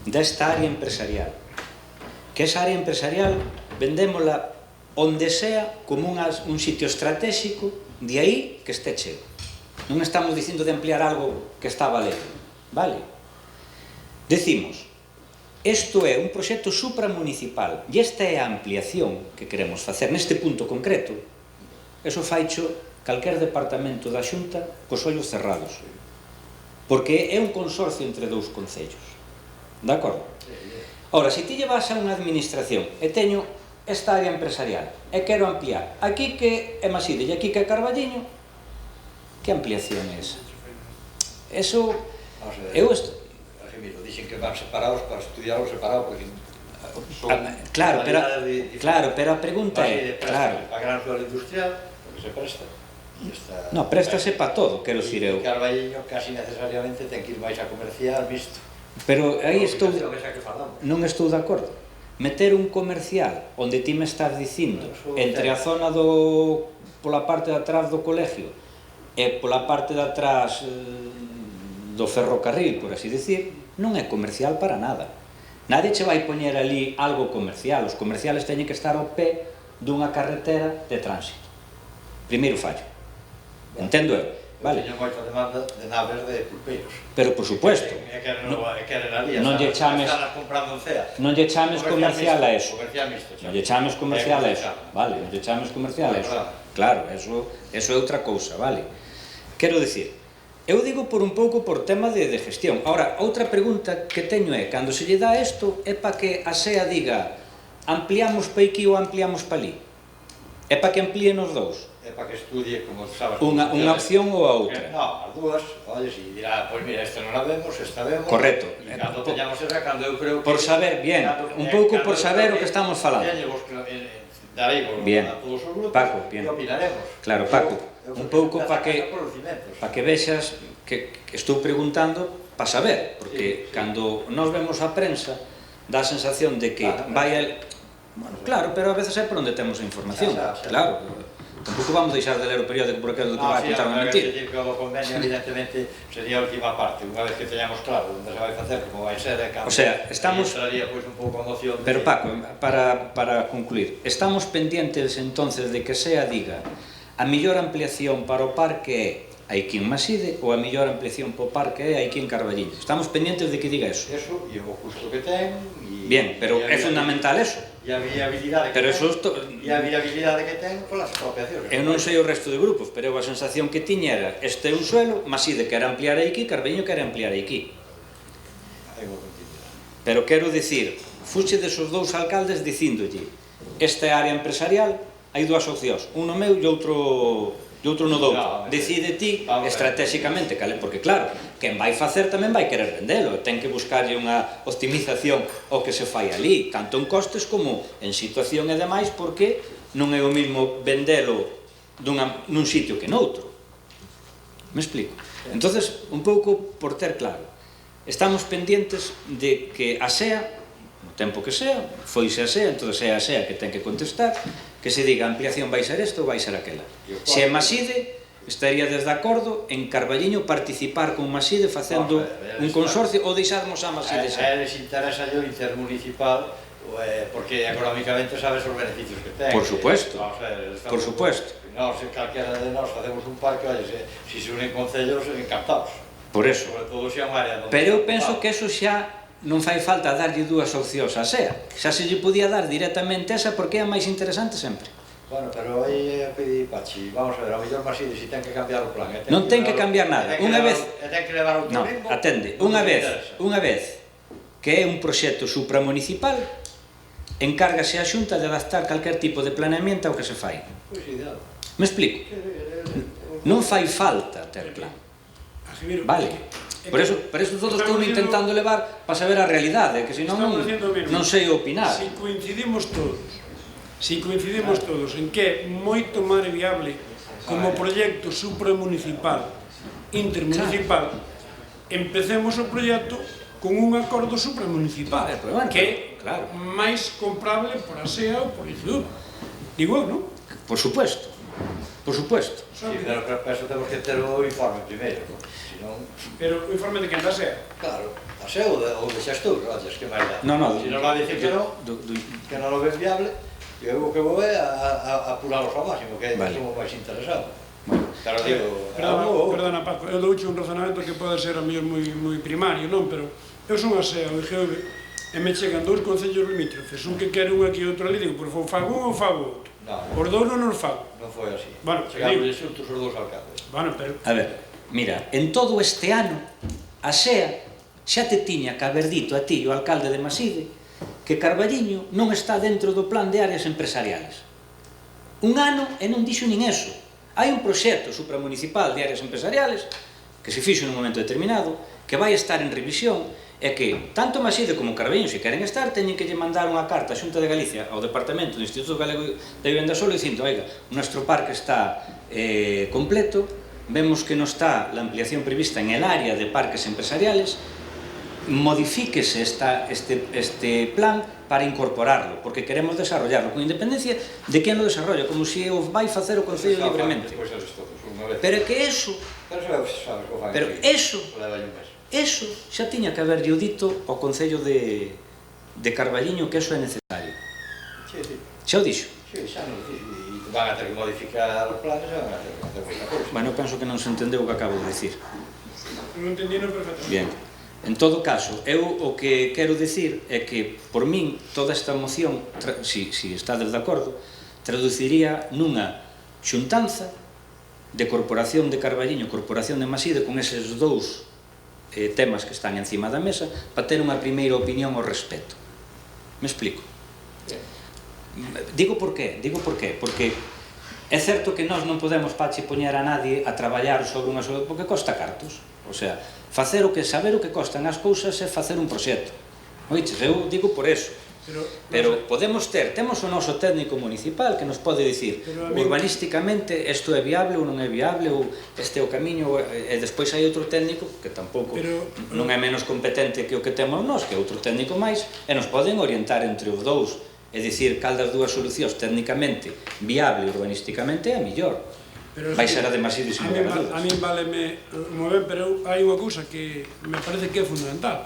desta área empresarial, que esa área empresarial vendémola onde sea como un sitio estratégico, de aí que este chego. Non estamos dicindo de ampliar algo que está valendo, vale? Decimos, isto é un proxecto supramunicipal e esta é a ampliación que queremos facer neste punto concreto. Eso faicho calquer departamento da Xunta cos ollos cerrados, porque é un consorcio entre dous concellos, de acordo? Ora, se ti llevas a unha administración e teño esta área empresarial e quero ampliar aquí que é Maside e aquí que é Carballiño, que ampliación é esa? Eso... Dixen que van separados para estudiarlo separado porque claro, pero a pregunta é para a gran zona industrial porque se presta. No, préstase para todo, quero dicir eu. Carballiño casi necesariamente ten que ir máis a comercial, visto. Pero aí estou... non estou de acordo. Meter un comercial onde ti me estás dicindo entre a zona pola parte de atrás do colegio e pola parte de atrás do ferrocarril, por así dicir, non é comercial para nada. Nadie che vai poñer ali algo comercial. Os comerciales teñen que estar ao pé dunha carretera de tránsito. Primeiro fallo. Entendo eu. Vale. Teño moita demanda de naves de pulpeiros. Pero, por supuesto, non lle chames comercial a eso. Non lle chames comercial a eso. Vale, non lle chames comercial a eso. Claro, eso é outra cousa, vale. Quero dicir, eu digo por un pouco por tema de gestión. Ahora, outra pregunta que teño é, cando se lle dá isto, é para que a SEA diga ampliamos pa aquí ou ampliamos pa ali? É para que amplíen os dous? É para que estudie, como sabes... Unha opción ou a outra? Non, as dúas, olles, e dirá, pois mira, esta non a vemos, esta vemos... Correcto. E cando teñamos esa, cando eu creo que... Por saber, bien, un pouco por saber o que estamos falando. Daremos a todos os grupos e opinaremos. Claro, Paco, un pouco para que vexas que estou preguntando para saber, porque cando nos vemos a prensa dá a sensación de que vai... Bueno, claro, pero a veces é por onde temos a información, claro. Tampouco vamos deixar de ler o periódico por aquilo que vai contar unha mentira. O convenio, evidentemente, sería a última parte. Unha vez que teñamos claro onde se vai facer, como vai ser, o sea, estamos... entraría un pouco a moción... Pero, Paco, para concluir, estamos pendientes entonces de que SEA diga a mellor ampliación para o parque é aquí en Maside ou a mellor ampliación para o parque é aquí en Carballiño. Estamos pendientes de que diga eso. Eso, e o custo que ten... Bien, pero é fundamental eso. e a viabilidade que ten polas expropiacións. Eu non sei o resto de grupos, pero a sensación que tiña era este é un suelo, Maside quere ampliar aquí, Carballiño quere ampliar aquí. Pero quero dicir, fuxe desos dous alcaldes dicíndolle esta área empresarial, hai dúas opcións, un no meu e outro no doutro. Decide ti estratégicamente, porque claro, quen vai facer tamén vai querer vendelo, ten que buscarlle unha optimización ao que se fai ali, tanto en costes como en situación e demais, porque non é o mismo vendelo nun sitio que noutro. Me explico? Entonces, un pouco por ter claro, estamos pendientes de que a SEA, no tempo que sea, foise a SEA, entón é a SEA que ten que contestar, que se diga a ampliación vai ser isto ou vai ser aquela. Se é Maside, estaría desde acordo en Carballiño participar con Maside facendo un consorcio ou deixarmos a Maside xa. A eles interesa o intermunicipal porque económicamente sabes os beneficios que ten. Por supuesto, por supuesto. Nós, calquera de nós facemos un parque, oye, se unen concellos, encantados. Por eso. Sobre todo se é un área... Pero eu penso que eso xa non fai falta darlle dúas opcións a SEA. Xa se lle podía dar directamente esa porque é a máis interesante sempre. Bueno, pero aí é pedir Pachi. Vamos a ver, ao mellor Maside si ten que cambiar o plan. Non ten que cambiar nada. Unha vez... ten que levar outro ritmo. Non, atende. Unha vez que é un proxecto supramunicipal, encárgase a Xunta de adaptar calquer tipo de planeamiento ao que se fai. Pois ideal. Me explico? Non fai falta ter plan. Vale. Por eso todos estou intentando levar para saber a realidade, que senón non sei opinar. Si coincidimos todos en que é moito máis viable como proxecto supramunicipal, intermunicipal, empecemos o proxecto con un acordo supramunicipal, que é máis comprable por a SEA ou por IGU. Digo, non? Por supuesto. Por supuesto. Sí, pero para eso temos que ter o informe primeiro, non? Pero o informe de quen da SEA? Claro, a SEA ou de Xastur, ollas, que máis dá. Non, se non va a dicir que non lo ves viable, eu o que vou é a apurarlos ao máximo, que é o máis interesado. Pero digo... Perdona, Paco, eu douche un razonamento que pode ser a mellor moi primario, non? Pero eu son a SEA, o IGV, e me chegan dous concellos limítrofes, un que quere un aquí e outro ali, digo, por fago un ou fago outro. Os dous non os fago. Non foi así. Chegaron xuntos os dous alcaldes. A ver, mira, en todo este ano, a SEA xa te tiña que haber dito a ti, o alcalde de Maside, que Carballiño non está dentro do plan de áreas empresariales. Un ano e non dixo nin eso. Hai un proxecto supramunicipal de áreas empresariales que se fixo nun momento determinado, que vai estar en revisión, é que tanto Maside como Carballiño, se queren estar, teñen que lle mandar unha carta a Xunta de Galicia ao Departamento do Instituto Galego de Vivenda Solo dicindo, oiga, o nuestro parque está completo, vemos que non está la ampliación prevista en el área de parques empresariales, modifíquese este plan para incorporarlo, porque queremos desarrollarlo con independencia de quen lo desarrolla, como se o vai facer o Concello libremente. Pero é que eso xa tiña que haberlle dito ao Concello de Carballiño que eso é necesario. Xa o dixo. Xa non dixo, e van a ter que modificar os planes e van a ter que facer outra cousa. Bueno, penso que non se entendeu o que acabo de dicir. Non entendino perfectamente. Bien. En todo caso, eu o que quero dicir é que, por min, toda esta moción, si estades de acordo, traduciría nunha xuntanza de Corporación de Carballiño, Corporación de Maside, con eses dous temas que están encima da mesa, para ter unha primeira opinión ao respecto. Me explico? Digo por qué, porque é certo que nós non podemos, Pachi, poñer a nadie a traballar sobre unha sola, porque costa cartos. O sea, saber o que costan as cousas é facer un proxecto. Oiches, eu digo por eso. Pero temos o noso técnico municipal que nos pode dicir urbanísticamente isto é viable ou non é viable, ou este é o camiño, e despois hai outro técnico que tampouco non é menos competente que o que temos nós, que é outro técnico máis, e nos poden orientar entre os dous, é dicir, cal das dúas solucións técnicamente viable e urbanísticamente é a mellor. Vai ser a de Maside sin lugar a dudas. A min váleme moi ben, pero hai unha cousa que me parece que é fundamental.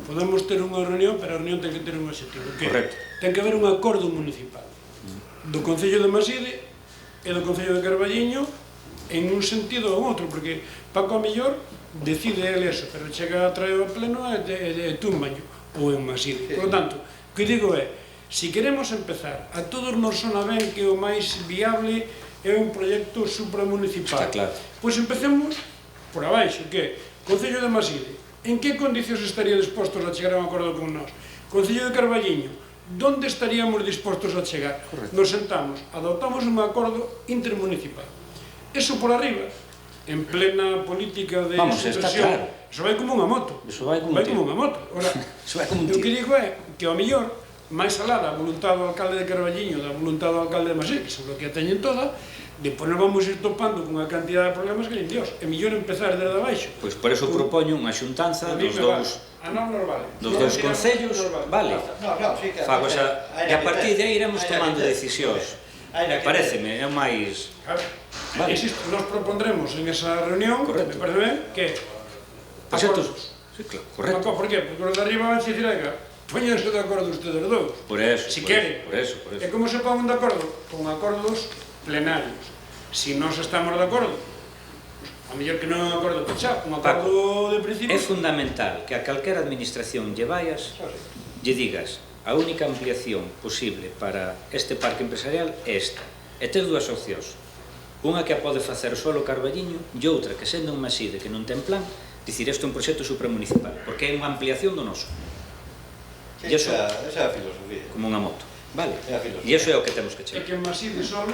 Podemos ter unha reunión, pero a reunión ten que ter un objetivo. Correcto. Ten que haber un acordo municipal do Concello de Maside e do Concello de Carballiño en un sentido ou outro, porque Paco a mellor decide ele eso, pero chega a traer ao pleno e tú en Baño ou en Maside. Por lo tanto, o que digo é, Si queremos empezar, a todos nos sona ben que o máis viable é un proxecto supramunicipal. Está claro. Pois empecemos por abaixo, que Concello de Maside, en que condicións estaría dispostos a chegar a un acordo con nós? Concello de Carballiño, onde estaríamos dispostos a chegar? Nos sentamos, adoptamos un acordo intermunicipal. Eso por arriba, en plena política de sucesión, eso vai como unha moto. Eso vai como unha moto. Ora, o que digo é que ao mellor, máis alá da voluntad do alcalde de Carballiño, da voluntad do alcalde de Maside, que seguro que a teñen toda, depois nos vamos ir topando con unha cantidad de problemas que nin Dios. É mellor empezar desde abaixo. Pois por eso propoño unha xuntanza dos dous concellos, vale. Fago esa, e a partir de aí iremos tomando decisións. Paréceme, é o máis... Insisto, nos propondremos en esa reunión, me parece ben, que acordos. Sí, claro, correcto. Por qué? Porque os de arriba van a dicir, póñanse de acordo ustedes dous. Por eso, si queren. Por eso. E como se pon de acordo? Con acordos plenarios. Si non estamos de acordo, a mellor que non é un acordo pechado, un acordo de principio... É fundamental que a calquera administración lle vayas, lle digas, a única ampliación posible para este parque empresarial é esta. E tes dúas opcións. Unha que a pode facer solo Carballiño e outra que, sendo un Maside que non ten plan, dicir isto é un proxecto supramunicipal, porque é unha ampliación do noso. Esa é a filosofía. Como unha moto. Vale, e iso é o que temos que chegar. É que en Maside solo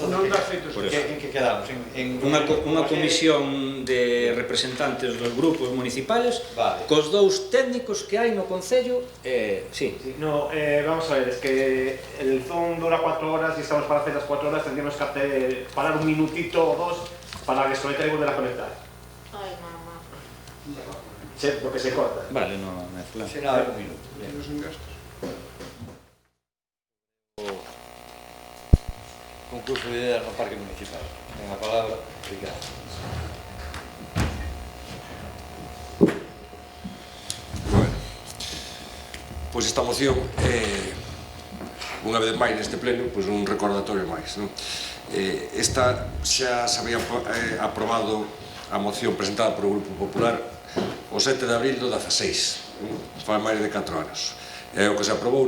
non dá feitos. En que quedamos? Unha comisión de representantes dos grupos municipales cos dous técnicos que hai no Concello. Sí. No, vamos a ver, es que el Zoom dura 4 horas y estamos para hacer las 4 horas, tendríamos que parar un minutito o dos para desconectar y volver a conectar. Ay, mamá. Lo que se corta. Vale, no é plan. Si nada, un minuto. Concurso de ideas no Parque Municipal. Ten a palabra, Ricardo. Bueno, pois esta moción unha vez máis neste pleno, pois un recordatorio máis, non? Esta xa se había aprobado a moción presentada por o Grupo Popular o 7 de abril do 16, fai máis de 4 anos. O que se aprobou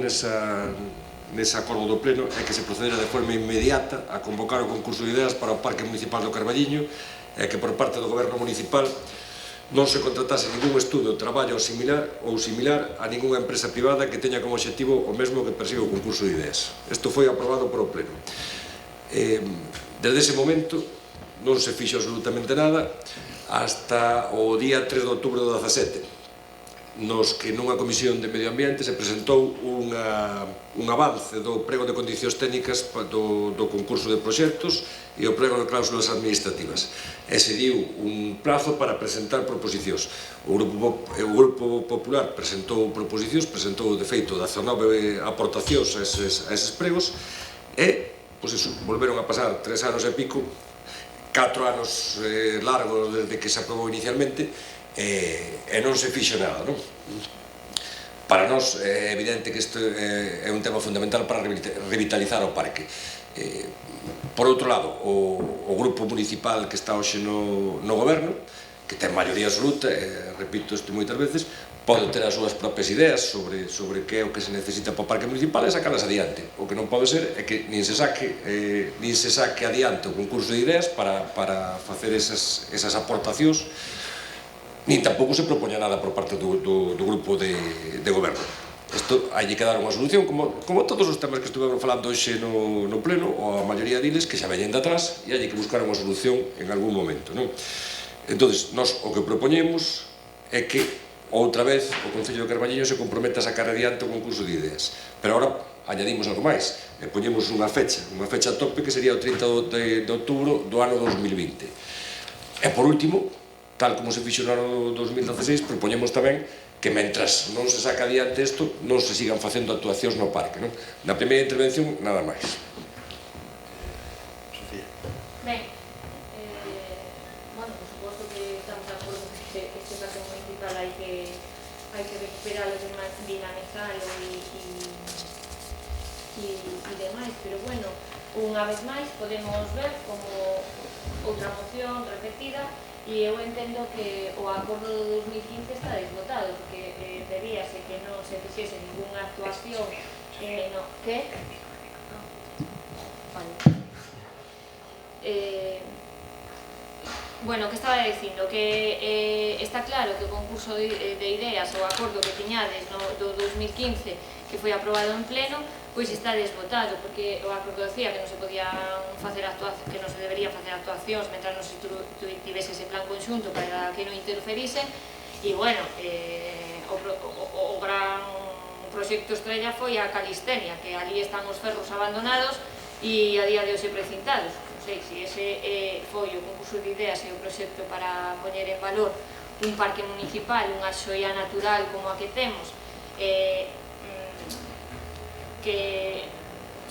nese acordo do pleno é que se procedera de forma inmediata a convocar o concurso de ideas para o Parque Municipal do Carballiño e que por parte do Goberno Municipal non se contratase ningún estudo, traballo similar a ningunha empresa privada que teña como obxectivo o mesmo que persigue o concurso de ideas. Isto foi aprobado por o pleno. Desde ese momento non se fixo absolutamente nada hasta o día 3 de outubro do 17, nos que nunha comisión de Medio Ambiente se presentou un avance do prego de condicións técnicas do concurso de proxectos e o prego de cláusulas administrativas. E se diu un plazo para presentar proposicións. O Grupo Popular presentou proposicións, presentou de feito 19 aportacións a eses pregos e, pois iso, volveron a pasar 3 anos e pico, 4 anos largos desde que se aprobou inicialmente, e non se fixe nada, non? Para nós é evidente que isto é un tema fundamental para revitalizar o parque. Por outro lado, o grupo municipal que está hoxe no goberno, que ten maioría absoluta, repito isto moitas veces, pode ter as súas propias ideas sobre que é o que se necesita para o parque municipal e sacalas adiante. O que non pode ser é que nin se saque adiante o concurso de ideas para facer esas aportacións, nin tampouco se propoña nada por parte do grupo de goberno. Isto hai que dar unha solución, como todos os temas que estuvemos falando hoxe no pleno, ou a maioría diles que xa veñen de atrás, e hai que buscar unha solución en algún momento, non? Entón, nós o que propoñemos é que outra vez o Concello de Carballiño se comprometa a sacar adiante o concurso de ideas, pero agora añadimos algo máis, e poñemos unha fecha tope que sería o 30 de outubro do ano 2020. E por último, tal como se fixo no ano 2016, propoñemos tamén que mentras non se saca adiante isto, non se sigan facendo actuacións no parque, non? Na primeira intervención, nada máis. Sofía. Ben, bueno, por suposto que estamos de acordo que este parque municipal hai que recuperalo, dinamizarlo e demais, pero bueno, unha vez máis podemos ver como outra moción repetida. E eu entendo que o acordo do 2015 está desbotado, porque debíase que non se fixese ninguna actuación No, que? Vale. Bueno, que estaba dicindo que está claro que o concurso de ideas, o acordo que tiñades do 2015 que foi aprobado en pleno, pois está desbotado, porque o acordo decía que non se podían facer actuacións, que non se deberían facer actuacións mentre non se tivese ese plan conxunto para que non interferise, e bueno, o gran proxecto estrella foi a calistenia, que ali están os ferros abandonados e a día de hoxe precintados. Non sei se ese foi o concurso de ideas e o proxecto para poñer en valor un parque municipal, unha xoia natural como a que temos, que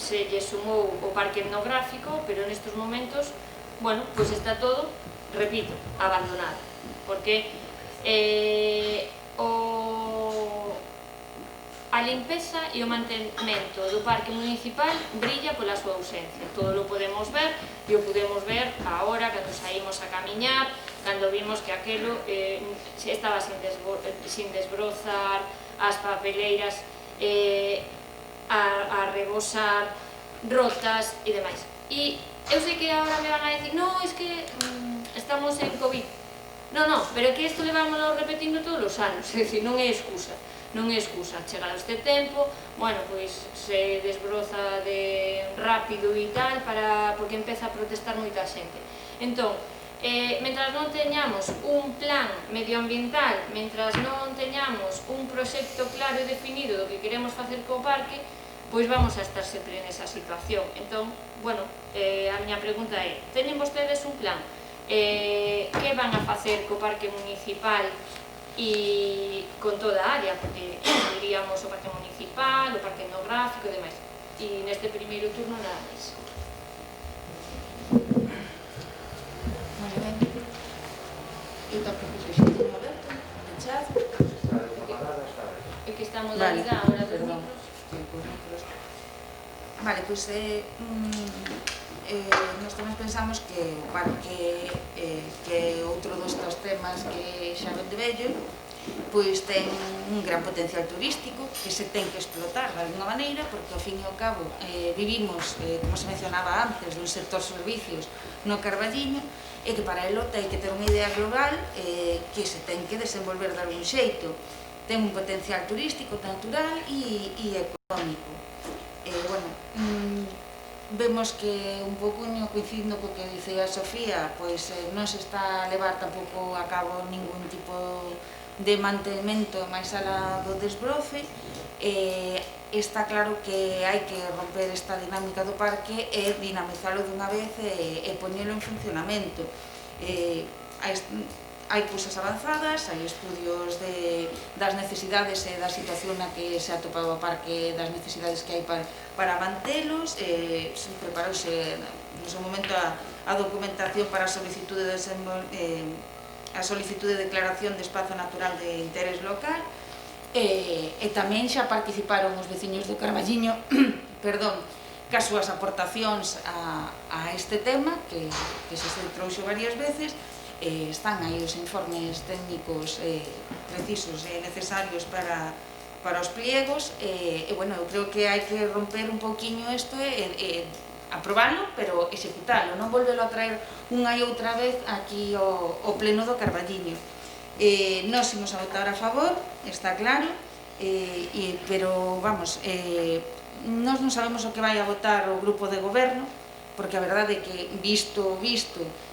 se lle sumou o parque etnográfico, pero nestes momentos, bueno, pois está todo, repito, abandonado, porque a limpeza e o mantemento do parque municipal brilla pola súa ausencia. Todo o podemos ver, e o podemos ver agora, cando saímos a camiñar, cando vimos que aquelo estaba sin desbrozar, as papeleiras a rebosar, rotas e demais. E eu sei que agora me van a decir, no, es que estamos en COVID. No, pero é que isto levámoslo repetindo todos os anos, é dicir, non é excusa. Non é excusa. Chegado este tempo, bueno, pois se desbroza de rápido e tal, porque empeza a protestar moita xente. Entón, mentras non teñamos un plan medioambiental, mentras non teñamos un proxecto claro e definido do que queremos facer co parque, pois vamos a estar sempre nesa situación. Entón, bueno, a miña pregunta é, teñen vostedes un plan? Que van a facer co parque municipal e con toda a área? Porque diríamos o parque municipal, o parque etnográfico e demais. E neste primeiro turno nada máis. Moi ben. Eu tampouco sei se teño aberto, pechado. É que está a modalidade agora dos micros. Vale, pois nós tamén pensamos que o parque, que é outro destes temas que xa ven de vello, pois ten un gran potencial turístico que se ten que explotar de alguna maneira, porque ao fin e ao cabo vivimos, como se mencionaba antes, dun sector servicios no Carballiño, e que para elo ten que ter unha idea global que se ten que desenvolver de algún xeito. Ten un potencial turístico, natural e económico. Bueno, vemos que un pouco coincidindo co que dice a Sofía, pois non se está a levar tampouco a cabo ningún tipo de mantemento máis alá do desbroce. Está claro que hai que romper esta dinámica do parque e dinamizalo dunha vez e poñelo en funcionamento. Hai cousas avanzadas, hai estudios das necesidades e da situación na que se atopaba o parque, das necesidades que hai para mantelos, preparouse no seu momento a documentación para a solicitude de declaración de espazo natural de interés local, e tamén xa participaron os veciños do Carballiño cas súas aportacións a este tema, que se trouxo varias veces. Están aí os informes técnicos precisos e necesarios para os pliegos, e bueno, eu creo que hai que romper un pouquiño isto e aprobalo, pero executalo, non volvelo a traer unha e outra vez aquí ao pleno do Carballiño. Nós imos a votar a favor, está claro, pero vamos, nós non sabemos o que vai a votar o grupo de goberno, porque a verdade é que visto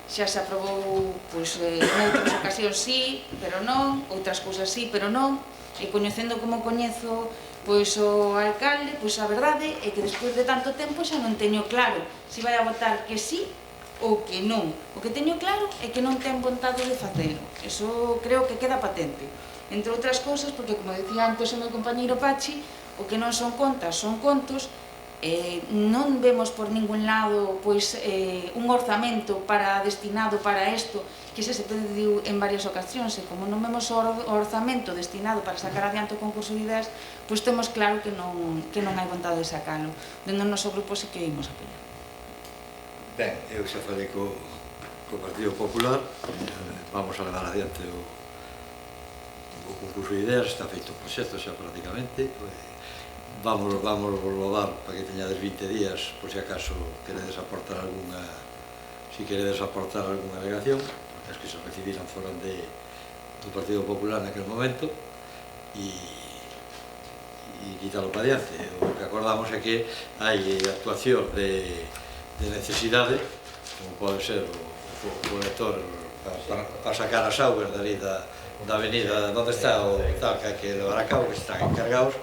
xa se aprobou noutras ocasións sí, pero non, outras cousas sí, pero non, e coñecendo como coñezo o alcalde, a verdade é que despois de tanto tempo xa non teño claro se vai a votar que sí ou que non. O que teño claro é que non ten vontade de facelo, eso creo que queda patente, entre outras cousas porque, como decía antes o meu compañeiro Pachi, o que non son contas son contos. Non vemos por ningún lado un orzamento destinado para isto, que se pediu en varias ocasións, e como non vemos o orzamento destinado para sacar adiante o concurso de ideas, pois temos claro que non hai vontade de sacalo. Dentro do noso grupo sí que imos apoiar. Ben, eu xa falei co Partido Popular, vamos a levar adiante o concurso de ideas, está feito o proxecto xa prácticamente, vamos volvo dar para que teñades 20 días, por si acaso queredes aportar alguna, si queredes aportar alguna alegación, porque as que se recibiran foron do Partido Popular naquele momento, e quítalo para diante. O que acordamos é que hai actuación de necesidade, como pode ser o colector para sacar as augas dali da avenida onde está o tal que hai que levar a cabo, que están encargados,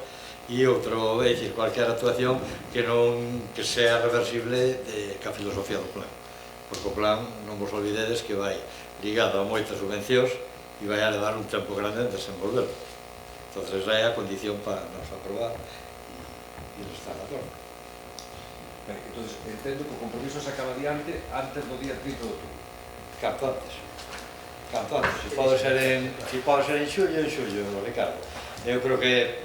e outro, é dicir, cualquier actuación que sea reversible ca filosofía do plan, porque o plan, non vos olvidedes que vai ligado a moitas subvencións e vai a levar un tempo grande en desenvolver. Entonces é a condición para nos aprobar e estar de acordo. Entonces, entendo que o compromiso se acaba adiante antes do día 30 de outubro. Canto antes. Se pode ser en xullo, Ricardo. Eu creo que,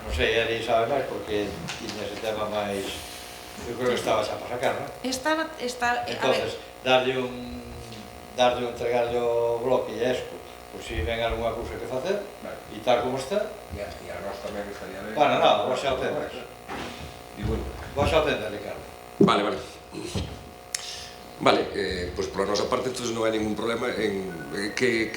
non sei, Eri sabe máis porque tiña ese tema máis... Eu creo que estaba xa para sacar, non? Entonces, entregarlle o bloque e esco, por si ven algunha cousa que facer, e tal como está. E a nós tamén estaría ben. Bueno, non, vos xa o tendes. Vos xa o tendes, Ricardo. Vale. Pois pola nosa parte, entón non hai ningún problema en que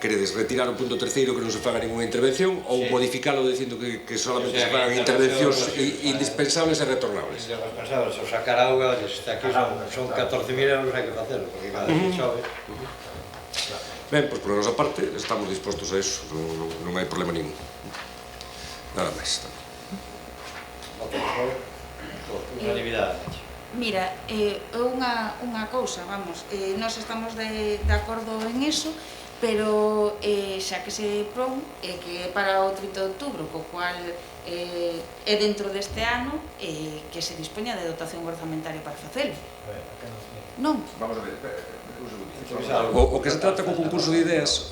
queredes retirar o punto terceiro, que non se faga ninguna intervención, ou modificalo dicindo que solamente se fagan intervencións indispensables e retornables. Indispensables, o sacar auga, se está aquí, son 14.000 euros, hai que facelo, porque cada vez que chove. Ben, pois pola nosa parte estamos dispostos a eso, non hai problema ningún. Nada máis. Unanimidade. Mira, unha cousa, vamos, nós estamos de acordo en eso, pero xa que se pon que é para o 30 de outubro, co cual é dentro deste ano que se dispoña de dotación orzamentaria para facelo. Non? Vamos a ver, un segundo. O que se trata co concurso de ideas,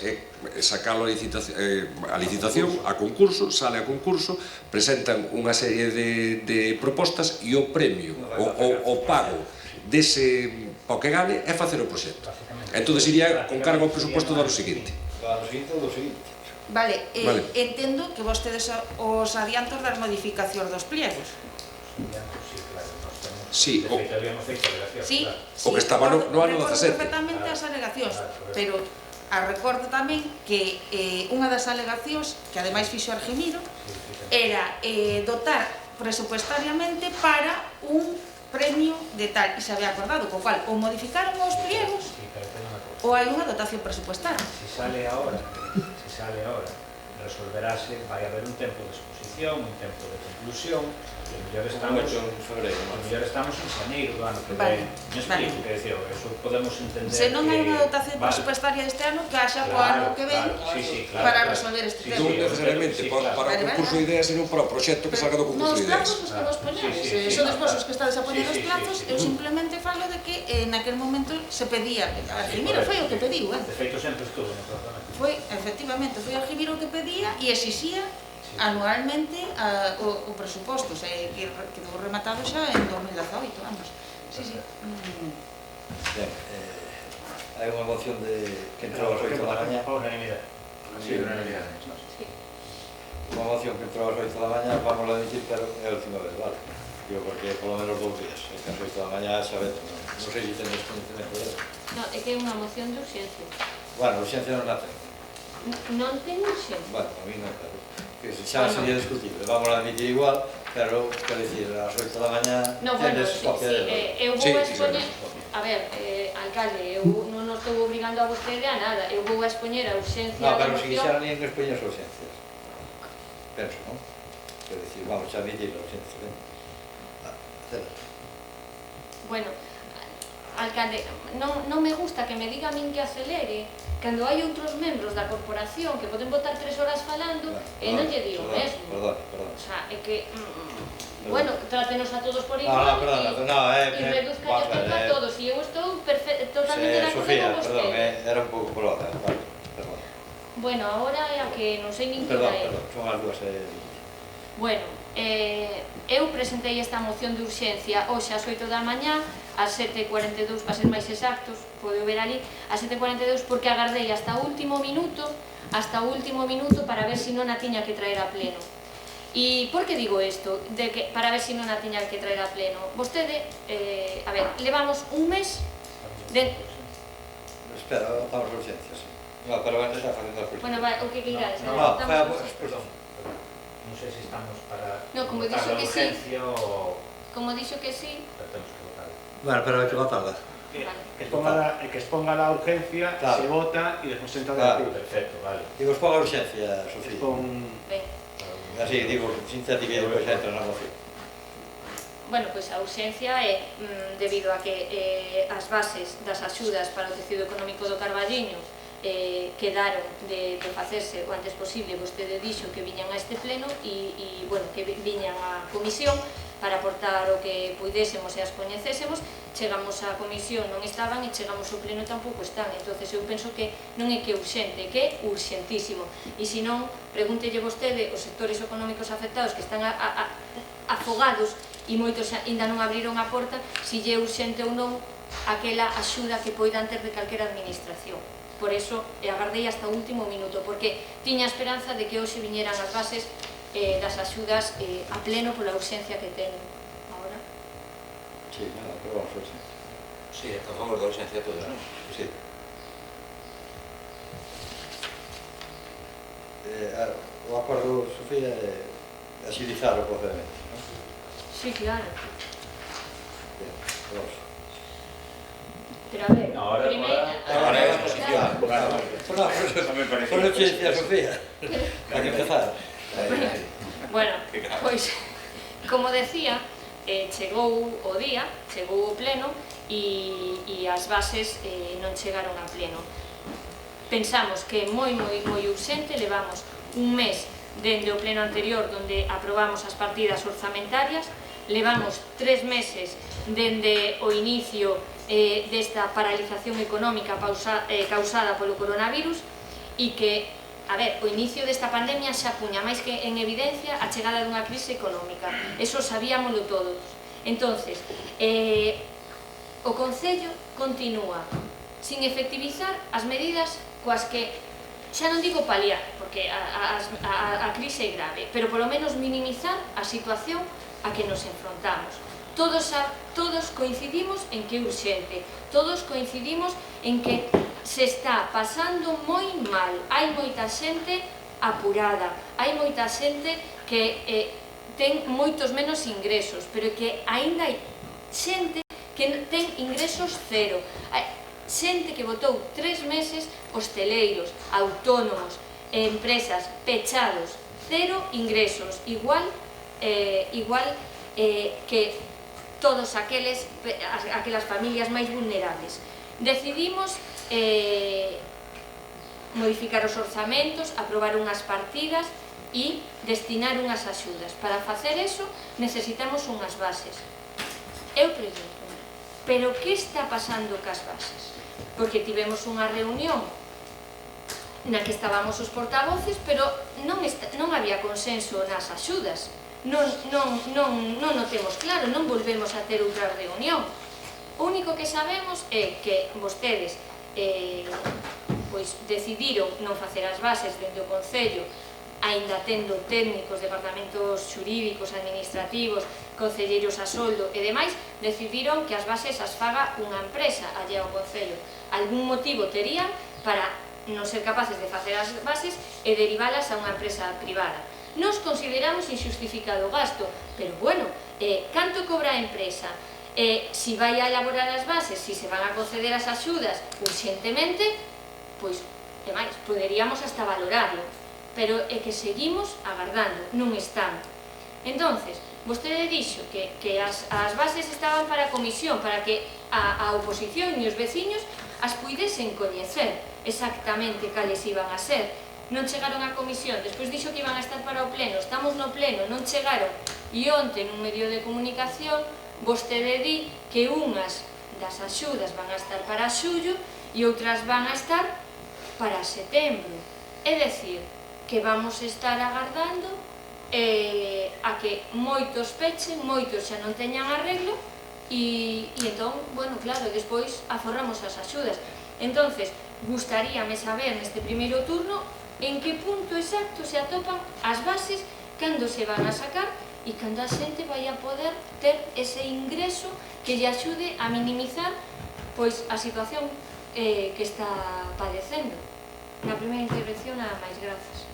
é sacalo a licitación, a concurso, sale a concurso, presentan unha serie de propostas e o premio, o pago dese o que gane é facer o proxecto. Entón iría con cargo ao presuposto do ano seguinte. Vale, entendo que vostedes os adiantos das modificacións dos pliegos. Sí, o que estaba no ano 17. Perfectamente as alegacións, pero recordo tamén que unha das alegacións, que ademais fixo Argemiro, era dotar presupuestariamente para un premio de tal, e se había acordado, co cual ou modificaron os pliegos ou hai unha dotación presupuestaria. Si sale ahora, resolverase, vai haber un tempo de exposición, un tempo de conclusión, e mellor estamos en xaneiro do ano que ven. Me explico, que decía, eso podemos entender que... Se non hai unha dotación presupuestaria este ano, que haxa o ano que ven para resolver este tema. Non necesariamente para o concurso de ideas, senón para o proxecto que salga do concurso de ideas. Nos plazos que vos poñedes, son os vosos que estades a poñer os plazos, eu simplemente falo de que naquel momento se pedía, Argemiro foi o que pediu, De feito, sempre estuvo no programa. Efectivamente, foi Argemiro o que pedía e exixía anualmente o presuposto, que quedou rematado xa en 2018, vamos. Sí. Ben, hai unha moción que entrou ás 8 da mañá. Unanimidade. Unha moción que entrou ás 8 da mañá, vamos a dicir, pero é a última vez, vale? Digo, porque polo menos 2 días, que ás 8 da mañá xa ves, non sei se tenes conhecimento de eso. Non, é que é unha moción de urxencia. Bueno, urxencia non la ten. Non ten urxencia? Bueno, a mí non, claro. Que xa sería discutible, vamos a admitir igual, pero, quero dicir, ás 8 da mañá tenes copia de... Eu vou expoñer, a ver, alcalde, eu non nos estou obrigando a vostede a nada, eu vou expoñer a urxencia da moción... No, pero se quixera nin que expoñer as urxencias. Penso, non? Quero dicir, vamos a admitir as urxencias, ben? Bueno, alcalde, non me gusta que me diga a min que acelere, cando hai outros membros da corporación que poden botar 3 horas falando e non lle digo mesmo. Perdón. O sea, é que, bueno, trátenos a todos por igual e reduzca o tempo a todos. E eu estou totalmente de acordo con vostede. Perdón, era un pouco por hora, vale, perdón. Bueno, ahora é a que non sei nin que era. Perdón, son as dúas. Bueno, eu presentei esta moción de urxencia hoxe ás 8 da mañá, ás 7:42, para ser máis exactos, pode ver ali, ás 7:42, porque agardei hasta o último minuto para ver se non a tiña que traer a pleno. E por que digo isto? Para ver se non a tiña que traer a pleno. Vostede, a ver, levamos un mes de... Espera, estamos a urgencias. No, pero antes está facendo as Bueno, o que queirades. No, perdón. Non sei se estamos para como votar dixo a que sí. urgencia ou... Como dixo que sí, Pero temos que votar. Bueno, pero hai que votarla. Que exponga la urgencia, se vota e despois entra debate. Perfecto, vale. Digo, exponga a urgencia, Sofía. ben. Así, digo, sin iniciativa e depois entra na moción. Bueno, pois a urxencia é debido a que as bases das axudas para o tecido económico do Carballiño quedaron de facerse o antes posible. Vostede dixo que viñan a este pleno e bueno, que viñan a comisión para aportar o que puidésemos e as coñecésemos. Chegamos á comisión, non estaban, e chegamos ao pleno e tampouco están. Entonces eu penso que non é que é urxente, que é urxentísimo. E se non, pregúntelle vostede os sectores económicos afectados que están afogados e moitos ainda non abriron a porta, se lle é urxente ou non aquela axuda que poidan ter de calquera administración. Por eso agardei hasta o último minuto, porque tiña esperanza de que hoxe viñeran as bases das axudas a pleno pola urxencia que ten agora. Sí, nada, pero vamos a urgencia. Sí, a favor da urgencia todos, non? Sí. O acordo, Sofía, é agilizar o procedimento, non? Sí, claro. Bien, vamos. Pero a ver, primeiro... Agora é a exposición. Por urgencia, Sofía. Para que empezar. Bueno, pois, como decía, chegou o día, chegou o pleno e as bases non chegaron a pleno. Pensamos que é moi urxente, levamos un mes dende o pleno anterior onde aprobamos as partidas orzamentarias, levamos 3 meses dende o inicio desta paralización económica causada polo coronavirus e que, a ver, o inicio desta pandemia xa puña máis que en evidencia a chegada dunha crise económica. Eso sabíamoslo todos. Entonces, o Concello continúa sin efectivizar as medidas coas que, xa non digo paliar, porque a crise é grave, pero polo menos minimizar a situación a que nos enfrontamos. Todos coincidimos en que é urxente, todos coincidimos en que se está pasando moi mal, hai moita xente apurada, hai moita xente que ten moitos menos ingresos, pero que aínda hai xente que ten ingresos cero, xente que botou 3 meses, hosteleiros, autónomos, empresas pechados, cero ingresos, igual que todos aquelas familias máis vulnerables. Decidimos modificar os orzamentos, aprobar unhas partidas e destinar unhas axudas. Para facer eso necesitamos unhas bases. Eu pregunto, pero que está pasando cas bases? Porque tivemos unha reunión na que estábamos os portavoces, pero non había consenso nas axudas. Non o temos claro, non volvemos a ter outra reunión. O único que sabemos é que vostedes decidiron non facer as bases dende o Concello, aínda tendo técnicos, departamentos xurídicos, administrativos, concelleiros a soldo e demais, decidiron que as bases as faga unha empresa allá ao Concello. Algún motivo terían para non ser capaces de facer as bases e derivalas a unha empresa privada. Nos consideramos injustificado o gasto, pero bueno, canto cobra a empresa? Si vai a elaborar as bases, si se van a conceder as axudas urxentemente, pois, e máis, poderíamos hasta valorarlo, pero é que seguimos agardando, non están. Entonces, vostede dixo que as bases estaban para a comisión, para que a oposición e os veciños as puidesen coñecer exactamente cales iban a ser. Non chegaron á comisión, despois dixo que iban a estar para o pleno, estamos no pleno, non chegaron, e onte nun medio de comunicación vostede di que unhas das axudas van a estar para xullo e outras van a estar para setembro. É dicir, que vamos estar agardando a que moitos pechen, moitos xa non teñan arreglo e entón, bueno, claro, despois aforramos as axudas. Entonces, gustaríame saber neste primeiro turno en que punto exacto se atopan as bases cando se van a sacar e cando a xente vai a poder ter ese ingreso que lle axude a minimizar pois a situación que está padecendo. Na primeira intervención, nada máis, grazas.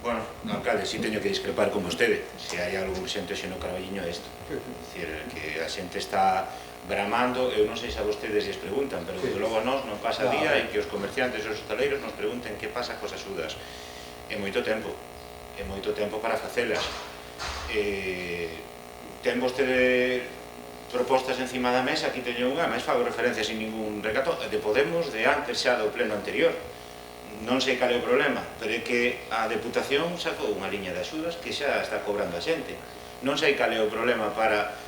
Bueno, alcalde, si teño que discrepar con vostede. Se hai algo urxente hoxe no Carballiño é isto. É dicir, que a xente está bramando, eu non sei se a vostedes lles preguntan, pero desde logo a nós non pasa día en que os comerciantes e os hostaleiros nos pregunten que pasa cos axudas. É moito tempo para facelas. Ten vostede propostas encima da mesa, aquí teño unha, máis fago referencia sin ningún recato, de Podemos, de antes xa do pleno anterior. Non sei cal é o problema, pero é que a Deputación sacou unha liña de axudas que xa está cobrando a xente. Non sei cal é o problema para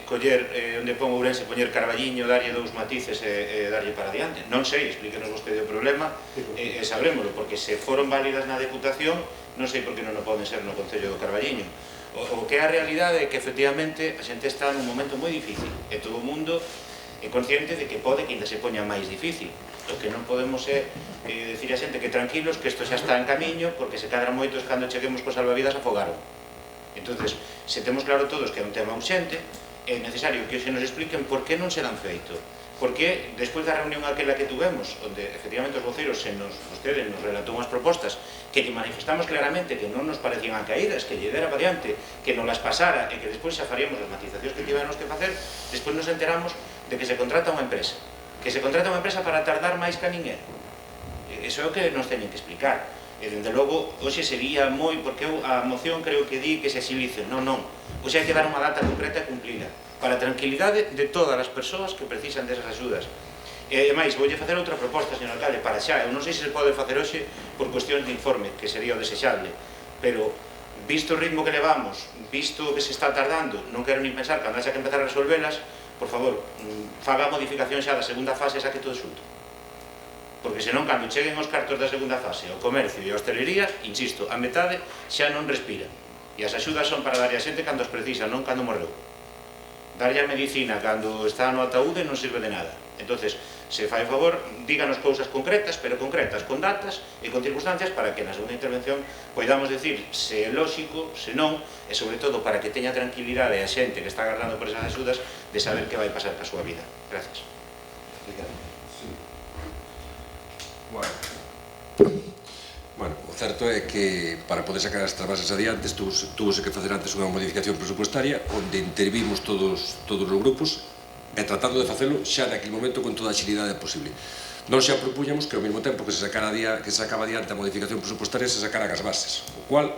coller, onde pon Ourense, poñer Carballiño, darlle dous matices e darlle para diante. Non sei, explíquenos vostede o problema e sabrémoslo, porque se foron válidas na Deputación, non sei por que non o poden ser no Concello do Carballiño. O que é a realidade é que, efectivamente, a xente está nun momento moi difícil e todo o mundo é consciente de que pode que ainda se poña máis difícil. O que non podemos é dicir a xente que tranquilos, que isto xa está en camiño, porque se cadran moitos cando cheguemos cos salvavidas afogaron. Entón, se temos claro todos que é un tema urxente, é necesario que se nos expliquen por que non se dan feito. Porque, despois da reunión aquela que tuvemos, onde efectivamente os voceiros vostede nos relatou unhas propostas que lle manifestamos claramente que non nos parecían a caídas, que lle dera variante, que nos las pasara e que despois xa faríamos as matizacións que tivemos que facer, despois nos enteramos de que se contrata unha empresa. Que se contrata unha empresa para tardar máis que a ninguén. Iso é o que nos teñen que explicar. E, dende logo, hoxe sería moi, porque a moción creo que di que se agilice. Non. Hoxe hai que dar unha data concreta e cumplida, para a tranquilidade de todas as persoas que precisan desas axudas. E, ademais, voulle facer outra proposta, señor alcalde, para xa. Eu non sei se se pode facer hoxe por cuestión de informe, que sería o desexable, pero, visto o ritmo que levamos, visto que se está tardando, non quero nin pensar cando haxa que empezar a resolvelas, por favor, faga a modificación xa da segunda fase e saque todo xunto. Porque senón, cando cheguen os cartos da segunda fase, o comercio e a hostelería, insisto, a metade xa non respira. E as axudas son para darlle a xente cando os precisa, non cando morreu. Darlle a medicina cando está no ataúde non sirve de nada. Entonces, se fai favor, díganos cousas concretas, pero concretas, con datas e con circunstancias, para que na segunda intervención poidamos decir se é lóxico, se non, e sobre todo para que teña tranquilidade a xente que está agardando por esas axudas de saber que vai pasar ca súa vida. Gracias. Bueno, o certo é que para poder sacar estas bases adiante túvose que facer antes unha modificación presupuestaria onde intervimos todos os grupos e tratando de facelo xa naquele momento con toda a xilidade posible. Non xa propuñamos que ao mesmo tempo que se sacaba adiante a modificación presupuestaria se sacaran as bases, o cual,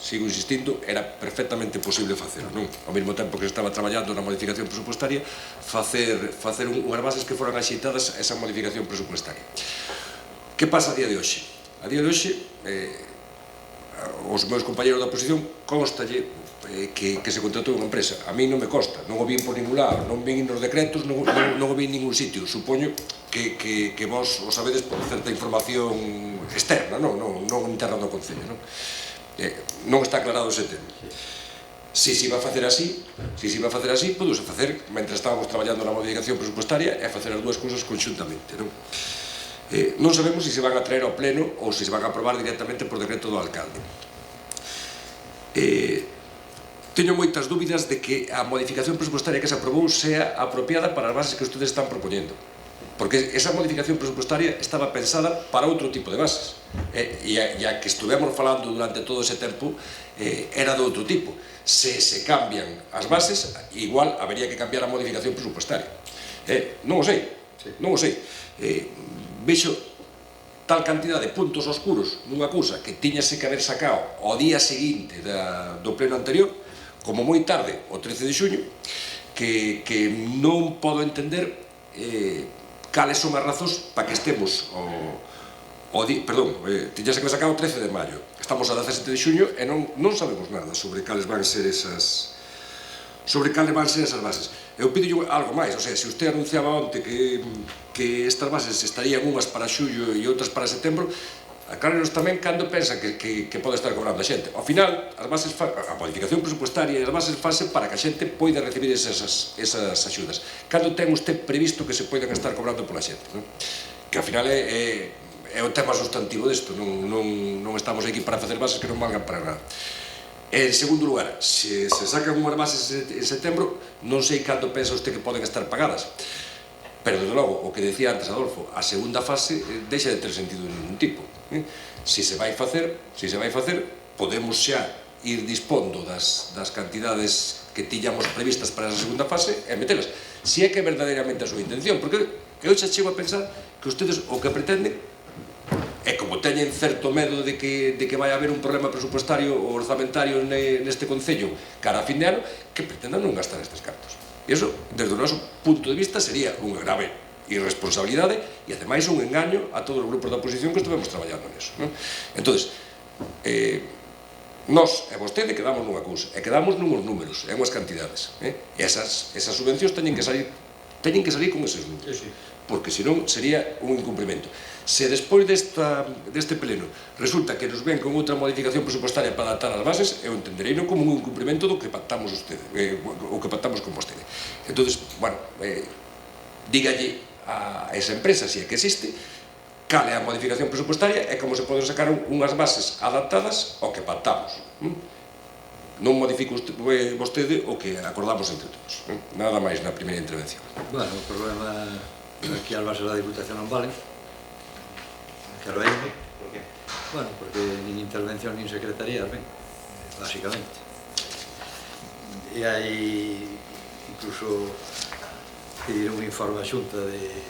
sigo insistindo, era perfectamente posible facelo, non? Ao mesmo tempo que se estaba traballando na modificación presupuestaria, facer unhas bases que foran axeitadas a esa modificación presupuestaria. Que pasa a día de hoxe? A día de hoxe, os meus compañeros da oposición constalle que se contratou unha empresa. A mí non me consta, non o vin por ningún lado, non vin nos decretos, non o vin en ningún sitio. Supoño que vos o sabedes por certa información externa, non interna do Concello. Non está aclarado ese tema. Se va a facer así, podose facer, mentre estábamos traballando na modificación presupuestaria, é facer as dúas cousas conxuntamente, non? Non sabemos se se van a traer ao pleno ou se se van a aprobar directamente por decreto do alcalde. Teño moitas dúbidas de que a modificación presupuestaria que se aprobou sea apropiada para as bases que ustedes están propoñendo, porque esa modificación presupuestaria estaba pensada para outro tipo de bases e a que estuvemos falando durante todo ese tempo era de outro tipo. Se cambian as bases, igual habería que cambiar a modificación presupuestaria. Non o sei. Vexo tal cantidad de puntos oscuros nunha cousa que tiñase que haber sacado ao día seguinte do pleno anterior, como moi tarde, o 13 de xuño, que non podo entender cales son as razóns para que estemos tiñase que haber sacado o 13 de maio. Estamos a 17 de xuño e non sabemos nada sobre cales van ser esas bases. Eu pido algo máis, se usted anunciaba onte que estas bases estarían unhas para xullo e outras para setembro, aclárenos tamén cando pensa que pode estar cobrando a xente. Ao final, a modificación presupuestaria e as bases fase para que a xente poida recibir esas axudas. Cando ten usted previsto que se poidan estar cobrando pola xente? Que ao final é é o tema sustantivo disto, non estamos aquí para facer bases que non valgan para nada. En segundo lugar, se sacan unhas bases en setembro, non sei cando pensa usted que poden estar pagadas, pero desde logo, o que decía antes Adolfo, a segunda fase deixa de ter sentido de ningún tipo. Se se vai facer, podemos xa ir dispondo das cantidades que tiñamos previstas para esa segunda fase e metelas, se é que é verdadeiramente a súa intención, porque eu xa chego a pensar que ustedes o que pretenden e como teñen certo medo de que vai haber un problema presupuestario ou orzamentario neste Concello cara a fin de ano, que pretendan non gastar estes cartos. E iso, desde o noso punto de vista, sería unha grave irresponsabilidade e, ademais, un engaño a todos os grupos da oposición que estivemos traballando nisso. Entón, nós e vostede quedamos nunha cousa, e quedamos nunhos números, e unhas cantidades. E esas subvencións teñen que salir con eses números, porque senón sería un incumprimento. Se despois deste pleno resulta que nos ven con outra modificación presupuestaria para adaptar as bases, eu entenderei non como un incumprimento do que pactamos o que pactamos con vostede. Entón, bueno, dígalle a esa empresa, se é que existe, cal é a modificación presupuestaria e como se poden sacar unhas bases adaptadas ao que pactamos. Non modifico vostede o que acordamos entre todos. Nada máis na primeira intervención. Bueno, o problema aquí as bases da Diputación non valen. Quero irme. Por qué? Bueno, porque nin intervención nin secretaría, ben, básicamente. E hai incluso pedir un informe a Xunta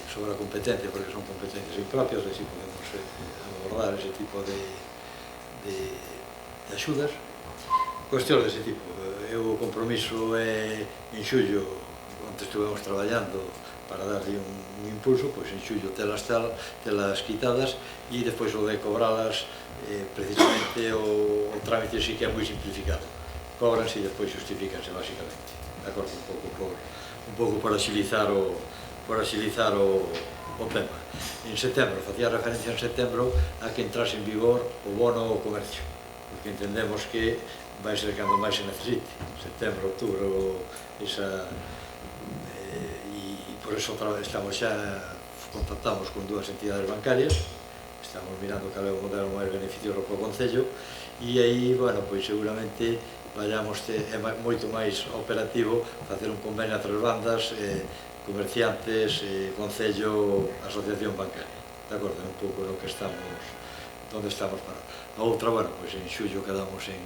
sobre a competencia, porque son competencias impropias, e si podemos abordar ese tipo de axudas. Cuestión dese tipo. O compromiso é en xullo, onde estuvemos traballando para darlle un impulso, pois en xullo telas quitadas e despois o de cobralas, precisamente o trámite sí que é moi simplificado. Cobranse e despois justifícanse, basicamente. De acordo, un pouco por axilizar o tema. En setembro, facía referencia en setembro a que entrase en vigor o bono ao comercio, porque entendemos que vai ser cando máis se necesite, setembro, outubro, por eso estamos xa, contactamos con dúas entidades bancarias, estamos mirando cal é o modelo máis beneficioso para o Concello, e aí, bueno, pois seguramente vayamos, é moito máis operativo facer un convenio a tres bandas, comerciantes, Concello, Asociación Bancaria, de acordo? Un pouco no que estamos, onde estamos parados. A outra, bueno, pois en xullo quedamos en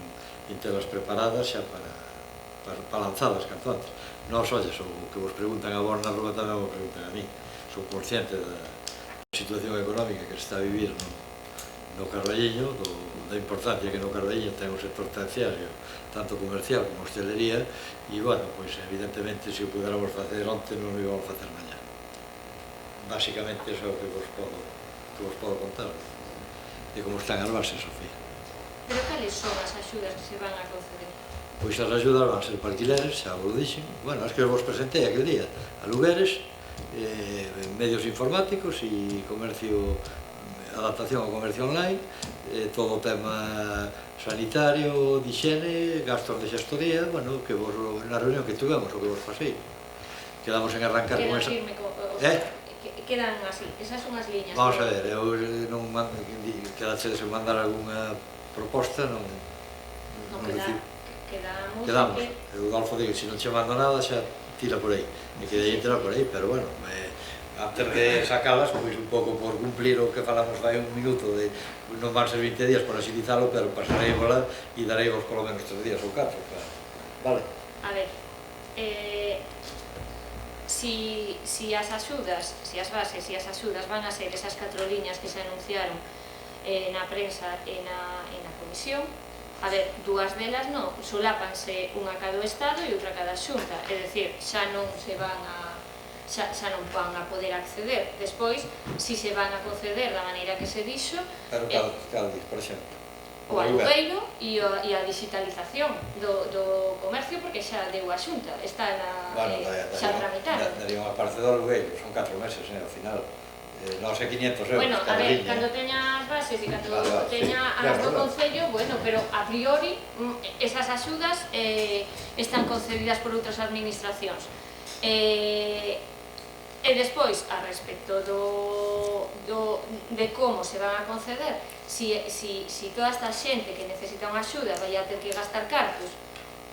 telas preparadas xa para lanzadas canto antes. Nós, olles, o que vos preguntan a vos na rúa tamén vos preguntan a mí. Son consciente da situación económica que se está a vivir no Carballiño, da importancia que no Carballiño ten o sector terciario, tanto comercial como hostelería, e, bueno, pois, evidentemente, se o puderamos facer onte, non o íbamos facer mañá. Básicamente, iso é o que vos podo contar. E como están as bases, Sofía. Pero cales son as axudas que se van a conceder? Pois as axudas van ser para alquileres, xa vos dixen, bueno, as que vos presentei aquel día, alugueres, medios informáticos e comercio, adaptación ao comercio online, todo o tema sanitario, de higiene, gastos de xestoría, bueno, que vos, na reunión que tuvemos, o que vos pasei, quedamos en arrancar con esa... Quedan así, esas son as liñas. Vamos a ver, eu non quedaxe de mandar algunha proposta, non quedamos. O Adolfo digo, se non che mando nada, xa tira por aí. E quedei entrar por aí, pero bueno, antes de sacalas, pois un pouco por cumplir o que falamos vai un minuto, non van ser 20 días por axilizalo, pero pasarei volar e darei vos polo menos 3 días ou 4, claro. Vale? A ver, si as axudas, si as bases e as axudas van a ser esas 4 liñas que se anunciaron na prensa e na comisión, a ver, dúas delas non, solápanse unha a cada Estado e outra a cada Xunta, é dicir, xa non van a poder acceder. Despois, si se van a conceder da maneira que se dixo, pero cal por exemplo, o alugueiro e a digitalización do comercio, porque xa deu a Xunta, está xa tramitado. Daría unha parte do alugueiro, son 4 meses, ao final. Non sei 500 euros. Bueno, a ver, cando teña as bases e cando teña as do Concello, bueno, pero a priori esas axudas están concedidas por outras administracións. É E despois, a respecto de como se van a conceder, si toda esta xente que necesita unha axuda vai a ter que gastar cartos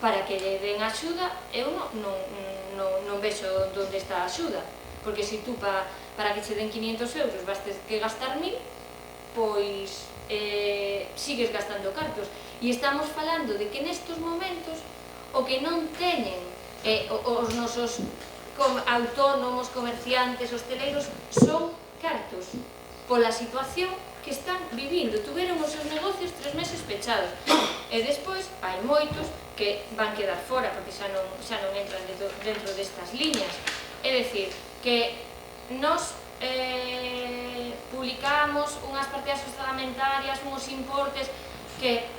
para que lle den axuda, eu non vexo onde está a axuda, porque se tú para que che den 500 euros vas ter que gastar 1000, pois sigues gastando cartos. E estamos falando de que nestos momentos o que non teñen os nosos autónomos, comerciantes, hosteleiros, son cartos pola situación que están vivindo. Tuveron os seus negocios 3 meses pechados e despois hai moitos que van quedar fora porque xa non entran dentro destas liñas. É dicir, que nos publicamos unhas partidas orzamentarias, uns importes que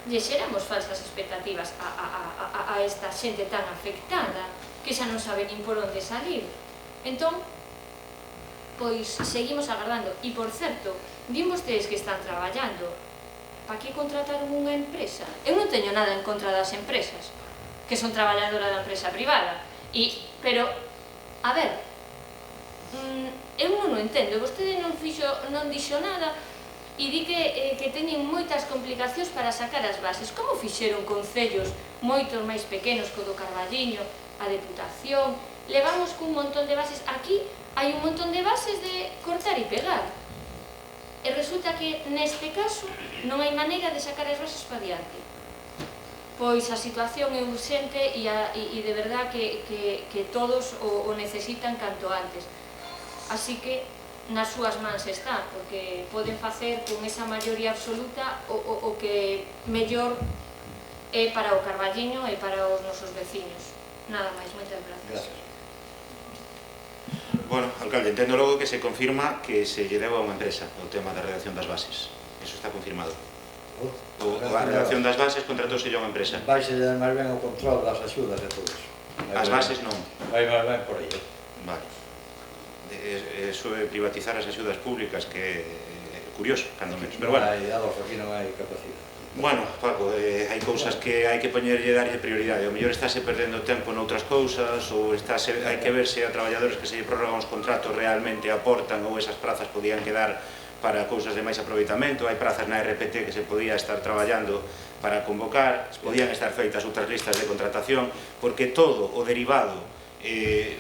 lle xeramos falsas expectativas a esta xente tan afectada que xa non sabe nin por onde salir. Entón, pois seguimos agardando. E, por certo, din vostedes que están traballando. Pa que contrataron unha empresa? Eu non teño nada en contra das empresas, que son traballadora da empresa privada. Pero, a ver, eu non o entendo. Vostede non dixo nada e di que teñen moitas complicacións para sacar as bases. Como fixeron concellos moitos máis pequenos co do Carballiño, a Deputación? Levamos cun montón de bases. Aquí hai un montón de bases de cortar e pegar. E resulta que neste caso non hai maneira de sacar as bases para diante. Pois a situación é urxente e de verdad que todos o necesitan canto antes. Así que nas súas mans está, porque poden facer con esa maioría absoluta o que mellor é para o Carballiño e para os nosos veciños. Nada máis, moitas gracias. Bueno, alcalde, entendo logo que se confirma que se lle deu a unha empresa o tema da redacción das bases. Eso está confirmado. A redacción das bases contratouse a unha empresa. Vais a máis ben o control das axudas e todo eso. As bases non. Vai máis ben por aí. Vale. Eso é privatizar as axudas públicas, que é curioso, cando menos. Pero bueno, Adolfo, aquí non hai capacidade. Bueno, Paco, hai cousas que hai que poñerlle e darlle prioridade. O mellor estáse perdendo tempo noutras cousas, ou hai que ver se a traballadores que se lle prorrogan os contratos realmente aportan, ou esas prazas podían quedar para cousas de máis aproveitamento. Hai prazas na RPT que se podía estar traballando para convocar, podían estar feitas outras listas de contratación, porque todo o derivado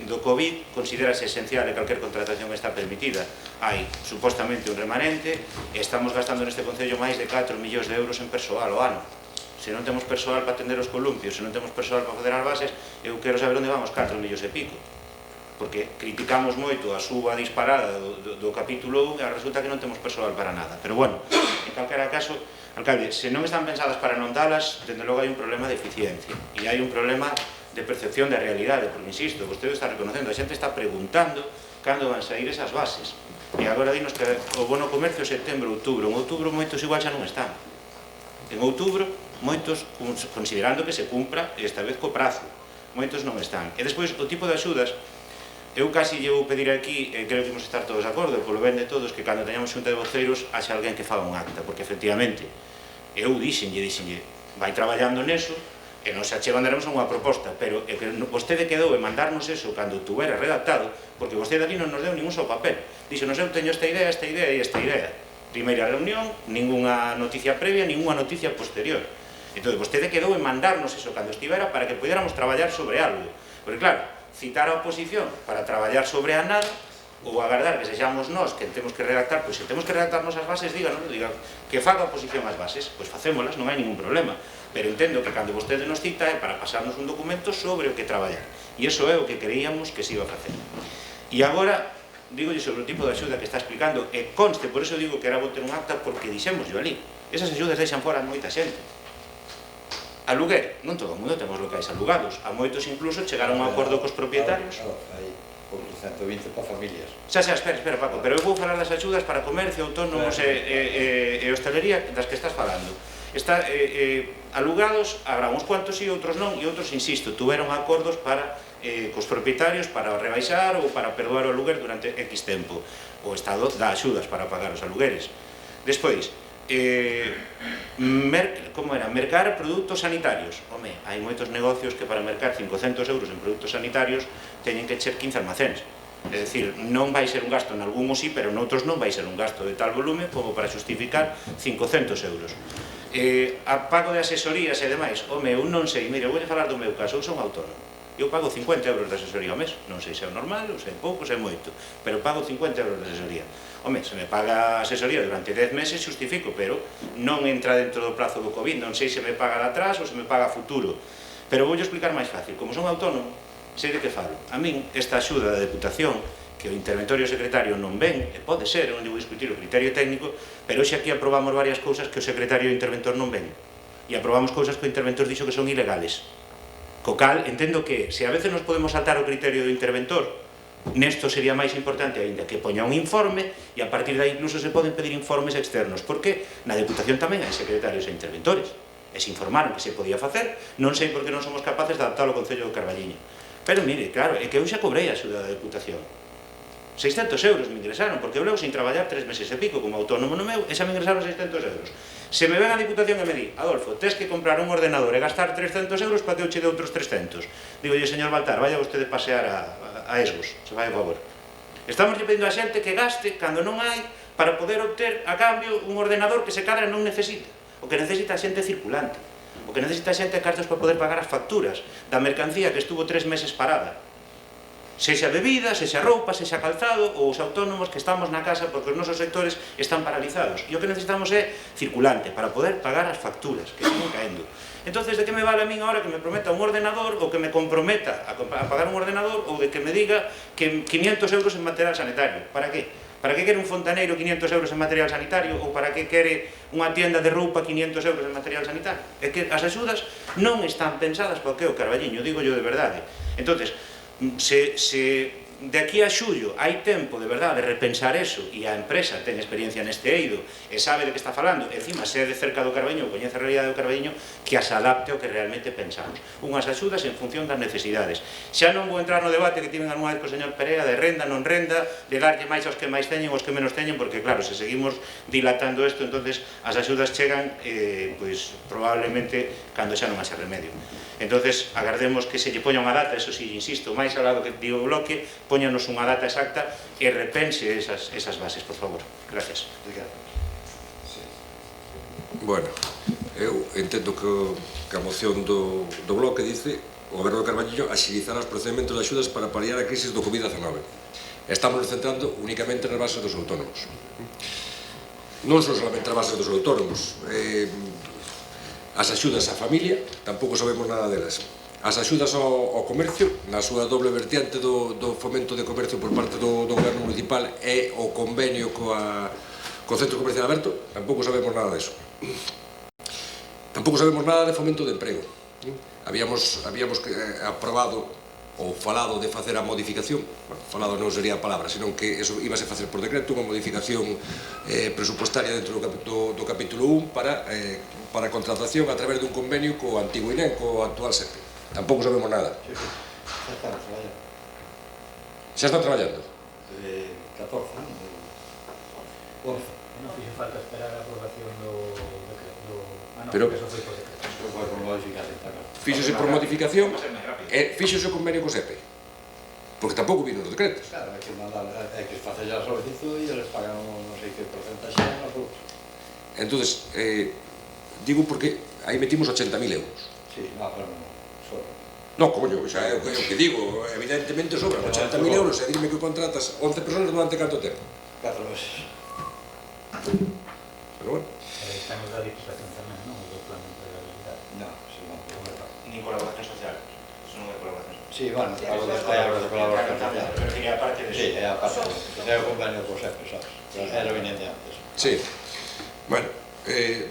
do COVID considerase esencial e calquer contratación está permitida. Hai supostamente un remanente e estamos gastando neste concello máis de 4 millóns de euros en persoal ao ano. Se non temos persoal para atender os columpios, se non temos persoal para fazer as bases, eu quero saber onde vamos 4 millóns e pico, porque criticamos moito a suba disparada do capítulo 1 e resulta que non temos persoal para nada. Pero bueno, en calquera caso, alcalde, se non están pensadas para non dalas, dende logo hai un problema de eficiencia e hai un problema de percepción da realidade, porque insisto, vostede está reconocendo, a xente está preguntando cando van sair esas bases. E agora dinos que o bono comercio setembro, outubro. En outubro moitos igual xa non están. En outubro moitos, considerando que se cumpra esta vez co prazo, moitos non están. E despois o tipo de axudas, eu casi lle vou pedir aquí, e creo que imos estar todos de acordo, polo ben de todos, que cando teñamos xunta de voceiros haxa alguén que faga un acta, porque efectivamente eu dixenlle, vai traballando neso, e nos achevandaremos a unha proposta, pero é que vostede quedou en mandarnos eso cando tuvera redactado, porque vostede ali non nos deu ningún só papel. Dixo, eu teño esta idea e esta idea. Primeira reunión, ninguna noticia previa, ninguna noticia posterior. Entón, vostede quedou en mandarnos eso cando estivera para que pudiéramos traballar sobre algo. Porque claro, citar a oposición para traballar sobre a nada, ou agardar que sexamos nós que temos que redactar, pois se temos que redactarnos as bases, diga que faga a oposición as bases, pois facémolas, non hai ningún problema. Pero entendo que cando vostede nos cita é para pasarnos un documento sobre o que traballar. E iso é o que creíamos que se iba a facer. E agora, digolle sobre o tipo de axuda que está explicando, e conste, por eso digo que era bo ter un acta, porque dixemos yo ali. Esas axudas deixan fora a moita xente. Aluguer, non todo o mundo temos locais alugados. A moitos incluso chegaron a un acordo cos propietarios. Hai por 120 para familias. Espera, Paco, pero eu vou falar das axudas para comercio, autónomos e hostelería das que estás falando. Alugados, habrá uns cuantos e outros non, e outros, insisto, tuveron acordos para cos propietarios para rebaixar ou para perdoar o aluguer durante X tempo. O Estado dá axudas para pagar os alugueres. Despois, mercar produtos sanitarios. Home, hai moitos negocios que para mercar 500 euros en produtos sanitarios teñen que cher 15 almacéns. É dicir, non vai ser un gasto en algúns sí, pero noutros non vai ser un gasto de tal volume como para xustificar 500 euros. A pago de asesorías e demais, home, eu non sei, mire, vou falar do meu caso, eu son autónomo. Eu pago 50 euros de asesoría ao mes, non sei se é normal, ou se é pouco, se é moito, pero pago 50 euros de asesoría. Home, se me paga asesoría durante 10 meses, xustifico, pero non entra dentro do plazo do COVID, non sei se me paga de atrás ou se me paga a futuro. Pero vou explicar máis fácil, como son autónomo, sei de que falo. A min, esta axuda da Deputación, que o interventorio secretario non ven, e pode ser, onde vou discutir o criterio técnico, pero hoxe aquí aprobamos varias cousas que o secretario e o interventor non ven. E aprobamos cousas que o interventor dixo que son ilegales. Co cal, entendo que, se a veces nos podemos saltar o criterio do interventor, nesto sería máis importante aínda que poña un informe e a partir de aí incluso se poden pedir informes externos, porque na Deputación tamén hai secretarios e interventores. E se informaron que se podía facer, non sei por que non somos capaces de adaptar o Concello do Carballiño. Pero mire, claro, é que eu xa cobrei a axuda da Deputación. 600 euros me ingresaron, porque eu levo sin traballar 3 meses e pico como autónomo no meu, e xa me ingresaron 600 euros. Se me ven a Diputación e me di, Adolfo, tes que comprar un ordenador e gastar 300 euros para que eu che dé outros 300. Digo, señor Baltar, vaya vostede pasear a Esgos, se vai a favor. Estamos pedindo a xente que gaste cando non hai para poder obter a cambio un ordenador que se cadra non necesita. O que necesita a xente circulante. O que necesita a xente cartos para poder pagar as facturas da mercancía que estuvo 3 meses parada. Sexa bebida, sexa roupa, sexa calzado, ou os autónomos que estamos na casa porque os nosos sectores están paralizados. E o que necesitamos é circulante para poder pagar as facturas que están caendo. Entonces, de que me vale a min ahora que me prometa un ordenador ou que me comprometa a pagar un ordenador ou de que me diga que 500 euros en material sanitario? Para que? Para que quere un fontaneiro 500 euros en material sanitario ou para que quere unha tienda de roupa 500 euros en material sanitario? É que as axudas non están pensadas para o que é o Carballiño, digo yo de verdade. Entonces, se de aquí a xullo hai tempo de verdade de repensar eso e a empresa ten experiencia neste eido e sabe de que está falando, e encima se é de cerca do Carballiño, coñece a realidade do Carballiño, que as adapte ao que realmente pensamos. Unhas axudas en función das necesidades. Xa non vou entrar no debate que tiven algunha vez co señor Perea de renda, non renda, de darlle máis aos que máis teñen aos que menos teñen, porque claro, se seguimos dilatando isto, entonces as axudas chegan pois probablemente cando xa non haxa remedio. Entonces agardemos que se lle poña unha data, eso si, insisto, máis ao lado que digo o bloque, poñanos unha data exacta e repense esas bases, por favor. Gracias. Bueno, eu entendo que a moción do bloque dice o Goberno do Carballiño axilizará os procedementos de axudas para paliar a crisis do COVID-19. Estamos centrando únicamente nas bases dos autónomos. Non son solamente as bases dos autónomos. As axudas á familia, tampouco sabemos nada delas. As axudas ao comercio, na súa doble vertiente do fomento de comercio por parte do Goberno municipal e o convenio co Centro Comercial Aberto, tampouco sabemos nada deso. Tampouco sabemos nada de fomento de emprego. Habíamos aprobado ou falado de facer a modificación, falado non sería a palabra, senón que eso íbase a facer por decreto, unha modificación presupuestaria dentro do capítulo 1 para a contratación a través dun convenio co antigo INEM, co actual SEPE. Tampouco sabemos nada. Xa están traballando? 14, non? 11. Non fixe falta esperar a aprobación do decreto. Pero eso foi por decreto. Foi por modificación, claro. Fíxose por modificación e fíxose o convenio co SEPE. Porque tampouco vino os decretos. Claro, hai que facer a solicitud e eles pagan non sei que porcentaxe na produto. Entonces, digo porque aí metimos 80.000 euros. Sí, no, pero non, sobra. Non, coño, xa é o que digo, evidentemente sobra 80.000 euros, e dime que contratas 11 personas durante canto tempo? 4 meses. Pero bueno. Estamos da Diputación tamén, non? O do plan de empregabilidade. Non, si non. Nin colaboración social. Eso non é colaboración social. Sí, bueno, algo de colaboración social. Pero que é a parte de eso. Sí, é a parte. É o convenio co SEPE, sabes? Era viñen de antes. Sí. Bueno,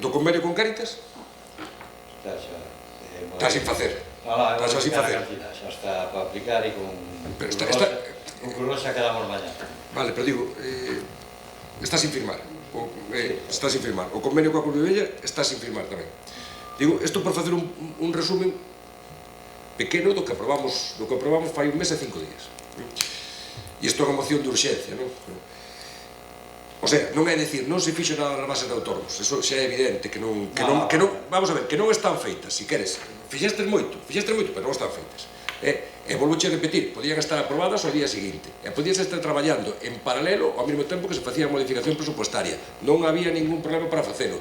do convenio con Cáritas? Está sin facer. Está xa sin facer. Xa está para aplicar e con Currosa quedamos mañá. Vale, pero digo, está sin firmar. Está sin firmar. O convenio coa Cruz de Vella está sin firmar tamén. Digo, isto por facer un resumen pequeno do que aprobamos fai un mes e 5 días. E isto é unha moción de urxencia, non? O sea, non é dicir, non se fixo nada nas bases de autónomos, eso xa é evidente que non, vamos a ver, que non están feitas, se queres, fixestes moito, pero non están feitas. E volvoche a repetir, podían estar aprobadas ao día seguinte. E podías estar traballando en paralelo ao mesmo tempo que se facía a modificación presupuestaria. Non había ningún problema para facelo.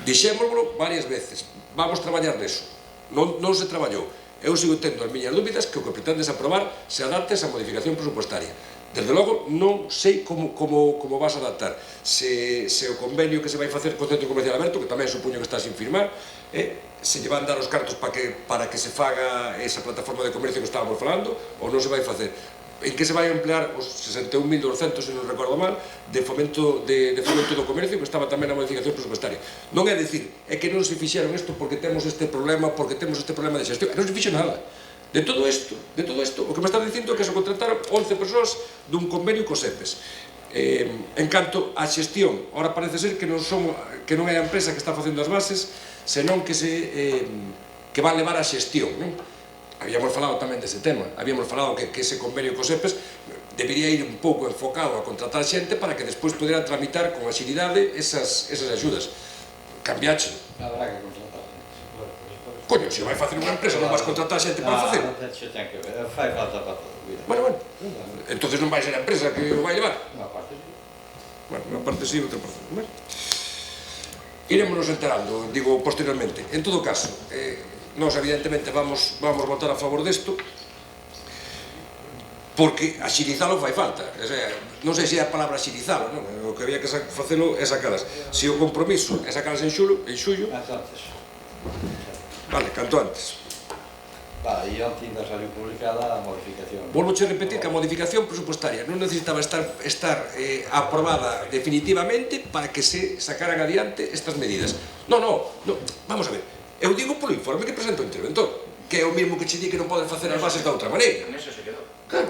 Dixémoslo varias veces. Vamos traballar neso. Non se traballou. Eu sigo tendo as miñas dúbidas que o que pretendes aprobar se adapte a esa modificación presupuestaria. Desde logo, non sei como vas a adaptar. Se o convenio que se vai facer co Centro Comercial Aberto, que tamén supoño que está sin firmar, se lle van dar os cartos para que se faga esa plataforma de comercio que estábamos falando, ou non se vai facer. En que se vai emplear os 61.200, se non recordo mal, de fomento do comercio, que estaba tamén na modificación presupuestaria. Non é dicir, é que non se fixeron isto porque temos este problema de xestión. Non se fixo nada. De todo isto, o que me está dicindo é que se contrataron 11 persoas dun convenio co SEPES. En canto á xestión, ora parece ser que non é a empresa que está facendo as bases, senón que van levar a xestión. Habíamos falado tamén dese tema, habíamos falado que ese convenio co SEPES debería ir un pouco enfocado a contratar xente para que despois poderan tramitar con axilidade esas axudas. Cambiache. Habrá que contratar. Coño, se vai facer unha empresa non vas contratar xente para facer. Ten que ver, fai falta para todo. Bueno, entonces non vai ser a empresa que o vai levar. Unha parte sí. Bueno, unha parte sí, outra parte non. Irémonos enterando, digo, posteriormente. En todo caso, nós evidentemente vamos votar a favor desto, porque axilizalo fai falta. Non sei se é a palabra axilizalo, non? O que había que facelo é sacalas. Se o compromiso é sacalas en xullo, vale, canto antes. E onte ainda saliu publicada a modificación. Volvoche a repetir que a modificación presupuestaria non necesitaba estar aprobada definitivamente para que se sacaran adiante estas medidas. Non, vamos a ver. Eu digo polo informe que presenta o interventor, que é o mesmo que che di que non podes facer as bases de outra maneira. Eso se quedou. Claro,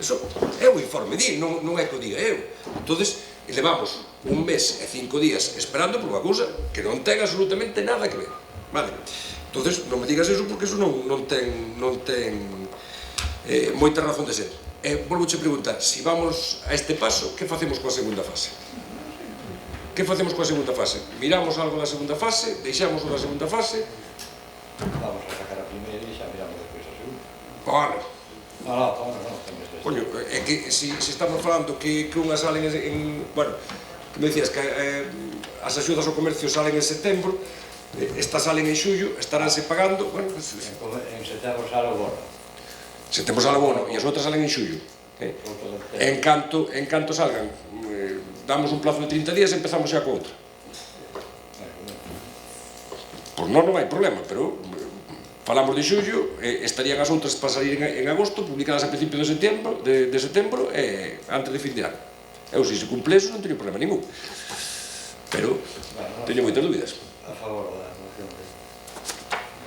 eso é o informe, non é que o diga eu. Entonces, levamos un mes e 5 días esperando por unha cousa que non ten absolutamente nada que ver. Vale. Entonces, non me digas eso porque eso non ten moita razón de ser. Volvoche a preguntar, se vamos a este paso, que facemos coa segunda fase? Que facemos coa segunda fase? Miramos algo da segunda fase, deixamos o da segunda fase? Vamos a sacar a primeira e xa miramos despois a segunda. Vale. Non. Coño, é que se estamos falando que unhas salen en... Bueno, que me decías que as axudas ao comercio salen en setembro, estas salen en xullo, estaránse pagando, bueno... En setembro sale o bono. Setembro sale o bono, e as outras salen en xullo. En canto salgan, damos un plazo de 30 días e empezamos xa co outra. Pois non hai problema, pero falamos de xullo, estarían as outras para salir en agosto, publicadas a principio de setembro e antes de fin de ano. Eu, se cumple eso, non teño problema ningún. Pero teño moitas dúbidas. A favor da moción de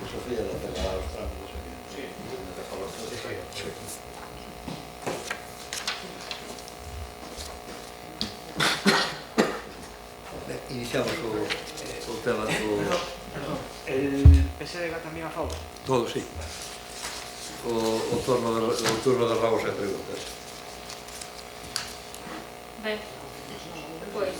Sofía de acelerar os trámites. Sí. Iniciamos o tema do... El PSDG tamén a favor? Todo, sí. O turno das rabos e preguntas. Ben, pois...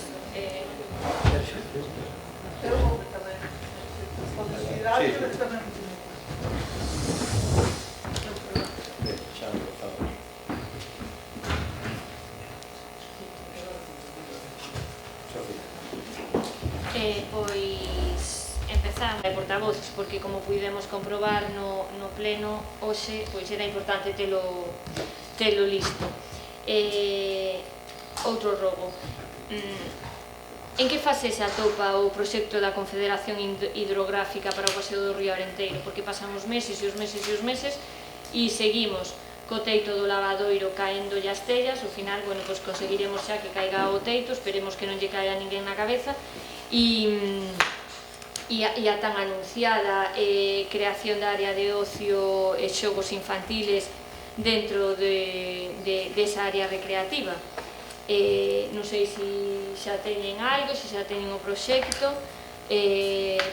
Pois empezamos a portavoces, porque como pudemos comprobar no pleno hoxe, pois era importante telo listo. Outro rogo. En que fase se atopa o proxecto da Confederación Hidrográfica para o paseo do río Arenteiro? Porque pasan os meses e os meses e os meses e seguimos co teito do lavadoiro caendo as tellas. Ao final, bueno, pois conseguiremos xa que caiga o teito, esperemos que non lle caia a ninguén na cabeza, e a tan anunciada creación da área de ocio e xogos infantiles dentro desa área recreativa. Non sei se xa teñen algo, se xa teñen o proxecto,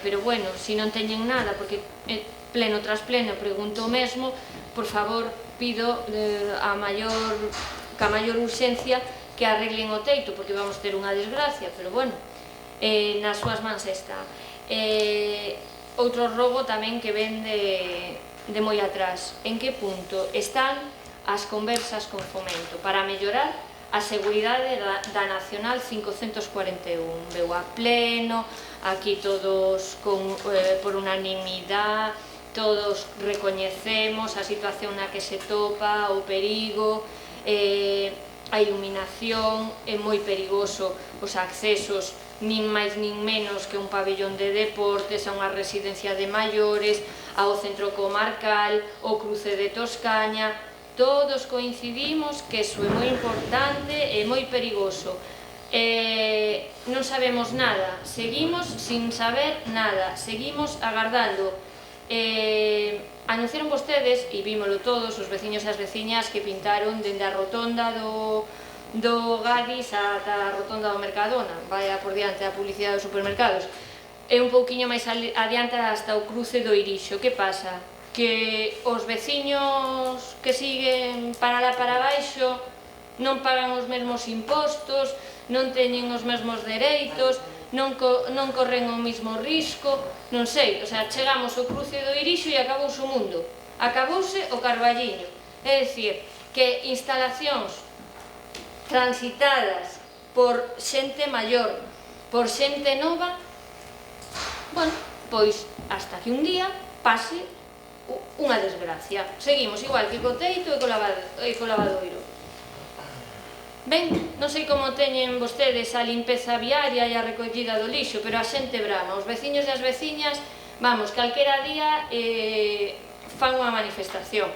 pero bueno, se non teñen nada, porque pleno tras pleno pregunto o mesmo, por favor, pido ca maior urxencia que arreglen o teito, porque vamos ter unha desgracia, pero bueno, nas súas mans está. Outro rogo tamén que ven de moi atrás. En que punto están as conversas con Fomento para mellorar a seguridade da Nacional 541? Veu a pleno, aquí todos por unanimidade, todos recoñecemos a situación na que se topa, o perigo, a iluminación, é moi perigoso os accesos, nin máis nin menos que un pabellón de deportes, a unha residencia de maiores, ao centro comarcal, o cruce de Toscaña. Todos coincidimos que iso é moi importante e moi perigoso. Non sabemos nada, seguimos sin saber nada, seguimos agardando. Anunciaron vostedes, e vímolo todos, os veciños e as veciñas que pintaron dende a rotonda do Gadis ata a rotonda do Mercadona, vaya por diante a publicidade dos supermercados, e un pouquiño máis adiante hasta o cruce do Irixo. Que pasa? Que os veciños que siguen para lá para baixo non pagan os mesmos impostos, non teñen os mesmos dereitos, non corren o mismo risco, non sei, o sea, chegamos ao cruce do Irixo e acabouse o mundo, acabouse o Carballiño. É dicir, que instalacións transitadas por xente maior, por xente nova, bueno, pois hasta que un día pase unha desgracia. Seguimos igual que co teito e co lavadoiro. Ben, non sei como teñen vostedes a limpeza viaria e a recollida do lixo, pero a xente brama, os veciños e as veciñas, vamos, calquera día fan unha manifestación.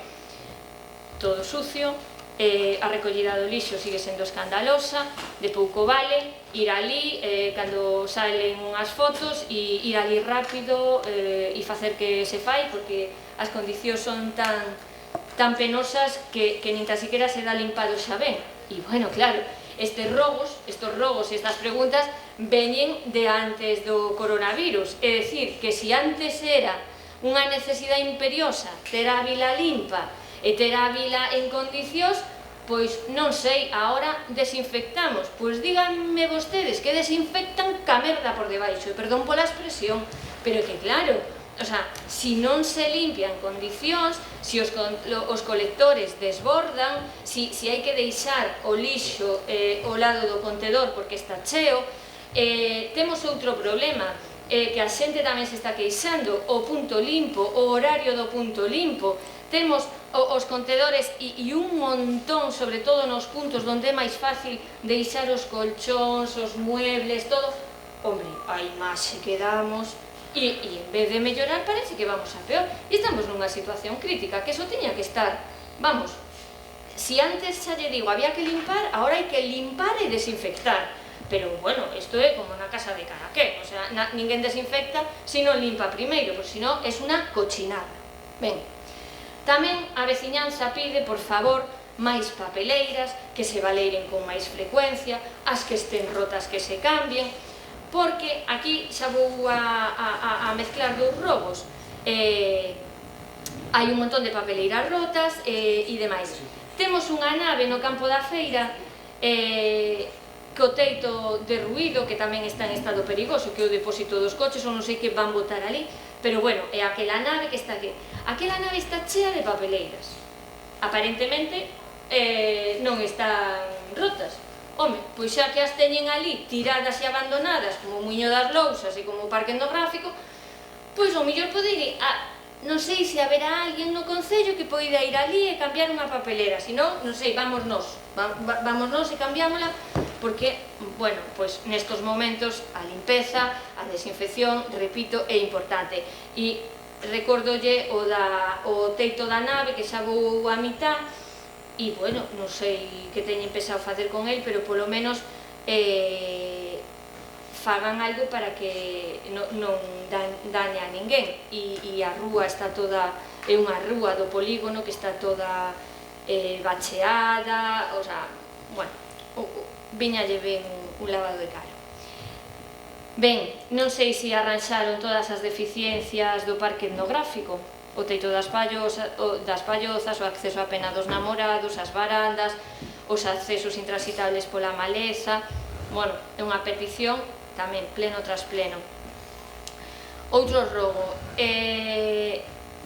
Todo sucio, a recollida do lixo sigue sendo escandalosa, de pouco vale ir ali, cando salen unhas fotos, e ir ali rápido e facer que se fai, porque as condicións son tan penosas que nin tan siquiera se dá limpado xa ben. E, bueno, claro, estes rogos e estas preguntas veñen de antes do coronavirus. É dicir, que se antes era unha necesidade imperiosa ter a vila limpa e ter a vila en condicións, pois non sei, agora desinfectamos. Pois díganme vostedes que desinfectan ca merda por debaixo, e perdón pola expresión, pero que claro, o sea, si non se limpian condicións, si os colectores desbordan, si hai que deixar o lixo ao lado do contedor porque está cheo, temos outro problema, que a xente tamén se está queixando, o punto limpo, o horario do punto limpo. Temos os contedores e un montón, sobre todo nos puntos onde é máis fácil deixar os colchóns, os muebles, todo. Hombre, a imaxe que damos, e en vez de mellorar parece que vamos a peor, e estamos nunha situación crítica, que eso tiña que estar, vamos, si antes xa lle digo había que limpar, ahora hai que limpar e desinfectar, pero bueno, isto é como na casa de Caraquén, o sea, ninguén desinfecta se non limpa primeiro, porque senón é unha cochinada. Ben, tamén a veciñanza pide, por favor, máis papeleiras, que se valeiren con máis frecuencia, as que estén rotas que se cambien, porque aquí xa vou a mezclar dous robos. Hai un montón de papeleiras rotas e demais. Temos unha nave no campo da feira co teito derruído, que tamén está en estado perigoso, que é o depósito dos coches, ou non sei que van botar ali, pero bueno, é aquela nave que está aquí. Aquela nave está chea de papeleiras. Aparentemente non están rotas. Home, pois xa que as teñen ali tiradas e abandonadas como o Muiño das Lousas e como o Parque Etnográfico, pois o mellor pode ir non sei se haberá alguén no Concello que poida ir ali e cambiar unha papelera, senón, non sei, vamos nós e cambiámola, porque, bueno, pois nestos momentos a limpeza, a desinfección, repito, é importante. E recórdolle o teito da nave, que xa vou a mitad, e, bueno, non sei que teñen pensado facer con el, pero polo menos fagan algo para que non dañe a ninguén. E a rúa está toda, é unha rúa do polígono que está toda bacheada, o sea, bueno, viñalle ben un lavado de cara. Ben, non sei se arranxaron todas as deficiencias do Parque Etnográfico, o teito das pallozas, o acceso a pena dos namorados, as barandas, os accesos intransitables pola maleza. Bueno, é unha petición tamén pleno tras pleno. Outro rogo,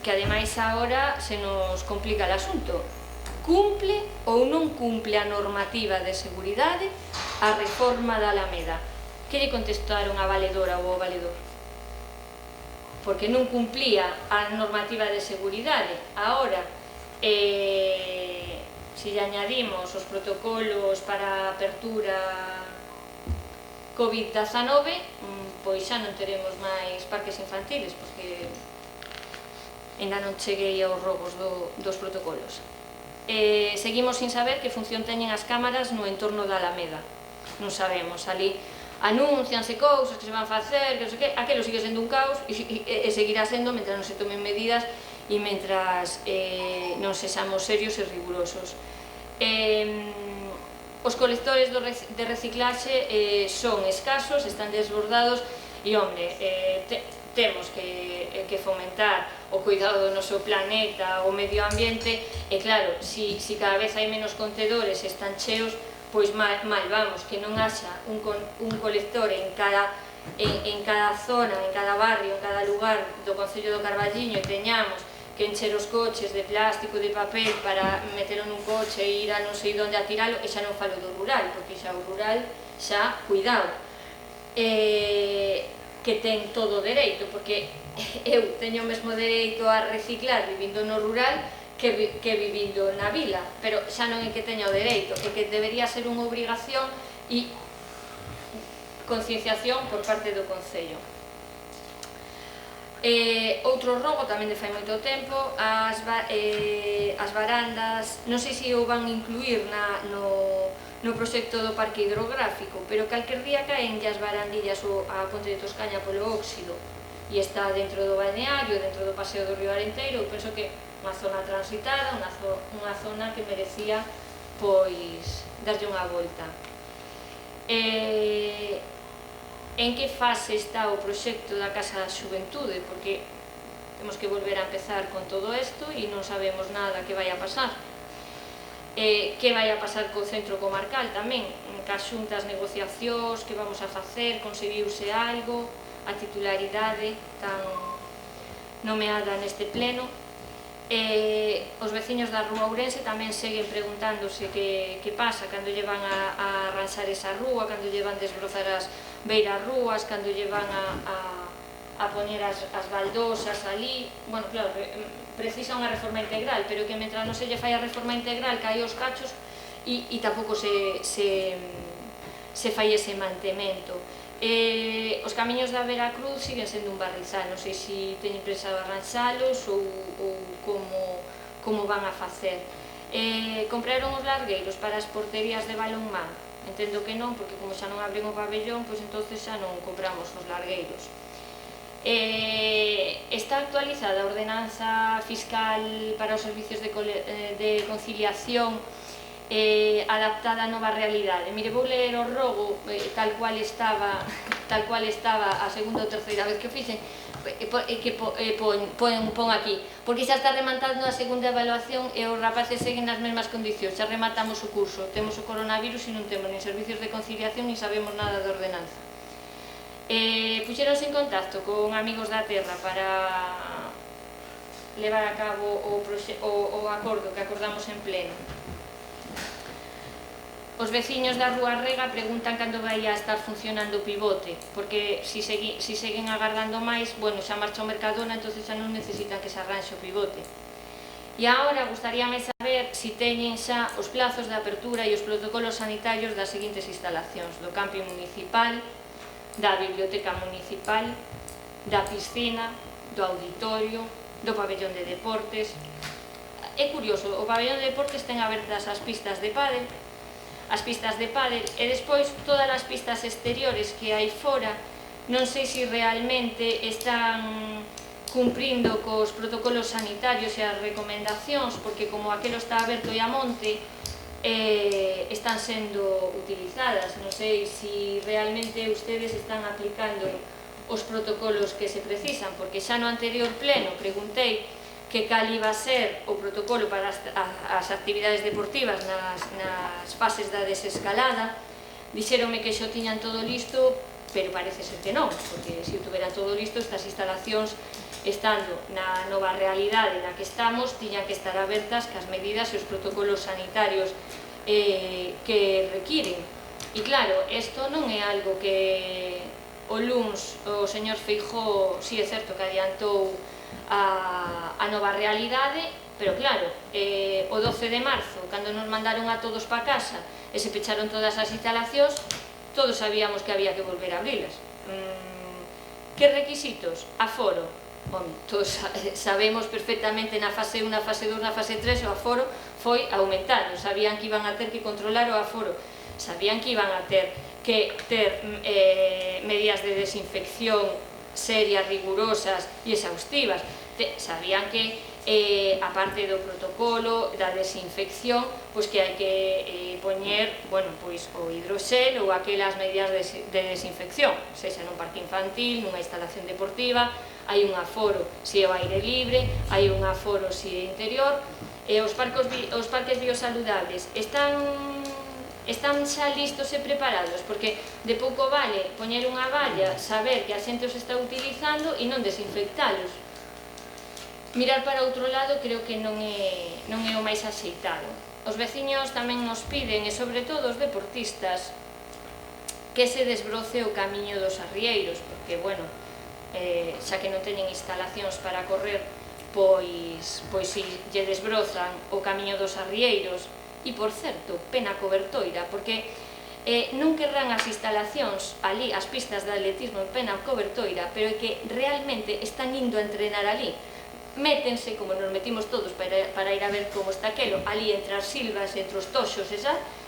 que ademais agora se nos complica o asunto. Cumple ou non cumple a normativa de seguridade a reforma da Alameda? Que lle contestaron a valedora ou ao valedor? Porque non cumplía a normativa de seguridade. Agora, se lle añadimos os protocolos para a apertura COVID-19, pois xa non teremos máis parques infantiles, porque ainda non cheguei aos robos dos protocolos. Seguimos sin saber que función teñen as cámaras no entorno da Alameda. Non sabemos, ali anuncianse cousas que se van facer, que non sei que, aquilo sigue sendo un caos e seguirá sendo mentre non se tomen medidas e mentras non sexamos serios e rigurosos. Os colectores de reciclaxe son escasos, están desbordados e, hombre, temos que fomentar o cuidado do noso planeta, o medio ambiente, e claro, se cada vez hai menos contedores e están cheos, pois mal vamos, que non haxa un colector en cada zona, en cada barrio, en cada lugar do Concello do Carballiño, e teñamos que encher os coches de plástico, de papel para metelo nun coche e ir a non sei onde a tiralo, e xa non falo do rural, porque xa o rural xa, cuidado, que ten todo o dereito, porque eu teño o mesmo dereito a reciclar vivindo no rural que vivindo na vila, pero xa non é que teña o dereito, é que debería ser unha obrigación e concienciación por parte do Concello. Outro rogo tamén de fai moito tempo, as barandas, non sei se o van incluir no proxecto do parque hidrográfico, pero calquer día caen as barandillas a Ponte de Toscaña polo óxido e está dentro do balneario, dentro do paseo do Río Arenteiro. Eu penso que unha zona transitada, unha zona que merecía pois darlle unha volta. En que fase está o proxecto da Casa da Xuventude? Porque temos que volver a empezar con todo isto e non sabemos nada que vai a pasar. Que vai a pasar co centro comarcal tamén, cas xuntas negociacións, que vamos a facer, conseguiuse algo, a titularidade tan nomeada neste pleno. Os veciños da Rúa Ourense tamén seguen preguntándose que pasa cando lle van a arranxar esa rúa, cando lle van desbrozar as beiras rúas, cando lle van a poñer as baldosas ali. Bueno, claro, precisa unha reforma integral, pero que mentre non se lle fai a reforma integral cae os cachos e tampouco se fai ese mantemento. Os camiños da Veracruz siguen sendo un barrizal, non sei se teñen pensado arranxalos ou como van a facer. Compraron os largueiros para as porterías de balonmán? Entendo que non, porque como xa non abren o pabellón, pois entonces xa non compramos os largueiros. Está actualizada a ordenanza fiscal para os servicios de conciliación adaptada a nova realidade. Mire, vou ler o rogo tal cual estaba a segunda ou terceira vez que o fixen, que pon aquí, porque xa está rematando a segunda evaluación e os rapaces seguen nas mesmas condicións. Xa rematamos o curso, temos o coronavirus e non temos nin servicios de conciliación ni sabemos nada de ordenanza. Puxeronse en contacto con Amigos da Terra para levar a cabo o acordo que acordamos en pleno. Os veciños da Rúa Rega preguntan cando vai a estar funcionando o pivote, porque se seguen agardando máis, bueno, xa marcha o Mercadona, entón xa non necesitan que se arranxe o pivote. E agora gustaríame saber se teñen xa os plazos de apertura e os protocolos sanitarios das seguintes instalacións: do camping municipal, da biblioteca municipal, da piscina, do auditorio, do pabellón de deportes. É curioso, o pabellón de deportes ten abertas as pistas de pádel, e despois todas as pistas exteriores que hai fora, non sei se realmente están cumprindo cos protocolos sanitarios e as recomendacións, porque como aquelo está aberto e a monte, están sendo utilizadas. Non sei se realmente ustedes están aplicando os protocolos que se precisan, porque xa no anterior pleno preguntei que cal iba a ser o protocolo para as actividades deportivas nas fases da desescalada. Dixéronme que xo tiñan todo listo, pero parece ser que non, porque se o tuveran todo listo, estas instalacións estando na nova realidade na que estamos, tiñan que estar abertas cas medidas e os protocolos sanitarios que requiren. E claro, isto non é algo que o luns o señor Feijóo, si é certo que adiantou a nova realidade, pero claro, o 12 de marzo, cando nos mandaron a todos para casa e se pecharon todas as instalacións, todos sabíamos que había que volver a abrilas. Que requisitos? Aforo. Bom, todos sabemos perfectamente na fase 1, na fase 2, na fase 3 o aforo foi aumentado, sabían que iban a ter que controlar o aforo, sabían que iban a ter que ter medidas de desinfección serias, rigurosas e exhaustivas, sabían que a parte do protocolo da desinfección, pois que hai que poñer, bueno, pois o hidroxel ou aquelas medidas de desinfección, sexa nun parque infantil, nunha instalación deportiva, hai un aforo se é ao aire libre, hai un aforo se é interior, e os parques biosaludables están xa listos e preparados, porque de pouco vale poñer unha valla, saber que a xente os está utilizando e non desinfectalos. Mirar para outro lado creo que non é o máis axeitado. Os veciños tamén nos piden, e sobre todo os deportistas, que se desbroce o camiño dos arrieiros, porque, bueno, xa que non teñen instalacións para correr, pois si lle desbrozan o camiño dos arrieiros. E, por certo, pena cobertoira, porque non querrán as instalacións ali, as pistas de atletismo en pena cobertoira, pero é que realmente están indo a entrenar ali. Métense, como nos metimos todos para ir a ver como está aquelo, ali entre as silvas, entre os toxos,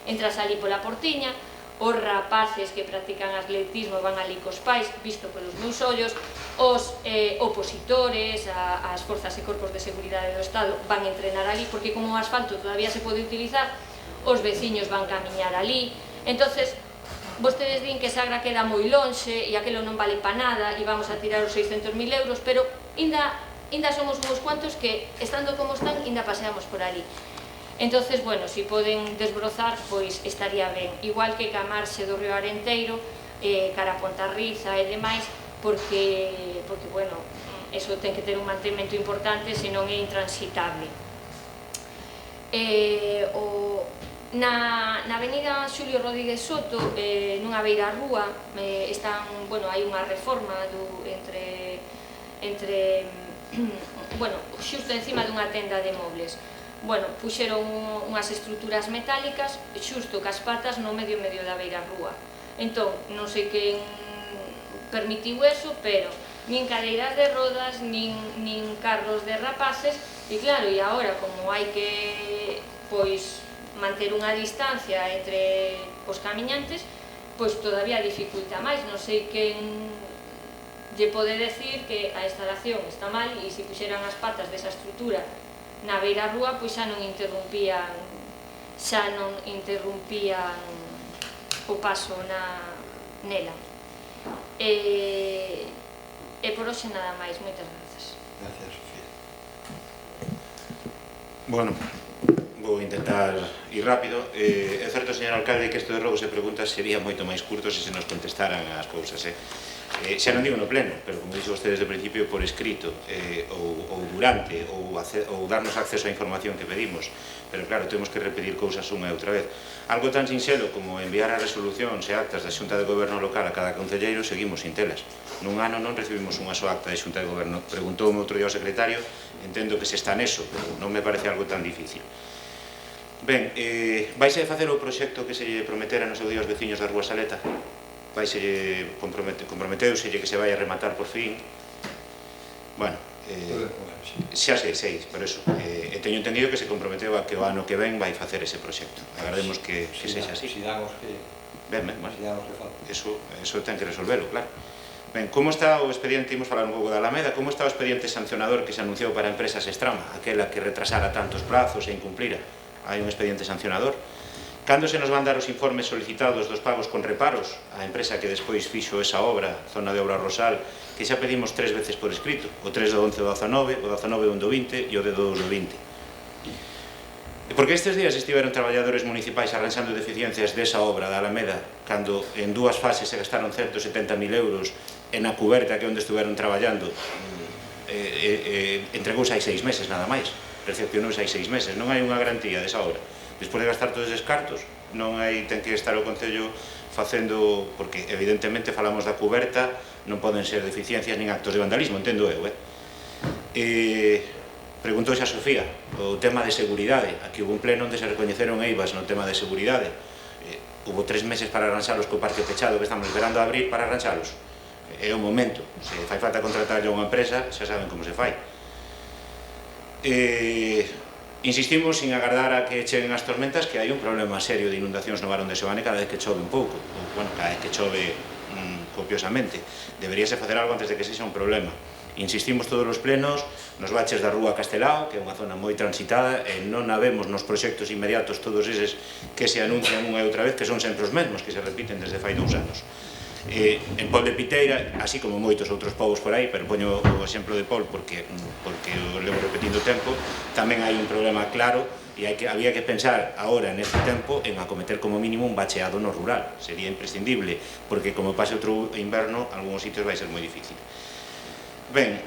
entras ali pola portiña, os rapaces que practican atletismo van ali cos pais, visto pelos meus ollos, os opositores, as forzas e corpos de seguridade do Estado van entrenar ali, porque como o asfalto todavía se pode utilizar, os veciños van camiñar ali. Entonces, vostedes din que Sagra queda moi lonxe e aquelo non vale pa nada e vamos a tirar os 600.000 euros, pero ainda somos uns cuantos que, estando como están, ainda paseamos por ali. Entonces, bueno, si poden desbrozar, pois estaría ben. Igual que a marxe do Río Arenteiro, cara a Pontarriza e demais, porque, bueno, eso ten que ter un mantemento importante, senón é intransitable. Na avenida Xulio Rodríguez Soto, nunha beira rúa, hai unha reforma bueno, xusto encima dunha tenda de mobles. Bueno, puxeron unhas estruturas metálicas xusto cas patas no medio da beira rúa. Entón, non sei quen permitiu eso, pero nin cadeiras de rodas, nin carros de rapaces, e claro, e agora, como hai que, pois, manter unha distancia entre os camiñantes, pois todavía dificulta máis. Non sei quen lle pode decir que a instalación está mal e se puxeran as patas desa estrutura na beira rúa, pois xa non interrumpían o paso nela. E por hoxe nada máis, moitas grazas. Gracias, Sofía. Bueno, vou intentar ir rápido. É certo, señor alcalde, que isto de robos e preguntas sería moito máis curto se nos contestaran as cousas, xa non digo no pleno, pero como dixo vostedes de principio, por escrito, ou durante, ou darnos acceso á información que pedimos, pero claro, temos que repetir cousas unha e outra vez. Algo tan sinxelo como enviar as resolucións e actas da Xunta de Goberno local a cada concelleiro, seguimos sin telas. Nun ano non recibimos unha soa acta de Xunta de Goberno. Preguntoume outro día ao secretario, entendo que se está neso, pero non me parece algo tan difícil. Ben, vaise facer o proxecto que se lle prometera no seu día aos veciños da Rúa Saleta? Comprometeuselle que se vai a rematar por fin. Bueno, xa sei, por eso. Teño entendido que se comprometeu a que o ano que ven vai facer ese proxecto. Agardemos que sexa así. Si damos que... Ben, eso ten que resolverlo, claro. Ben, como está o expediente, imos falar un pouco da Alameda, como está o expediente sancionador que se anunciou para empresas Estrama, aquela que retrasara tantos prazos e incumplira? Hai un expediente sancionador. Cando se nos van dar os informes solicitados dos pagos con reparos á empresa que despois fixo esa obra, zona de obra Rosal, que xa pedimos 3 veces por escrito, o 3 do 11 do 19, o 19 do 20 e o de 2 do 20. E porque estes días estiveron traballadores municipais arranxando deficiencias desa obra da Alameda, cando en 2 fases se gastaron 170.000 euros e na cuberta que onde estuveron traballando entregouse hai 6 meses nada máis, recepcionouse hai 6 meses, non hai unha garantía desa obra. Despois de gastar todos os cartos, non hai, ten que estar o Concello facendo, porque evidentemente falamos da cuberta, non poden ser deficiencias nin actos de vandalismo, entendo eu, Preguntouse a Sofía o tema de seguridade. Aquí hubo un pleno onde se recoñeceron eivas no tema de seguridade. Hubo 3 meses para arranxalos co parque pechado que estamos esperando a abrir para arranxalos. É o momento. Se fai falta contratarlle a unha empresa, xa saben como se fai. Insistimos sin agardar a que cheguen as tormentas que hai un problema serio de inundacións no Barón de Seoane cada vez que chove un pouco. Bueno, cada vez que chove copiosamente. Deberíase facer algo antes de que sexa un problema. Insistimos todos os plenos nos baches da Rúa Castelao, que é unha zona moi transitada, e non a vemos nos proxectos inmediatos todos eses que se anuncian unha e outra vez, que son sempre os mesmos, que se repiten desde fai 2 anos. En Pol de Piteira, así como moitos outros povos por aí, pero poño o exemplo de Pol porque o levo repetindo tempo, tamén hai un problema claro e había que pensar agora neste tempo en acometer como mínimo un bacheado no rural. Sería imprescindible, porque como pase outro inverno, algúns sitios vai ser moi difícil. Ben,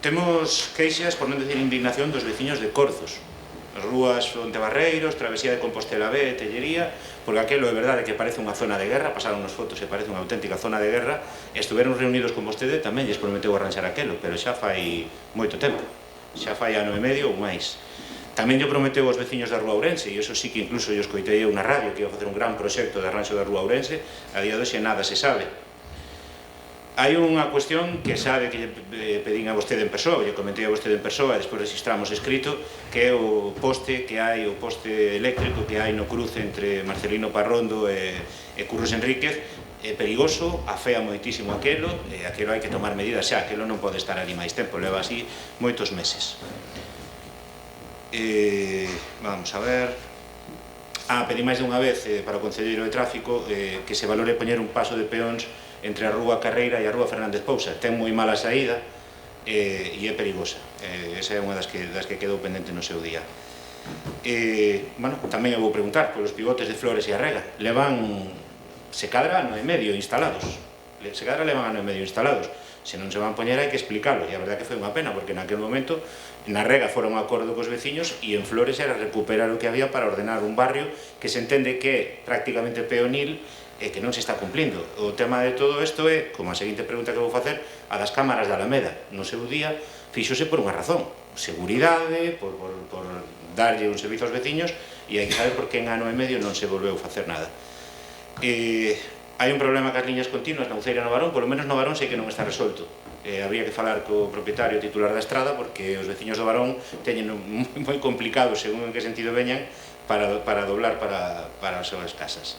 temos queixas, por non decir indignación, dos veciños de Corzos. As rúas Fontebarreiros, Travesía de Compostela B, Tellería, porque aquelo é verdade que parece unha zona de guerra, pasaron nos fotos e parece unha auténtica zona de guerra, e estuveron reunidos con vostede, tamén lles prometeu arranxar aquelo, pero xa fai moito tempo, xa fai ano e medio ou máis. Tamén lle prometeu aos veciños da Rúa Ourense, e iso sí que incluso lle escoitei eu na radio, que iba a facer un gran proxecto de arranxo da Rúa Ourense, a día de hoxe nada se sabe. Hai unha cuestión que sabe que lle pedín a vostede en persoa, lle comentei a vostede en persoa e despois registramos escrito, que é o poste que hai, o poste eléctrico que hai no cruce entre Marcelino Parrondo e Curros Enríquez. É perigoso, afea moitísimo aquelo, e aquelo hai que tomar medidas xa, aquelo non pode estar ali máis tempo, leva así moitos meses. Vamos a ver... pedí máis de unha vez para o Concelleiro de Tráfico que se valore poñer un paso de peóns entre a Rúa Carreira e a Rúa Fernández Pousa. Ten moi mala saída e é perigosa. Esa é unha das que quedou pendente no seu día. Tamén eu vou preguntar polos pivotes de Flores e Arrega. Levan, se cadra, ano e medio instalados. Se cadra levan ano e medio instalados. Se non se van poñer hai que explicarlo. E a verdade que foi unha pena, porque naquele momento na Rega foron a acordo cos veciños e en Flores era recuperar o que había para ordenar un barrio que se entende que é prácticamente peonil e que non se está cumplindo. O tema de todo isto é, como a seguinte pregunta que vou facer, a das cámaras da Alameda. No seu día fíxose por unha razón, seguridade, por darlle un servizo aos veciños, e hai que saber por que en ano e medio non se volveu facer nada. Hai un problema cas liñas continuas na Uceira no Barón, polo menos no Barón sei que non está resolto. Habría que falar co propietario titular da estrada, porque os veciños do Barón teñen moi complicado, según en que sentido veñan, para doblar para as súas casas.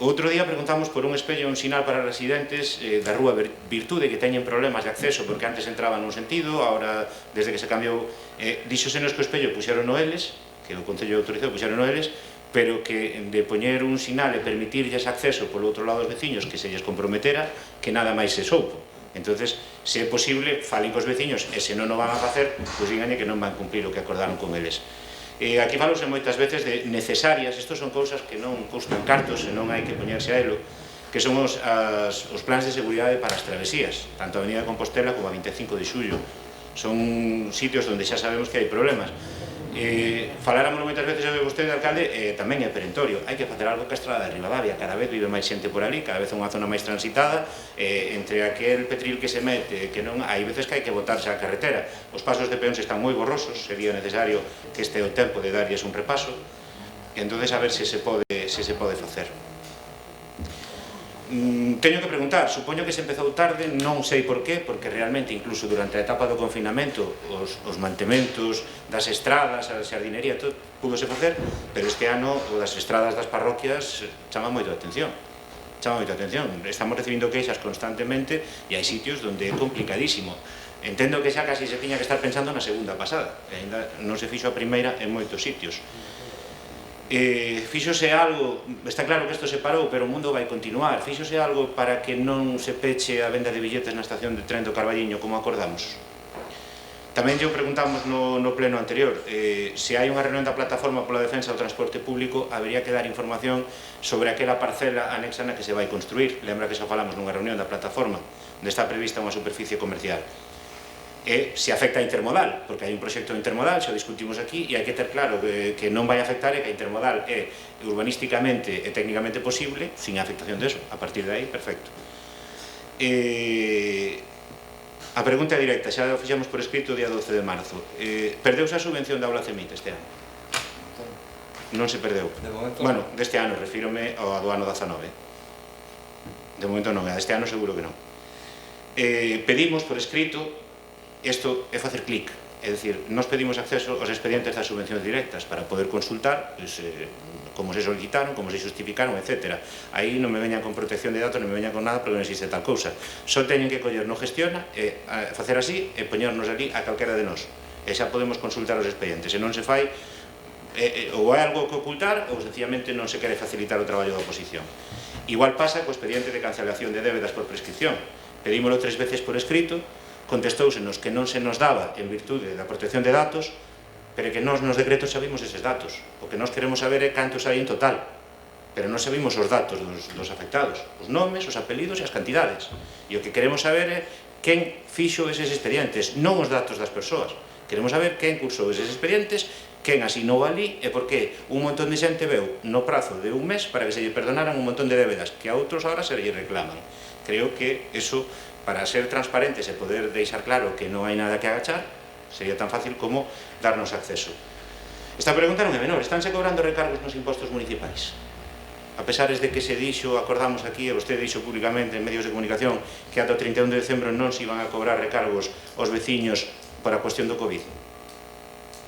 Outro día preguntamos por un espello, un sinal para residentes da Rúa Virtude que teñen problemas de acceso porque antes entraban nun sentido, agora desde que se cambiou díxosenos que o espello puxeron no eles, que o Concello autorizou puxeron no eles, pero que de poñer un sinal e permitirlles acceso polo outro lado dos veciños que se lles comprometera, que nada máis se soupo. Entonces, se é posible, falen cos veciños e se non o van a facer, pois díganlle que non van cumplir o que acordaron con eles. Aquí falose moitas veces de necesarias, isto son cousas que non custan cartos e non hai que poñerse a elo, que son os plans de seguridade para as travesías, tanto a Avenida Compostela como a 25 de Xullo. Son sitios onde xa sabemos que hai problemas. Faláramos moitas veces de vostede, alcalde, tamén é perentorio. Hai que facer algo que a estrada de Ribadavia, cada vez vive máis xente por ali, cada vez é unha zona máis transitada, entre aquel petril que se mete, que non, hai veces que hai que botarse a carretera. Os pasos de peóns están moi borrosos, sería necesario que este é o tempo de darlles un repaso, e entonces a ver se se pode facer. Teño que preguntar, supoño que se empezou tarde, non sei por qué, porque realmente incluso durante a etapa do confinamento os mantementos das estradas, a xardinería, todo púdose facer, pero este ano o das estradas das parroquias chama moito a atención. Estamos recibindo queixas constantemente e hai sitios onde é complicadísimo. Entendo que xa casi se tiña que estar pensando na segunda pasada, que ainda non se fixo a primeira en moitos sitios. Fíxose algo, está claro que isto se parou, pero o mundo vai continuar. Fíxose algo para que non se peche a venda de billetes na estación de tren do Carballiño como acordamos? Tamén lle preguntamos no pleno anterior, se hai unha reunión da plataforma pola defensa do transporte público, habería que dar información sobre aquela parcela anexa na que se vai construir. Lembra que xa falamos nunha reunión da plataforma, onde está prevista unha superficie comercial. E se afecta a intermodal, porque hai un proxecto intermodal, xa o discutimos aquí, e hai que ter claro que non vai afectar e que a intermodal é urbanísticamente e técnicamente posible, sin a afectación de eso. A partir de aí, perfecto. A pregunta directa, xa o fixamos por escrito o día 12 de marzo. Perdeuse a subvención da aula CEMIT este ano? Non se perdeu. Bueno, deste ano, refírome ao do ano 19. De momento non, deste ano seguro que non. Pedimos por escrito, isto é facer clic, é dicir, nos pedimos acceso aos expedientes das subvencións directas para poder consultar como se solicitaron, como se justificaron, etc. Aí non me veñan con protección de datos, non me veñan con nada porque non existe tal cousa. Só teñen que coller no gestiona, facer así e poñernos ali a calquera de nós. E xa podemos consultar os expedientes. Se non se fai, ou hai algo que ocultar ou sencillamente non se quere facilitar o traballo da oposición. Igual pasa co expediente de cancelación de débedas por prescripción. Pedímolo 3 veces por escrito, contestóusenos que non se nos daba en virtude da protección de datos, pero que nos decretos sabimos eses datos. O que nos queremos saber é cantos hai en total, pero non sabimos os datos dos afectados, os nomes, os apelidos e as cantidades. E o que queremos saber é quen fixo eses expedientes, non os datos das persoas. Queremos saber quen cursou eses expedientes, quen asinou ali e por que un montón de xente veu no prazo de un mes para que se lle perdonaran un montón de débedas que a outros ahora se lle reclaman. Creo que eso, para ser transparentes e poder deixar claro que non hai nada que agachar, sería tan fácil como darnos acceso. Esta pregunta non é menor, estánse cobrando recargos nos impostos municipais. A pesar de que se dixo, acordamos aquí, e vostede dixo públicamente en medios de comunicación que ata o 31 de decembro non se iban a cobrar recargos aos veciños por a cuestión do Covid.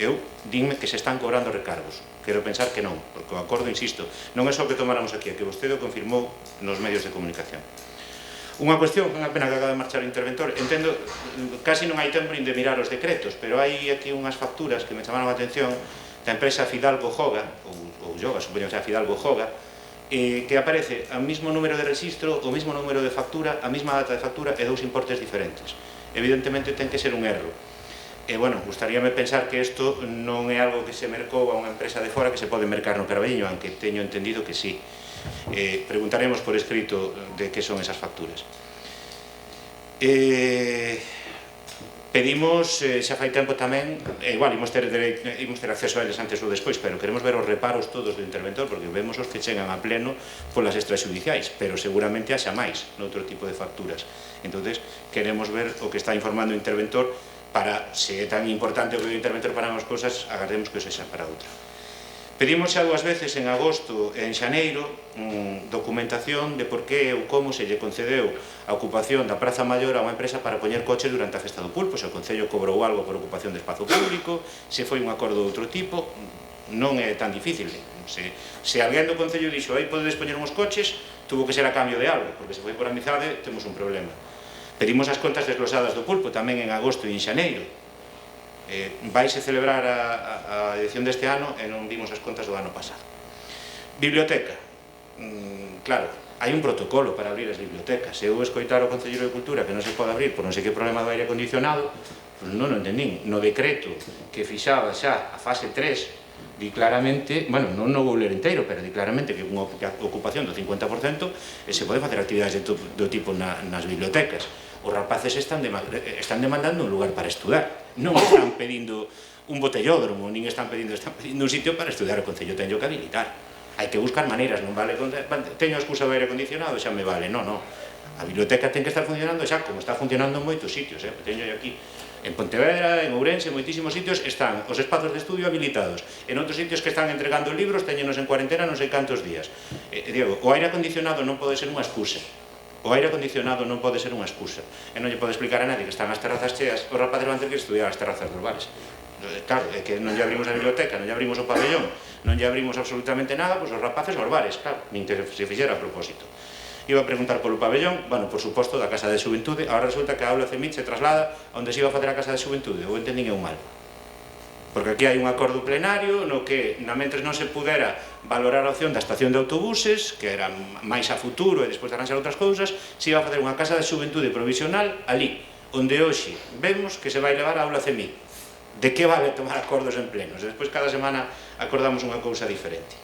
Eu dime que se están cobrando recargos. Quero pensar que non, porque o acordo, insisto, non é só que tomáramos aquí, que vostede o confirmou nos medios de comunicación. Unha cuestión, unha pena que acaba de marchar o interventor, entendo, casi non hai tempo nin de mirar os decretos, pero hai aquí unhas facturas que me chamaron a atención da empresa Fidalgo Joga, ou Yoga, supoño que sea Fidalgo Joga, que aparece o mismo número de registro, o mismo número de factura, a mesma data de factura e 2 importes diferentes. Evidentemente ten que ser un erro. E, bueno, gustaríame pensar que isto non é algo que se mercou a unha empresa de fora que se pode mercar no Carballiño, aunque teño entendido que sí. Preguntaremos por escrito de que son esas facturas. Pedimos, xa fai tempo tamén, igual, imos ter acceso a eles antes ou despois, pero queremos ver os reparos todos do interventor, porque vemos os que chegan a pleno polas extrajudiciais, pero seguramente haxa máis noutro tipo de facturas. Entonces, queremos ver o que está informando o interventor para, se é tan importante o que o interventor para as cousas, agardemos que o sexa para outra. Pedimos xa 2 veces en agosto e en xaneiro documentación de por que ou como se lle concedeu a ocupación da Praza Maior a unha empresa para poñer coches durante a Festa do Pulpo, se o Concello cobrou algo por ocupación de espazo público, se foi un acordo de outro tipo, non é tan difícil. Se alguén do Concello dixo aí podedes poñer uns coches, tuvo que ser a cambio de algo, porque se foi por amizade temos un problema. Pedimos as contas desglosadas do Pulpo tamén en agosto e en xaneiro. Vaise celebrar a edición deste ano e non vimos as contas do ano pasado. Biblioteca. Claro, hai un protocolo para abrir as bibliotecas. Se eu escoitar o Concelleiro de Cultura que non se pode abrir por non sei que problema do aire acondicionado, non o entendín. No decreto que fixaba xa a fase 3 di claramente, bueno, non o vou ler inteiro, pero di claramente que unha ocupación do 50% se pode facer actividades do tipo nas bibliotecas. Os rapaces están demandando un lugar para estudar, non están pedindo un botellódromo, nin están pedindo un sitio para estudar. O Concello teño que habilitar, hai que buscar maneiras, non vale, teño a excusa do aire acondicionado, xa me vale, non, a biblioteca ten que estar funcionando xa como está funcionando en moitos sitios, teño aquí en Pontevedra, en Ourense, en moitísimos sitios están os espazos de estudio habilitados, en outros sitios que están entregando libros, teñenos en cuarentena non sei cantos días. Diego, o aire acondicionado non pode ser unha excusa. O aire acondicionado non pode ser unha excusa. E non lle pode explicar a nadie que están as terrazas cheas, os rapaces van ter que estudiar as terrazas dos bares. Claro, é que non lle abrimos a biblioteca, non lle abrimos o pabellón, non lle abrimos absolutamente nada, pois os rapaces aos bares, claro, nin que se fixera a propósito. Iba a preguntar polo pabellón, bueno, por suposto, da Casa de Xuventude, agora resulta que a aula CEMIT se traslada onde se iba a facer a Casa de Xuventude, ou entendín eu mal. Porque aquí hai un acordo plenario no que, mentre non se pudera valorar a opción da estación de autobuses, que era máis a futuro e despois de arranxar outras cousas, se iba a facer unha casa de xuventude provisional ali, onde hoxe vemos que se vai levar a aula CEMIC. De que vale tomar acordos en plenos? E despois cada semana acordamos unha cousa diferente.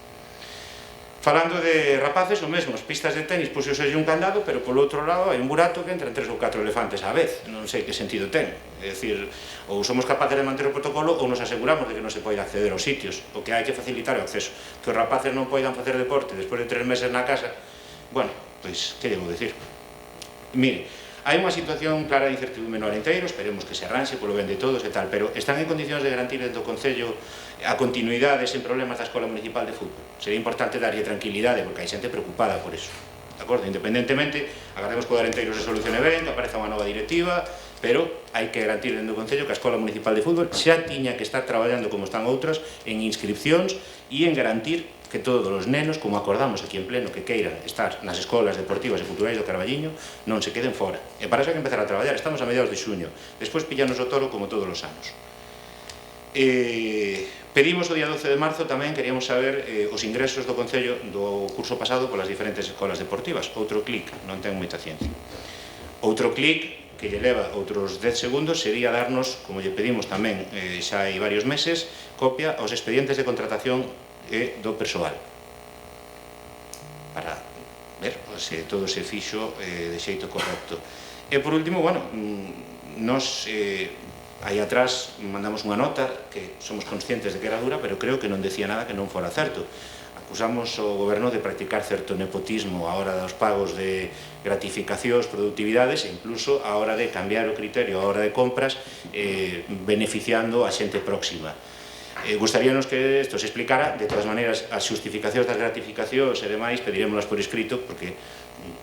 Falando de rapaces, o mesmo, as pistas de tenis puxose un candado, pero polo outro lado hai un burato que entran 3 ou 4 elefantes á vez. Non sei que sentido ten. É dicir, ou somos capaces de manter o protocolo ou nos aseguramos de que non se pode acceder aos sitios. O que hai que facilitar o acceso. Que os rapaces non poidan facer deporte despois de 3 meses na casa, bueno, pois, que debo dicir? Mire, hai unha situación clara de incertidumbre no Arenteiro, esperemos que se arranxe polo ben de todos e tal, pero están en condicións de garantir dentro do Concello a continuidade sen problemas da Escola Municipal de Fútbol. Sería importante darlle tranquilidade, porque hai xente preocupada por eso. De acordo? Independentemente, agardemos que o Arenteiro se solucione ben, que apareza unha nova directiva, pero hai que garantir dentro do Concello que a Escola Municipal de Fútbol xa tiña que estar traballando como están outras en inscripcións e en garantir que todos os nenos, como acordamos aquí en pleno, que queiran estar nas escolas deportivas e culturais do Carballiño, non se queden fora. E para eso hai que empezar a traballar. Estamos a mediados de xuño. Despois pillanos o toro como todos os anos. Pedimos o día 12 de marzo tamén, queríamos saber os ingresos do Concello do curso pasado polas diferentes escolas deportivas. Outro clic, non ten moita ciencia. Outro clic que lle leva outros 10 segundos sería darnos, como lle pedimos tamén xa hai varios meses, copia aos expedientes de contratación do persoal para ver se todo se fixo de xeito correcto. E por último, bueno, nos aí atrás mandamos unha nota que somos conscientes de que era dura, pero creo que non decía nada que non fora certo. Acusamos o goberno de practicar certo nepotismo a hora dos pagos de gratificacións, productividades e incluso a hora de cambiar o criterio a hora de compras beneficiando a xente próxima. Gustaríanos que isto se explicara. De todas maneiras, as xustificacións das gratificacións e demais pedirémolas por escrito, porque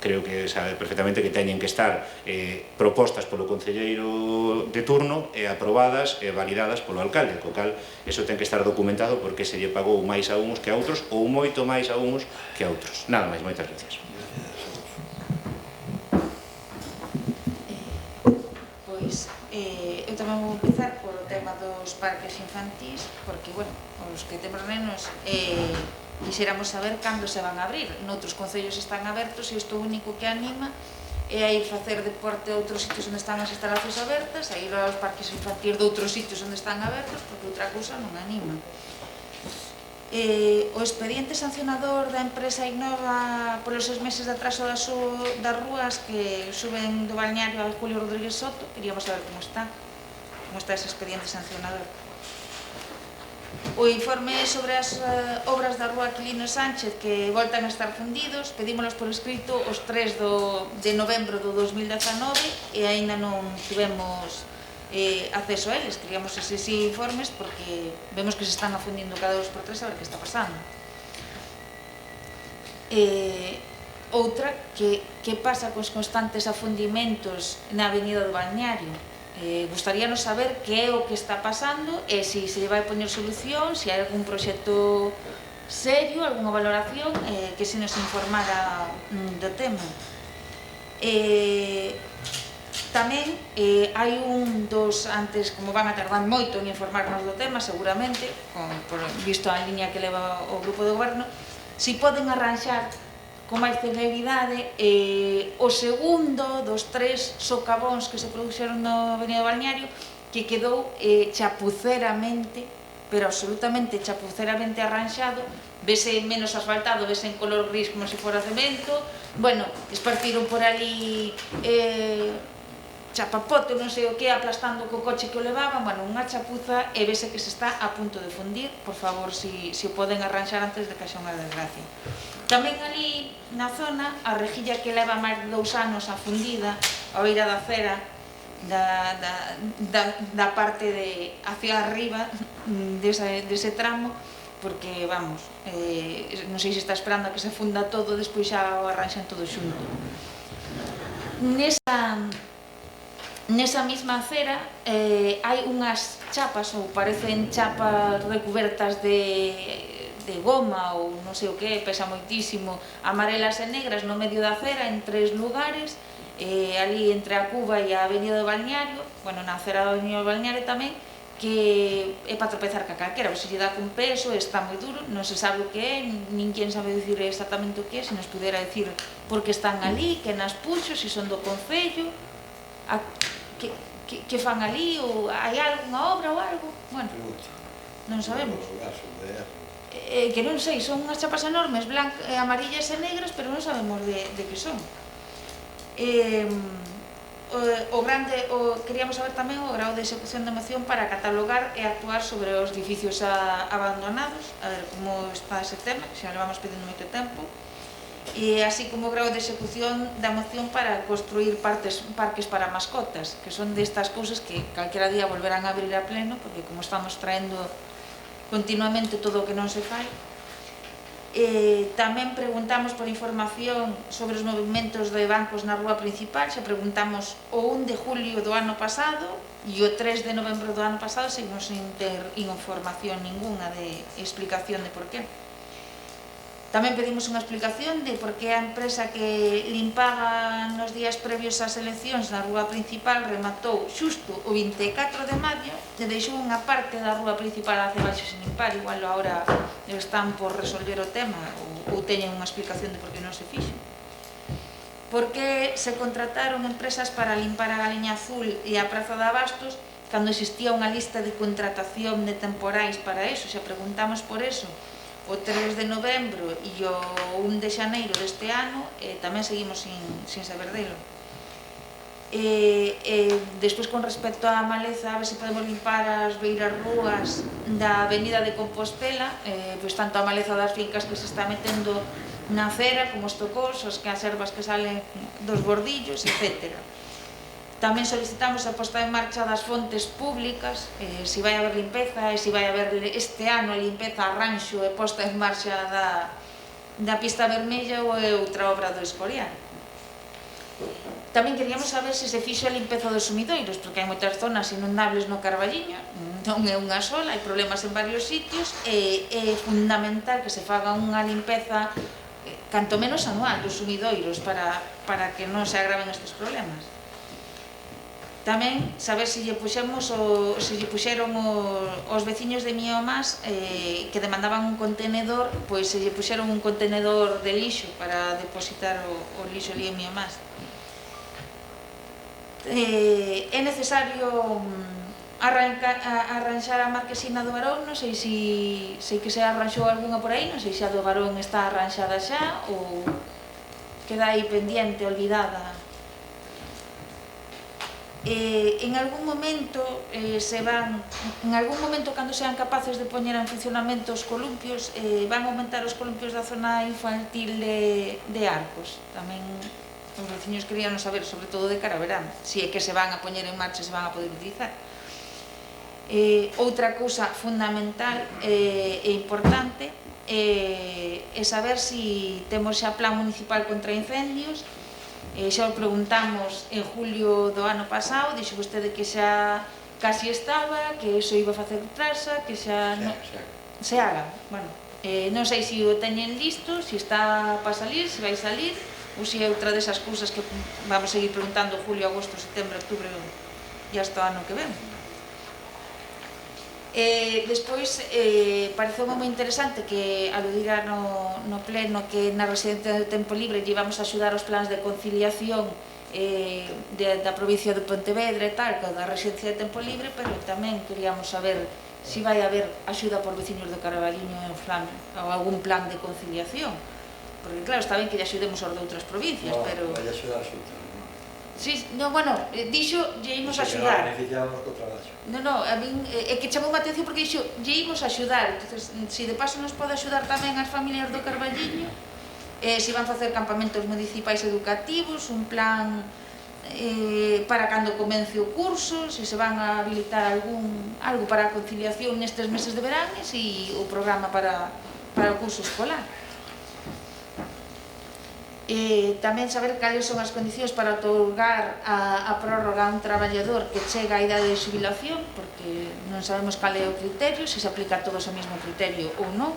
creo que sabe perfectamente que teñen que estar propostas polo concelleiro de turno e aprobadas e validadas polo alcalde, co cal eso ten que estar documentado porque se lle pagou máis a uns que a outros ou moito máis a uns que a outros. Nada máis, moitas gracias. Pois, eu tamén vou empezar polo tema dos parques infantís, porque, bueno, os que temos nenos quixéramos saber cando se van a abrir. Noutros concellos están abertos e isto único que anima é a ir facer deporte a outros sitios onde están as instalacións abertas, a ir aos parques infantís de outros sitios onde están abertos, porque outra cousa non anima. O expediente sancionador da empresa Innova polos 6 meses de atraso das rúas que suben do balneario a Julio Rodríguez Soto, queríamos saber como está ese expediente sancionador. O informe sobre as obras da rúa Aquilino Sánchez que voltan a estar fundidos, pedímolos por escrito os 3 de novembro do 2019 e aínda non tivemos acceso a eles. Queríamos eses informes porque vemos que se están afundindo cada 2 por 3 a ver que está pasando. Outra, que pasa cos constantes afundimentos na avenida do Balneario? Gustaríanos saber que é o que está pasando e se se vai poñer solución, se hai algún proxecto serio, algunha valoración, que se nos informara do tema. Tamén hai un dos, antes, como van a tardar moito en informarnos do tema, seguramente, visto a liña que leva o grupo de goberno, se poden arranxar con máis celeridade o segundo dos 3 socavóns que se produxeron na avenida do Balneario, que quedou chapuceramente, pero absolutamente chapuceramente arranxado, vese menos asfaltado, vese en color gris como se fora cemento, bueno, espartiron por ali chapapoto, non sei o que, aplastando co coche que o levaban, bueno, unha chapuza e vese que se está a punto de fundir. Por favor, se o poden arranxar antes de que haxa unha desgracia. Tamén ali na zona, a rejilla que leva máis de 2 anos afundida, a beira da acera, da parte de hacia arriba dese tramo, porque, vamos, non sei se está esperando a que se funda todo, despois xa o arranxan todo xunto. Nesa mesma acera hai unhas chapas, ou parecen chapas recubertas de goma ou non sei o que, pesa moitísimo, amarelas e negras no medio da acera en 3 lugares, ali entre a Cuba e a avenida do Balneario, bueno, na acera da avenida do Balneario tamén, que é para tropezar ca calquera, se lle dá cun peso, está moi duro, non se sabe o que é, ninguén sabe dicir exactamente o que é, se nos pudera dicir por que están ali, que nas puxo, se son do Concello, que fan ali, ou hai algunha obra ou algo? Bueno, non sabemos. Que non sei, son unhas chapas enormes, amarillas e negras, pero non sabemos de que son. Queríamos saber tamén o grau de execución de moción para catalogar e actuar sobre os edificios abandonados, a ver como está ese tema, que xa levamos pedindo moito tempo, e así como o grau de execución da moción para construir parques para mascotas, que son destas cousas que calquera día volverán a abrir a pleno, porque como estamos traendo continuamente todo o que non se fai. Tamén preguntamos por información sobre os movimentos de bancos na rúa principal, xa preguntamos o 1 de julio do ano pasado e o 3 de novembro do ano pasado, seguimos sin ter información ninguna de explicación de por qué. Tamén pedimos unha explicación de por que a empresa que limpaba nos días previos ás eleccións na rúa principal rematou xusto o 24 de maio e deixou unha parte da rúa principal hacia baixo sin limpar. Igual agora están por resolver o tema ou teñen unha explicación de por que non se fixo. Por que se contrataron empresas para limpar a Galiña Azul e a Praza de Abastos cando existía unha lista de contratación de temporais para eso? Xa preguntamos por eso o 3 de novembro e o 1 de xaneiro deste ano, tamén seguimos sin saber delo. Despois, con respecto á maleza, a ver se podemos limpar as beiras rúas da Avenida de Compostela, pois tanto a maleza das fincas que se está metendo na acera, como os tocós, as ervas que salen dos bordillos, etcétera. Tamén solicitamos a posta en marcha das fontes públicas, se vai haber limpeza, e se vai haber este ano limpeza, arranxo e posta en marcha da pista vermella ou outra obra do Escorial. Tamén queríamos saber se se fixo a limpeza dos sumidoiros, porque hai moitas zonas inundables no Carballiño, non é unha sola, hai problemas en varios sitios, e é fundamental que se faga unha limpeza canto menos anual dos sumidoiros para que non se agraven estes problemas. Tamén saber se lle puxeron os veciños de Miomás que demandaban un contenedor, pois se lle puxeron un contenedor de lixo para depositar o lixo ali en Miomás. É necesario arranxar a marquesina do Barón, non sei se que se arranxou algunha por aí, non sei se a do Barón está arranxada xa ou queda aí pendiente, olvidada. En algún momento cando sean capaces de poñer en funcionamento os columpios, van aumentar os columpios da zona infantil de Arcos. Tamén os veciños querían saber, sobre todo de cara a verán, se é que se van a poñer en marcha, se van a poder utilizar. Outra cousa fundamental e importante é saber se temos xa plan municipal contra incendios. Xa o preguntamos en julio do ano pasado, dixo vostede que xa casi estaba, que iso iba a facer traza, que xa se haga. Bueno, non sei se o teñen listo, se está para salir, se vai salir, ou se é outra desas cousas que vamos seguir preguntando julio, agosto, setembro, outubro e hasta o ano que ven. Despois, pareceu moi interesante que aludira no pleno que na residencia do tempo libre llevamos a axudar os plans de conciliación da provincia de Pontevedra e tal, da residencia de tempo libre, pero tamén queríamos saber se vai haber axuda por veciños do Carballiño ou algún plan de conciliación, porque claro, está ben que lle axudemos aos de outras provincias, pero... Vai axudar a Xunta. Sí, no, bueno, dixo, lle imos axudar. Que beneficiamos co traballo. No, a min é que chamou a atención porque dixo, lle imos axudar. Entonces, se de paso nos pode axudar tamén as familias do Carballiño, se van facer campamentos municipais educativos, un plan para cando comence o curso, se van a habilitar algo para a conciliación nestes meses de veranes e o programa para o curso escolar. Tamén saber cales son as condicións para otorgar a prórroga a un traballador que chega a idade de xubilación, porque non sabemos cal é o criterio, se se aplica a todos o mesmo criterio ou non.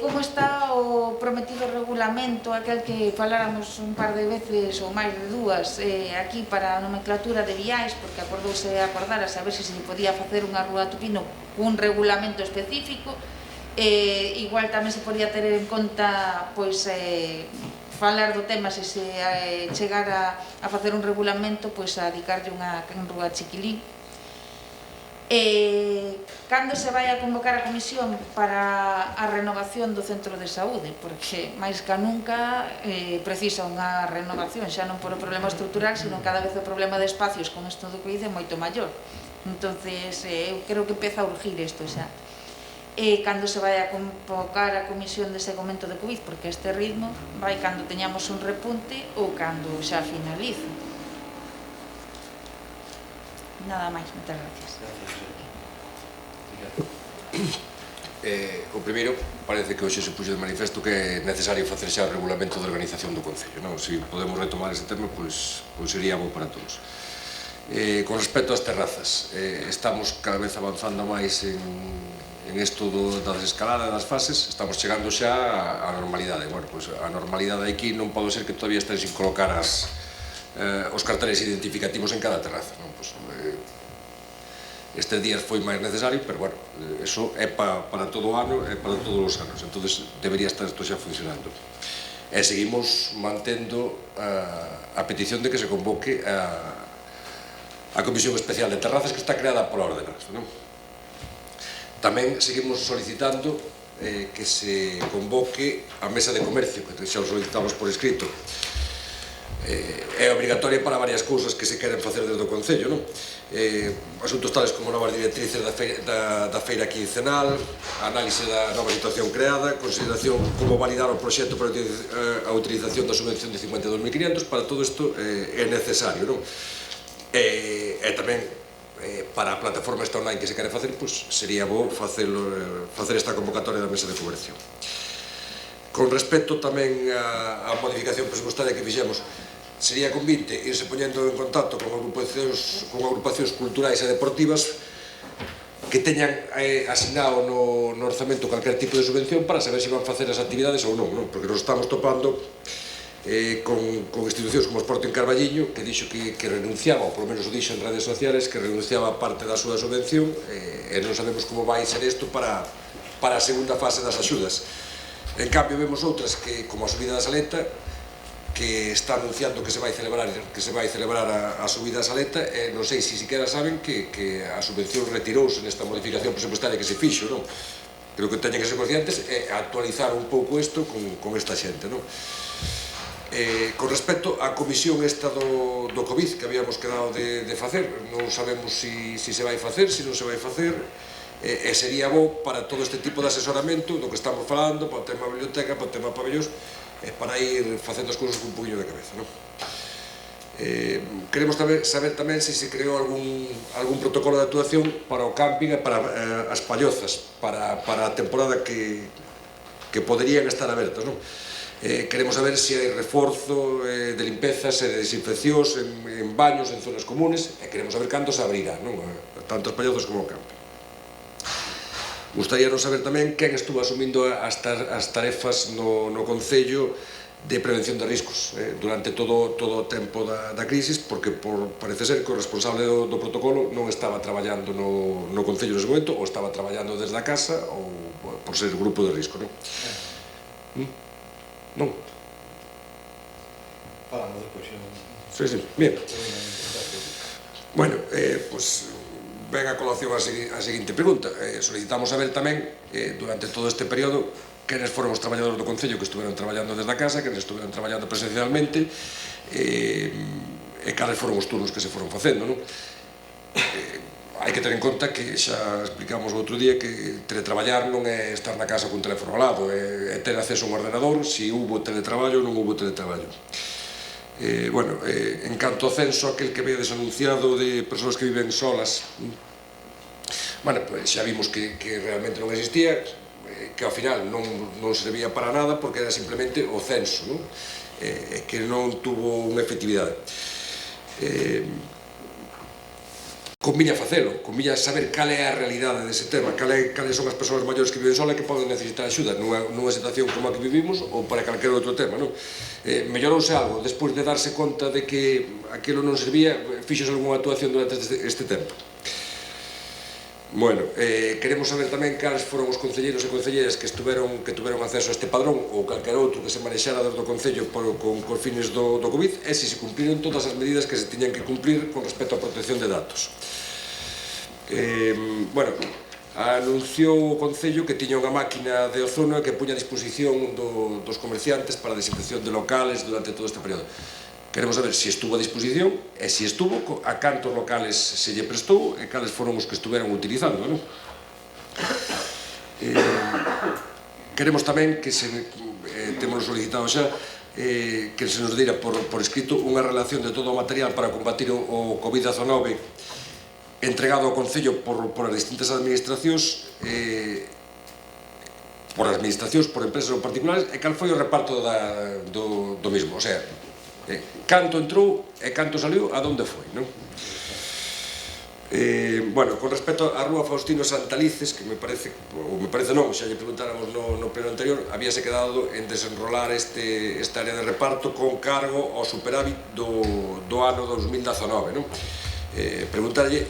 Como está o prometido regulamento, aquel que faláramos un par de veces ou máis de dúas aquí para a nomenclatura de viais, porque acordouse acordar a saber se se podía facer unha rúa Tupino cun regulamento específico. Igual tamén se podía ter en conta falar do tema, se se chegara a facer un regulamento, pois a dedicarlle unha canrúa a Chiquilín. Cando se vai a convocar a comisión para a renovación do centro de saúde, porque máis que nunca precisa unha renovación, xa non por o problema estrutural, sino cada vez o problema de espacios con isto do COVID é moito maior. Entonces, eu creo que empeza a urgir isto xa. Cando se vai a convocar a comisión de seguimento de COVID, porque este ritmo vai cando teñamos un repunte ou cando xa finalice. Nada máis, moitas gracias. O primeiro, parece que hoxe se puxo de manifesto que é necesario facer xa o regulamento de organización do Concello, non? Se podemos retomar ese tema, pois sería bo para todos. Con respecto ás terrazas, estamos cada vez avanzando máis en isto da desescalada das fases, estamos chegando xa á normalidade. Bueno, pois a normalidade aquí non pode ser que todavía estén sin colocar os carteles identificativos en cada terraza, non? Pois, estes días foi máis necesario, pero bueno, eso é para todo o ano, é para todos os anos, entonces debería estar isto xa funcionando. E seguimos mantendo a petición de que se convoque a Comisión Especial de Terrazas, que está creada pola ordenanza, non? Tamén seguimos solicitando que se convoque a Mesa de Comercio, que xa o solicitamos por escrito. É obrigatoria para varias cousas que se queren facer desde o Concello, non? Asuntos tales como novas directrices da feira quincenal, análise da nova situación creada, consideración como validar o proxecto para a utilización da subvención de 52.500, para todo isto é necesario, non? E tamén para a plataforma esta online que se quere facer, pois sería bo facer esta convocatoria da Mesa de Comercio. Con respecto tamén á modificación presupuestaria que fixemos, sería convinte irse poñendo en contacto con agrupacións culturais e deportivas que teñan asignado no orzamento calquer tipo de subvención para saber se van facer as actividades ou non, porque nos estamos topando con institucións como o Sporting Carballiño, que dixo que renunciaba, ou polo menos o dixo en redes sociales, que renunciaba a parte da súa subvención, e non sabemos como vai ser isto para a segunda fase das axudas. En cambio, vemos outras que, como a subida da Saleta, que está anunciando que se vai celebrar a subida da Saleta, e non sei se siquiera saben que a subvención retirouse nesta modificación presupuestaria que se fixo, non? Creo que teñen que ser conscientes e actualizar un pouco isto con esta xente, non? Con respecto á comisión esta do COVID que habíamos quedado de facer, non sabemos se se vai facer, se non se vai facer, e sería bo para todo este tipo de asesoramento do que estamos falando, para o tema biblioteca, para o tema pabellóns, para ir facendo as cousas con un poquinho de cabeza, non? Queremos saber tamén se se creou algún protocolo de actuación para o camping e para as pallozas, para a temporada que poderían estar abertas, non? Queremos saber se hai reforzo de limpezas e de desinfeccións en baños, en zonas comunes, e queremos saber cando se abrirá, non? Tanto as pallozas como o camping. Gustaríanos saber tamén quen estuvo asumindo as tarefas no Concello de prevención de riscos durante todo o tempo da crisis, porque parece ser que o responsable do protocolo non estaba traballando no Concello nese momento, ou estaba traballando desde a casa, ou por ser grupo de risco, non? Non? Falamos depois. Sí, bien. Bueno, pois ven a colación a seguinte pregunta. Solicitamos saber tamén, durante todo este período, quenes foron os traballadores do Concello que estuveron traballando desde a casa, quenes estuveron traballando presencialmente, e cales foron os turnos que se foron facendo, non? Hai que ter en conta que xa explicamos outro día que teletraballar non é estar na casa cun teléfono ao lado, é ter acceso a un ordenador, se hubo teletraballo ou non hubo teletraballo. Bueno, en canto ao censo aquel que vedes anunciado de persoas que viven solas, bueno, xa vimos que realmente non existía, que ao final non servía para nada porque era simplemente o censo, non? Que non tuvo unha efectividade. Conviña facelo, conviña saber cal é a realidade dese tema, cales son as persoas maiores que viven sola que poden necesitar axuda nunha situación como a que vivimos ou para calquer outro tema, non? Mellorouse algo, despois de darse conta de que aquilo non servía, fixose algunha actuación durante este tempo. Bueno, queremos saber tamén cales foron os concelleiros e concelleiras que tuveron acceso a este padrón ou calquer outro que se manexara desde o Concello con fines do COVID e se cumpriron todas as medidas que se tiñan que cumplir con respecto á protección de datos. Bueno, anunciou o Concello que tiña unha máquina de ozono que puña a disposición dos comerciantes para a desinfección de locales durante todo este período. Queremos saber se estuvo a disposición e se estuvo, a cantos locales se lle prestou e cales foron os que estuveron utilizando, non? Queremos tamén que temos solicitado xa que se nos dira por escrito unha relación de todo o material para combatir o COVID-19 entregado ao Concello por as distintas administracións, por empresas ou particulares, e cal foi o reparto do mismo, o sea, canto entrou e canto saliu, a donde foi, non? Bueno, con respecto á Rúa Faustino Santalices, que me parece non, xa lle preguntáramos no pleno anterior, habíase quedado en desenrolar esta área de reparto con cargo ao superávit do ano 2019, non? Preguntarlle,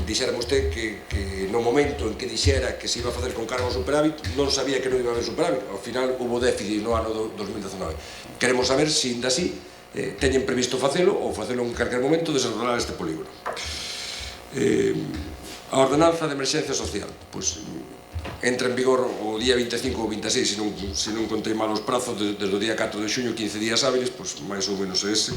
dixérame usted que no momento en que dixera que se iba a facer con cargo ao superávit non sabía que non iba a haber superávit, ao final hubo déficit no ano 2019. Queremos saber se ainda así teñen previsto facelo ou facelo en calquer momento desenrolar este polígono. A ordenanza de emerxencia social, pois entra en vigor o día 25 ou 26, se non contei mal os prazos, desde o día 4 de xuño, 15 días hábiles, pois máis ou menos ese.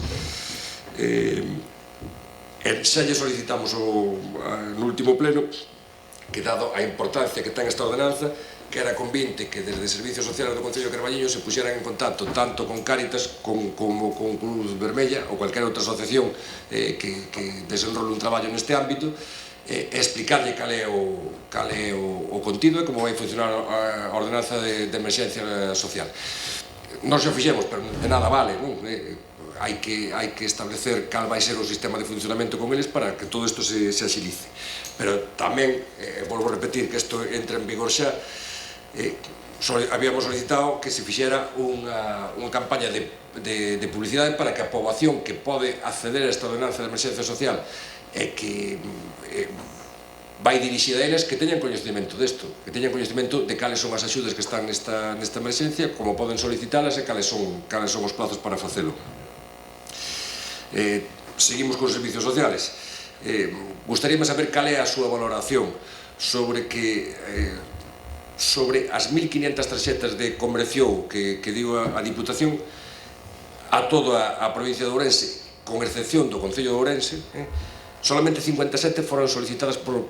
Xa lle solicitamos no último pleno que, dado a importancia que ten esta ordenanza, que era convinte que desde Servicios Sociales do Concello de Carballiño se puxeran en contacto tanto con Cáritas como con Cruz Vermella ou cualquier outra asociación que desenrole un traballo neste ámbito, e explicarlle cal é o contido e como vai funcionar a ordenanza de emerxencia social. Nós xa fixemos, pero de nada vale, non? Hai que establecer cal vai ser o sistema de funcionamento con eles para que todo isto se axilice. Pero tamén, volvo a repetir que isto entra en vigor xa, habíamos solicitado que se fixera unha campaña de publicidade para que a poboación que pode acceder a esta ordenanza de emerxencia social e que vai dirixida a eles, que teñan coñecemento desto, que teñan coñecemento de cales son as axudas que están nesta emerxencia, como poden solicitalas e cales son os plazos para facelo. Seguimos con os servicios sociales. Gustaríame saber cal é a súa valoración sobre as 1.500 tarxetas de conversión que digo a Diputación a toda a provincia de Ourense, con excepción do Concello de Ourense, solamente 57 foron solicitadas por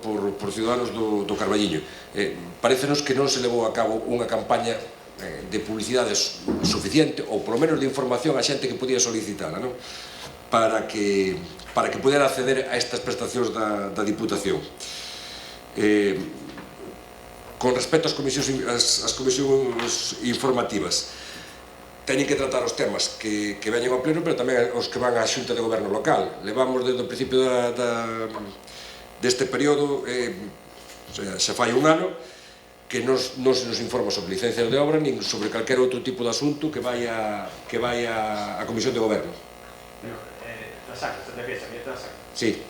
ciudadanos do Carballiño. Parecenos que non se levou a cabo unha campaña de publicidade suficiente, ou polo menos de información a xente que podía solicitala, non? Para que pudera acceder a estas prestacións da Diputación. Con respecto ás comisións informativas, teñen que tratar os temas que veñen ao pleno, pero tamén os que van á Xunta de Goberno local. Levamos desde o principio deste período, xa fai un ano, que non se nos informa sobre licencias de obra nin sobre calquer outro tipo de asunto que vai á Comisión de Goberno. La saca, te refieres a mí, te la saca? Sí.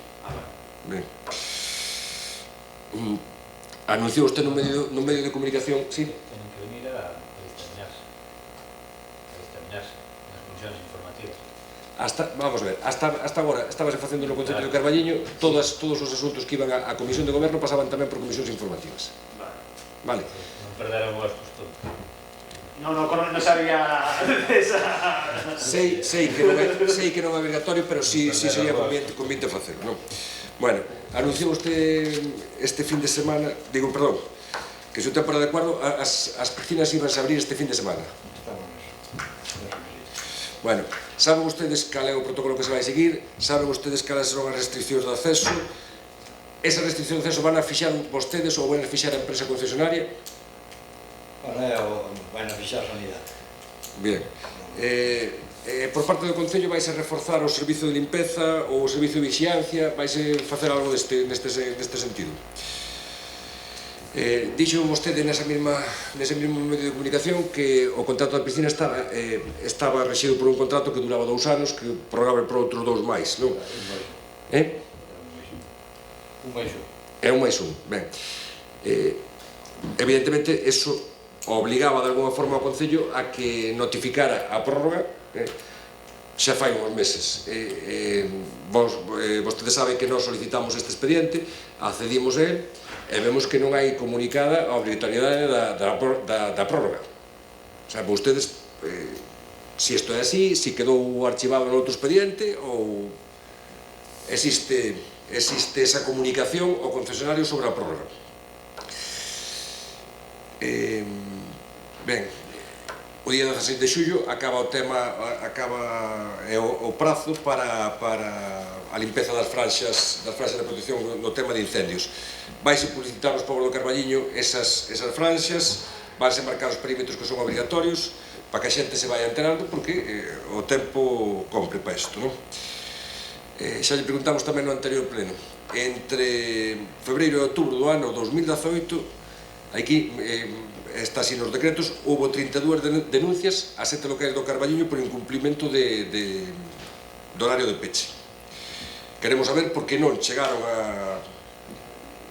Ben. Anunciou usted no medio de comunicación, sí? Tienen que venir a examinarse nas comisións informativas. Vamos a ver, hasta agora estábase facendo no Concello de Carballiño, todos os asuntos que iban á Comisión de Goberno pasaban tamén por comisións informativas. Vale. Non perderon o costume. No sabía esa... Sei que non é obligatorio, pero sí sería conveniente facelo, non? Bueno, anunciou usted este fin de semana, que se o tempo era adecuado, as piscinas iban a abrir este fin de semana. Bueno, saben ustedes cal é o protocolo que se vai seguir, saben ustedes cales son as restriccións de acceso, esas restriccións de acceso van a fixar vostedes ou van a fixar a empresa concesionaria? Van a fixar a sanidade. Bien. Por parte do Concello vais a reforzar o servizo de limpeza ou o servizo de vixiancia, vais a facer algo neste sentido. Dixo vostede nese mesmo medio de comunicación que o contrato da piscina estaba rexido por un contrato que duraba 2 anos, que prorrogable por outros 2 máis, non? Un É un máis un. Ben, evidentemente, eso obligaba de alguma forma ao Concello a que notificara a prórroga xa fai uns meses. Vostedes saben que nós solicitamos este expediente, accedimos a él, e vemos que non hai comunicada a obrigatoriedade da prórroga. O sea, vostedes, se isto é así, se quedou archivado no outro expediente, ou existe esa comunicación ao concesionario sobre a prórroga. Ben, o día 16 de xullo acaba o prazo para a limpeza das franxas de protección no tema de incendios. Vaise publicitar nos pobos do Carballiño esas franxas, vanse marcar os perímetros que son obrigatorios para que a xente se vaya enterando, porque o tempo compre para isto, non? Xa lle preguntamos tamén no anterior pleno. Entre febreiro e outubro do ano 2018, aquí está así nos decretos, houve 32 denuncias a 7 locais do Carballiño por incumplimento do horario de peche. Queremos saber por que non chegaron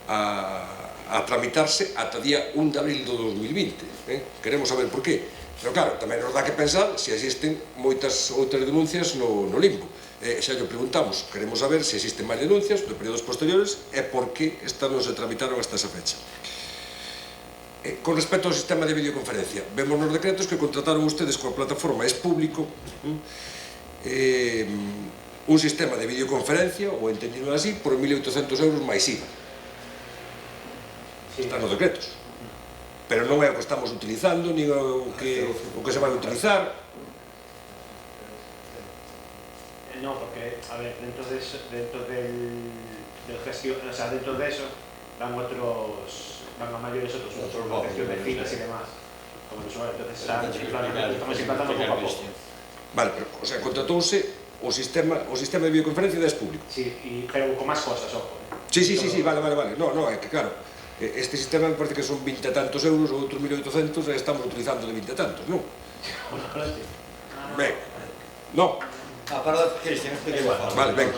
a tramitarse ata día 1 de abril do 2020. Queremos saber por qué. Pero claro, tamén nos dá que pensar se existen moitas outras denuncias no limbo. Xa lle preguntamos, queremos saber se existen máis denuncias de períodos posteriores e por que estas non se tramitaron hasta esa fecha. Con respecto ao sistema de videoconferencia, vemos nos decretos que contrataron ustedes coa plataforma Es Público un sistema de videoconferencia, ou entendido así, por 1.800 euros máis IVA. Están nos decretos. Pero non é o que estamos utilizando, ni o que se vai utilizar. No, porque, a ver, dentro del gestión, o sea, dentro de eso van a mayores otros usos, la gestión de filas y demás, como el usuario. Entonces, estamos implantando poco a poco. Vale, pero, o sea, contratouse o sistema de videoconferencia de Es Público. Sí, pero con más cosas, ojo. Sí, vale. No, é que claro, este sistema me parece que son 20 e tantos euros, ou outros 1.800, e estamos utilizando de 20 e tantos, non? Ben, non. Perdón, Cristian, explique igual. Vale, ben.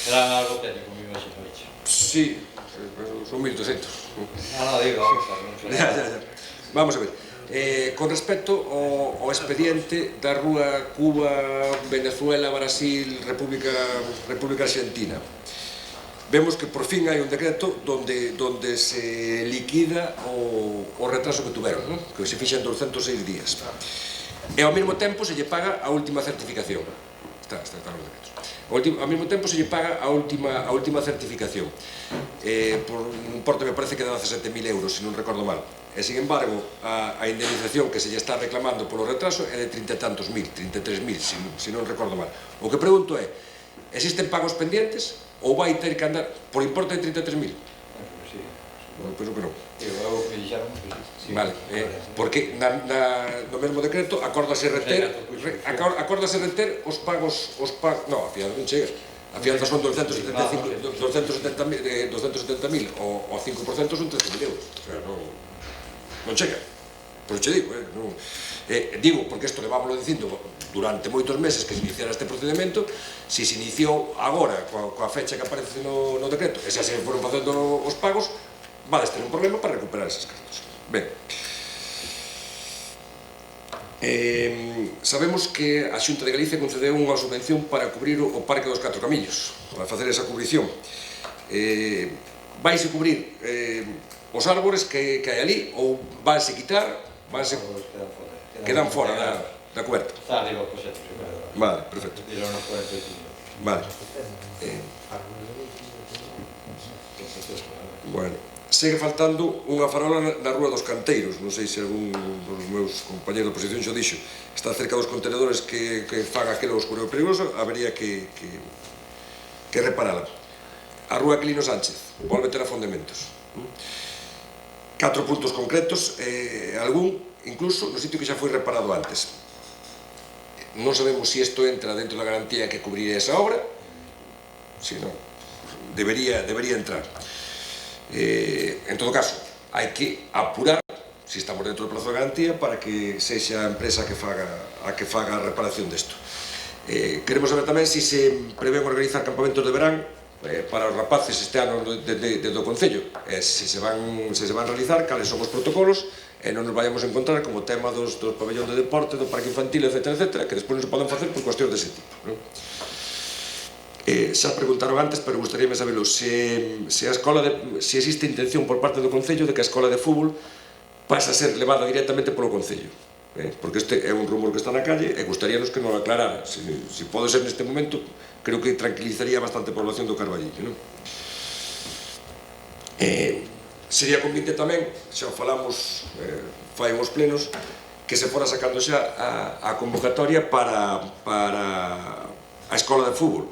Era algo técnico, mi imaxe no hecho. Sí, son 1.200. No, digo, ya. Vamos a ver. Con respecto ao expediente da rúa Cuba, Venezuela, Brasil, República Argentina, vemos que por fin hai un decreto donde se liquida o retraso que tuveron, que se fixa en 206 días. E ao mesmo tempo se lle paga a última certificación. Está nos decretos. Ao mesmo tempo se lle paga a última certificación. Por un importe me parece que de 17.000 euros, se non recordo mal. E, sin embargo, a indemnización que se lle está reclamando polo retraso é de 30 e tantos mil, 33.000, se non recordo mal. O que pregunto é, existen pagos pendientes ou vai ter que andar por importe de 33.000? Non, penso que non. Vale, porque no mesmo decreto acórdase reter os pagos, non, a fianza non chega. A fianza son 270.000 ou 5% son 13.000 euros. O sea, non chega. Pero che digo, digo, porque isto levámoslo dicindo durante moitos meses que se iniciara este procedimento, se se iniciou agora coa fecha que aparece no decreto, e xa se foron facendo os pagos, vades ter un problema para recuperar esas cartas. Ben, sabemos que a Xunta de Galicia concedeu unha subvención para cubrir o Parque dos Catro Camiños, para facer esa cubrición. Vaise cubrir os árbores que hai ali, ou vanse quitar, quedan fora da coberta. Está arriba o proxecto. Vale, perfecto. Vale. Bueno, segue faltando unha farola na Rúa dos Canteiros. Non sei se algún dos meus compañeros de oposición xo dixo. Está cerca dos contenedores que fan aquelo oscuro e perigoso, habería que reparala. A Rúa Aquilino Sánchez volve ter afondamentos. 4 puntos concretos, algún incluso no sitio que xa foi reparado antes. Non sabemos se isto entra dentro da garantía que cubriría esa obra, se non, debería entrar. En todo caso, hai que apurar se estamos dentro do prazo de garantía para que sexa a empresa que faga a reparación desto. Queremos saber tamén se se prevén organizar campamentos de verán para os rapaces este ano do Concello, se se van realizar, cales son os protocolos, e non nos vayamos a encontrar como tema dos pabellón de deporte, do parque infantil, etc., que despois non se poden facer por cuestións dese tipo. Xa preguntaron antes, pero gustaríame saberlo, se existe intención por parte do Concello de que a escola de fútbol pasa a ser levada directamente polo Concello, porque este é un rumor que está na calle e gustaríanos que nos aclarara. Se pode ser neste momento, creo que tranquilizaría bastante a población do Carballiño. Sería convite tamén, xa falamos fai uns plenos, que se fora sacando xa a convocatoria para a escola de fútbol,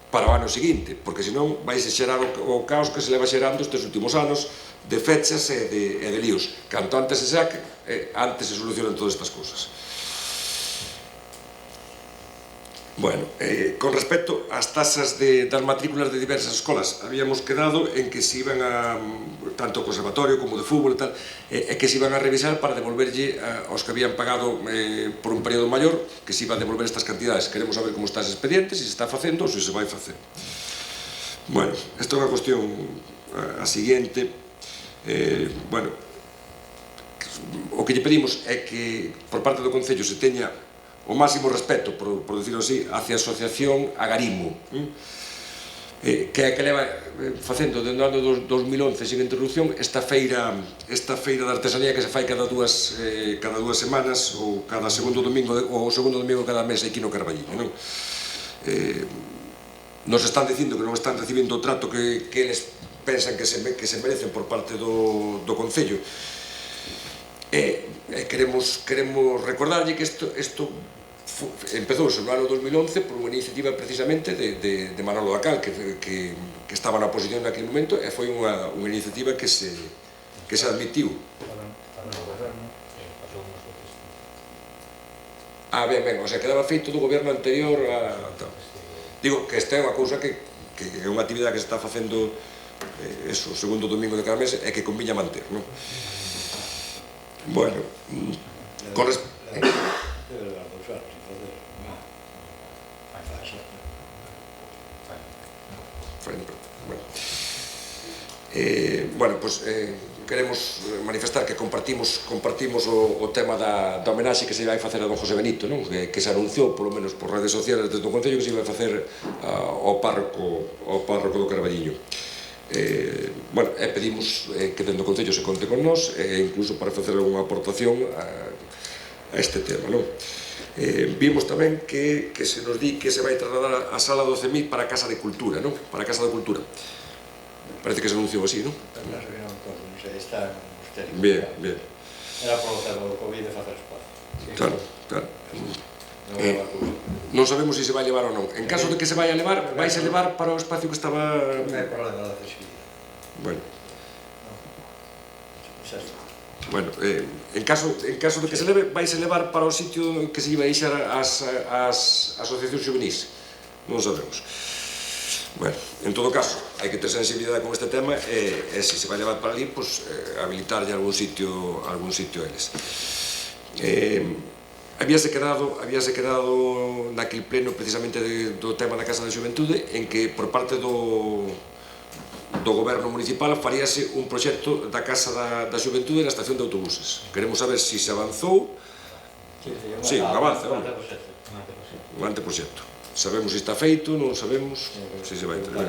para o ano seguinte, porque senón vai se xerar o caos que se leva xerando estes últimos anos de fechas e de líos. Canto antes se saque, antes se solucionan todas estas cousas. Bueno, con respecto ás tasas das matrículas de diversas escolas, habíamos quedado en que se iban a, tanto o conservatorio como de fútbol e tal, que se iban a revisar para devolverlle aos que habían pagado por un período maior, que se iban a devolver estas cantidades. Queremos saber como está ese expediente, se se está facendo ou se se vai facer. Bueno, esta é unha cuestión a seguinte. Bueno, o que lle pedimos é que por parte do Concello se teña o máximo respeto, por decirlo así, hacia a asociación Agarimo, que é que leva facendo desde o ano 2011 sin interrupción esta feira de artesanía que se fai cada dúas semanas ou cada segundo domingo cada mes aquí no Carballiño. Nos están dicindo que non están recibindo o trato que eles pensan que se merecen por parte do Concello. Queremos recordarlle que isto empezou no ano 2011 por unha iniciativa precisamente de Manolo Dacal, que estaba na oposición naquele momento, e foi unha iniciativa que se admitiu. Ben, o sea, quedaba feito do goberno anterior a... Digo que esta é unha cousa que é unha actividade que se está facendo o segundo domingo de cada mes e que conviña manter, non? Bueno, con respecto... Bueno, pues queremos manifestar que compartimos o tema da homenaxe que se vai facer a don José Benito, non? Que se anunciou, polo menos por redes sociales desde o Concello, que se vai facer ao párroco do Carballiño. Bueno, pedimos que dentro do Concello se conte con nós, incluso para facer algunha aportación a este tema, non? Vimos tamén que se nos di que se vai trasladar a sala 12.000 para a Casa de Cultura, non? Para a Casa de Cultura. Parece que se anunciou así, non? Está histérico. Bien. Era por o tema do COVID de facer espazo. Claro. Non sabemos se vai levar ou non. En caso de que se vai a levar, vais a levar para o espacio que estaba... Non hai problema da accesibilidade. Bueno, en caso de que se leve, vais a levar para o sitio que se iba a deixar as asociacións juvenis. Non sabemos. Bueno, en todo caso, hai que ter sensibilidade con este tema e se se vai levar para ali, pues, habilitarlle algún sitio a eles. Habíase quedado naquele pleno precisamente do tema da Casa da Xuventude en que por parte do goberno municipal faríase un proxecto da Casa da Xuventude na estación de autobuses. Queremos saber se se avanzou. Sí, un avance, non? Un anteproxecto. Sabemos se está feito, non sabemos se se vai entregar.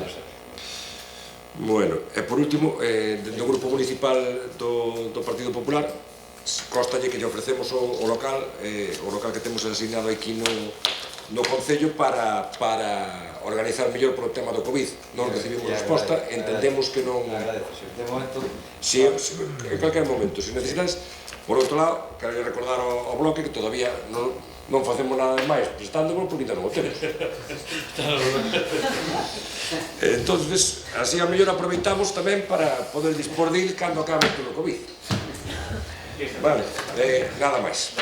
Bueno, e por último, dentro do grupo municipal do Partido Popular, constalle que lle ofrecemos o local que temos asignado aquí no Concello para organizar mellor por o tema do COVID. Non recibimos resposta, entendemos que non... Si, en calquer momento, se necesitas. Por outro lado, quero recordar ao bloque que todavía non facemos nada máis prestándolo porque non o temos. Entonces, así a mellor aproveitamos tamén para poder dispor de ir cando acabe todo o COVID. Vale, nada máis.